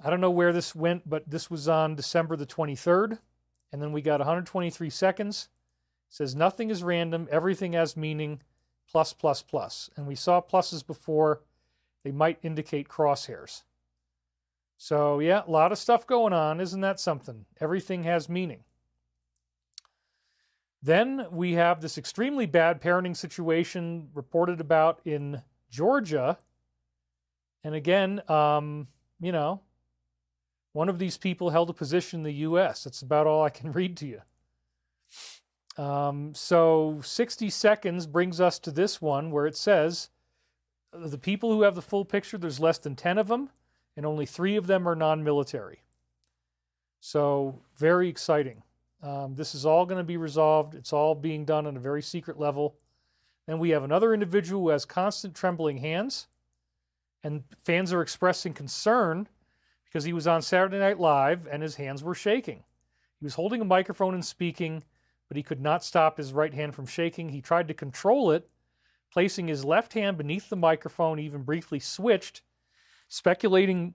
I don't know where this went, but this was on December the 23rd. And then we got 123 seconds. It says, nothing is random. Everything has meaning. Plus, plus, plus. And we saw pluses before. They might indicate crosshairs. So, yeah, a lot of stuff going on. Isn't that something? Everything has meaning. Then we have this extremely bad parenting situation reported about in Georgia. And again, you know, one of these people held a position in the U.S. That's about all I can read to you. So 60 seconds brings us to this one where it says, the people who have the full picture, there's less than 10 of them, and only 3 of them are non-military. So very exciting. This is all going to be resolved. It's all being done on a very secret level. Then we have another individual who has constant trembling hands, and fans are expressing concern because he was on Saturday Night Live and his hands were shaking. He was holding a microphone and speaking, but he could not stop his right hand from shaking. He tried to control it, placing his left hand beneath the microphone, even briefly switched, speculating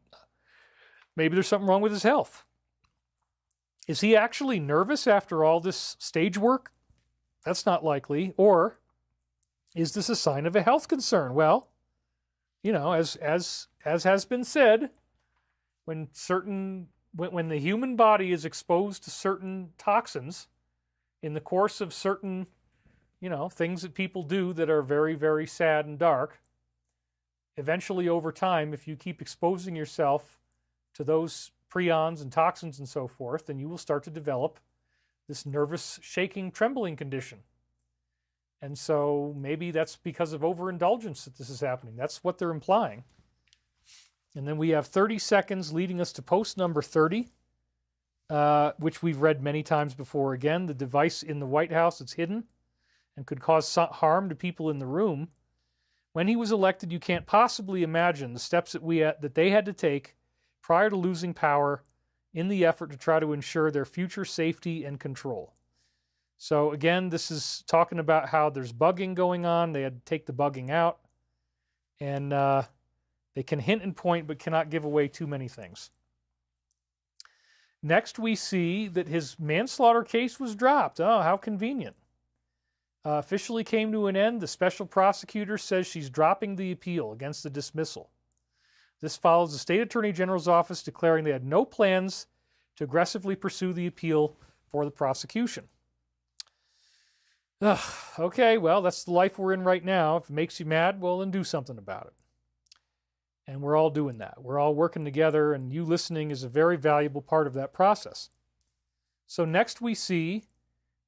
maybe there's something wrong with his health. Is he actually nervous after all this stage work? That's not likely. Or Is this a sign of a health concern? Well, as has been said, when the human body is exposed to certain toxins in the course of certain, things that people do that are very, very sad and dark, eventually over time, if you keep exposing yourself to those prions and toxins and so forth, then you will start to develop this nervous shaking, trembling condition. And so maybe that's because of overindulgence that this is happening. That's what they're implying. And then we have 30 seconds leading us to post number 30, which we've read many times before. Again, the device in the White House that's hidden and could cause harm to people in the room. When he was elected, you can't possibly imagine the steps that they had to take prior to losing power in the effort to try to ensure their future safety and control. So again, this is talking about how there's bugging going on. They had to take the bugging out. And they can hint and point, but cannot give away too many things. Next, we see that his manslaughter case was dropped. Oh, how convenient. Officially came to an end. The special prosecutor says she's dropping the appeal against the dismissal. This follows the State Attorney General's office declaring they had no plans to aggressively pursue the appeal for the prosecution. Okay, well, that's the life we're in right now. If it makes you mad, well, then do something about it. And we're all doing that. We're all working together, and you listening is a very valuable part of that process. So next we see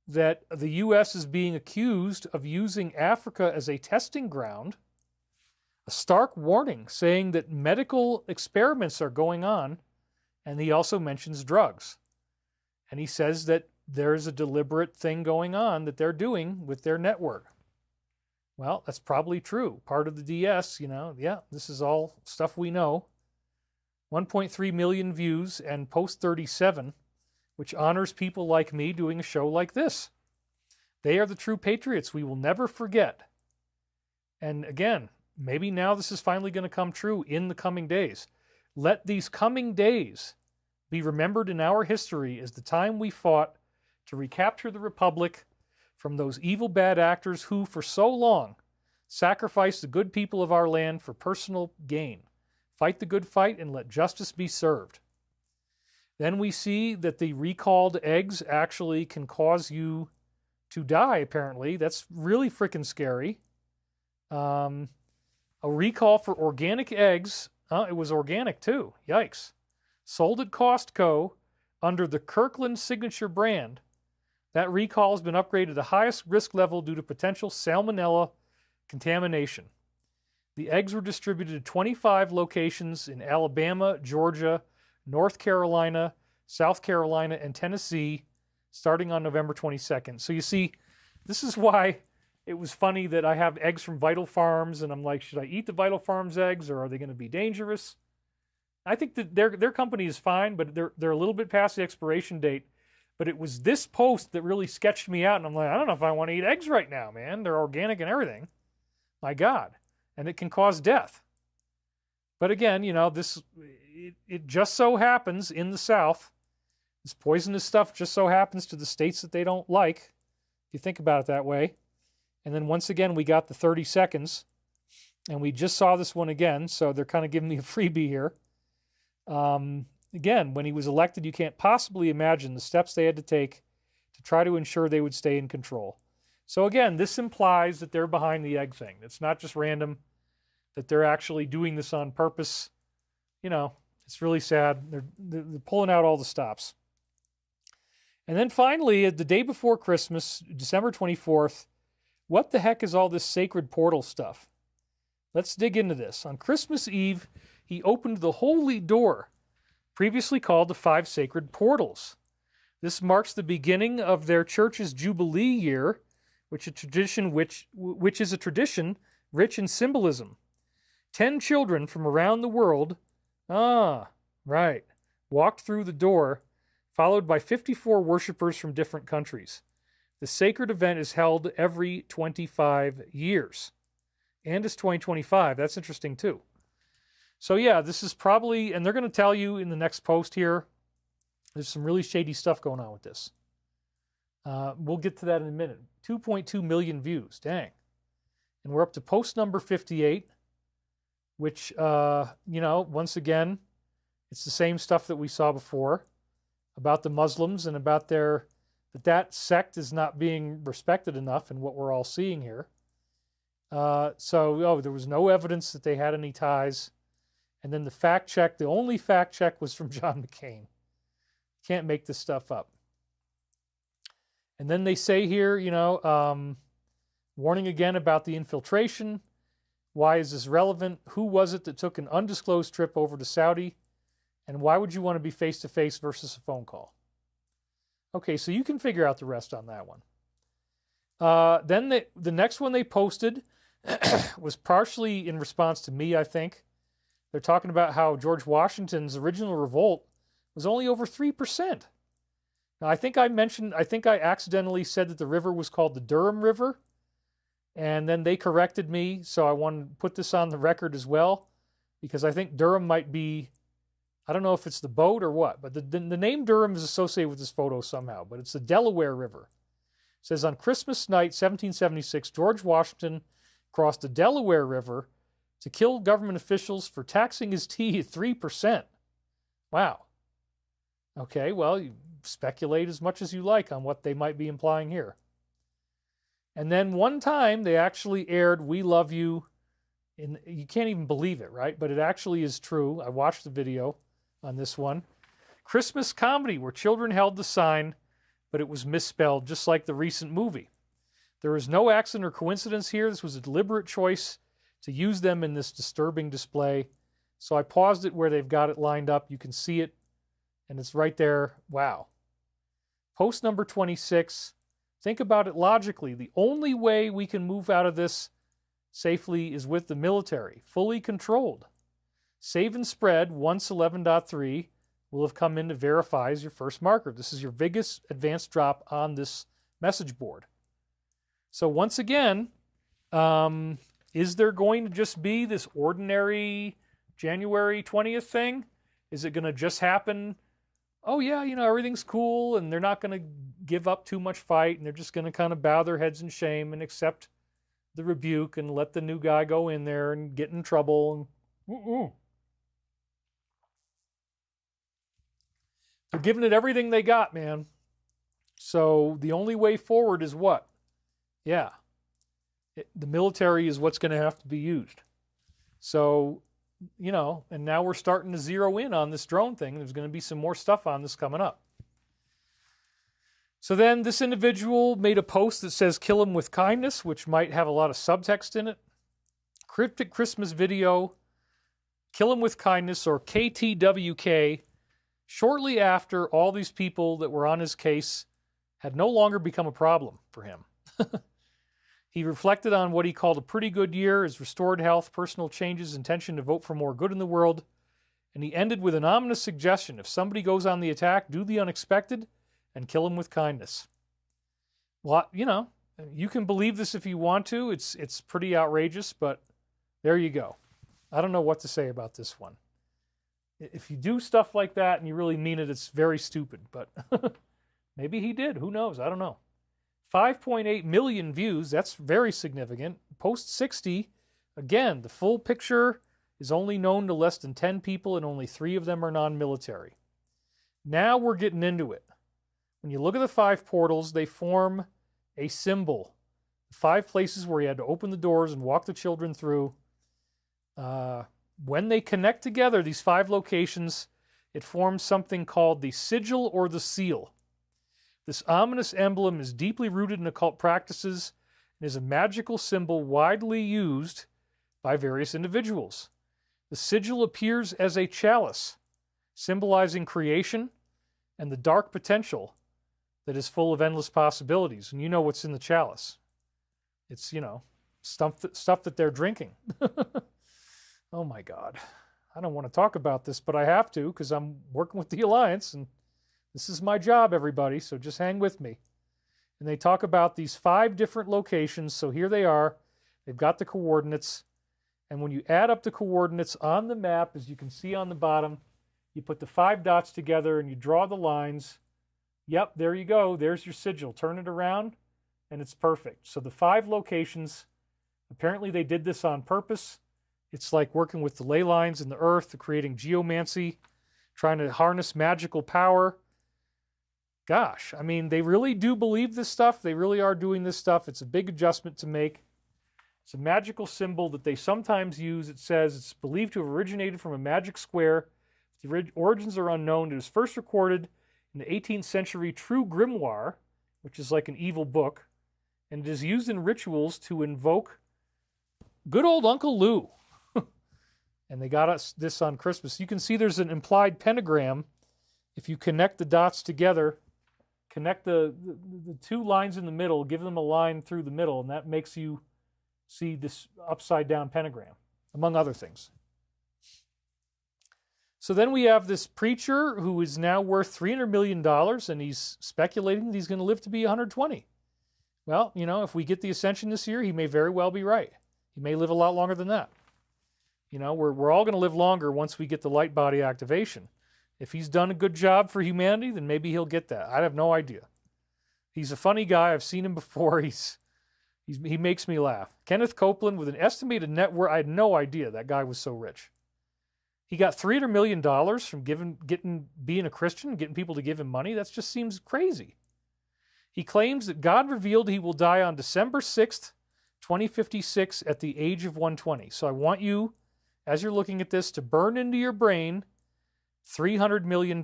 that the U.S. is being accused of using Africa as a testing ground. A stark warning saying that medical experiments are going on, and he also mentions drugs. And he says that there's a deliberate thing going on that they're doing with their network. Well, that's probably true. Part of the DS, this is all stuff we know. 1.3 million views and post 37, which honors people like me doing a show like this. They are the true patriots we will never forget. And again, maybe now this is finally going to come true in the coming days. Let these coming days be remembered in our history as the time we fought to recapture the Republic from those evil bad actors who, for so long, sacrificed the good people of our land for personal gain. Fight the good fight and let justice be served. Then we see that the recalled eggs actually can cause you to die, apparently. That's really freaking scary. A recall for organic eggs. It was organic, too. Yikes. Sold at Costco under the Kirkland Signature brand. That recall has been upgraded to the highest risk level due to potential salmonella contamination. The eggs were distributed to 25 locations in Alabama, Georgia, North Carolina, South Carolina, and Tennessee, starting on November 22nd. So you see, this is why it was funny that I have eggs from Vital Farms, and I'm like, should I eat the Vital Farms eggs, or are they going to be dangerous? I think that their company is fine, but they're a little bit past the expiration date. But it was this post that really sketched me out, and I'm like, I don't know if I want to eat eggs right now, man. They're organic and everything. My God. And it can cause death. But again, it just so happens in the South, this poisonous stuff just so happens to the states that they don't like, if you think about it that way. And then once again, we got the 30 seconds, and we just saw this one again, so they're kind of giving me a freebie here. Again, when he was elected, you can't possibly imagine the steps they had to take to try to ensure they would stay in control. So again, this implies that they're behind the egg thing. It's not just random, that they're actually doing this on purpose. It's really sad. They're pulling out all the stops. And then finally, the day before Christmas, December 24th, what the heck is all this sacred portal stuff? Let's dig into this. On Christmas Eve, he opened the holy door, previously called the 5 sacred portals. This marks the beginning of their church's Jubilee year, which is a tradition rich in symbolism. 10 children from around the world, walked through the door, followed by 54 worshipers from different countries. The sacred event is held every 25 years. And it's 2025. That's interesting, too. So yeah, this is probably, and they're going to tell you in the next post here, there's some really shady stuff going on with this. We'll get to that in a minute. 2.2 million views, dang. And we're up to post number 58, which, once again, it's the same stuff that we saw before about the Muslims and about that sect is not being respected enough in what we're all seeing here. There was no evidence that they had any ties. And then the only fact check was from John McCain. Can't make this stuff up. And then they say here, warning again about the infiltration. Why is this relevant? Who was it that took an undisclosed trip over to Saudi? And why would you want to be face-to-face versus a phone call? Okay, so you can figure out the rest on that one. Then the next one they posted was partially in response to me, I think. They're talking about how George Washington's original revolt was only over 3%. Now, I think I accidentally said that the river was called the Durham River, and then they corrected me, so I want to put this on the record as well, because I think Durham might be, I don't know if it's the boat or what, but the name Durham is associated with this photo somehow, but it's the Delaware River. It says, on Christmas night, 1776, George Washington crossed the Delaware River to kill government officials for taxing his tea at 3%. Wow. Okay, well, you speculate as much as you like on what they might be implying here. And then one time they actually aired We Love You. You can't even believe it, right? But it actually is true. I watched the video on this one. Christmas comedy where children held the sign, but it was misspelled, just like the recent movie. There is no accident or coincidence here. This was a deliberate choice to use them in this disturbing display. So I paused it where they've got it lined up. You can see it, and it's right there. Wow. Post number 26. Think about it logically. The only way we can move out of this safely is with the military, fully controlled. Save and spread, once 11.3, will have come in to verify as your first marker. This is your biggest advanced drop on this message board. So once again, is there going to just be this ordinary January 20th thing? Is it going to just happen? Oh yeah, everything's cool and they're not going to give up too much fight and they're just going to kind of bow their heads in shame and accept the rebuke and let the new guy go in there and get in trouble. They're giving it everything they got, man. So the only way forward is what? Yeah. The military is what's going to have to be used. So, and now we're starting to zero in on this drone thing. There's going to be some more stuff on this coming up. So then this individual made a post that says, kill him with kindness, which might have a lot of subtext in it. Cryptic Christmas video, kill him with kindness, or KTWK, shortly after all these people that were on his case had no longer become a problem for him. He reflected on what he called a pretty good year, his restored health, personal changes, intention to vote for more good in the world. And he ended with an ominous suggestion. If somebody goes on the attack, do the unexpected and kill him with kindness. Well, you can believe this if you want to. It's pretty outrageous, but there you go. I don't know what to say about this one. If you do stuff like that and you really mean it, it's very stupid, but maybe he did. Who knows? I don't know. 5.8 million views. That's very significant. Post 60. Again, the full picture is only known to less than 10 people and only 3 of them are non-military. Now we're getting into it. When you look at the 5 portals, they form a symbol. 5 places where you had to open the doors and walk the children through. When they connect together, these 5 locations, it forms something called the sigil or the seal. This ominous emblem is deeply rooted in occult practices and is a magical symbol widely used by various individuals. The sigil appears as a chalice, symbolizing creation and the dark potential that is full of endless possibilities. And you know what's in the chalice. It's, stuff that they're drinking. Oh my God. I don't want to talk about this, but I have to because I'm working with the Alliance and this is my job, everybody, so just hang with me. And they talk about these 5 different locations. So here they are. They've got the coordinates. And when you add up the coordinates on the map, as you can see on the bottom, you put the 5 dots together and you draw the lines. Yep, there you go. There's your sigil. Turn it around, and it's perfect. So the 5 locations Apparently they did this on purpose. It's like working with the ley lines in the earth, creating geomancy, trying to harness magical power. Gosh, I mean, they really do believe this stuff. They really are doing this stuff. It's a big adjustment to make. It's a magical symbol that they sometimes use. It says it's believed to have originated from a magic square. The origins are unknown. It was first recorded in the 18th century True Grimoire, which is like an evil book, and it is used in rituals to invoke good old Uncle Lou. And they got us this on Christmas. You can see there's an implied pentagram. If you connect the dots together, connect the two lines in the middle, give them a line through the middle, and that makes you see this upside down pentagram, among other things. So then we have this preacher who is now worth $300 million, and he's speculating that he's going to live to be 120. Well, you know, if we get the Ascension this year, he may very well be right. He may live a lot longer than that. You know, we're all going to live longer once we get the light body activation. If he's done a good job for humanity, then maybe he'll get that. I have no idea. He's a funny guy. I've seen him before. He makes me laugh. Kenneth Copeland with an estimated net worth. I had no idea that guy was so rich. He got $300 million from being a Christian, getting people to give him money. That just seems crazy. He claims that God revealed he will die on December 6th, 2056 at the age of 120. So I want you, as you're looking at this, to burn into your brain $300 million.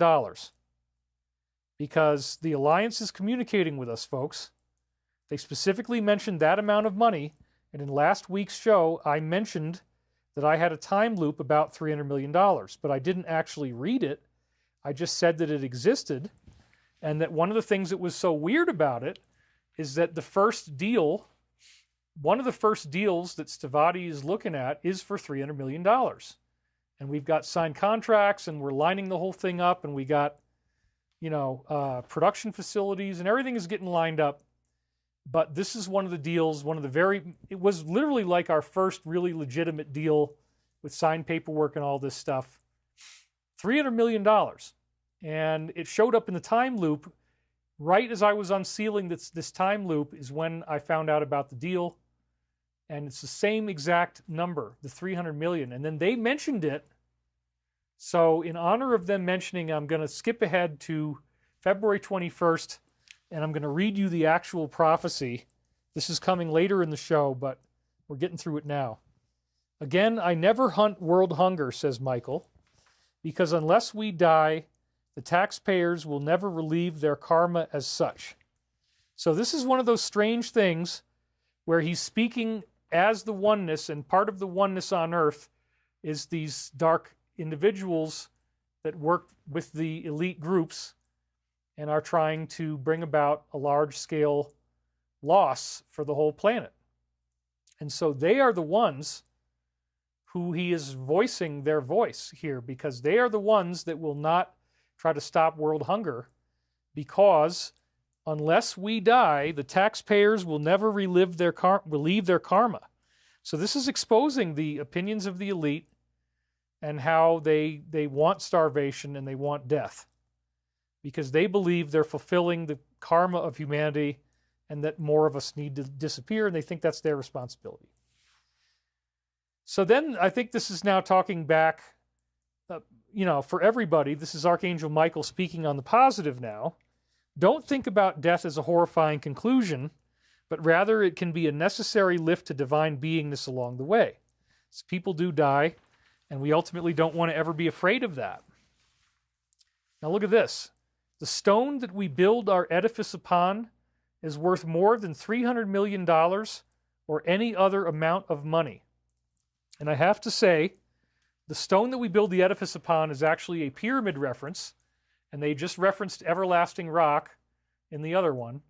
Because the Alliance is communicating with us, folks. They specifically mentioned that amount of money, and in last week's show, I mentioned that I had a time loop about $300 million, but I didn't actually read it. I just said that it existed, and that one of the things that was so weird about it is that one of the first deals that Stavati is looking at is for $300 million. And we've got signed contracts, and we're lining the whole thing up, and we got, production facilities, and everything is getting lined up. But this is one of the deals, it was literally like our first really legitimate deal with signed paperwork and all this stuff. $300 million. And it showed up in the time loop right as I was unsealing this time loop is when I found out about the deal. And it's the same exact number, the 300 million. And then they mentioned it. So in honor of them mentioning, I'm going to skip ahead to February 21st, and I'm going to read you the actual prophecy. This is coming later in the show, but we're getting through it now. Again, I never hunt world hunger, says Michael, because unless we die, the taxpayers will never relieve their karma as such. So this is one of those strange things where he's speaking as the oneness, and part of the oneness on Earth is these dark individuals that work with the elite groups and are trying to bring about a large-scale loss for the whole planet. And so they are the ones who he is voicing their voice here, because they are the ones that will not try to stop world hunger, because unless we die, the taxpayers will never relieve their karma. So this is exposing the opinions of the elite and how they want starvation and they want death, because they believe they're fulfilling the karma of humanity and that more of us need to disappear, and they think that's their responsibility. So then I think this is now talking back, for everybody. This is Archangel Michael speaking on the positive now. Don't think about death as a horrifying conclusion, but rather it can be a necessary lift to divine beingness along the way. So people do die, and we ultimately don't want to ever be afraid of that. Now look at this. The stone that we build our edifice upon is worth more than $300 million or any other amount of money. And I have to say, the stone that we build the edifice upon is actually a pyramid reference, and they just referenced everlasting rock in the other one,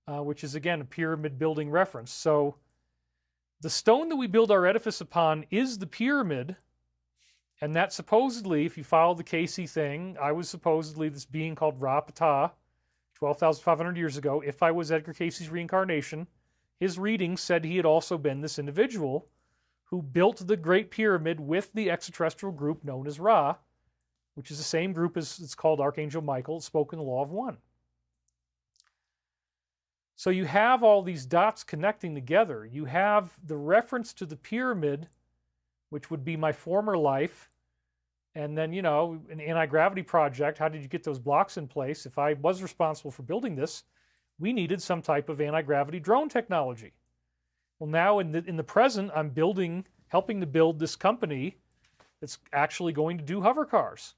which is, again, a pyramid building reference. So the stone that we build our edifice upon is the pyramid, and that supposedly, if you follow the Casey thing, I was supposedly this being called Ra-Ptah 12,500 years ago. If I was Edgar Casey's reincarnation, his reading said he had also been this individual who built the Great Pyramid with the extraterrestrial group known as Ra, which is the same group as it's called Archangel Michael, spoke in the Law of One. So you have all these dots connecting together. You have the reference to the pyramid, which would be my former life. And then, an anti-gravity project. How did you get those blocks in place? If I was responsible for building this, we needed some type of anti-gravity drone technology. Well, now in the present, I'm helping to build this company that's actually going to do hover cars.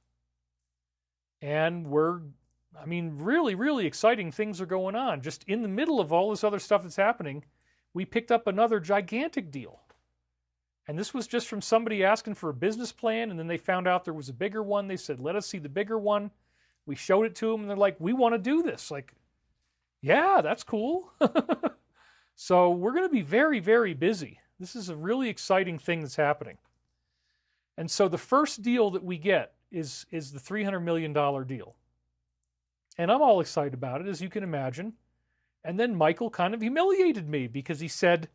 And really, really exciting things are going on. Just in the middle of all this other stuff that's happening, we picked up another gigantic deal. And this was just from somebody asking for a business plan, and then they found out there was a bigger one. They said, let us see the bigger one. We showed it to them, and they're like, we want to do this. Like, yeah, that's cool. So we're going to be very, very busy. This is a really exciting thing that's happening. And so the first deal that we get is the $300 million deal. And I'm all excited about it, as you can imagine. And then Michael kind of humiliated me because he said,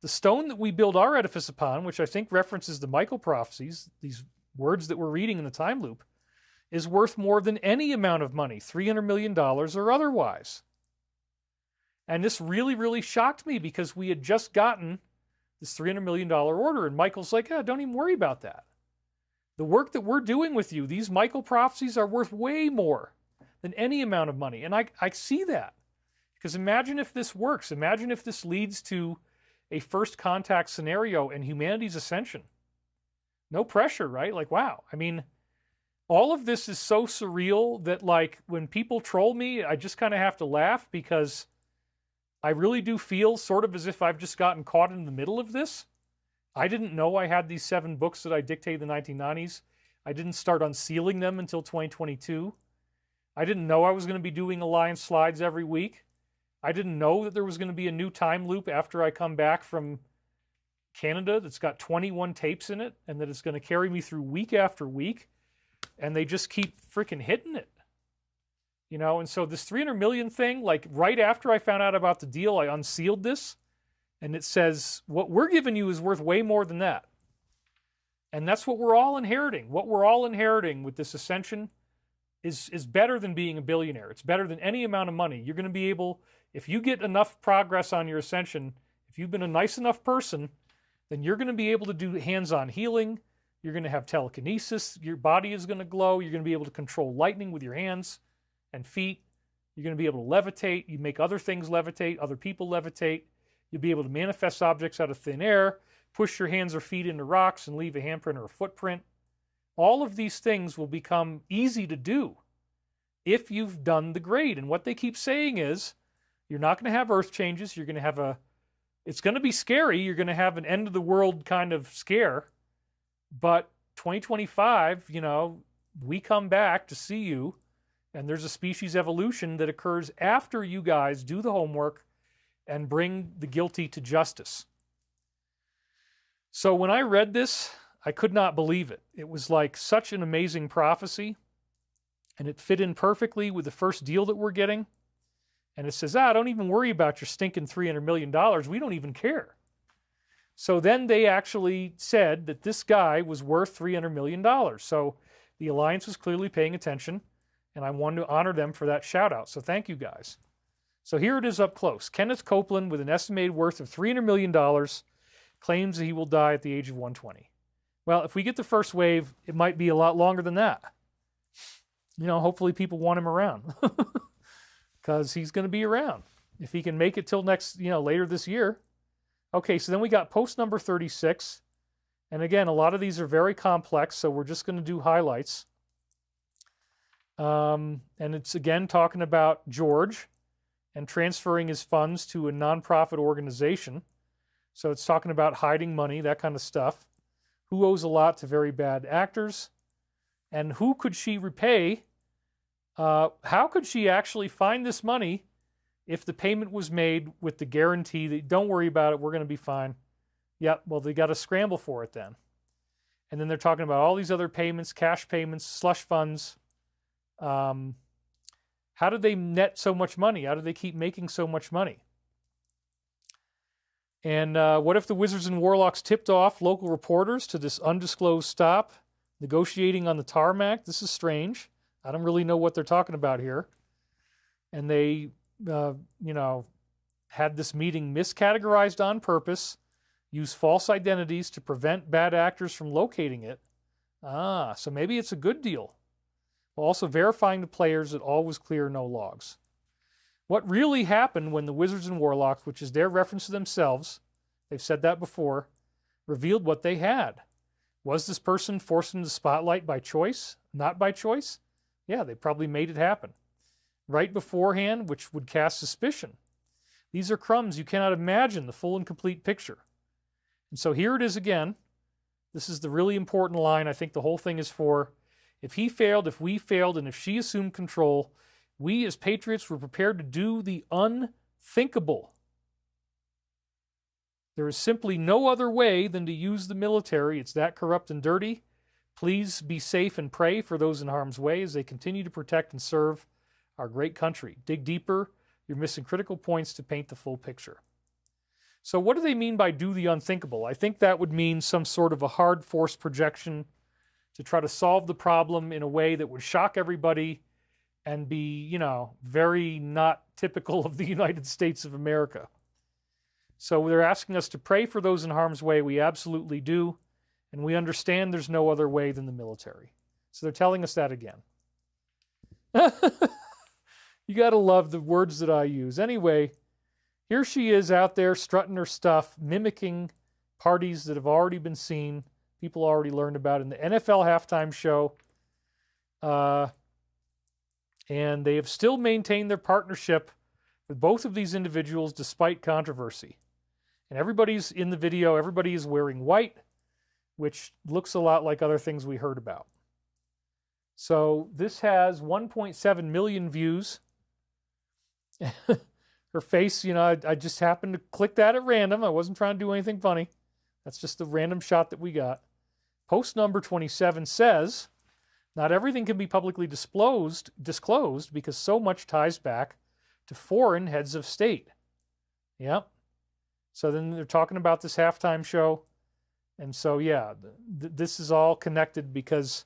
the stone that we build our edifice upon, which I think references the Michael Prophecies, these words that we're reading in the time loop, is worth more than any amount of money, $300 million or otherwise. And this really, really shocked me because we had just gotten this $300 million order. And Michael's like, yeah, don't even worry about that. The work that we're doing with you, these Michael Prophecies are worth way more than any amount of money. And I see that. Because imagine if this works. Imagine if this leads to a first contact scenario and humanity's ascension. No pressure, right? Like, wow. I mean, all of this is so surreal that, like, when people troll me, I just kind of have to laugh because I really do feel sort of as if I've just gotten caught in the middle of this. I didn't know I had these 7 books that I dictated in the 1990s. I didn't start unsealing them until 2022. I didn't know I was going to be doing Alliance slides every week. I didn't know that there was going to be a new time loop after I come back from Canada that's got 21 tapes in it and that it's going to carry me through week after week. And they just keep freaking hitting it. And so this 300 million thing, like right after I found out about the deal, I unsealed this and it says, what we're giving you is worth way more than that. And that's what we're all inheriting. What we're all inheriting with this ascension is better than being a billionaire. It's better than any amount of money. You're going to be able, if you get enough progress on your ascension, if you've been a nice enough person, then you're going to be able to do hands-on healing. You're going to have telekinesis. Your body is going to glow. You're going to be able to control lightning with your hands and feet. You're going to be able to levitate. You make other things levitate, other people levitate. You'll be able to manifest objects out of thin air, push your hands or feet into rocks and leave a handprint or a footprint. All of these things will become easy to do if you've done the grade. And what they keep saying is, you're not going to have earth changes. You're going to have it's going to be scary. You're going to have an end of the world kind of scare. But 2025, we come back to see you. And there's a species evolution that occurs after you guys do the homework and bring the guilty to justice. So when I read this, I could not believe it. It was like such an amazing prophecy. And it fit in perfectly with the first deal that we're getting. And it says, don't even worry about your stinking $300 million. We don't even care. So then they actually said that this guy was worth $300 million. So the Alliance was clearly paying attention. And I wanted to honor them for that shout out. So thank you guys. So here it is up close. Kenneth Copeland, with an estimated worth of $300 million, claims that he will die at the age of 120. Well, if we get the first wave, it might be a lot longer than that. Hopefully people want him around. Because he's going to be around. If he can make it till later this year. Okay, so then we got post number 36. And again, a lot of these are very complex, so we're just going to do highlights. And it's again talking about George and transferring his funds to a nonprofit organization. So it's talking about hiding money, that kind of stuff. Who owes a lot to very bad actors? And who could she repay? How could she actually find this money if the payment was made with the guarantee that, don't worry about it, we're going to be fine? Yep, well, they got to scramble for it then. And then they're talking about all these other payments, cash payments, slush funds. How did they net so much money? How did they keep making so much money? And what if the Wizards and Warlocks tipped off local reporters to this undisclosed stop, negotiating on the tarmac? This is strange. I don't really know what they're talking about here. And they, had this meeting miscategorized on purpose, used false identities to prevent bad actors from locating it. Ah, so maybe it's a good deal. While also verifying to players that all was clear, no logs. What really happened when the Wizards and Warlocks, which is their reference to themselves, they've said that before, revealed what they had. Was this person forced into the spotlight by choice? Not by choice? Yeah, they probably made it happen. Right beforehand, which would cast suspicion. These are crumbs. You cannot imagine the full and complete picture. And so here it is again. This is the really important line I think the whole thing is for. If he failed, if we failed, and if she assumed control, we as patriots were prepared to do the unthinkable. There is simply no other way than to use the military. It's that corrupt and dirty. Please be safe and pray for those in harm's way as they continue to protect and serve our great country. Dig deeper. You're missing critical points to paint the full picture. So what do they mean by do the unthinkable? I think that would mean some sort of a hard force projection to try to solve the problem in a way that would shock everybody and be, very not typical of the United States of America. So they're asking us to pray for those in harm's way. We absolutely do. And we understand there's no other way than the military. So they're telling us that again. You got to love the words that I use. Anyway, here she is out there strutting her stuff, mimicking parties that have already been seen, people already learned about in the NFL halftime show. And they have still maintained their partnership with both of these individuals despite controversy. And everybody's in the video, everybody is wearing white, which looks a lot like other things we heard about. So this has 1.7 million views. Her face, I just happened to click that at random. I wasn't trying to do anything funny. That's just the random shot that we got. Post number 27 says, not everything can be publicly disclosed because so much ties back to foreign heads of state. Yep. So then they're talking about this halftime show. And so, yeah, this is all connected because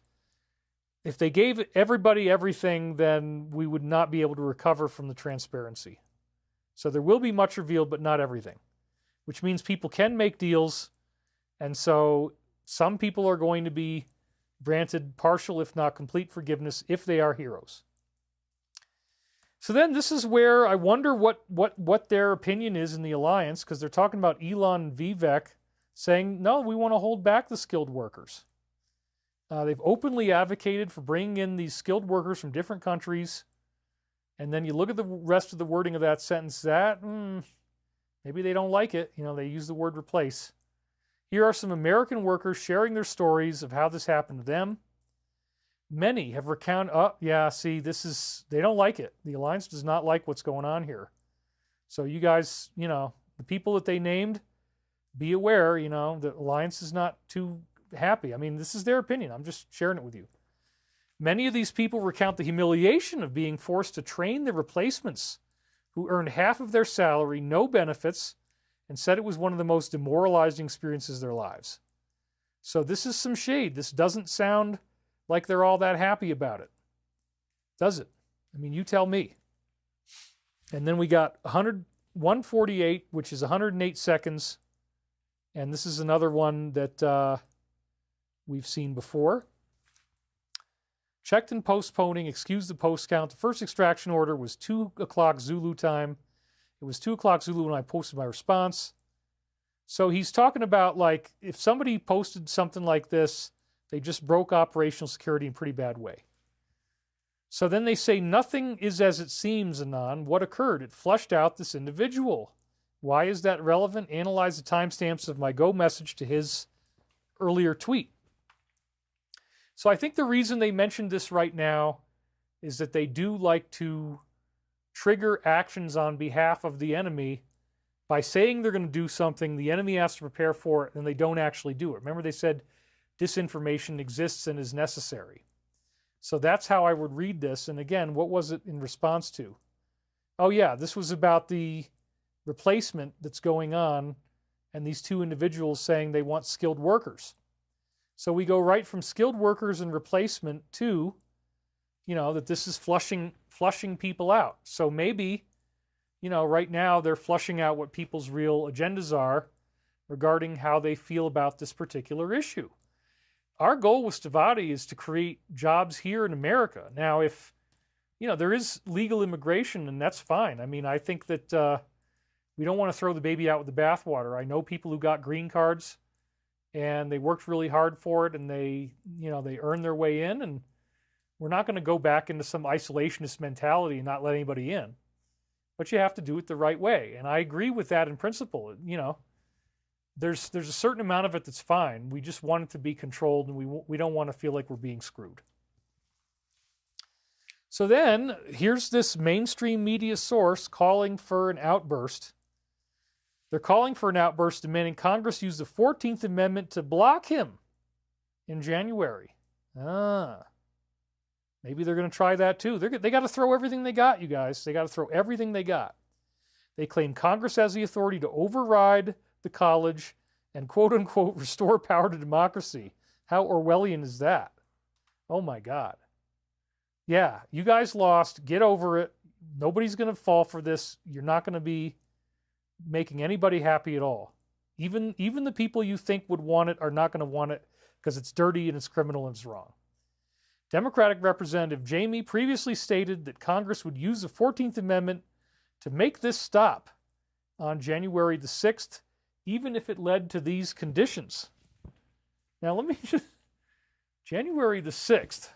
if they gave everybody everything, then we would not be able to recover from the transparency. So there will be much revealed, but not everything, which means people can make deals. And so some people are going to be granted partial, if not complete forgiveness, if they are heroes. So then this is where I wonder what their opinion is in the alliance, because they're talking about Elon and Vivek saying, no, we want to hold back the skilled workers. They've openly advocated for bringing in these skilled workers from different countries. And then you look at the rest of the wording of that sentence, maybe they don't like it. They use the word replace. Here are some American workers sharing their stories of how this happened to them. Many have recounted, they don't like it. The alliance does not like what's going on here. So you guys, the people that they named, be aware, the alliance is not too happy. I mean, this is their opinion. I'm just sharing it with you. Many of these people recount the humiliation of being forced to train the replacements who earned half of their salary, no benefits, and said it was one of the most demoralizing experiences of their lives. So this is some shade. This doesn't sound like they're all that happy about it. Does it? I mean, you tell me. And then we got 148, which is 108 seconds. And this is another one that we've seen before. Checked and postponing, excuse the post count. The first extraction order was 2 o'clock Zulu time. It was 2 o'clock Zulu when I posted my response. So he's talking about, like, if somebody posted something like this, they just broke operational security in a pretty bad way. So then they say, nothing is as it seems, Anon. What occurred? It flushed out this individual. Why is that relevant? Analyze the timestamps of my go message to his earlier tweet. So I think the reason they mentioned this right now is that they do like to trigger actions on behalf of the enemy by saying they're going to do something, the enemy has to prepare for it, and they don't actually do it. Remember they said disinformation exists and is necessary. So that's how I would read this. And again, what was it in response to? Oh yeah, this was about the replacement that's going on and these two individuals saying they want skilled workers. So we go right from skilled workers and replacement to, that this is flushing people out. So maybe, right now they're flushing out what people's real agendas are regarding how they feel about this particular issue. Our goal with Stavati is to create jobs here in America. Now, if, there is legal immigration, and that's fine. I mean, I think that we don't want to throw the baby out with the bathwater. I know people who got green cards, and they worked really hard for it, and they earned their way in, and we're not going to go back into some isolationist mentality and not let anybody in. But you have to do it the right way. And I agree with that in principle. There's a certain amount of it that's fine. We just want it to be controlled, and we don't want to feel like we're being screwed. So then, here's this mainstream media source calling for an outburst. They're calling for an outburst demanding Congress use the 14th Amendment to block him in January. Maybe they're going to try that too. They got to throw everything they got, you guys. They got to throw everything they got. They claim Congress has the authority to override the college and quote-unquote restore power to democracy. How Orwellian is that? Oh my God. Yeah, you guys lost. Get over it. Nobody's going to fall for this. You're not going to be making anybody happy at all. Even the people you think would want it are not going to want it because it's dirty and it's criminal and it's wrong. Democratic Representative Jamie previously stated that Congress would use the 14th Amendment to make this stop on January the 6th, even if it led to these conditions. Now, let me just... January the 6th.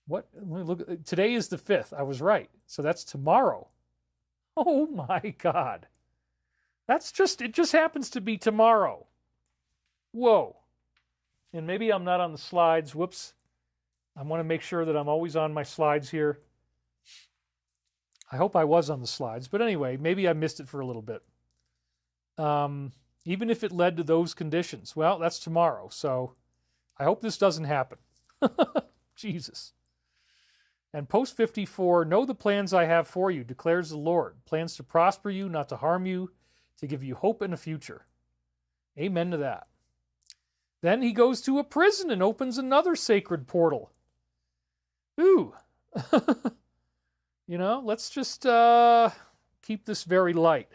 Let me look. Today is the 5th. I was right. So that's tomorrow. Oh my God. It just happens to be tomorrow. Whoa. And maybe I'm not on the slides. Whoops. I want to make sure that I'm always on my slides here. I hope I was on the slides. But anyway, maybe I missed it for a little bit. Even if it led to those conditions. Well, that's tomorrow. So I hope this doesn't happen. Jesus. And post 54, know the plans I have for you, declares the Lord. Plans to prosper you, not to harm you, to give you hope in a future. Amen to that. Then he goes to a prison and opens another sacred portal. Ooh. Let's just keep this very light.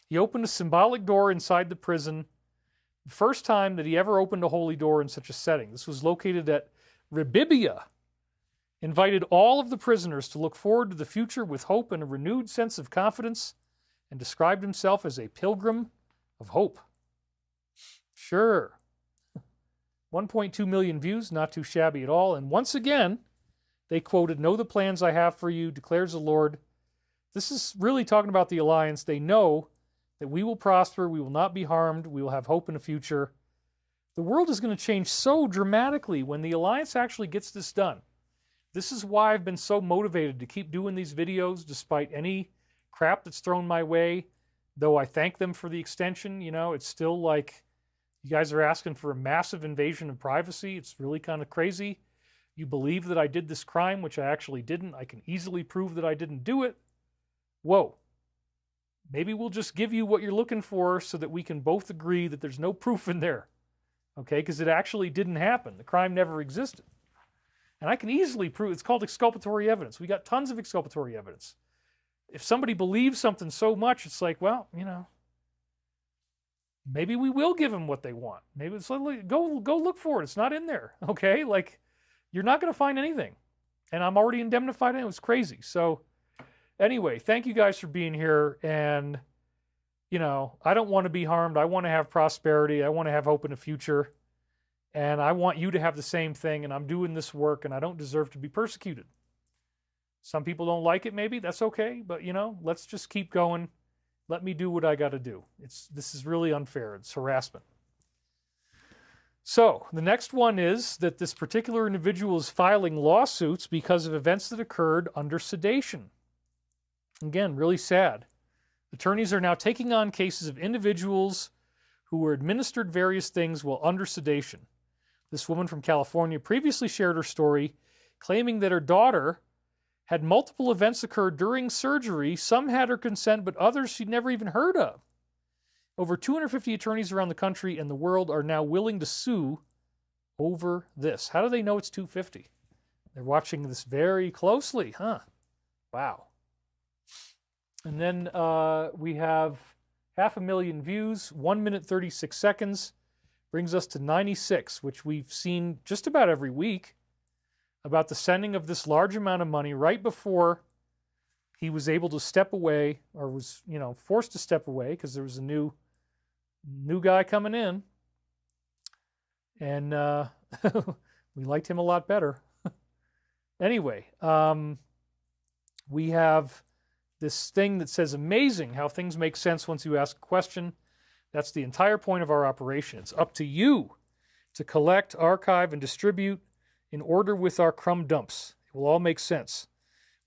He opened a symbolic door inside the prison. The first time that he ever opened a holy door in such a setting. This was located at Ribibia. Invited all of the prisoners to look forward to the future with hope and a renewed sense of confidence, and described himself as a pilgrim of hope. Sure. 1.2 million views, not too shabby at all. And once again, they quoted, know the plans I have for you, declares the Lord. This is really talking about the alliance. They know that we will prosper, we will not be harmed, we will have hope in the future. The world is going to change so dramatically when the alliance actually gets this done. This is why I've been so motivated to keep doing these videos despite any crap that's thrown my way. Though I thank them for the extension, it's still like you guys are asking for a massive invasion of privacy. It's really kind of crazy. You believe that I did this crime, which I actually didn't. I can easily prove that I didn't do it. Whoa. Maybe we'll just give you what you're looking for so that we can both agree that there's no proof in there. Okay? Because it actually didn't happen. The crime never existed. And I can easily prove, it's called exculpatory evidence. We got tons of exculpatory evidence. If somebody believes something so much, it's like, well, maybe we will give them what they want. Maybe it's like, go look for it. It's not in there, okay? Like, you're not going to find anything. And I'm already indemnified, and it was crazy. So, anyway, thank you guys for being here. And, I don't want to be harmed. I want to have prosperity. I want to have hope in the future. And I want you to have the same thing, and I'm doing this work, and I don't deserve to be persecuted. Some people don't like it, maybe. That's okay. But, let's just keep going. Let me do what I got to do. This is really unfair. It's harassment. So, the next one is that this particular individual is filing lawsuits because of events that occurred under sedation. Again, really sad. Attorneys are now taking on cases of individuals who were administered various things while under sedation. This woman from California previously shared her story, claiming that her daughter had multiple events occur during surgery. Some had her consent, but others she'd never even heard of. Over 250 attorneys around the country and the world are now willing to sue over this. How do they know it's 250? They're watching this very closely, huh? Wow. And then we have 500,000 views, 1 minute 36 seconds, brings us to 96, which we've seen just about every week, about the sending of this large amount of money right before he was able to step away, or was, forced to step away because there was a new guy coming in. And we liked him a lot better. Anyway, we have this thing that says, amazing how things make sense once you ask a question. That's the entire point of our operation. It's up to you to collect, archive, and distribute in order with our crumb dumps. It will all make sense.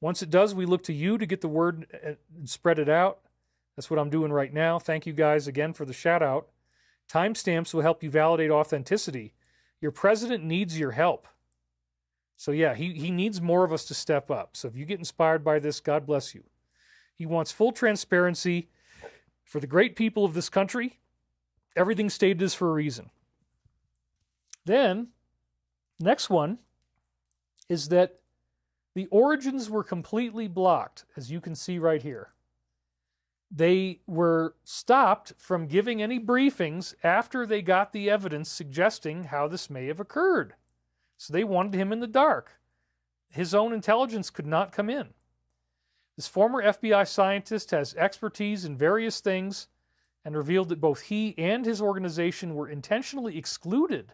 Once it does, we look to you to get the word and spread it out. That's what I'm doing right now. Thank you guys again for the shout out. Timestamps will help you validate authenticity. Your president needs your help. So yeah, he needs more of us to step up. So if you get inspired by this, God bless you. He wants full transparency for the great people of this country. Everything stated is for a reason. Then, next one is that the origins were completely blocked, as you can see right here. They were stopped from giving any briefings after they got the evidence suggesting how this may have occurred. So they wanted him in the dark. His own intelligence could not come in. This former FBI scientist has expertise in various things and revealed that both he and his organization were intentionally excluded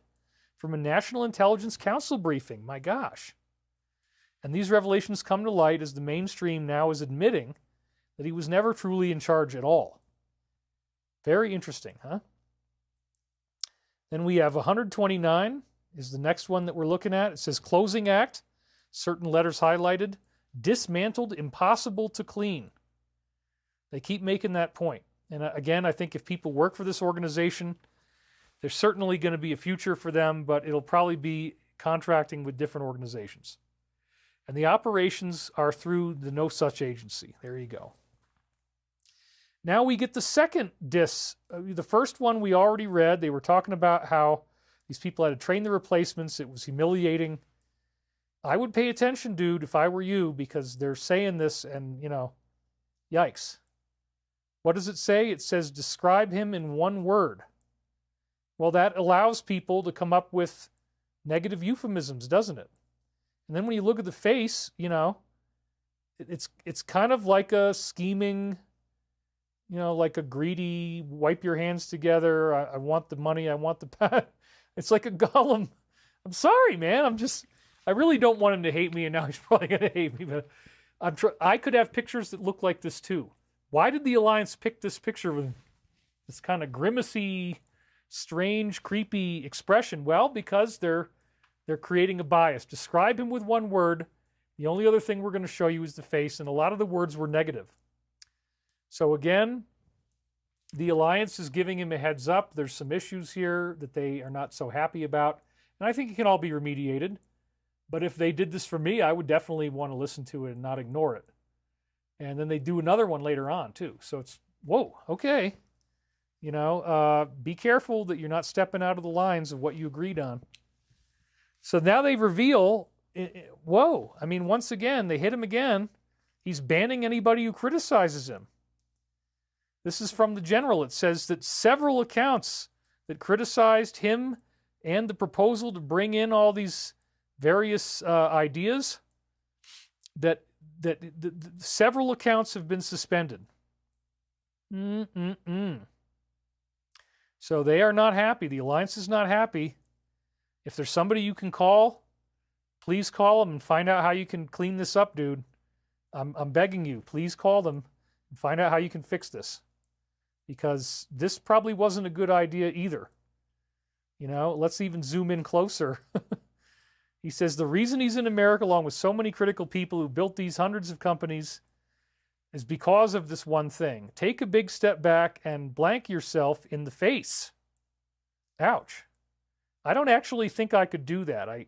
from a National Intelligence Council briefing. My gosh. And these revelations come to light as the mainstream now is admitting that he was never truly in charge at all. Very interesting, huh? Then we have 129 is the next one that we're looking at. It says closing act, certain letters highlighted, dismantled, impossible to clean. They keep making that point. And again, I think if people work for this organization, there's certainly going to be a future for them, but it'll probably be contracting with different organizations. And the operations are through the no such agency. There you go. Now we get the second dis. The first one we already read. They were talking about how these people had to train the replacements. It was humiliating. I would pay attention, dude, if I were you, because they're saying this and, yikes. What does it say? It says, describe him in one word. Well, that allows people to come up with negative euphemisms, doesn't it? And then when you look at the face, it's kind of like a scheming, like a greedy, wipe your hands together, I want the money, I want the... It's like a golem. I'm sorry, man. I really don't want him to hate me, and now he's probably going to hate me, but I could have pictures that look like this too. Why did the Alliance pick this picture with this kind of grimacy, strange, creepy expression? Well, because they're creating a bias. Describe him with one word. The only other thing we're going to show you is the face, and a lot of the words were negative. So again, the Alliance is giving him a heads up. There's some issues here that they are not so happy about, and I think it can all be remediated. But if they did this for me, I would definitely want to listen to it and not ignore it. And then they do another one later on, too. So it's, whoa, okay. Be careful that you're not stepping out of the lines of what you agreed on. So now they reveal, whoa, once again, they hit him again. He's banning anybody who criticizes him. This is from the general. It says that several accounts that criticized him and the proposal to bring in all these various ideas, that several accounts have been suspended. So they are not happy. The Alliance is not happy. If there's somebody you can call, please call them and find out how you can clean this up, dude. I'm begging you, please call them and find out how you can fix this. Because this probably wasn't a good idea either. Let's even zoom in closer. He says, the reason he's in America along with so many critical people who built these hundreds of companies is because of this one thing. Take a big step back and blank yourself in the face. Ouch. I don't actually think I could do that. I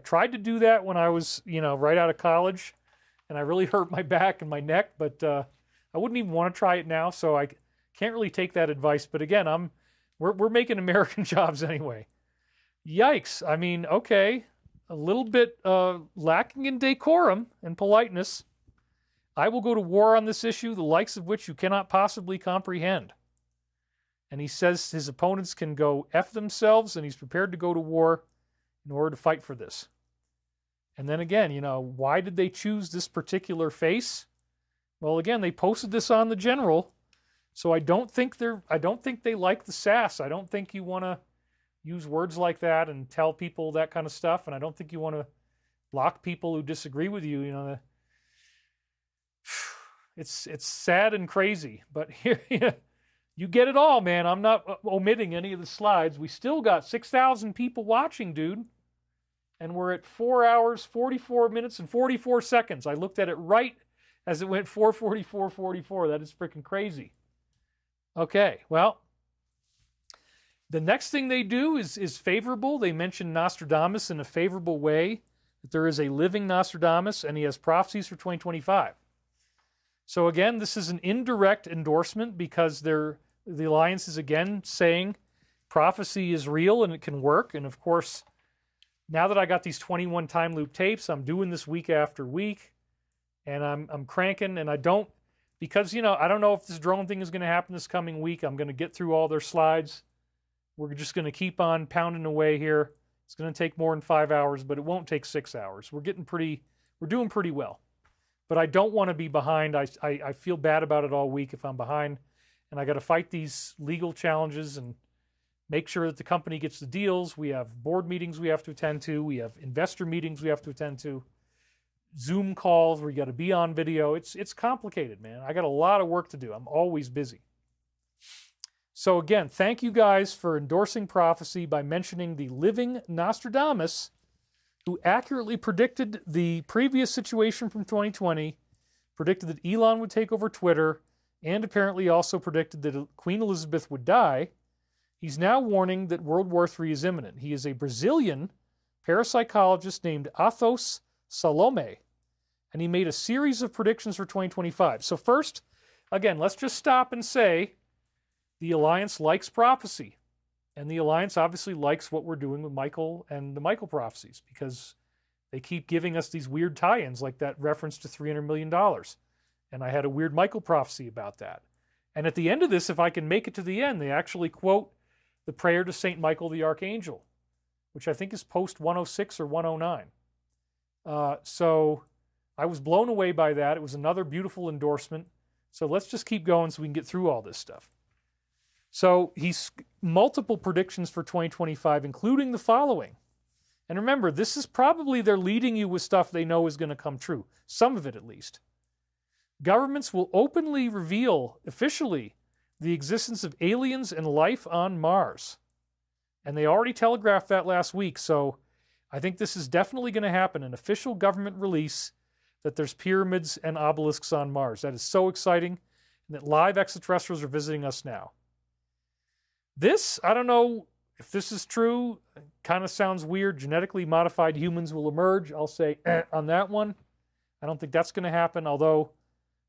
tried to do that when I was, right out of college, and I really hurt my back and my neck, but I wouldn't even want to try it now, so I can't really take that advice. But again, we're making American jobs anyway. Yikes. Okay. A little bit lacking in decorum and politeness. I will go to war on this issue, the likes of which you cannot possibly comprehend. And he says his opponents can go F themselves, and he's prepared to go to war in order to fight for this. And then again, you know, why did they choose this particular face? Well, again, they posted this on the general, so I don't think they like the sass. I don't think you want to use words like that and tell people that kind of stuff, and I don't think you want to block people who disagree with you. You know, it's sad and crazy, but here you get it all, man. I'm not omitting any of the slides. We still got 6,000 people watching, dude. And we're at 4 hours, 44 minutes, and 44 seconds. I looked at it right as it went 4:44:44. That is freaking crazy. Okay, well, the next thing they do is favorable. They mention Nostradamus in a favorable way, that there is a living Nostradamus, and he has prophecies for 2025. So again, this is an indirect endorsement because the Alliance is again saying prophecy is real and it can work. And of course, now that I got these 21 time loop tapes, I'm doing this week after week, and I'm cranking, and I don't, because, you know, I don't know if this drone thing is going to happen this coming week. I'm going to get through all their slides. We're just going to keep on pounding away here. It's going to take more than 5 hours, but it won't take 6 hours. We're doing pretty well. But I don't want to be behind. I feel bad about it all week if I'm behind, and I got to fight these legal challenges and make sure that the company gets the deals. We have board meetings we have to attend to. We have investor meetings we have to attend to. Zoom calls where you got to be on video. It's complicated, man. I got a lot of work to do. I'm always busy. So again, thank you guys for endorsing prophecy by mentioning the living Nostradamus, who accurately predicted the previous situation from 2020, predicted that Elon would take over Twitter, and apparently also predicted that Queen Elizabeth would die. He's now warning that World War III is imminent. He is a Brazilian parapsychologist named Athos Salome, and he made a series of predictions for 2025. So first, again, let's just stop and say the Alliance likes prophecy, and the Alliance obviously likes what we're doing with Michael and the Michael Prophecies, because they keep giving us these weird tie-ins, like that reference to $300 million. And I had a weird Michael prophecy about that. And at the end of this, if I can make it to the end, they actually quote the prayer to St. Michael the Archangel, which I think is post 106 or 109. So I was blown away by that. It was another beautiful endorsement. So let's just keep going so we can get through all this stuff. So he's multiple predictions for 2025, including the following. And remember, this is probably they're leading you with stuff they know is going to come true. Some of it, at least. Governments will openly reveal, officially, the existence of aliens and life on Mars. And they already telegraphed that last week, so I think this is definitely going to happen, an official government release that there's pyramids and obelisks on Mars. That is so exciting, and that live extraterrestrials are visiting us now. This, I don't know if this is true, kind of sounds weird. Genetically modified humans will emerge. I'll say on that one. I don't think that's going to happen, although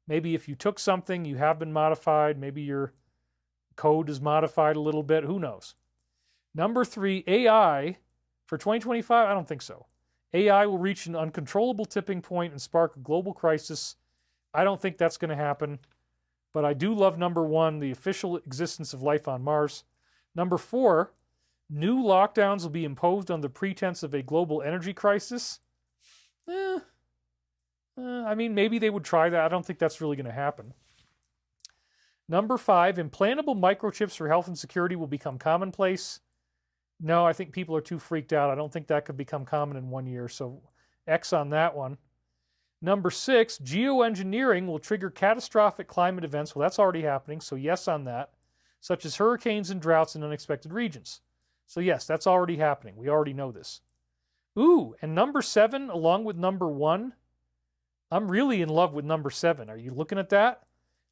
maybe if you took something, you have been modified, maybe your code is modified a little bit, who knows. Number 3, AI. For 2025, I don't think so. AI will reach an uncontrollable tipping point and spark a global crisis. I don't think that's going to happen. But I do love number 1, the official existence of life on Mars. Number 4, new lockdowns will be imposed on the pretense of a global energy crisis. I mean, maybe they would try that. I don't think that's really going to happen. Number 5, implantable microchips for health and security will become commonplace. No, I think people are too freaked out. I don't think that could become common in 1 year, so X on that one. Number 6, geoengineering will trigger catastrophic climate events. Well, that's already happening, so yes on that, such as hurricanes and droughts in unexpected regions. So yes, that's already happening. We already know this. Ooh, and number 7, along with number 1, I'm really in love with number 7. Are you looking at that?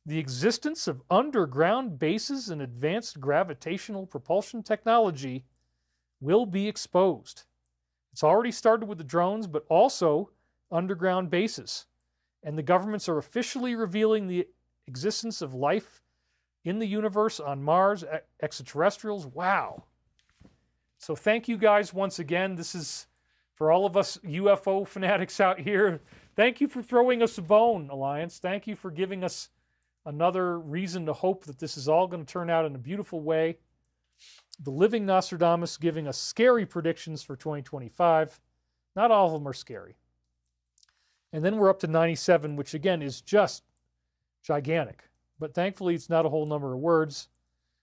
The existence of underground bases and advanced gravitational propulsion technology will be exposed. It's already started with the drones, but also underground bases. And the governments are officially revealing the existence of life in the universe on Mars, extraterrestrials. Wow. So thank you guys once again. This is, for all of us UFO fanatics out here, Thank you for throwing us a bone, Alliance. Thank you for giving us another reason to hope that this is all going to turn out in a beautiful way. The living Nostradamus giving us scary predictions for 2025. Not all of them are scary. And then we're up to 97, which again is just gigantic. But thankfully, it's not a whole number of words.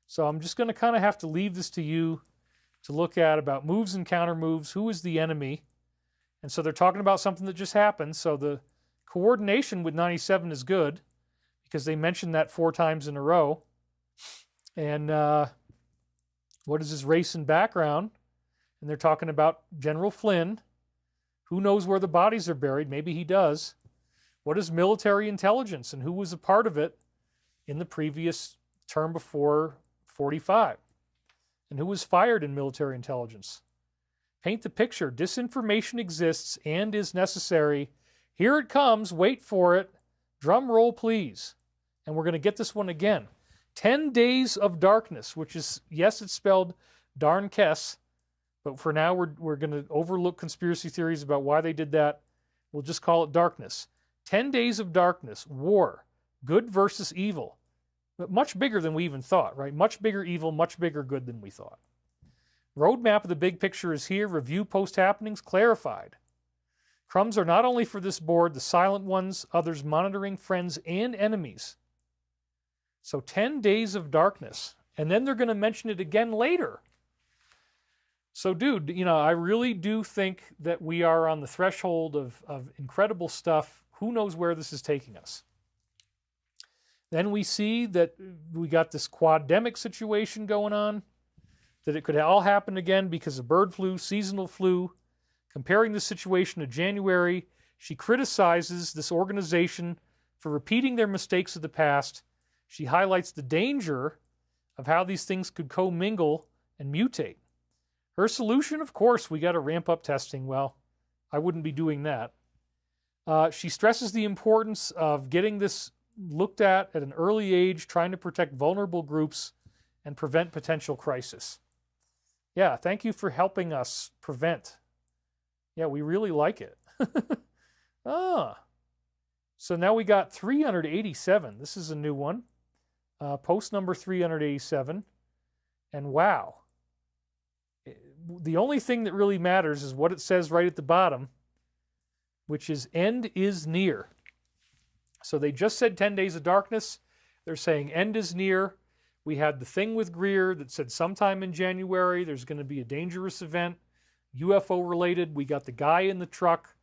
So I'm just going to kind of have to leave this to you to look at about moves and counter moves. Who is the enemy? And so they're talking about something that just happened. So the coordination with 97 is good because they mentioned that 4 times in a row. And what is his race and background? And they're talking about General Flynn. Who knows where the bodies are buried? Maybe he does. What is military intelligence and who was a part of it in the previous term before 45? And who was fired in military intelligence? Paint the picture. Disinformation exists and is necessary. Here it comes. Wait for it. Drum roll, please. And we're going to get this one again. 10 Days of Darkness, which is, yes, it's spelled Darnkess, but for now we're going to overlook conspiracy theories about why they did that. We'll just call it darkness. 10 Days of Darkness, war, good versus evil. But much bigger than we even thought, right? Much bigger evil, much bigger good than we thought. Roadmap of the big picture is here. Review post-happenings clarified. Crumbs are not only for this board, the silent ones, others monitoring friends and enemies. So 10 Days of Darkness. And then they're going to mention it again later. So, dude, I really do think that we are on the threshold of incredible stuff. Who knows where this is taking us? Then we see that we got this quademic situation going on, that it could all happen again because of bird flu, seasonal flu. Comparing the situation to January, she criticizes this organization for repeating their mistakes of the past. She highlights the danger of how these things could commingle and mutate. Her solution, of course, we got to ramp up testing. Well, I wouldn't be doing that. She stresses the importance of getting this looked at an early age, trying to protect vulnerable groups and prevent potential crisis. Yeah, thank you for helping us prevent. Yeah, we really like it. So now we got 387. This is a new one. Post number 387. And wow. The only thing that really matters is what it says right at the bottom, which is end is near. So they just said 10 Days of Darkness. They're saying end is near. We had the thing with Greer that said sometime in January there's going to be a dangerous event, UFO related. We got the guy in the truck,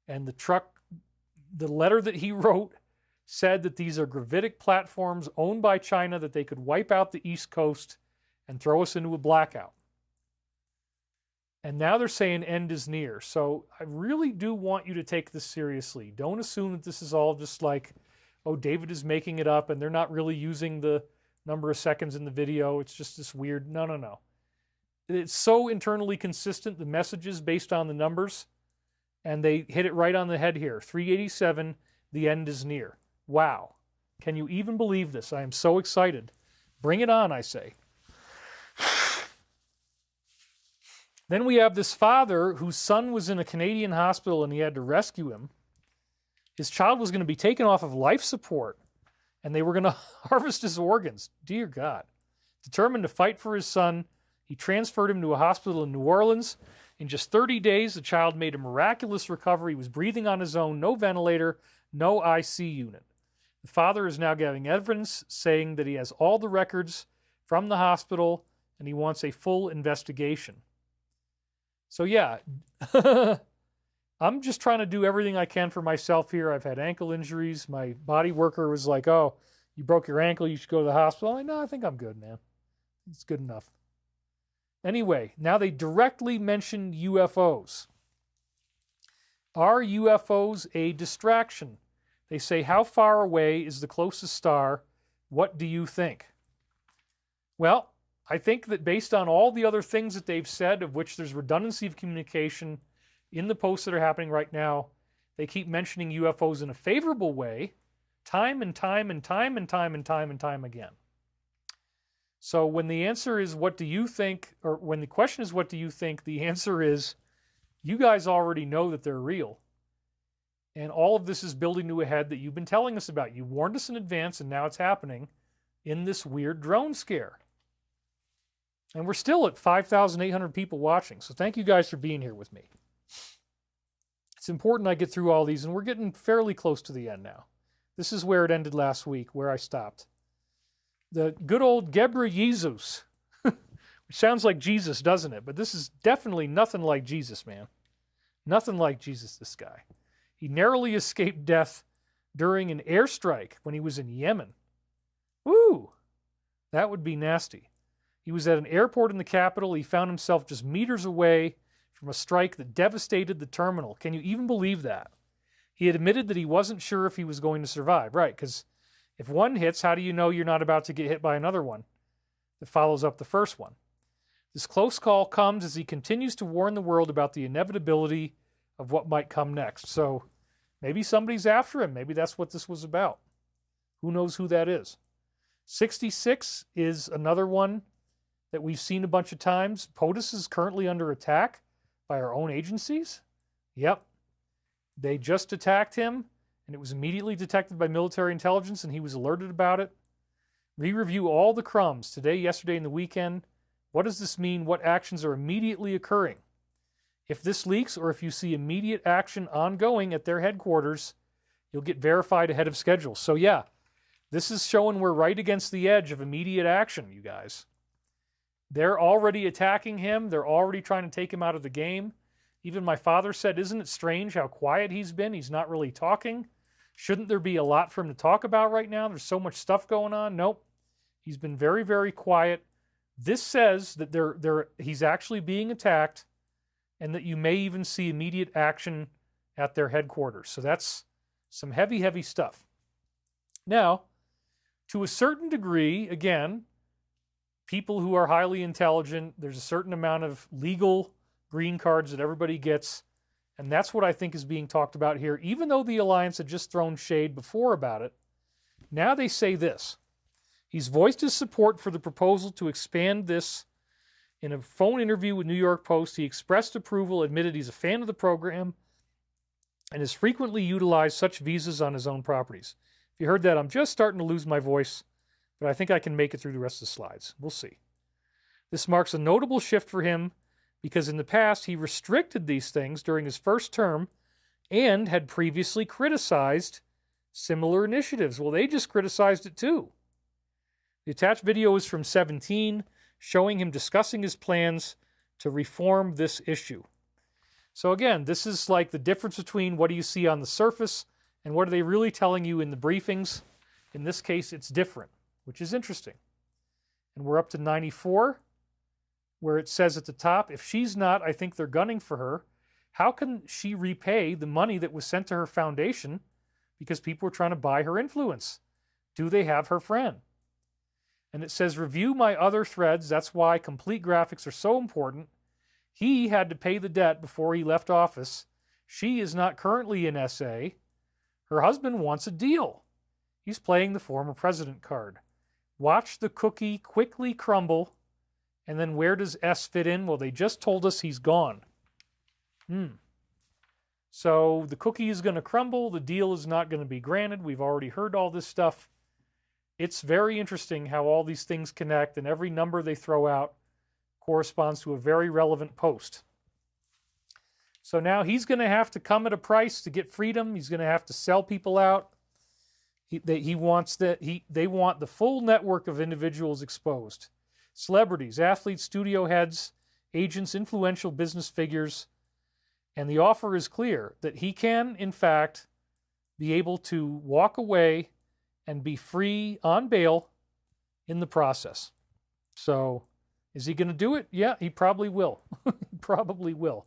and the letter that he wrote said that these are gravitic platforms owned by China, that they could wipe out the East Coast and throw us into a blackout. And now they're saying end is near. So I really do want you to take this seriously. Don't assume that this is all just like, oh, David is making it up and they're not really using the number of seconds in the video. It's just this weird, no. It's so internally consistent, the messages based on the numbers, and they hit it right on the head here. 387, the end is near. Wow. Can you even believe this? I am so excited. Bring it on, I say. Then we have this father whose son was in a Canadian hospital and he had to rescue him. His child was going to be taken off of life support and they were going to harvest his organs. Dear God. Determined to fight for his son, he transferred him to a hospital in New Orleans. In just 30 days, the child made a miraculous recovery. He was breathing on his own, no ventilator, no IC unit. The father is now giving evidence saying that he has all the records from the hospital and he wants a full investigation. So yeah, I'm just trying to do everything I can for myself here. I've had ankle injuries. My body worker was like, oh, you broke your ankle, you should go to the hospital. I'm like, no, I think I'm good, man. It's good enough. Anyway, now they directly mention UFOs. Are UFOs a distraction? They say, how far away is the closest star? What do you think? Well, I think that based on all the other things that they've said, of which there's redundancy of communication in the posts that are happening right now, they keep mentioning UFOs in a favorable way, time and time and time and time and time and time again. So when the answer is, what do you think, or when the question is, what do you think, the answer is, you guys already know that they're real. And all of this is building to a head that you've been telling us about. You warned us in advance, and now it's happening in this weird drone scare. And we're still at 5,800 people watching. So thank you guys for being here with me. It's important I get through all these, and we're getting fairly close to the end now. This is where it ended last week, where I stopped. The good old Gebra Jesus, which sounds like Jesus, doesn't it? But this is definitely nothing like Jesus, man. Nothing like Jesus, this guy. He narrowly escaped death during an airstrike when he was in Yemen. Woo! That would be nasty. He was at an airport in the capital. He found himself just meters away from a strike that devastated the terminal. Can you even believe that? He had admitted that he wasn't sure if he was going to survive. Right, because if one hits, how do you know you're not about to get hit by another one that follows up the first one? This close call comes as he continues to warn the world about the inevitability of what might come next. So maybe somebody's after him. Maybe that's what this was about. Who knows who that is? 66 is another one that we've seen a bunch of times. POTUS is currently under attack by our own agencies. Yep. They just attacked him, and it was immediately detected by military intelligence, and he was alerted about it. Re-review all the crumbs today, yesterday, and the weekend. What does this mean? What actions are immediately occurring? If this leaks, or if you see immediate action ongoing at their headquarters, you'll get verified ahead of schedule. So yeah, this is showing we're right against the edge of immediate action, you guys. They're already attacking him. They're already trying to take him out of the game. Even my father said, isn't it strange how quiet he's been? He's not really talking. Shouldn't there be a lot for him to talk about right now? There's so much stuff going on. Nope. He's been very, very quiet. This says that he's actually being attacked, and that you may even see immediate action at their headquarters. So that's some heavy, heavy stuff. Now, to a certain degree, again, people who are highly intelligent, there's a certain amount of legal green cards that everybody gets, and that's what I think is being talked about here. Even though the Alliance had just thrown shade before about it, now they say this. He's voiced his support for the proposal to expand this. In a phone interview with New York Post, he expressed approval, admitted he's a fan of the program, and has frequently utilized such visas on his own properties. If you heard that, I'm just starting to lose my voice, but I think I can make it through the rest of the slides. We'll see. This marks a notable shift for him because in the past he restricted these things during his first term and had previously criticized similar initiatives. Well, they just criticized it too. The attached video is from 2017, showing him discussing his plans to reform this issue. So again, this is like the difference between what do you see on the surface and what are they really telling you in the briefings. In this case, it's different, which is interesting. And we're up to 94, where it says at the top, if she's not, I think they're gunning for her. How can she repay the money that was sent to her foundation because people were trying to buy her influence? Do they have her friend? And it says, review my other threads. That's why complete graphics are so important. He had to pay the debt before he left office. She is not currently in SA. Her husband wants a deal. He's playing the former president card. Watch the cookie quickly crumble. And then where does S fit in? Well, they just told us he's gone. So the cookie is going to crumble. The deal is not going to be granted. We've already heard all this stuff. It's very interesting how all these things connect, and every number they throw out corresponds to a very relevant post. So now he's going to have to come at a price to get freedom. He's going to have to sell people out. They want the full network of individuals exposed. Celebrities, athletes, studio heads, agents, influential business figures. And the offer is clear that he can, in fact, be able to walk away and be free on bail in the process. So, is he going to do it? Yeah, he probably will. He probably will.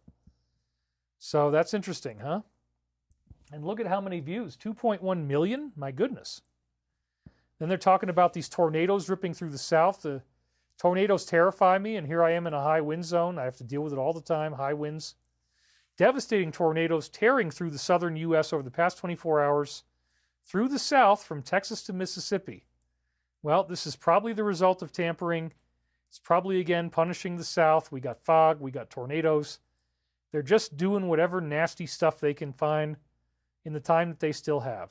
So, that's interesting, huh? And look at how many views. 2.1 million? My goodness. Then they're talking about these tornadoes ripping through the south. The tornadoes terrify me, and here I am in a high wind zone. I have to deal with it all the time, high winds. Devastating tornadoes tearing through the southern U.S. over the past 24 hours. Through the south from Texas to Mississippi. Well, this is probably the result of tampering. It's probably, again, punishing the south. We got fog. We got tornadoes. They're just doing whatever nasty stuff they can find in the time that they still have.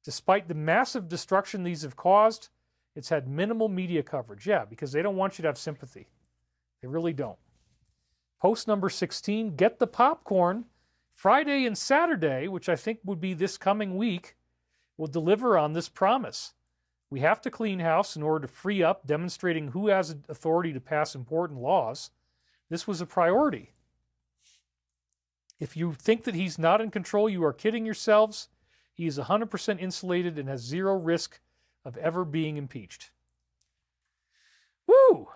Despite the massive destruction these have caused, it's had minimal media coverage. Yeah, because they don't want you to have sympathy. They really don't. Post number 16, Get the Popcorn. Friday and Saturday, which I think would be this coming week, will deliver on this promise. We have to clean house in order to free up, demonstrating who has authority to pass important laws. This was a priority. If you think that he's not in control, you are kidding yourselves. He is 100% insulated and has zero risk of ever being impeached. Woo!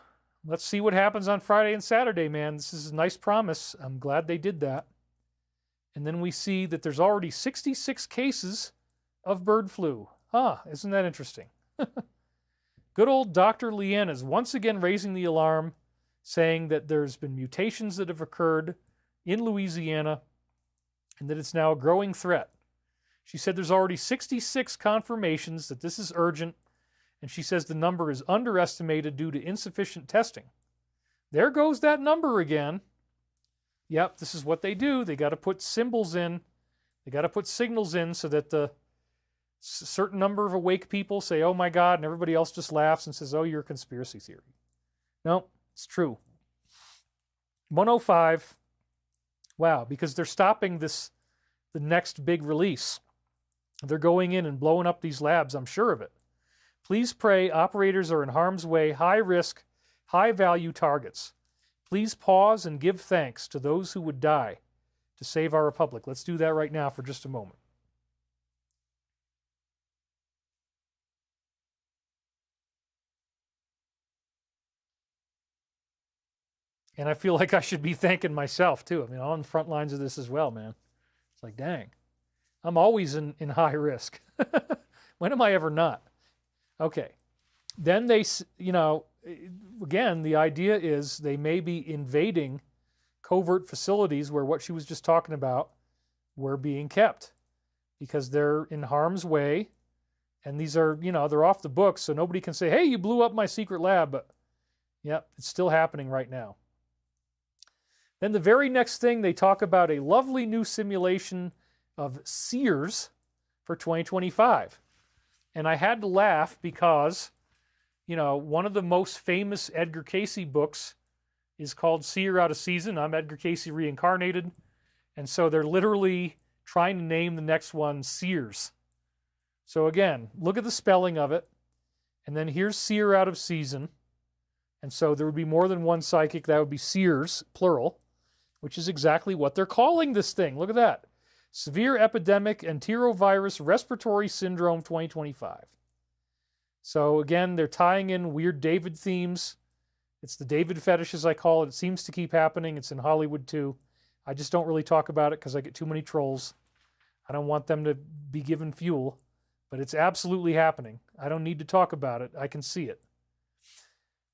Let's see what happens on Friday and Saturday, man. This is a nice promise. I'm glad they did that. And then we see that there's already 66 cases of bird flu. Isn't that interesting? Good old Dr. Leanne is once again raising the alarm, saying that there's been mutations that have occurred in Louisiana and that it's now a growing threat. She said there's already 66 confirmations that this is urgent, and she says the number is underestimated due to insufficient testing. There goes that number again. Yep, this is what they do. They got to put symbols in. They got to put signals in so that the certain number of awake people say, oh my God, and everybody else just laughs and says, oh, you're a conspiracy theory. No, it's true. 105. Wow, because they're stopping the next big release. They're going in and blowing up these labs, I'm sure of it. Please pray operators are in harm's way, high risk, high value targets. Please pause and give thanks to those who would die to save our republic. Let's do that right now for just a moment. And I feel like I should be thanking myself, too. I mean, I'm on the front lines of this as well, man. It's like, dang. I'm always in high risk. When am I ever not? Okay. Then they, again, the idea is they may be invading covert facilities where what she was just talking about were being kept because they're in harm's way. And these are, they're off the books, so nobody can say, hey, you blew up my secret lab. But, yep, it's still happening right now. Then the very next thing, they talk about a lovely new simulation of Sears for 2025. And I had to laugh because, one of the most famous Edgar Cayce books is called Seer Out of Season. I'm Edgar Cayce reincarnated. And so they're literally trying to name the next one Sears. So again, look at the spelling of it. And then here's Seer Out of Season. And so there would be more than one psychic. That would be Seers, plural, which is exactly what they're calling this thing. Look at that. Severe Epidemic Enterovirus Respiratory Syndrome 2025. So again, they're tying in weird David themes. It's the David fetish, as I call it. It seems to keep happening. It's in Hollywood too. I just don't really talk about it because I get too many trolls. I don't want them to be given fuel, but it's absolutely happening. I don't need to talk about it. I can see it.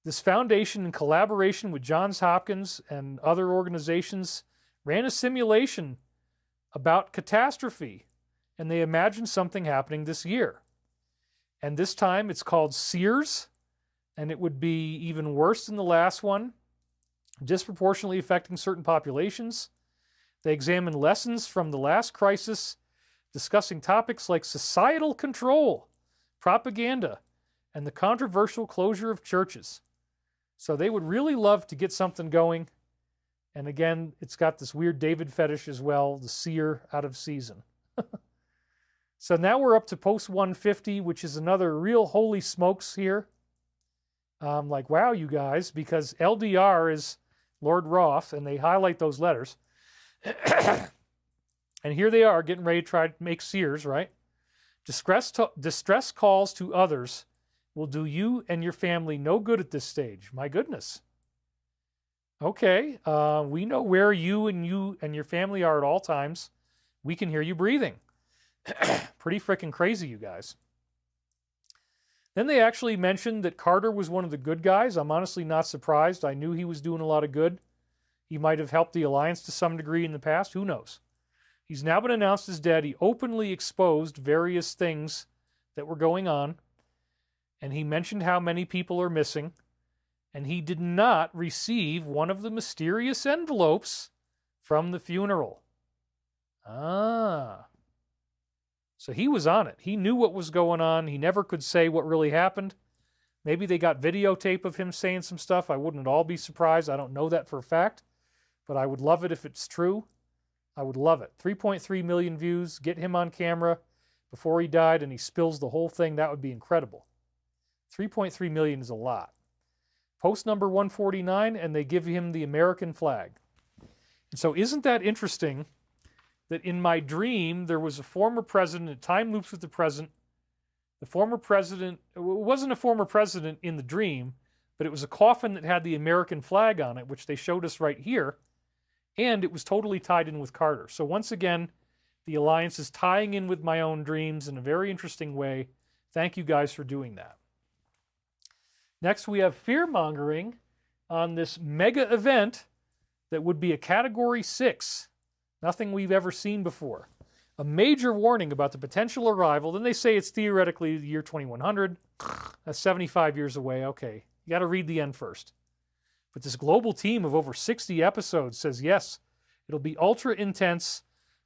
This foundation, in collaboration with Johns Hopkins and other organizations, ran a simulation about catastrophe, and they imagined something happening this year. And this time it's called Sears, and it would be even worse than the last one, disproportionately affecting certain populations. They examine lessons from the last crisis, discussing topics like societal control, propaganda, and the controversial closure of churches. So they would really love to get something going. And again, it's got this weird David fetish as well, the Seer Out of Season. So now we're up to post 150, which is another real holy smokes here. Like, wow, you guys, because LDR is Lord Roth, and they highlight those letters. And here they are, getting ready to try to make Sears, right? Distress calls to others will do you and your family no good at this stage. My goodness. Okay, we know where you and your family are at all times. We can hear you breathing. Pretty freaking crazy, you guys. Then they actually mentioned that Carter was one of the good guys. I'm honestly not surprised. I knew he was doing a lot of good. He might have helped the Alliance to some degree in the past. Who knows? He's now been announced as dead. He openly exposed various things that were going on. And he mentioned how many people are missing. And he did not receive one of the mysterious envelopes from the funeral. So he was on it. He knew what was going on. He never could say what really happened. Maybe they got videotape of him saying some stuff. I wouldn't at all be surprised. I don't know that for a fact, but I would love it if it's true. I would love it. 3.3 million views. Get him on camera before he died and he spills the whole thing. That would be incredible. 3.3 million is a lot. Post number 149, and they give him the American flag. And so isn't that interesting that in my dream there was a former president, it time loops with the present. The former president, it wasn't a former president in the dream, but it was a coffin that had the American flag on it, which they showed us right here, and it was totally tied in with Carter. So once again, the Alliance is tying in with my own dreams in a very interesting way. Thank you guys for doing that. Next, we have fear-mongering on this mega event that would be a Category 6. Nothing we've ever seen before. A major warning about the potential arrival. Then they say it's theoretically the year 2100. That's 75 years away. Okay, you got to read the end first. But this global team of over 60 episodes says, yes, it'll be ultra intense,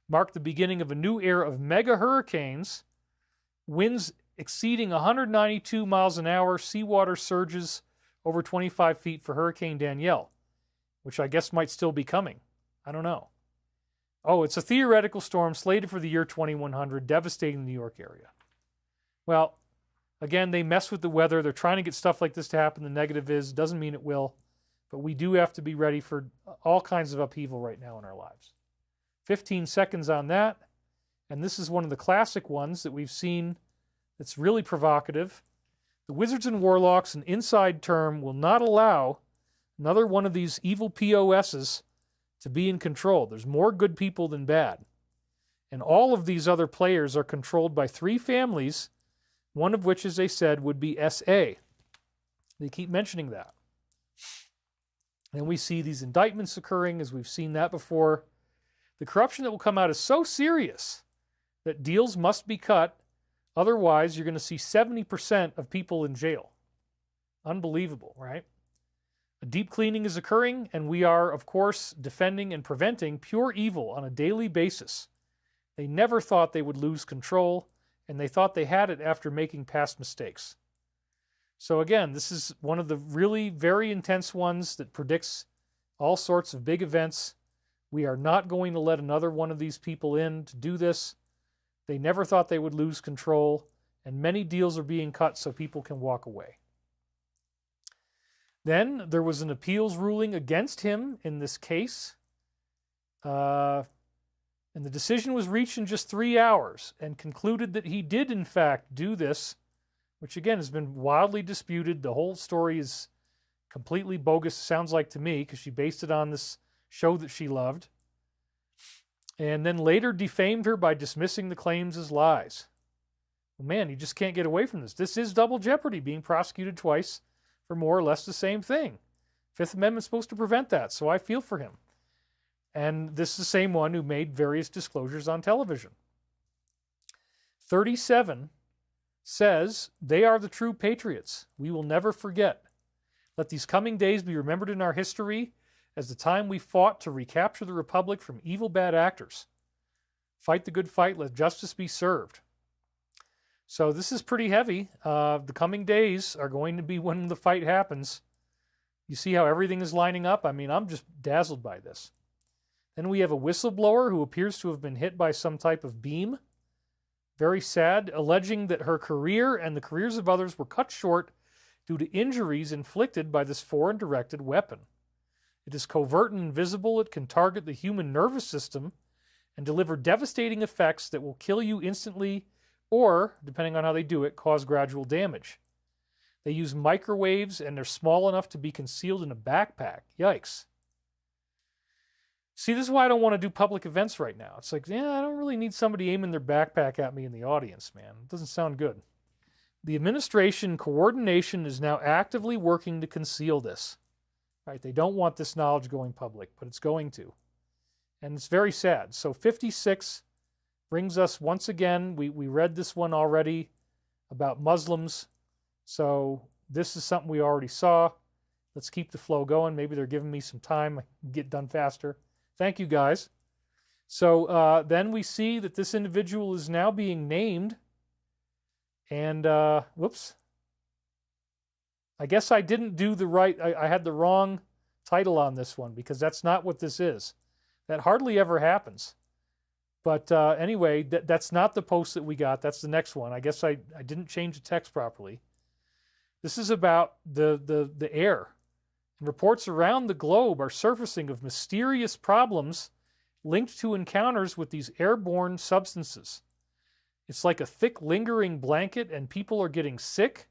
mark the beginning of a new era of mega hurricanes, winds exceeding 192 miles an hour, seawater surges over 25 feet for Hurricane Danielle, which I guess might still be coming. I don't know. Oh, it's a theoretical storm slated for the year 2100, devastating the New York area. Well, again, they mess with the weather. They're trying to get stuff like this to happen. The negative is, doesn't mean it will, but we do have to be ready for all kinds of upheaval right now in our lives. 15 seconds on that, and this is one of the classic ones that we've seen that's really provocative. The Wizards and Warlocks, an inside term, will not allow another one of these evil POSs to be in control. There's more good people than bad. And all of these other players are controlled by 3 families, one of which, as they said, would be SA. They keep mentioning that. And we see these indictments occurring, as we've seen that before. The corruption that will come out is so serious that deals must be cut. Otherwise, you're going to see 70% of people in jail. Unbelievable, right? A deep cleaning is occurring, and we are, of course, defending and preventing pure evil on a daily basis. They never thought they would lose control, and they thought they had it after making past mistakes. So again, this is one of the really very intense ones that predicts all sorts of big events. We are not going to let another one of these people in to do this. They never thought they would lose control, and many deals are being cut so people can walk away. Then there was an appeals ruling against him in this case, and the decision was reached in just 3 hours and concluded that he did, in fact, do this, which, again, has been wildly disputed. The whole story is completely bogus, sounds like to me, because she based it on this show that she loved, and then later defamed her by dismissing the claims as lies. Well, man, you just can't get away from this. This is double jeopardy, being prosecuted twice for more or less the same thing. Fifth Amendment's supposed to prevent that, so I feel for him. And this is the same one who made various disclosures on television. 37 says, they are the true patriots. We will never forget. Let these coming days be remembered in our history as the time we fought to recapture the Republic from evil bad actors. Fight the good fight, let justice be served. So this is pretty heavy. The coming days are going to be when the fight happens. You see how everything is lining up? I mean, I'm just dazzled by this. Then we have a whistleblower who appears to have been hit by some type of beam. Very sad, alleging that her career and the careers of others were cut short due to injuries inflicted by this foreign-directed weapon. It is covert and invisible. It can target the human nervous system and deliver devastating effects that will kill you instantly or, depending on how they do it, cause gradual damage. They use microwaves, and they're small enough to be concealed in a backpack. Yikes. See, this is why I don't want to do public events right now. It's like, yeah, I don't really need somebody aiming their backpack at me in the audience, man. It doesn't sound good. The administration coordination is now actively working to conceal this. Right? They don't want this knowledge going public, but it's going to. And it's very sad. So 56 brings us once again, we read this one already about Muslims. So this is something we already saw. Let's keep the flow going. Maybe they're giving me some time. I can get done faster. Thank you, guys. So then we see that this individual is now being named. And, whoops. I guess I didn't do the right, I had the wrong title on this one because that's not what this is. That hardly ever happens. But anyway, that's not the post that we got. That's the next one. I guess I didn't change the text properly. This is about the air. And reports around the globe are surfacing of mysterious problems linked to encounters with these airborne substances. It's like a thick, lingering blanket, and people are getting sick,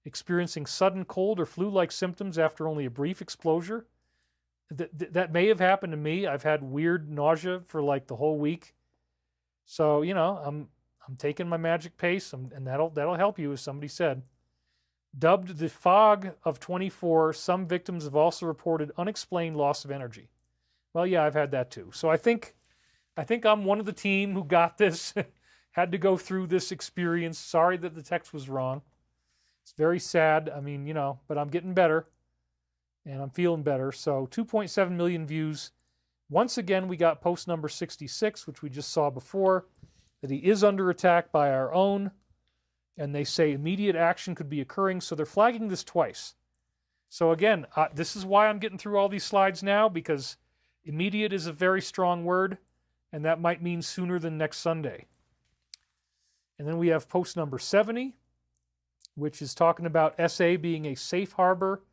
experiencing sudden cold or flu-like symptoms after only a brief exposure. That may have happened to me. I've had weird nausea for like the whole week. So, you know, I'm taking my magic pace, and that'll help you, as somebody said. Dubbed the fog of 24, some victims have also reported unexplained loss of energy. Well, yeah, I've had that too. So I think I'm one of the team who got this, had to go through this experience. Sorry that the text was wrong. It's very sad. I mean, you know, but I'm getting better, and I'm feeling better. So 2.7 million views. Once again, we got post number 66, which we just saw before, that he is under attack by our own. And they say immediate action could be occurring, so they're flagging this twice. So again, this is why I'm getting through all these slides now, because immediate is a very strong word, and that might mean sooner than next Sunday. And then we have post number 70, which is talking about SA being a safe harbor,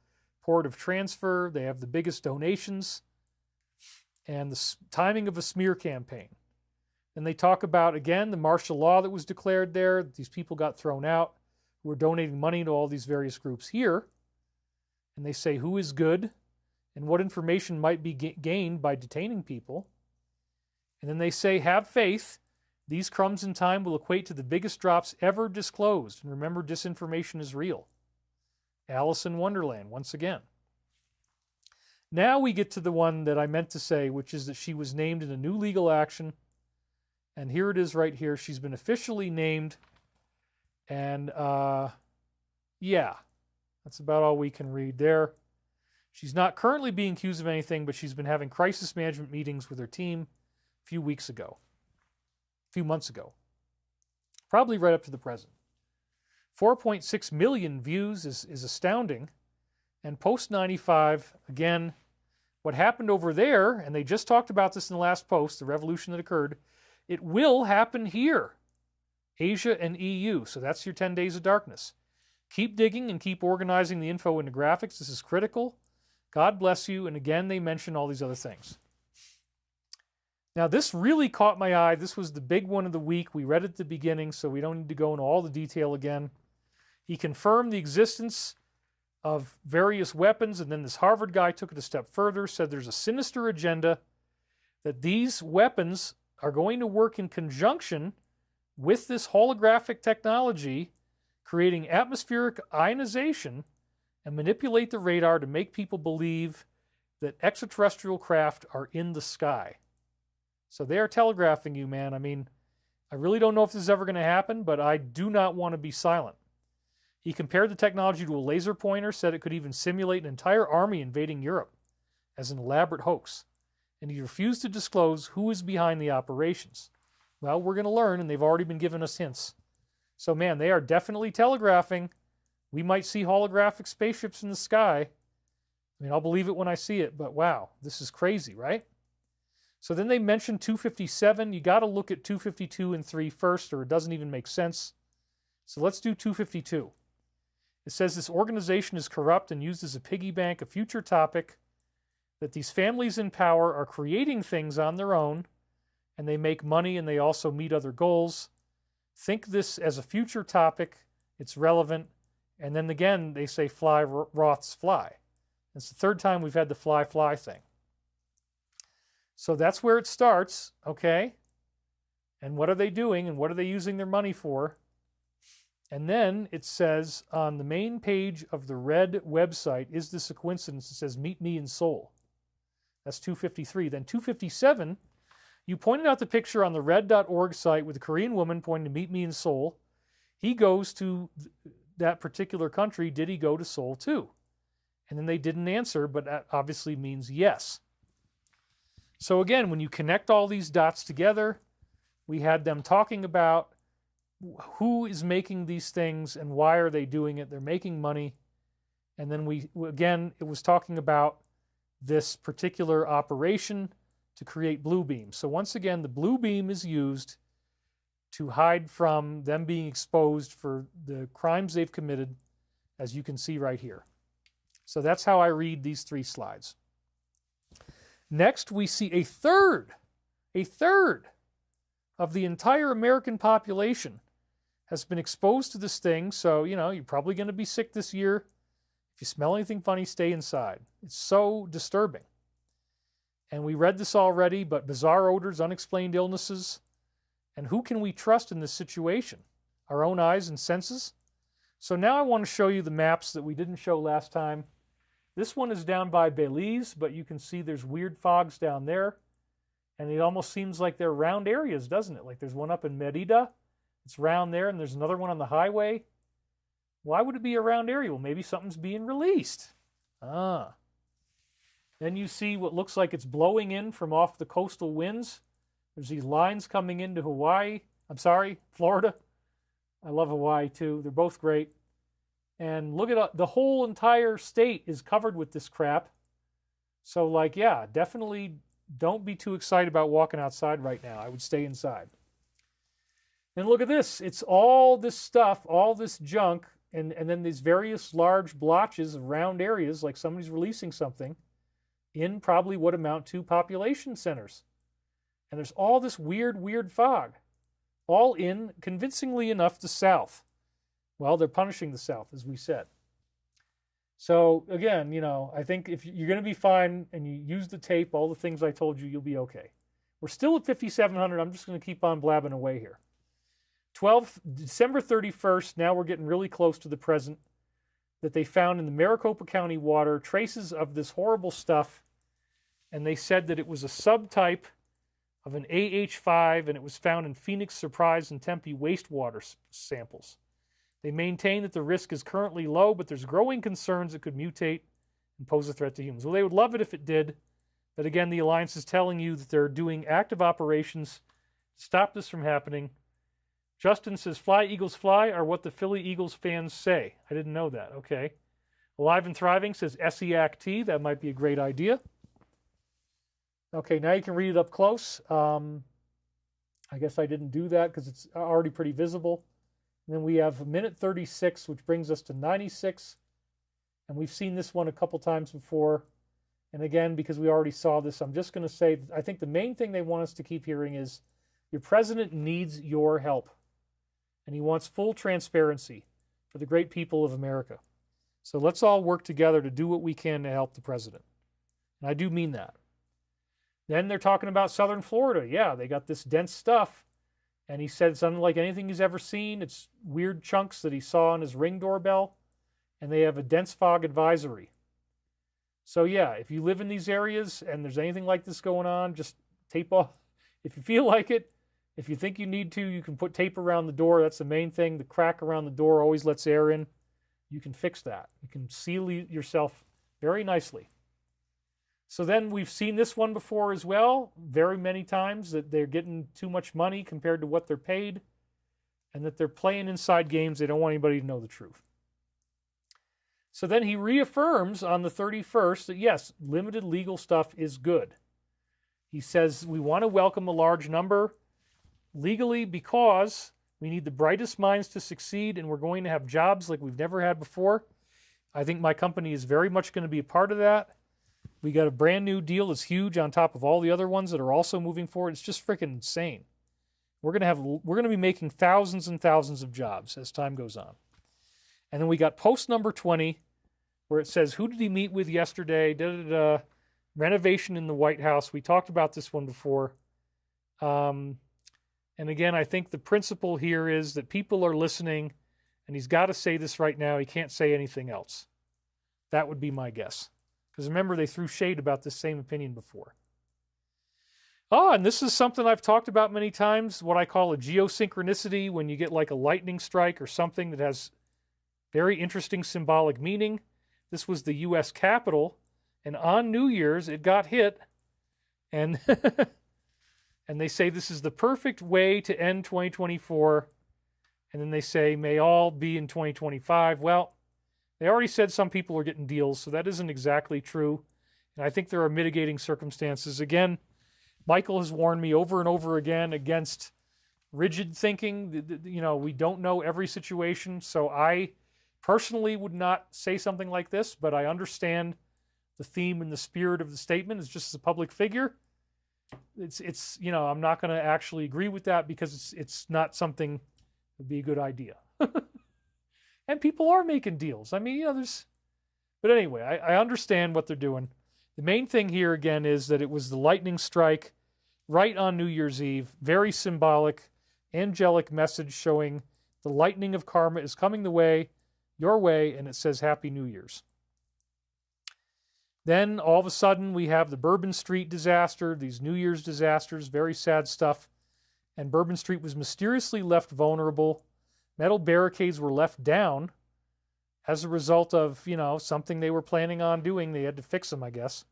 port of transfer. They have the biggest donations, and the timing of a smear campaign. And they talk about, again, the martial law that was declared there. These people got thrown out who were donating money to all these various groups here. And they say who is good and what information might be gained by detaining people. And then they say, have faith. These crumbs in time will equate to the biggest drops ever disclosed. And remember, disinformation is real. Alice in Wonderland, once again. Now we get to the one that I meant to say, which is that she was named in a new legal action. And here it is right here. She's been officially named. And, yeah, that's about all we can read there. She's not currently being accused of anything, but she's been having crisis management meetings with her team a few months ago. Probably right up to the present. 4.6 million views is astounding. And post 95, again, what happened over there, and they just talked about this in the last post, the revolution that occurred, it will happen here, Asia and EU. So that's your 10 days of darkness. Keep digging and keep organizing the info into graphics. This is critical. God bless you. And again, they mention all these other things. Now, this really caught my eye. This was the big one of the week. We read it at the beginning, so we don't need to go into all the detail again. He confirmed the existence of various weapons, and then this Harvard guy took it a step further, said there's a sinister agenda that these weapons are going to work in conjunction with this holographic technology, creating atmospheric ionization and manipulate the radar to make people believe that extraterrestrial craft are in the sky. So they are telegraphing you, man. I mean, I really don't know if this is ever going to happen, but I do not want to be silent. He compared the technology to a laser pointer, said it could even simulate an entire army invading Europe as an elaborate hoax. And he refused to disclose who is behind the operations. Well, we're going to learn, and they've already been giving us hints. So, man, they are definitely telegraphing. We might see holographic spaceships in the sky. I mean, I'll believe it when I see it, but wow, this is crazy, right? So then they mentioned 257. You got to look at 252 and 3 first, or it doesn't even make sense. So let's do 252. It says this organization is corrupt and used as a piggy bank, a future topic, that these families in power are creating things on their own, and they make money and they also meet other goals. Think this as a future topic. It's relevant. And then again, they say fly, Roths fly. It's the third time we've had the fly thing. So that's where it starts, okay? And what are they doing and what are they using their money for? And then it says on the main page of the red website, is this a coincidence? It says, meet me in Seoul. That's 253. Then 257, you pointed out the picture on the red.org site with a Korean woman pointing to meet me in Seoul. He goes to that particular country. Did he go to Seoul too? And then they didn't answer, but that obviously means yes. So again, when you connect all these dots together, we had them talking about who is making these things and why are they doing it. They're making money. And then it was talking about this particular operation to create blue beam. So once again, the blue beam is used to hide from them being exposed for the crimes they've committed, as you can see right here. So that's how I read these 3 slides. Next, we see a third of the entire American population has been exposed to this thing. So, you're probably going to be sick this year. If you smell anything funny, stay inside. It's so disturbing. And we read this already, but bizarre odors, unexplained illnesses. And who can we trust in this situation? Our own eyes and senses? So now I want to show you the maps that we didn't show last time. This one is down by Belize, but you can see there's weird fogs down there. And it almost seems like they're round areas, doesn't it? Like there's one up in Merida. It's round there, and there's another one on the highway. Why would it be a round area? Well, maybe something's being released. Then you see what looks like it's blowing in from off the coastal winds. There's these lines coming into Florida. I love Hawaii too. They're both great. And look at the whole entire state is covered with this crap. So definitely don't be too excited about walking outside right now. I would stay inside. And look at this. It's all this stuff, all this junk, and then these various large blotches of round areas, like somebody's releasing something in probably what amount to population centers. And there's all this weird fog, all in, convincingly enough, the South. Well, they're punishing the South, as we said. So, again, I think if you're going to be fine and you use the tape, all the things I told you, you'll be okay. We're still at 5,700. I'm just going to keep on blabbing away here. December 31st, now we're getting really close to the present, that they found in the Maricopa County water traces of this horrible stuff, and they said that it was a subtype of an AH5, and it was found in Phoenix, Surprise, and Tempe wastewater samples. They maintain that the risk is currently low, but there's growing concerns it could mutate and pose a threat to humans. Well, they would love it if it did, but again, the Alliance is telling you that they're doing active operations to stop this from happening. Justin says, Fly, Eagles, Fly are what the Philly Eagles fans say. I didn't know that. Okay. Alive and Thriving says SEACT. That might be a great idea. Okay, now you can read it up close. I guess I didn't do that because it's already pretty visible. And then we have minute 36, which brings us to 96. And we've seen this one a couple times before. And again, because we already saw this, I'm just going to say, I think the main thing they want us to keep hearing is your president needs your help. And he wants full transparency for the great people of America. So let's all work together to do what we can to help the president. And I do mean that. Then they're talking about southern Florida. Yeah, they got this dense stuff. And he said it's unlike anything he's ever seen. It's weird chunks that he saw on his Ring doorbell. And they have a dense fog advisory. So yeah, if you live in these areas and there's anything like this going on, just tape off. If you feel like it, if you think you need to, you can put tape around the door. That's the main thing. The crack around the door always lets air in. You can fix that. You can seal yourself very nicely. So then we've seen this one before as well, very many times, that they're getting too much money compared to what they're paid, and that they're playing inside games. They don't want anybody to know the truth. So then he reaffirms on the 31st that yes, limited legal stuff is good. He says we want to welcome a large number legally because we need the brightest minds to succeed, and we're going to have jobs like we've never had before. I think my company is very much going to be a part of that. We got a brand new deal that's huge on top of all the other ones that are also moving forward. It's just freaking insane. We're going to be making thousands and thousands of jobs as time goes on. And then we got post number 20, where it says, who did he meet with yesterday? Renovation in the White House. We talked about this one before. And again, I think the principle here is that people are listening, and he's got to say this right now. He can't say anything else. That would be my guess. Because remember, they threw shade about this same opinion before. Oh, and this is something I've talked about many times, what I call a geosynchronicity, when you get like a lightning strike or something that has very interesting symbolic meaning. This was the U.S. Capitol, and on New Year's, it got hit And and they say this is the perfect way to end 2024. And then they say may all be in 2025. Well, they already said some people are getting deals, so that isn't exactly true. And I think there are mitigating circumstances. Again, Michael has warned me over and over again against rigid thinking. You know, we don't know every situation, so I personally would not say something like this, but I understand the theme and the spirit of the statement. It's just as a public figure. It's you know, I'm not going to actually agree with that because it's not something that would be a good idea. And people are making deals. I mean, you know, but anyway, I understand what they're doing. The main thing here, again, is that it was the lightning strike right on New Year's Eve. Very symbolic, angelic message showing the lightning of karma is coming your way, and it says Happy New Year's. Then, all of a sudden, we have the Bourbon Street disaster, these New Year's disasters, very sad stuff. And Bourbon Street was mysteriously left vulnerable. Metal barricades were left down as a result of, you know, something they were planning on doing. They had to fix them, I guess.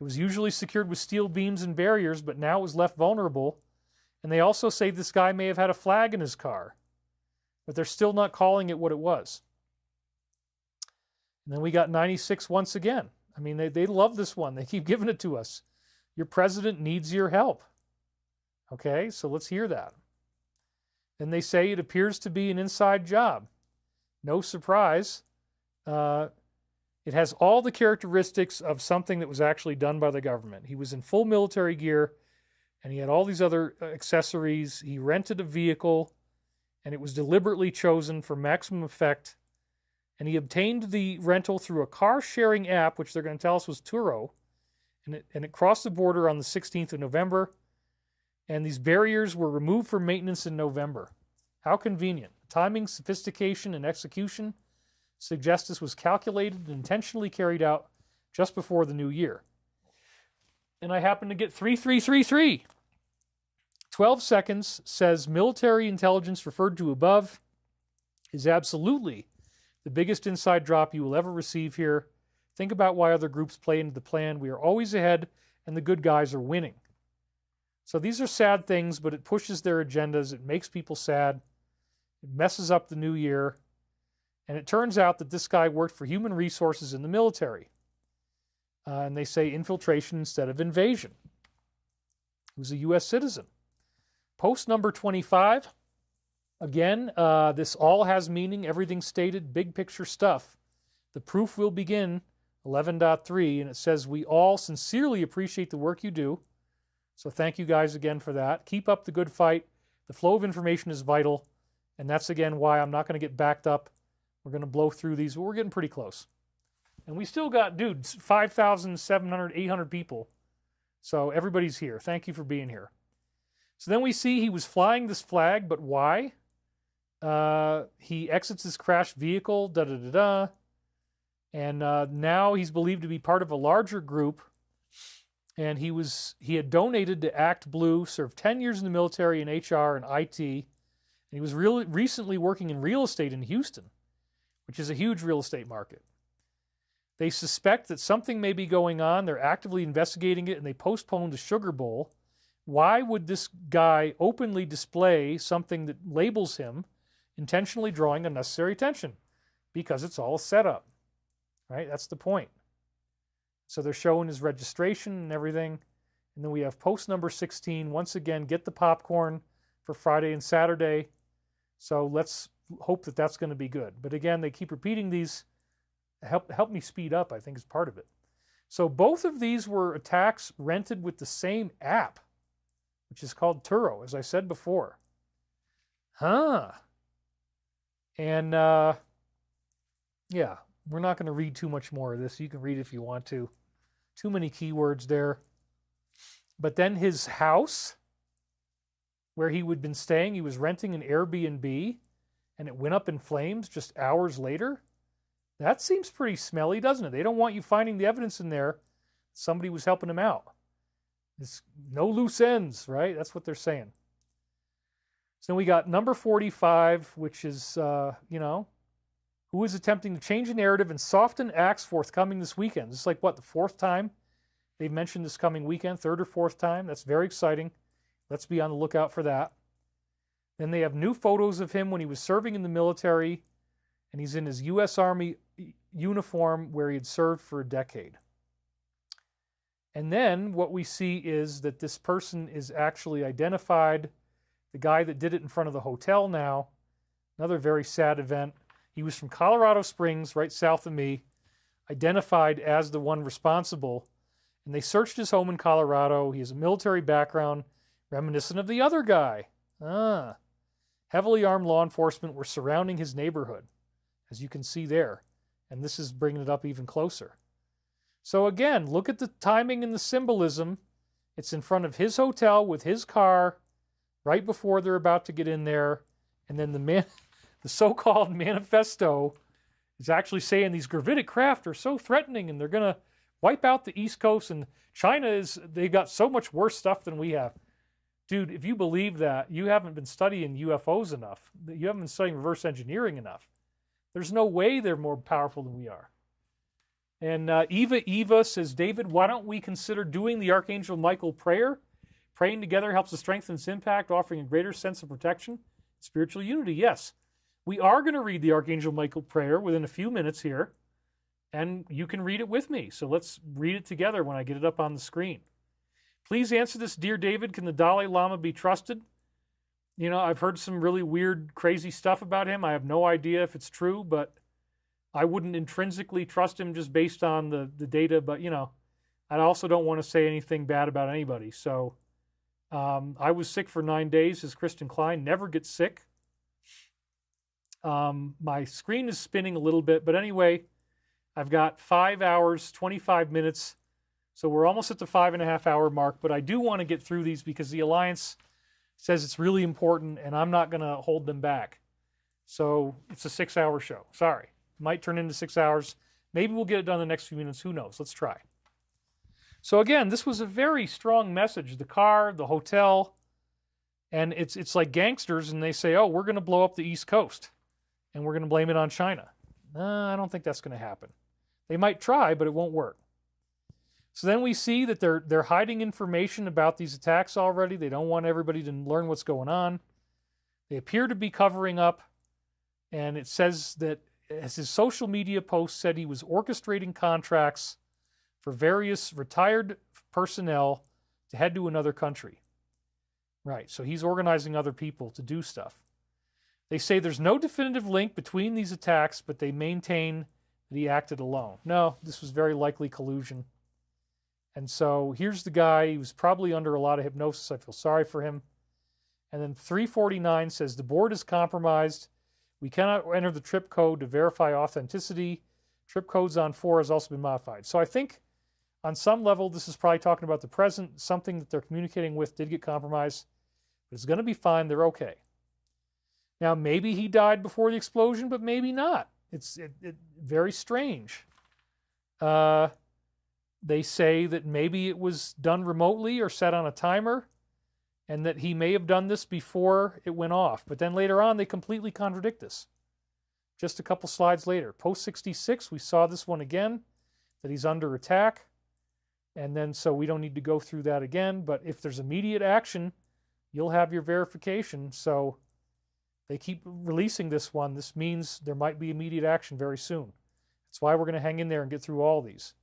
It was usually secured with steel beams and barriers, but now it was left vulnerable. And they also say this guy may have had a flag in his car, but they're still not calling it what it was. And then we got 96 once again. I mean, they love this one. They keep giving it to us. Your president needs your help. Okay, so let's hear that. And they say it appears to be an inside job. No surprise. It has all the characteristics of something that was actually done by the government. He was in full military gear, and he had all these other accessories. He rented a vehicle, and it was deliberately chosen for maximum effect. And he obtained the rental through a car-sharing app, which they're going to tell us was Turo. And it crossed the border on the 16th of November. And these barriers were removed for maintenance in November. How convenient. Timing, sophistication, and execution suggest this was calculated and intentionally carried out just before the new year. And I happen to get 3333. 12 seconds says military intelligence referred to above is absolutely the biggest inside drop you will ever receive here. Think about why other groups play into the plan. We are always ahead, and the good guys are winning. So these are sad things, but it pushes their agendas. It makes people sad. It messes up the new year. And it turns out that this guy worked for human resources in the military. And they say infiltration instead of invasion. He was a U.S. citizen. Post number 25. Again, this all has meaning. Everything stated, big picture stuff. The proof will begin, 11.3, and it says, we all sincerely appreciate the work you do. So thank you guys again for that. Keep up the good fight. The flow of information is vital. And that's, again, why I'm not going to get backed up. We're going to blow through these, but we're getting pretty close. And we still got, 5,700, 800 people. So everybody's here. Thank you for being here. So then we see he was flying this flag, but why? He exits his crashed vehicle, And now he's believed to be part of a larger group. And he had donated to Act Blue, served 10 years in the military in HR and IT. And he was recently working in real estate in Houston, which is a huge real estate market. They suspect that something may be going on. They're actively investigating it, and they postponed the Sugar Bowl. Why would this guy openly display something that labels him intentionally drawing unnecessary attention? Because it's all a setup, right? That's the point. So they're showing his registration and everything. And then we have post number 16. Once again, get the popcorn for Friday and Saturday. So let's hope that that's going to be good. But again, they keep repeating these. Help me speed up, I think, is part of it. So both of these were attacks rented with the same app, which is called Turo, as I said before. And, yeah, we're not going to read too much more of this. You can read if you want to. Too many keywords there. But then his house, where he had been staying, he was renting an Airbnb, and it went up in flames just hours later. That seems pretty smelly, doesn't it? They don't want you finding the evidence in there. Somebody was helping him out. It's no loose ends, right? That's what they're saying. So we got number 45, which is, who is attempting to change the narrative and soften acts forthcoming this weekend. This is like, what, the fourth time They've mentioned this coming weekend, third or fourth time. That's very exciting. Let's be on the lookout for that. Then they have new photos of him when he was serving in the military, and he's in his U.S. Army uniform where he had served for a decade. And then what we see is that this person is actually identified, the guy that did it in front of the hotel now. Another very sad event. He was from Colorado Springs, right south of me, identified as the one responsible. And they searched his home in Colorado. He has a military background, reminiscent of the other guy. Heavily armed law enforcement were surrounding his neighborhood, as you can see there. And this is bringing it up even closer. So again, look at the timing and the symbolism. It's in front of his hotel with his car right before they're about to get in there. And then the so-called manifesto is actually saying these gravitic craft are so threatening and they're going to wipe out the East Coast, and they've got so much worse stuff than we have. Dude, if you believe that, you haven't been studying UFOs enough. You haven't been studying reverse engineering enough. There's no way they're more powerful than we are. And Eva says, David, why don't we consider doing the Archangel Michael prayer? Praying together helps to strengthen its impact, offering a greater sense of protection, spiritual unity. Yes, we are going to read the Archangel Michael prayer within a few minutes here. And you can read it with me. So let's read it together when I get it up on the screen. Please answer this, dear David. Can the Dalai Lama be trusted? You know, I've heard some really weird, crazy stuff about him. I have no idea if it's true, but I wouldn't intrinsically trust him just based on the data. But, you know, I also don't want to say anything bad about anybody. So I was sick for 9 days, as Kristen Klein never gets sick. My screen is spinning a little bit, but anyway, I've got 5 hours, 25 minutes, so we're almost at the 5.5 hour mark, but I do want to get through these because the Alliance says it's really important, and I'm not going to hold them back. So it's a 6 hour show. Sorry. Might turn into 6 hours. Maybe we'll get it done in the next few minutes. Who knows? Let's try. So again, this was a very strong message. The car, the hotel, and it's like gangsters, and they say, oh, we're going to blow up the East Coast, and we're going to blame it on China. I don't think that's going to happen. They might try, but it won't work. So then we see that they're hiding information about these attacks already. They don't want everybody to learn what's going on. They appear to be covering up, and it says that, as his social media post said, he was orchestrating contracts for various retired personnel to head to another country. Right, so he's organizing other people to do stuff. They say there's no definitive link between these attacks, but they maintain that he acted alone. No, this was very likely collusion. And so here's the guy. He was probably under a lot of hypnosis. I feel sorry for him. And then 349 says the board is compromised. We cannot enter the trip code to verify authenticity. Trip codes on 4 has also been modified. So I think on some level, this is probably talking about the present. Something that they're communicating with did get compromised. But it's going to be fine. They're okay. Now, maybe he died before the explosion, but maybe not. It's very strange. They say that maybe it was done remotely or set on a timer, and that he may have done this before it went off. But then later on, they completely contradict this. Just a couple slides later. Post 66, we saw this one again, that he's under attack. And then, so we don't need to go through that again. But if there's immediate action, you'll have your verification. So they keep releasing this one. This means there might be immediate action very soon. That's why we're going to hang in there and get through all these.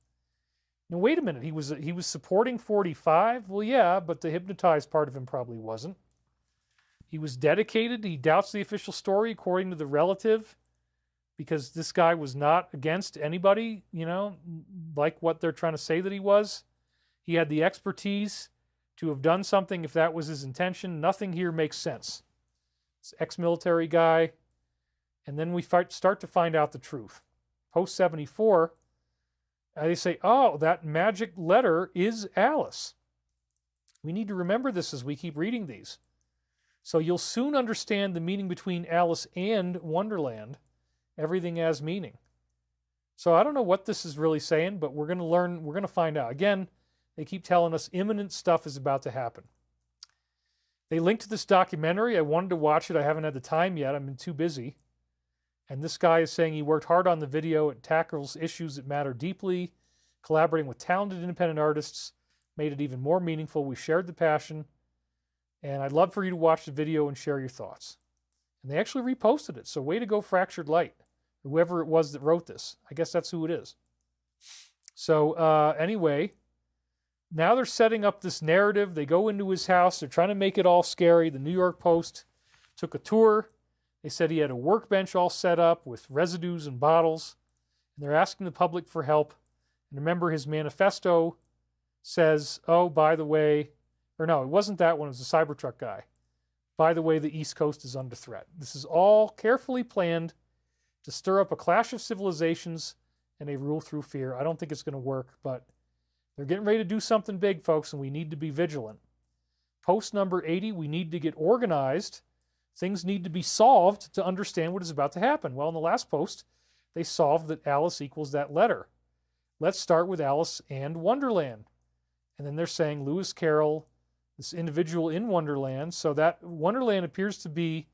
Now, wait a minute. He was supporting 45? Well, yeah, but the hypnotized part of him probably wasn't. He was dedicated. He doubts the official story, according to the relative, because this guy was not against anybody, you know, like what they're trying to say that he was. He had the expertise to have done something if that was his intention. Nothing here makes sense. It's ex-military guy. And then we start to find out the truth. Post 74, they say, oh, that magic letter is Alice. We need to remember this as we keep reading these. So you'll soon understand the meaning between Alice and Wonderland. Everything has meaning. So I don't know what this is really saying, but we're going to learn, we're going to find out. Again, they keep telling us imminent stuff is about to happen. They linked to this documentary. I wanted to watch it. I haven't had the time yet. I've been too busy. And this guy is saying he worked hard on the video. It tackles issues that matter deeply. collaborating with talented independent artists made it even more meaningful. We shared the passion, and I'd love for you to watch the video and share your thoughts. And they actually reposted it, so way to go, Fractured Light, whoever it was that wrote this. I guess that's who it is. So anyway, now they're setting up this narrative. They go into his house. They're trying to make it all scary. The New York Post took a tour. They said he had a workbench all set up with residues and bottles. And they're asking the public for help. And remember, his manifesto says, oh, by the way, or no, it wasn't that one. It was the Cybertruck guy. By the way, the East Coast is under threat. This is all carefully planned to stir up a clash of civilizations and a rule through fear. I don't think it's going to work, but they're getting ready to do something big, folks, and we need to be vigilant. Post number 80, we need to get organized. Things need to be solved to understand what is about to happen. Well, in the last post, they solved that Alice equals that letter. Let's start with Alice and Wonderland. And then they're saying Lewis Carroll, this individual in Wonderland. So that Wonderland appears to be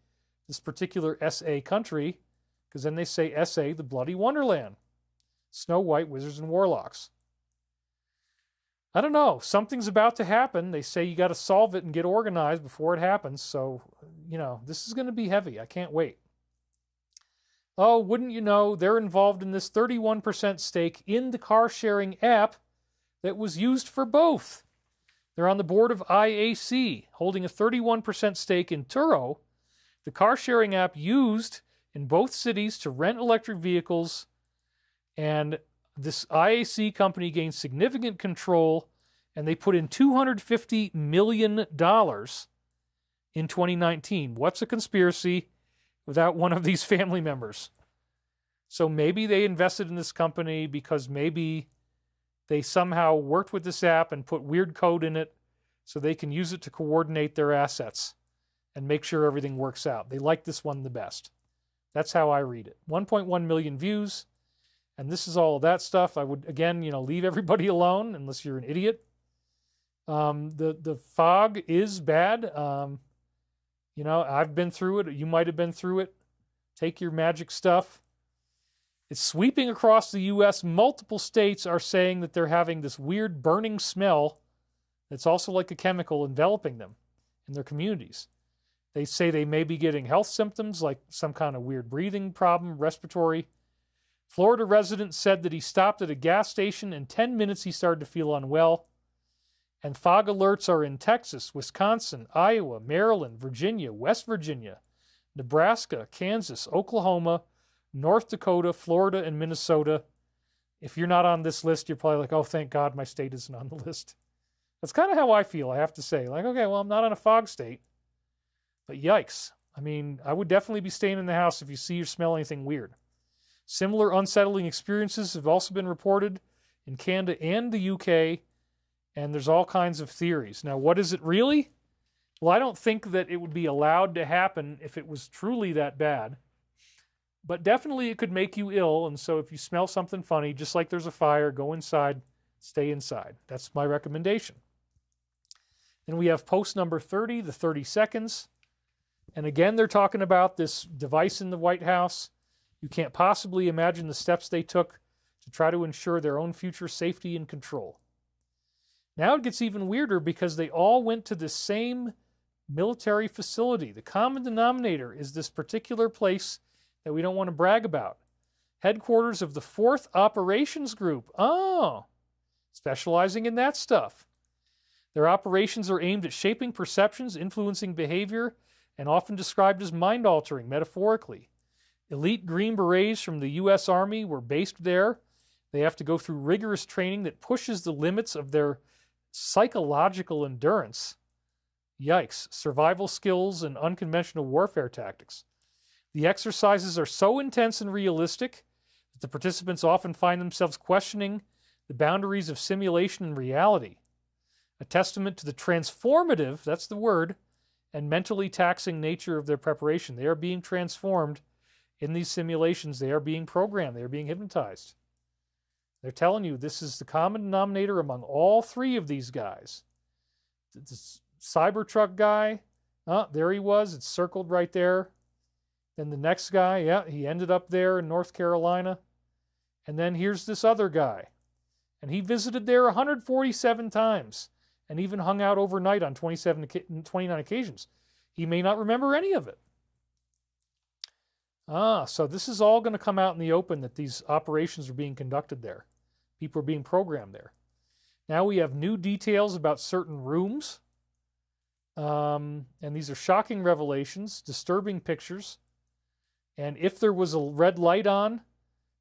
this particular SA country, because then they say SA, the bloody Wonderland. Snow White, wizards, and warlocks. I don't know. Something's about to happen. They say you got to solve it and get organized before it happens. So, this is going to be heavy. I can't wait. Oh, wouldn't you know, they're involved in this 31% stake in the car-sharing app that was used for both. They're on the board of IAC, holding a 31% stake in Turo, the car-sharing app used in both cities to rent electric vehicles. And this IAC company gained significant control, and they put in $250 million in 2019. What's a conspiracy without one of these family members? So maybe they invested in this company because maybe they somehow worked with this app and put weird code in it so they can use it to coordinate their assets and make sure everything works out. They like this one the best. That's how I read it. 1.1 million views. And this is all of that stuff. I would, again, leave everybody alone unless you're an idiot. The fog is bad. I've been through it. You might have been through it. Take your magic stuff. It's sweeping across the U.S. Multiple states are saying that they're having this weird burning smell that's also like a chemical enveloping them in their communities. They say they may be getting health symptoms like some kind of weird breathing problem, respiratory. Florida resident said that he stopped at a gas station. In 10 minutes, he started to feel unwell. And fog alerts are in Texas, Wisconsin, Iowa, Maryland, Virginia, West Virginia, Nebraska, Kansas, Oklahoma, North Dakota, Florida, and Minnesota. If you're not on this list, you're probably like, oh, thank God my state isn't on the list. That's kind of how I feel, I have to say. Like, okay, well, I'm not on a fog state. But yikes. I mean, I would definitely be staying in the house if you see or smell anything weird. Similar unsettling experiences have also been reported in Canada and the UK, and there's all kinds of theories. Now, what is it really? Well, I don't think that it would be allowed to happen if it was truly that bad. But definitely it could make you ill, and so if you smell something funny, just like there's a fire, go inside, stay inside. That's my recommendation. Then we have post number 30, the 30 seconds. And again, they're talking about this device in the White House. You can't possibly imagine the steps they took to try to ensure their own future safety and control. Now it gets even weirder because they all went to the same military facility. The common denominator is this particular place that we don't want to brag about. Headquarters of the 4th Operations Group. Oh, specializing in that stuff. Their operations are aimed at shaping perceptions, influencing behavior, and often described as mind-altering, metaphorically. Elite Green Berets from the U.S. Army were based there. They have to go through rigorous training that pushes the limits of their psychological endurance. Yikes. Survival skills and unconventional warfare tactics. The exercises are so intense and realistic that the participants often find themselves questioning the boundaries of simulation and reality. A testament to the transformative, that's the word, and mentally taxing nature of their preparation. They are being transformed in these simulations. They are being programmed. They are being hypnotized. They're telling you this is the common denominator among all three of these guys. The Cybertruck guy, there he was. It's circled right there. Then the next guy, he ended up there in North Carolina. And then here's this other guy. And he visited there 147 times and even hung out overnight on 29 occasions. He may not remember any of it. So this is all going to come out in the open, that these operations are being conducted there. People are being programmed there. Now we have new details about certain rooms. And these are shocking revelations, disturbing pictures. And if there was a red light on,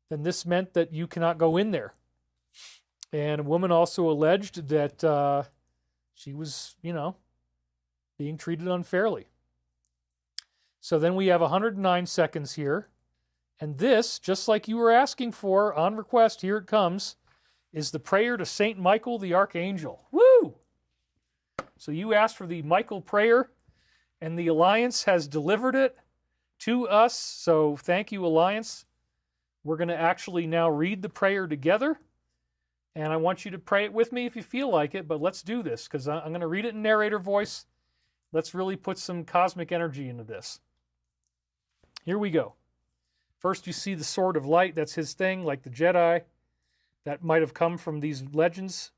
then this meant that you cannot go in there. And a woman also alleged that she was, being treated unfairly. So then we have 109 seconds here. And this, just like you were asking for on request, here it comes, is the prayer to Saint Michael the Archangel. Woo! So you asked for the Michael prayer, and the Alliance has delivered it to us. So thank you, Alliance. We're going to actually now read the prayer together. And I want you to pray it with me if you feel like it, but let's do this, because I'm going to read it in narrator voice. Let's really put some cosmic energy into this. Here we go. First, you see the sword of light. That's his thing, like the Jedi. That might have come from these legends.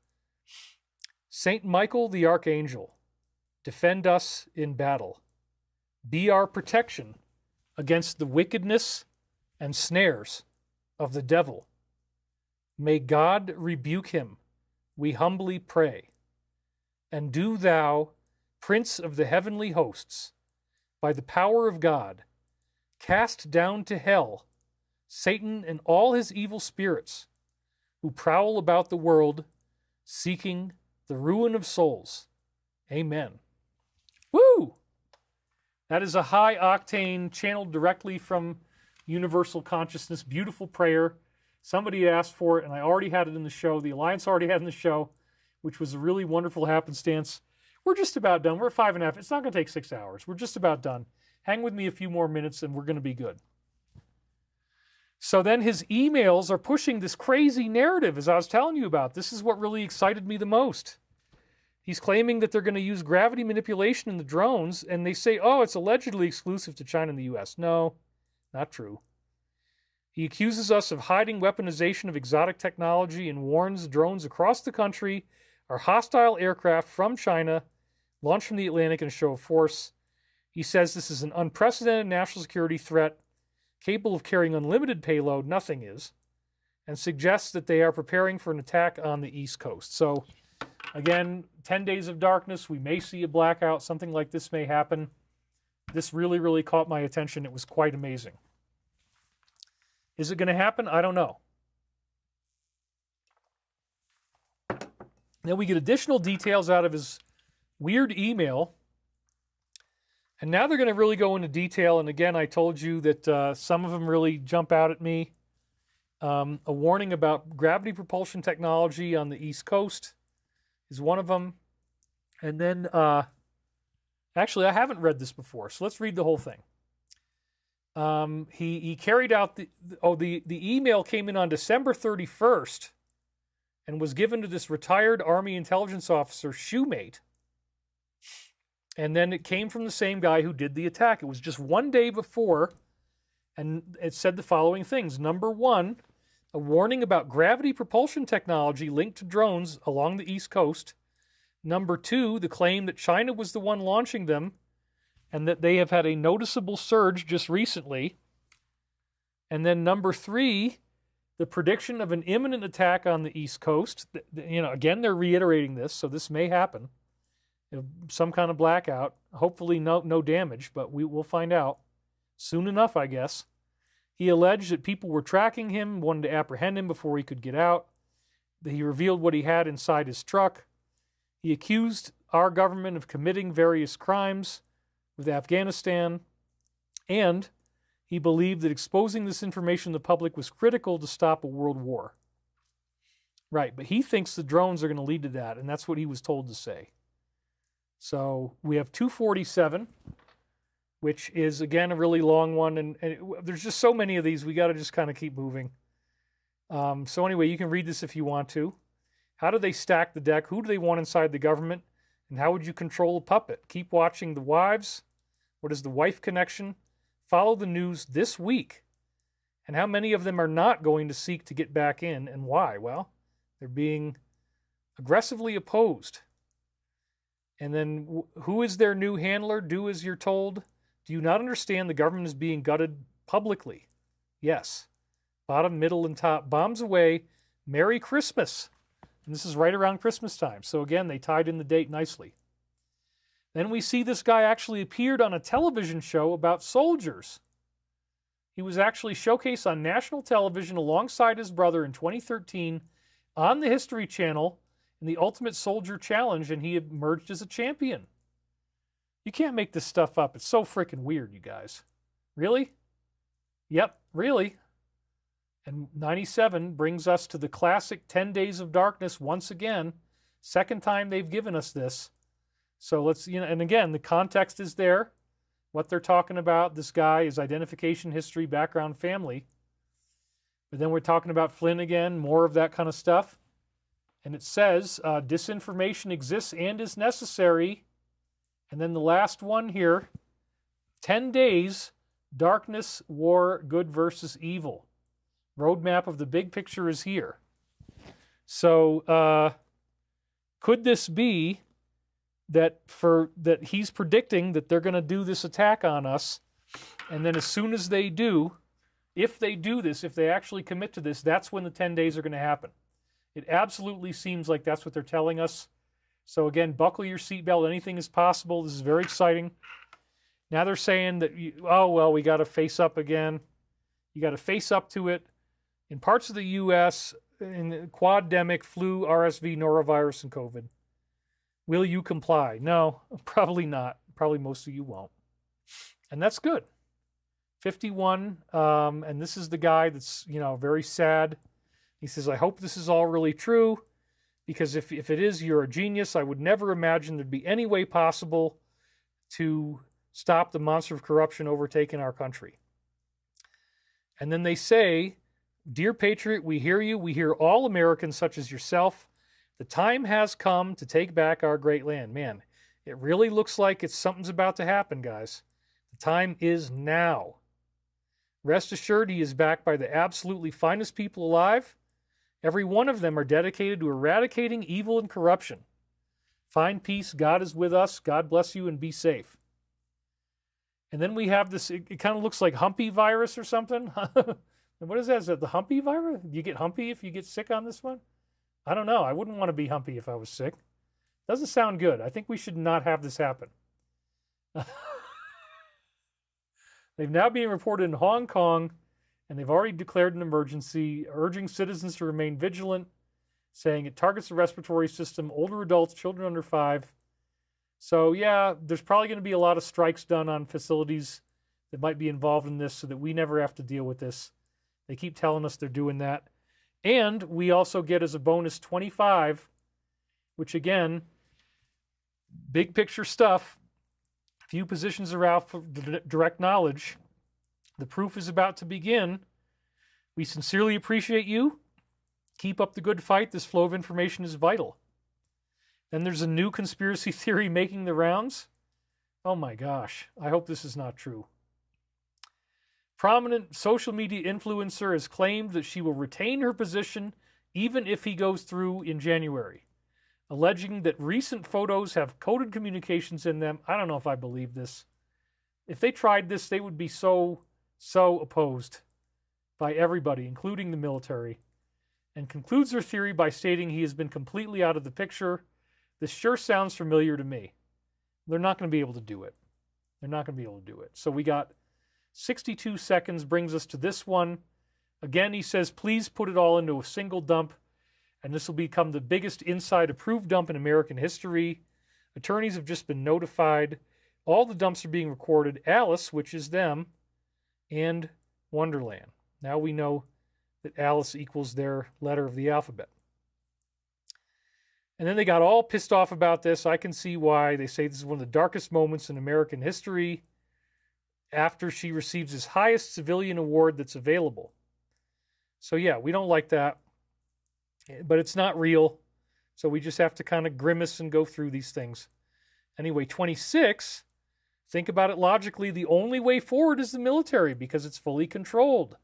Saint Michael the Archangel, defend us in battle. Be our protection against the wickedness and snares of the devil. May God rebuke him, we humbly pray. And do thou, Prince of the heavenly hosts, by the power of God, cast down to hell Satan and all his evil spirits who prowl about the world seeking the ruin of souls. Amen. Woo! That is a high octane channeled directly from Universal Consciousness. Beautiful prayer. Somebody asked for it, and I already had it in the show. The Alliance already had it in the show, which was a really wonderful happenstance. We're just about done. We're at 5.5. It's not going to take 6 hours. We're just about done. Hang with me a few more minutes, and we're going to be good. So then his emails are pushing this crazy narrative, as I was telling you about. This is what really excited me the most. He's claiming that they're going to use gravity manipulation in the drones, and they say, oh, it's allegedly exclusive to China and the U.S. No, not true. He accuses us of hiding weaponization of exotic technology and warns drones across the country are hostile aircraft from China, launched from the Atlantic in a show of force. He says this is an unprecedented national security threat, capable of carrying unlimited payload, nothing is, and suggests that they are preparing for an attack on the East Coast. So, again, 10 days of darkness, we may see a blackout, something like this may happen. This really, really caught my attention. It was quite amazing. Is it going to happen? I don't know. Then we get additional details out of his weird email. And now they're going to really go into detail. And again, I told you that some of them really jump out at me. A warning about gravity propulsion technology on the East Coast is one of them. And then, actually, I haven't read this before, so let's read the whole thing. He carried out the email came in on December 31st and was given to this retired Army intelligence officer, Shoemate. And then it came from the same guy who did the attack. It was just one day before, and it said the following things. Number one, a warning about gravity propulsion technology linked to drones along the East Coast. Number two, the claim that China was the one launching them, and that they have had a noticeable surge just recently. And then number three, the prediction of an imminent attack on the East Coast. Again, they're reiterating this, so this may happen. Some kind of blackout. Hopefully no damage, but we'll find out soon enough, I guess. He alleged that people were tracking him, wanted to apprehend him before he could get out. He revealed what he had inside his truck. He accused our government of committing various crimes with Afghanistan, and he believed that exposing this information to the public was critical to stop a world war. Right, but he thinks the drones are going to lead to that, and that's what he was told to say. So we have 247, which is, again, a really long one, and there's just so many of these, we got to just kind of keep moving. So anyway, you can read this if you want to. How do they stack the deck? Who do they want inside the government? And how would you control a puppet? Keep watching The Wives. What is the wife connection? Follow the news this week. And how many of them are not going to seek to get back in, and why? Well, They're being aggressively opposed. And then who is their new handler? Do as you're told. Do you not understand the government is being gutted publicly? Yes. Bottom, middle, and top. Bombs away. Merry Christmas. And this is right around Christmas time. So again, they tied in the date nicely. Then we see this guy actually appeared on a television show about soldiers. He was actually showcased on national television alongside his brother in 2013 on the History Channel in the Ultimate Soldier Challenge, and he emerged as a champion. You can't make this stuff up. It's so freaking weird, you guys. Really? Yep, really. And 97 brings us to the classic 10 Days of Darkness once again. Second time they've given us this. So let's, and again, the context is there. What they're talking about, this guy, his identification, history, background, family. But then we're talking about Flynn again, more of that kind of stuff. And it says, disinformation exists and is necessary. And then the last one here, 10 days, darkness, war, good versus evil. Roadmap of the big picture is here. So could this be that he's predicting that they're going to do this attack on us, and then as soon as they do, if they do this, if they actually commit to this, that's when the 10 days are going to happen. It absolutely seems like that's what they're telling us. So again, buckle your seatbelt. Anything is possible. This is very exciting. Now they're saying that, we got to face up again. You got to face up to it. In parts of the U.S., in quademic, flu, RSV, norovirus, and COVID. Will you comply? No, probably not. Probably most of you won't. And that's good. 51, and this is the guy that's, very sad. He says, I hope this is all really true, because if it is, you're a genius. I would never imagine there'd be any way possible to stop the monster of corruption overtaking our country. And then they say, Dear Patriot, we hear you. We hear all Americans such as yourself. The time has come to take back our great land. Man, it really looks like something's about to happen, guys. The time is now. Rest assured, he is backed by the absolutely finest people alive. Every one of them are dedicated to eradicating evil and corruption. Find peace. God is with us. God bless you and be safe. And then we have this, it kind of looks like humpy virus or something. What is that? Is that the humpy virus? Do you get humpy if you get sick on this one? I don't know. I wouldn't want to be humpy if I was sick. Doesn't sound good. I think we should not have this happen. They've now been reported in Hong Kong, and they've already declared an emergency, urging citizens to remain vigilant, saying it targets the respiratory system, older adults, children under 5. So, yeah, there's probably going to be a lot of strikes done on facilities that might be involved in this so that we never have to deal with this. They keep telling us they're doing that. And we also get as a bonus 25, which again, big picture stuff. Few positions are out for direct knowledge. The proof is about to begin. We sincerely appreciate you. Keep up the good fight. This flow of information is vital. Then there's a new conspiracy theory making the rounds. Oh my gosh. I hope this is not true. Prominent social media influencer has claimed that she will retain her position even if he goes through in January, alleging that recent photos have coded communications in them. I don't know if I believe this. If they tried this, they would be so opposed by everybody, including the military, and concludes her theory by stating he has been completely out of the picture. This sure sounds familiar to me. They're not going to be able to do it. They're not going to be able to do it. So we got 62 seconds brings us to this one. Again, he says, please put it all into a single dump, and this will become the biggest inside-approved dump in American history. Attorneys have just been notified. All the dumps are being recorded. Alice, which is them, and Wonderland. Now we know that Alice equals their letter of the alphabet. And then they got all pissed off about this. I can see why. They say this is one of the darkest moments in American history after she receives his highest civilian award that's available. So yeah, we don't like that. But it's not real. So we just have to kind of grimace and go through these things. Anyway, 26, think about it logically. The only way forward is the military because it's fully controlled.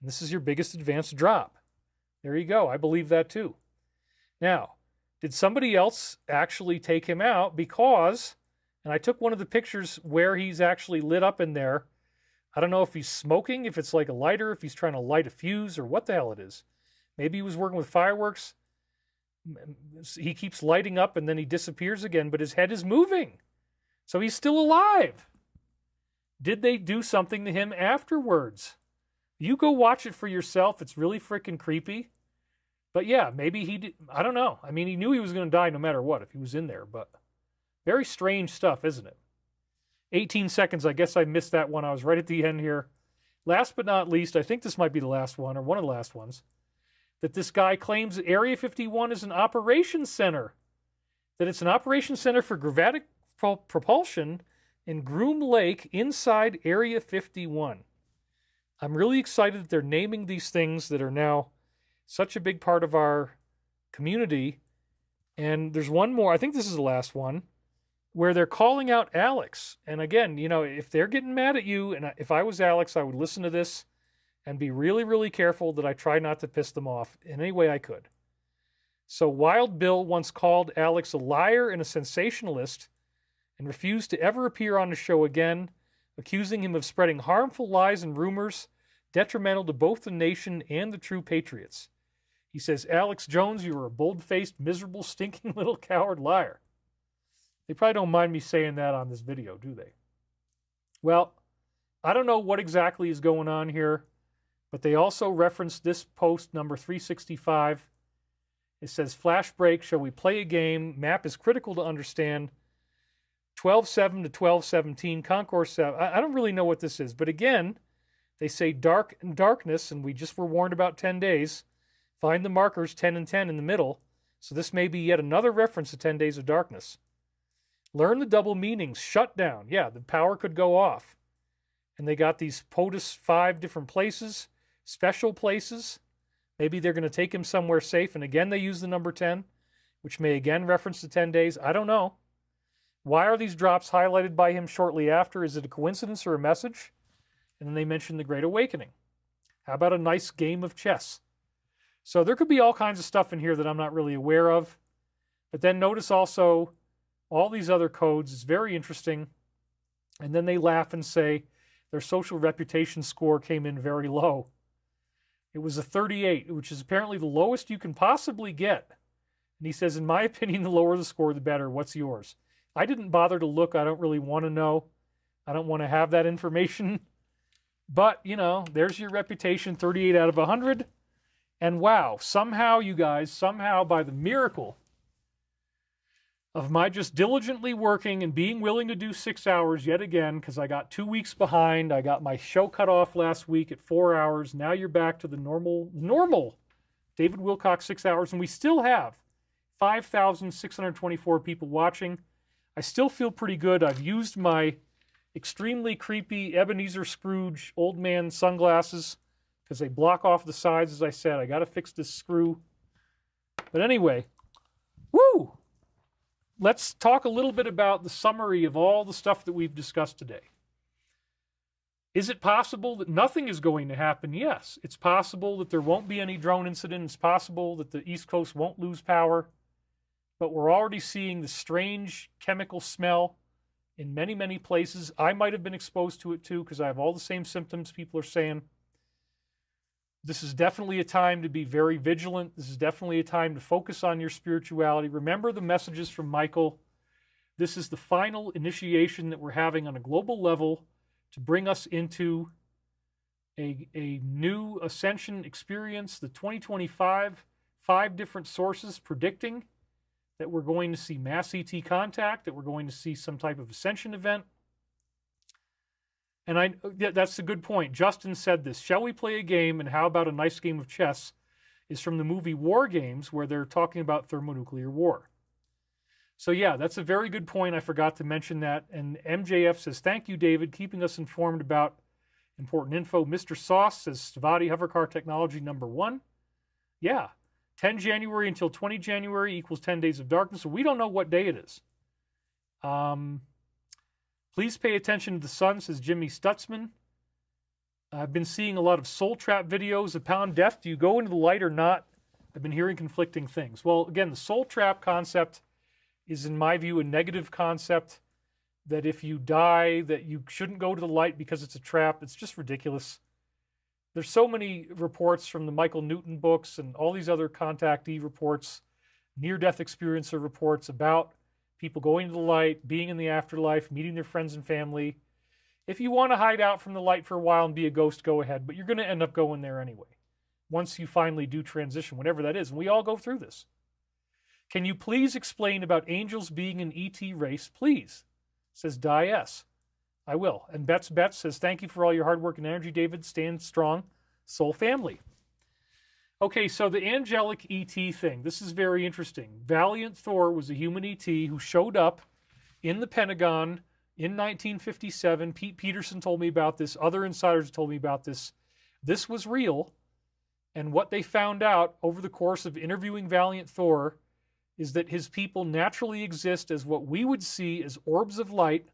And this is your biggest advanced drop. There you go. I believe that too. Now, did somebody else actually take him out? Because, and I took one of the pictures where he's actually lit up in there. I don't know if he's smoking, if it's like a lighter, if he's trying to light a fuse, or what the hell it is. Maybe he was working with fireworks. He keeps lighting up and then he disappears again, but his head is moving. So he's still alive. Did they do something to him afterwards? You go watch it for yourself. It's really freaking creepy. But yeah, maybe he did. I don't know. I mean, he knew he was going to die no matter what if he was in there, but very strange stuff, isn't it? 18 seconds. I guess I missed that one. I was right at the end here. Last but not least, I think this might be the last one or one of the last ones, that this guy claims that Area 51 is an operations center, that it's an operations center for gravitic propulsion in Groom Lake inside Area 51. I'm really excited that they're naming these things that are now such a big part of our community. And there's one more, I think this is the last one, where they're calling out Alex. And again, you know, if they're getting mad at you, and if I was Alex, I would listen to this and be really, really careful that I try not to piss them off in any way I could. So Wild Bill once called Alex a liar and a sensationalist and refused to ever appear on the show again, accusing him of spreading harmful lies and rumors detrimental to both the nation and the true patriots. He says, Alex Jones, you are a bold-faced, miserable, stinking little coward liar. They probably don't mind me saying that on this video, do they? Well, I don't know what exactly is going on here, but they also referenced this post number 365. It says, flash break, shall we play a game? Map is critical to understand. 12-7 to 12-17, Concourse 7. I don't really know what this is, but again, they say dark and darkness, and we just were warned about 10 days. Find the markers 10 and 10 in the middle. So this may be yet another reference to 10 days of darkness. Learn the double meanings. Shut down. Yeah, the power could go off. And they got these POTUS 5 different places, special places. Maybe they're going to take him somewhere safe. And again, they use the number 10, which may again reference to 10 days. I don't know. Why are these drops highlighted by him shortly after? Is it a coincidence or a message? And then they mention the Great Awakening. How about a nice game of chess? So there could be all kinds of stuff in here that I'm not really aware of. But then notice also all these other codes. It's very interesting. And then they laugh and say their social reputation score came in very low. It was a 38, which is apparently the lowest you can possibly get. And he says, in my opinion, the lower the score, the better. What's yours? I didn't bother to look. I don't really want to know. I don't want to have that information. But, you know, there's your reputation, 38 out of 100. And wow, somehow, you guys, somehow by the miracle of my just diligently working and being willing to do 6 hours yet again, because I got 2 weeks behind. I got my show cut off last week at 4 hours. Now you're back to the normal David Wilcock 6 hours. And we still have 5,624 people watching. I still feel pretty good. I've used my extremely creepy Ebenezer Scrooge old man sunglasses because they block off the sides, as I said. I got to fix this screw. But anyway, woo! Let's talk a little bit about the summary of all the stuff that we've discussed today. Is it possible that nothing is going to happen? Yes. It's possible that there won't be any drone incident. It's possible that the East Coast won't lose power. But we're already seeing the strange chemical smell in many, many places. I might have been exposed to it too because I have all the same symptoms people are saying. This is definitely a time to be very vigilant. This is definitely a time to focus on your spirituality. Remember the messages from Michael. This is the final initiation that we're having on a global level to bring us into a new ascension experience. The 2025, 5 different sources predicting that we're going to see mass ET contact, that we're going to see some type of ascension event. And that's a good point. Justin said this. Shall we play a game, and how about a nice game of chess? Is from the movie War Games, where they're talking about thermonuclear war. So yeah, that's a very good point. I forgot to mention that. And MJF says, thank you, David, keeping us informed about important info. Mr. Sauce says, Stavati Hovercar Technology #1. Yeah, 10 January until 20 January equals 10 days of darkness. So we don't know what day it is. Please pay attention to the sun, says Jimmy Stutzman. I've been seeing a lot of soul trap videos of Pound Death. Do you go into the light or not? I've been hearing conflicting things. Well, again, the soul trap concept is, in my view, a negative concept, that if you die, that you shouldn't go to the light because it's a trap. It's just ridiculous. There's so many reports from the Michael Newton books and all these other contactee reports, near-death experiencer reports about people going to the light, being in the afterlife, meeting their friends and family. If you want to hide out from the light for a while and be a ghost, go ahead, but you're going to end up going there anyway, once you finally do transition, whatever that is. And we all go through this. Can you please explain about angels being an ET race, please? Says Di S. I will. And Betts says, thank you for all your hard work and energy, David. Stand strong. Soul family. Okay, so the angelic ET thing. This is very interesting. Valiant Thor was a human ET who showed up in the Pentagon in 1957. Pete Peterson told me about this. Other insiders told me about this. This was real. And what they found out over the course of interviewing Valiant Thor is that his people naturally exist as what we would see as orbs of light,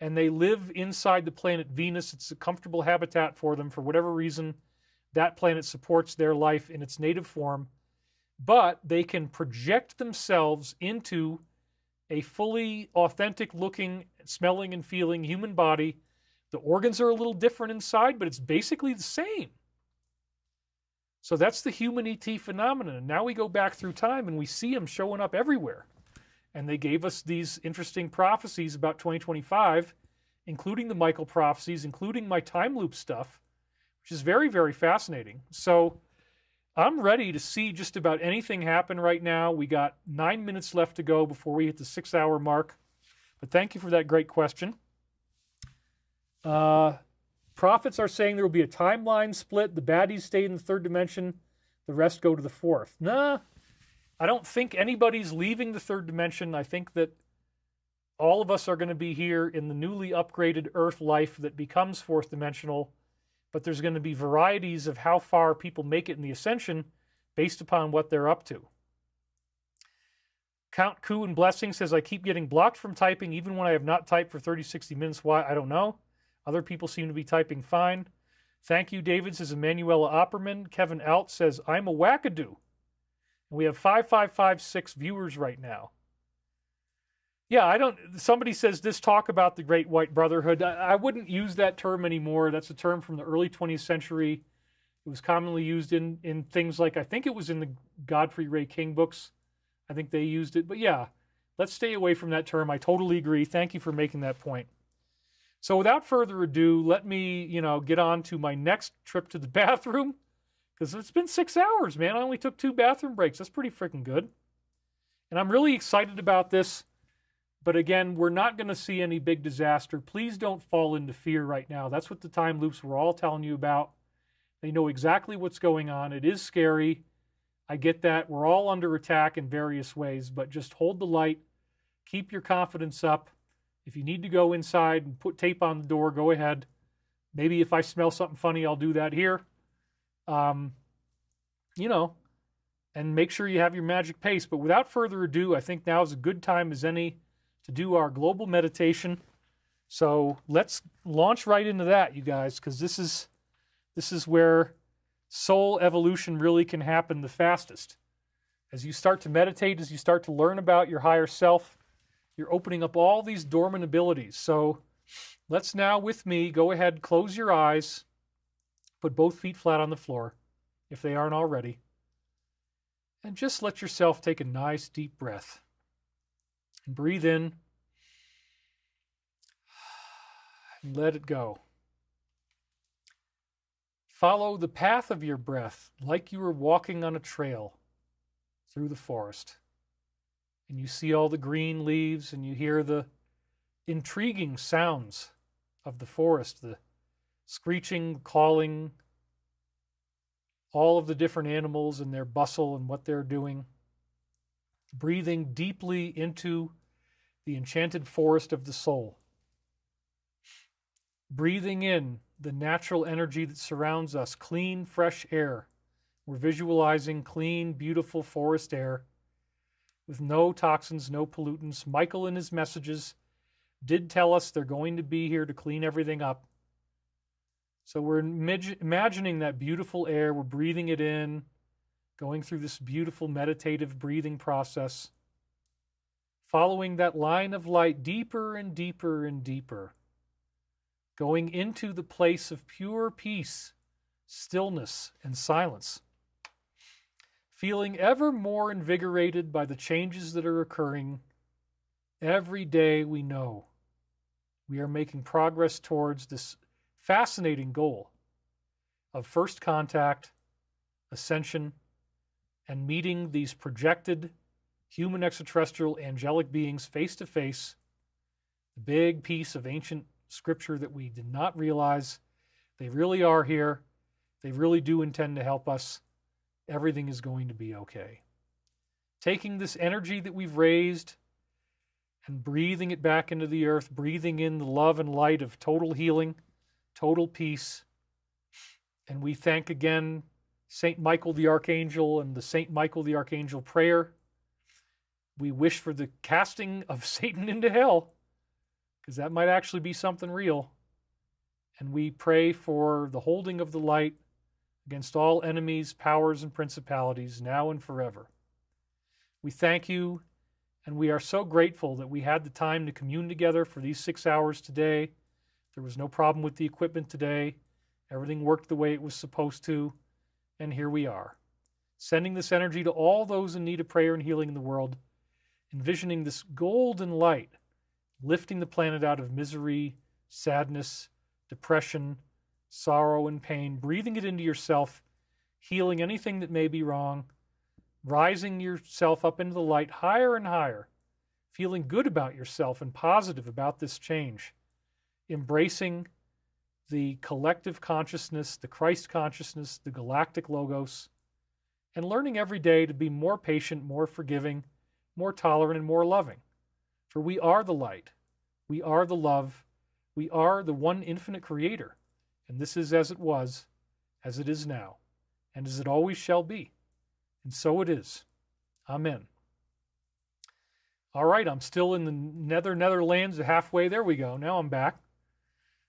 and they live inside the planet Venus. It's a comfortable habitat for them. For whatever reason, that planet supports their life in its native form, but they can project themselves into a fully authentic looking, smelling and feeling human body. The organs are a little different inside, but it's basically the same. So that's the human ET phenomenon. And now we go back through time and we see them showing up everywhere. And they gave us these interesting prophecies about 2025, including the Michael Prophecies, including my time loop stuff, which is very, very fascinating. So I'm ready to see just about anything happen right now. We got 9 minutes left to go before we hit the 6-hour mark. But thank you for that great question. Prophets are saying there will be a timeline split. The baddies stay in the third dimension. The rest go to the fourth. Nah, I don't think anybody's leaving the third dimension. I think that all of us are going to be here in the newly upgraded Earth life that becomes fourth dimensional, but there's going to be varieties of how far people make it in the Ascension based upon what they're up to. Count Ku and Blessing says, I keep getting blocked from typing even when I have not typed for 30, 60 minutes. Why? I don't know. Other people seem to be typing fine. Thank you, David, says Emanuela Opperman. Kevin Alt says, I'm a wackadoo. And we have 5556 viewers right now. Yeah, somebody says this talk about the Great White Brotherhood. I wouldn't use that term anymore. That's a term from the early 20th century. It was commonly used in things like, I think it was in the Godfrey Ray King books. I think they used it. But yeah, let's stay away from that term. I totally agree. Thank you for making that point. So without further ado, let me, get on to my next trip to the bathroom. Because it's been 6 hours, man. I only took 2 bathroom breaks. That's pretty freaking good. And I'm really excited about this. But again, we're not going to see any big disaster. Please don't fall into fear right now. That's what the time loops were all telling you about. They know exactly what's going on. It is scary. I get that. We're all under attack in various ways. But just hold the light. Keep your confidence up. If you need to go inside and put tape on the door, go ahead. Maybe if I smell something funny, I'll do that here. And make sure you have your magic pace. But without further ado, I think now is a good time as any to do our global meditation. So let's launch right into that, you guys, because this is where soul evolution really can happen the fastest. As you start to meditate, as you start to learn about your higher self, you're opening up all these dormant abilities. So let's now, with me, go ahead, close your eyes, put both feet flat on the floor, if they aren't already, and just let yourself take a nice deep breath. And breathe in, and let it go. Follow the path of your breath like you were walking on a trail through the forest. And you see all the green leaves, and you hear the intriguing sounds of the forest, the screeching, calling, all of the different animals and their bustle and what they're doing. Breathing deeply into the enchanted forest of the soul. Breathing in the natural energy that surrounds us, clean, fresh air. We're visualizing clean, beautiful forest air with no toxins, no pollutants. Michael in his messages did tell us they're going to be here to clean everything up. So we're imagining that beautiful air. We're breathing it in, going through this beautiful meditative breathing process, following that line of light deeper and deeper and deeper, going into the place of pure peace, stillness, and silence, feeling ever more invigorated by the changes that are occurring. Every day we know we are making progress towards this fascinating goal of first contact, ascension, and meeting these projected human extraterrestrial angelic beings face to face. The big piece of ancient scripture that we did not realize. They really are here. They really do intend to help us. Everything is going to be okay. Taking this energy that we've raised and breathing it back into the earth, breathing in the love and light of total healing, total peace. And we thank again Saint Michael the Archangel and the Saint Michael the Archangel prayer. We wish for the casting of Satan into hell, because that might actually be something real. And we pray for the holding of the light against all enemies, powers, and principalities, now and forever. We thank you, and we are so grateful that we had the time to commune together for these 6 hours today. There was no problem with the equipment today. Everything worked the way it was supposed to, and here we are, sending this energy to all those in need of prayer and healing in the world, envisioning this golden light lifting the planet out of misery, sadness, depression, sorrow, and pain, breathing it into yourself, healing anything that may be wrong, rising yourself up into the light higher and higher, feeling good about yourself and positive about this change, embracing the collective consciousness, the Christ consciousness, the galactic logos, and learning every day to be more patient, more forgiving, more tolerant, and more loving. For we are the light, we are the love, we are the one infinite creator, and this is as it was, as it is now, and as it always shall be. And so it is. Amen. All right, I'm still in the Netherlands, halfway. There we go. Now I'm back.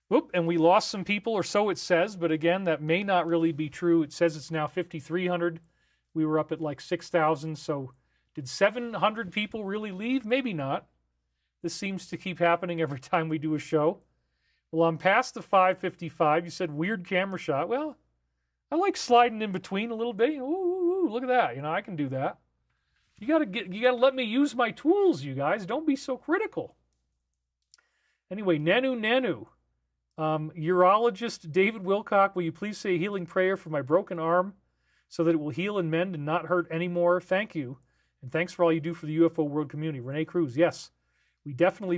Whoop, and we lost some people, or so it says, but again, that may not really be true. It says it's now 5,300. We were up at like 6,000, so did 700 people really leave? Maybe not. This seems to keep happening every time we do a show. Well, I'm past the 555. You said weird camera shot. Well, I like sliding in between a little bit. Ooh, look at that. You know, I can do that. You gotta let me use my tools, you guys. Don't be so critical. Anyway, Nanu. Urologist David Wilcock, will you please say a healing prayer for my broken arm so that it will heal and mend and not hurt anymore? Thank you. And thanks for all you do for the UFO world community. Renee Cruz, yes. We definitely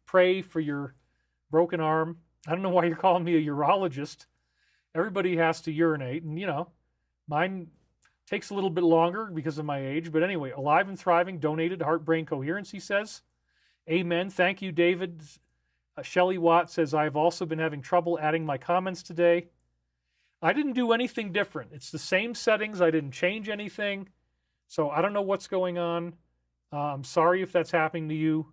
pray for your broken arm. I don't know why you're calling me a urologist. Everybody has to urinate, and, you know, mine takes a little bit longer because of my age. But anyway, Alive and Thriving donated Heart-Brain Coherence, he says. Amen. Thank you, David. Shelley Watt says, I've also been having trouble adding my comments today. I didn't do anything different. It's the same settings. I didn't change anything. So I don't know what's going on. I'm sorry if that's happening to you.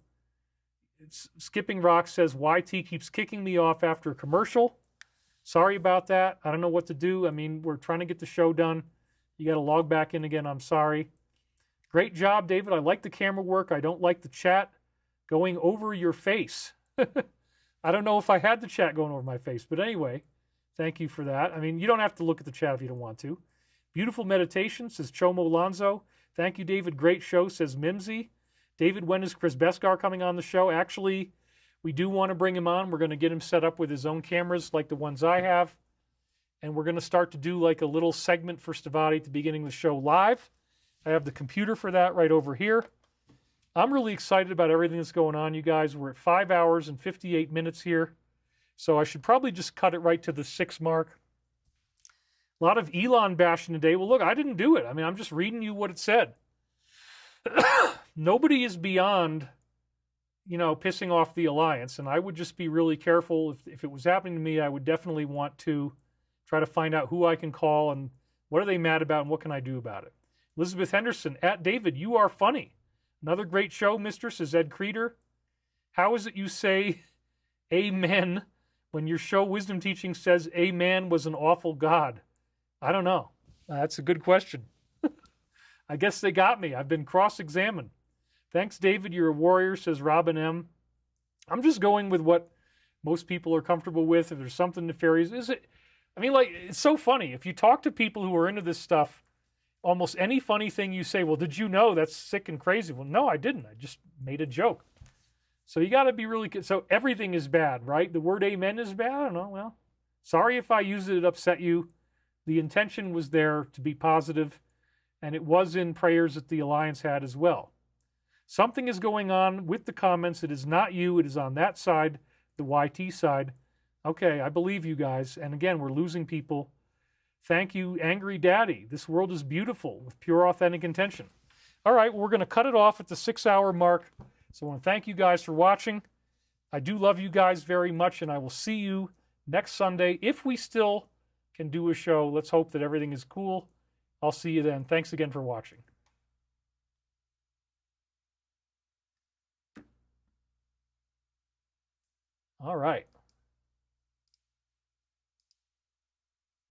Skipping Rock says, YT keeps kicking me off after a commercial. Sorry about that. I don't know what to do. I mean, we're trying to get the show done. You got to log back in again. I'm sorry. Great job, David. I like the camera work. I don't like the chat going over your face. I don't know if I had the chat going over my face, but anyway, thank you for that. I mean, you don't have to look at the chat if you don't want to. Beautiful meditation, says Chomo Lonzo. Thank you, David. Great show, says Mimsy. David, when is Chris Beskar coming on the show? Actually, we do want to bring him on. We're going to get him set up with his own cameras like the ones I have. And we're going to start to do like a little segment for Stavati at the beginning of the show live. I have the computer for that right over here. I'm really excited about everything that's going on, you guys. We're at 5 hours and 58 minutes here. So I should probably just cut it right to the 6 mark. A lot of Elon bashing today. Well, look, I didn't do it. I mean, I'm just reading you what it said. Nobody is beyond, you know, pissing off the alliance. And I would just be really careful. If it was happening to me, I would definitely want to try to find out who I can call and what are they mad about and what can I do about it. Elizabeth Henderson, at David, you are funny. Another great show, mister, says Ed Creeder. How is it you say amen when your show Wisdom Teaching says a man was an awful God? I don't know. That's a good question. I guess they got me. I've been cross-examined. Thanks, David. You're a warrior, says Robin M. I'm just going with what most people are comfortable with. If there's something nefarious, is it? I mean, like, it's so funny. If you talk to people who are into this stuff, almost any funny thing you say, well, did you know that's sick and crazy? Well, no, I didn't. I just made a joke. So you got to be really good. So everything is bad, right? The word amen is bad? I don't know. Well, sorry if I used it, upset you. The intention was there to be positive, and it was in prayers that the Alliance had as well. Something is going on with the comments. It is not you. It is on that side, the YT side. Okay, I believe you guys. And again, we're losing people. Thank you, Angry Daddy. This world is beautiful with pure, authentic intention. All right, we're going to cut it off at the 6-hour mark. So I want to thank you guys for watching. I do love you guys very much, and I will see you next Sunday. If we still can do a show, let's hope that everything is cool. I'll see you then. Thanks again for watching. All right.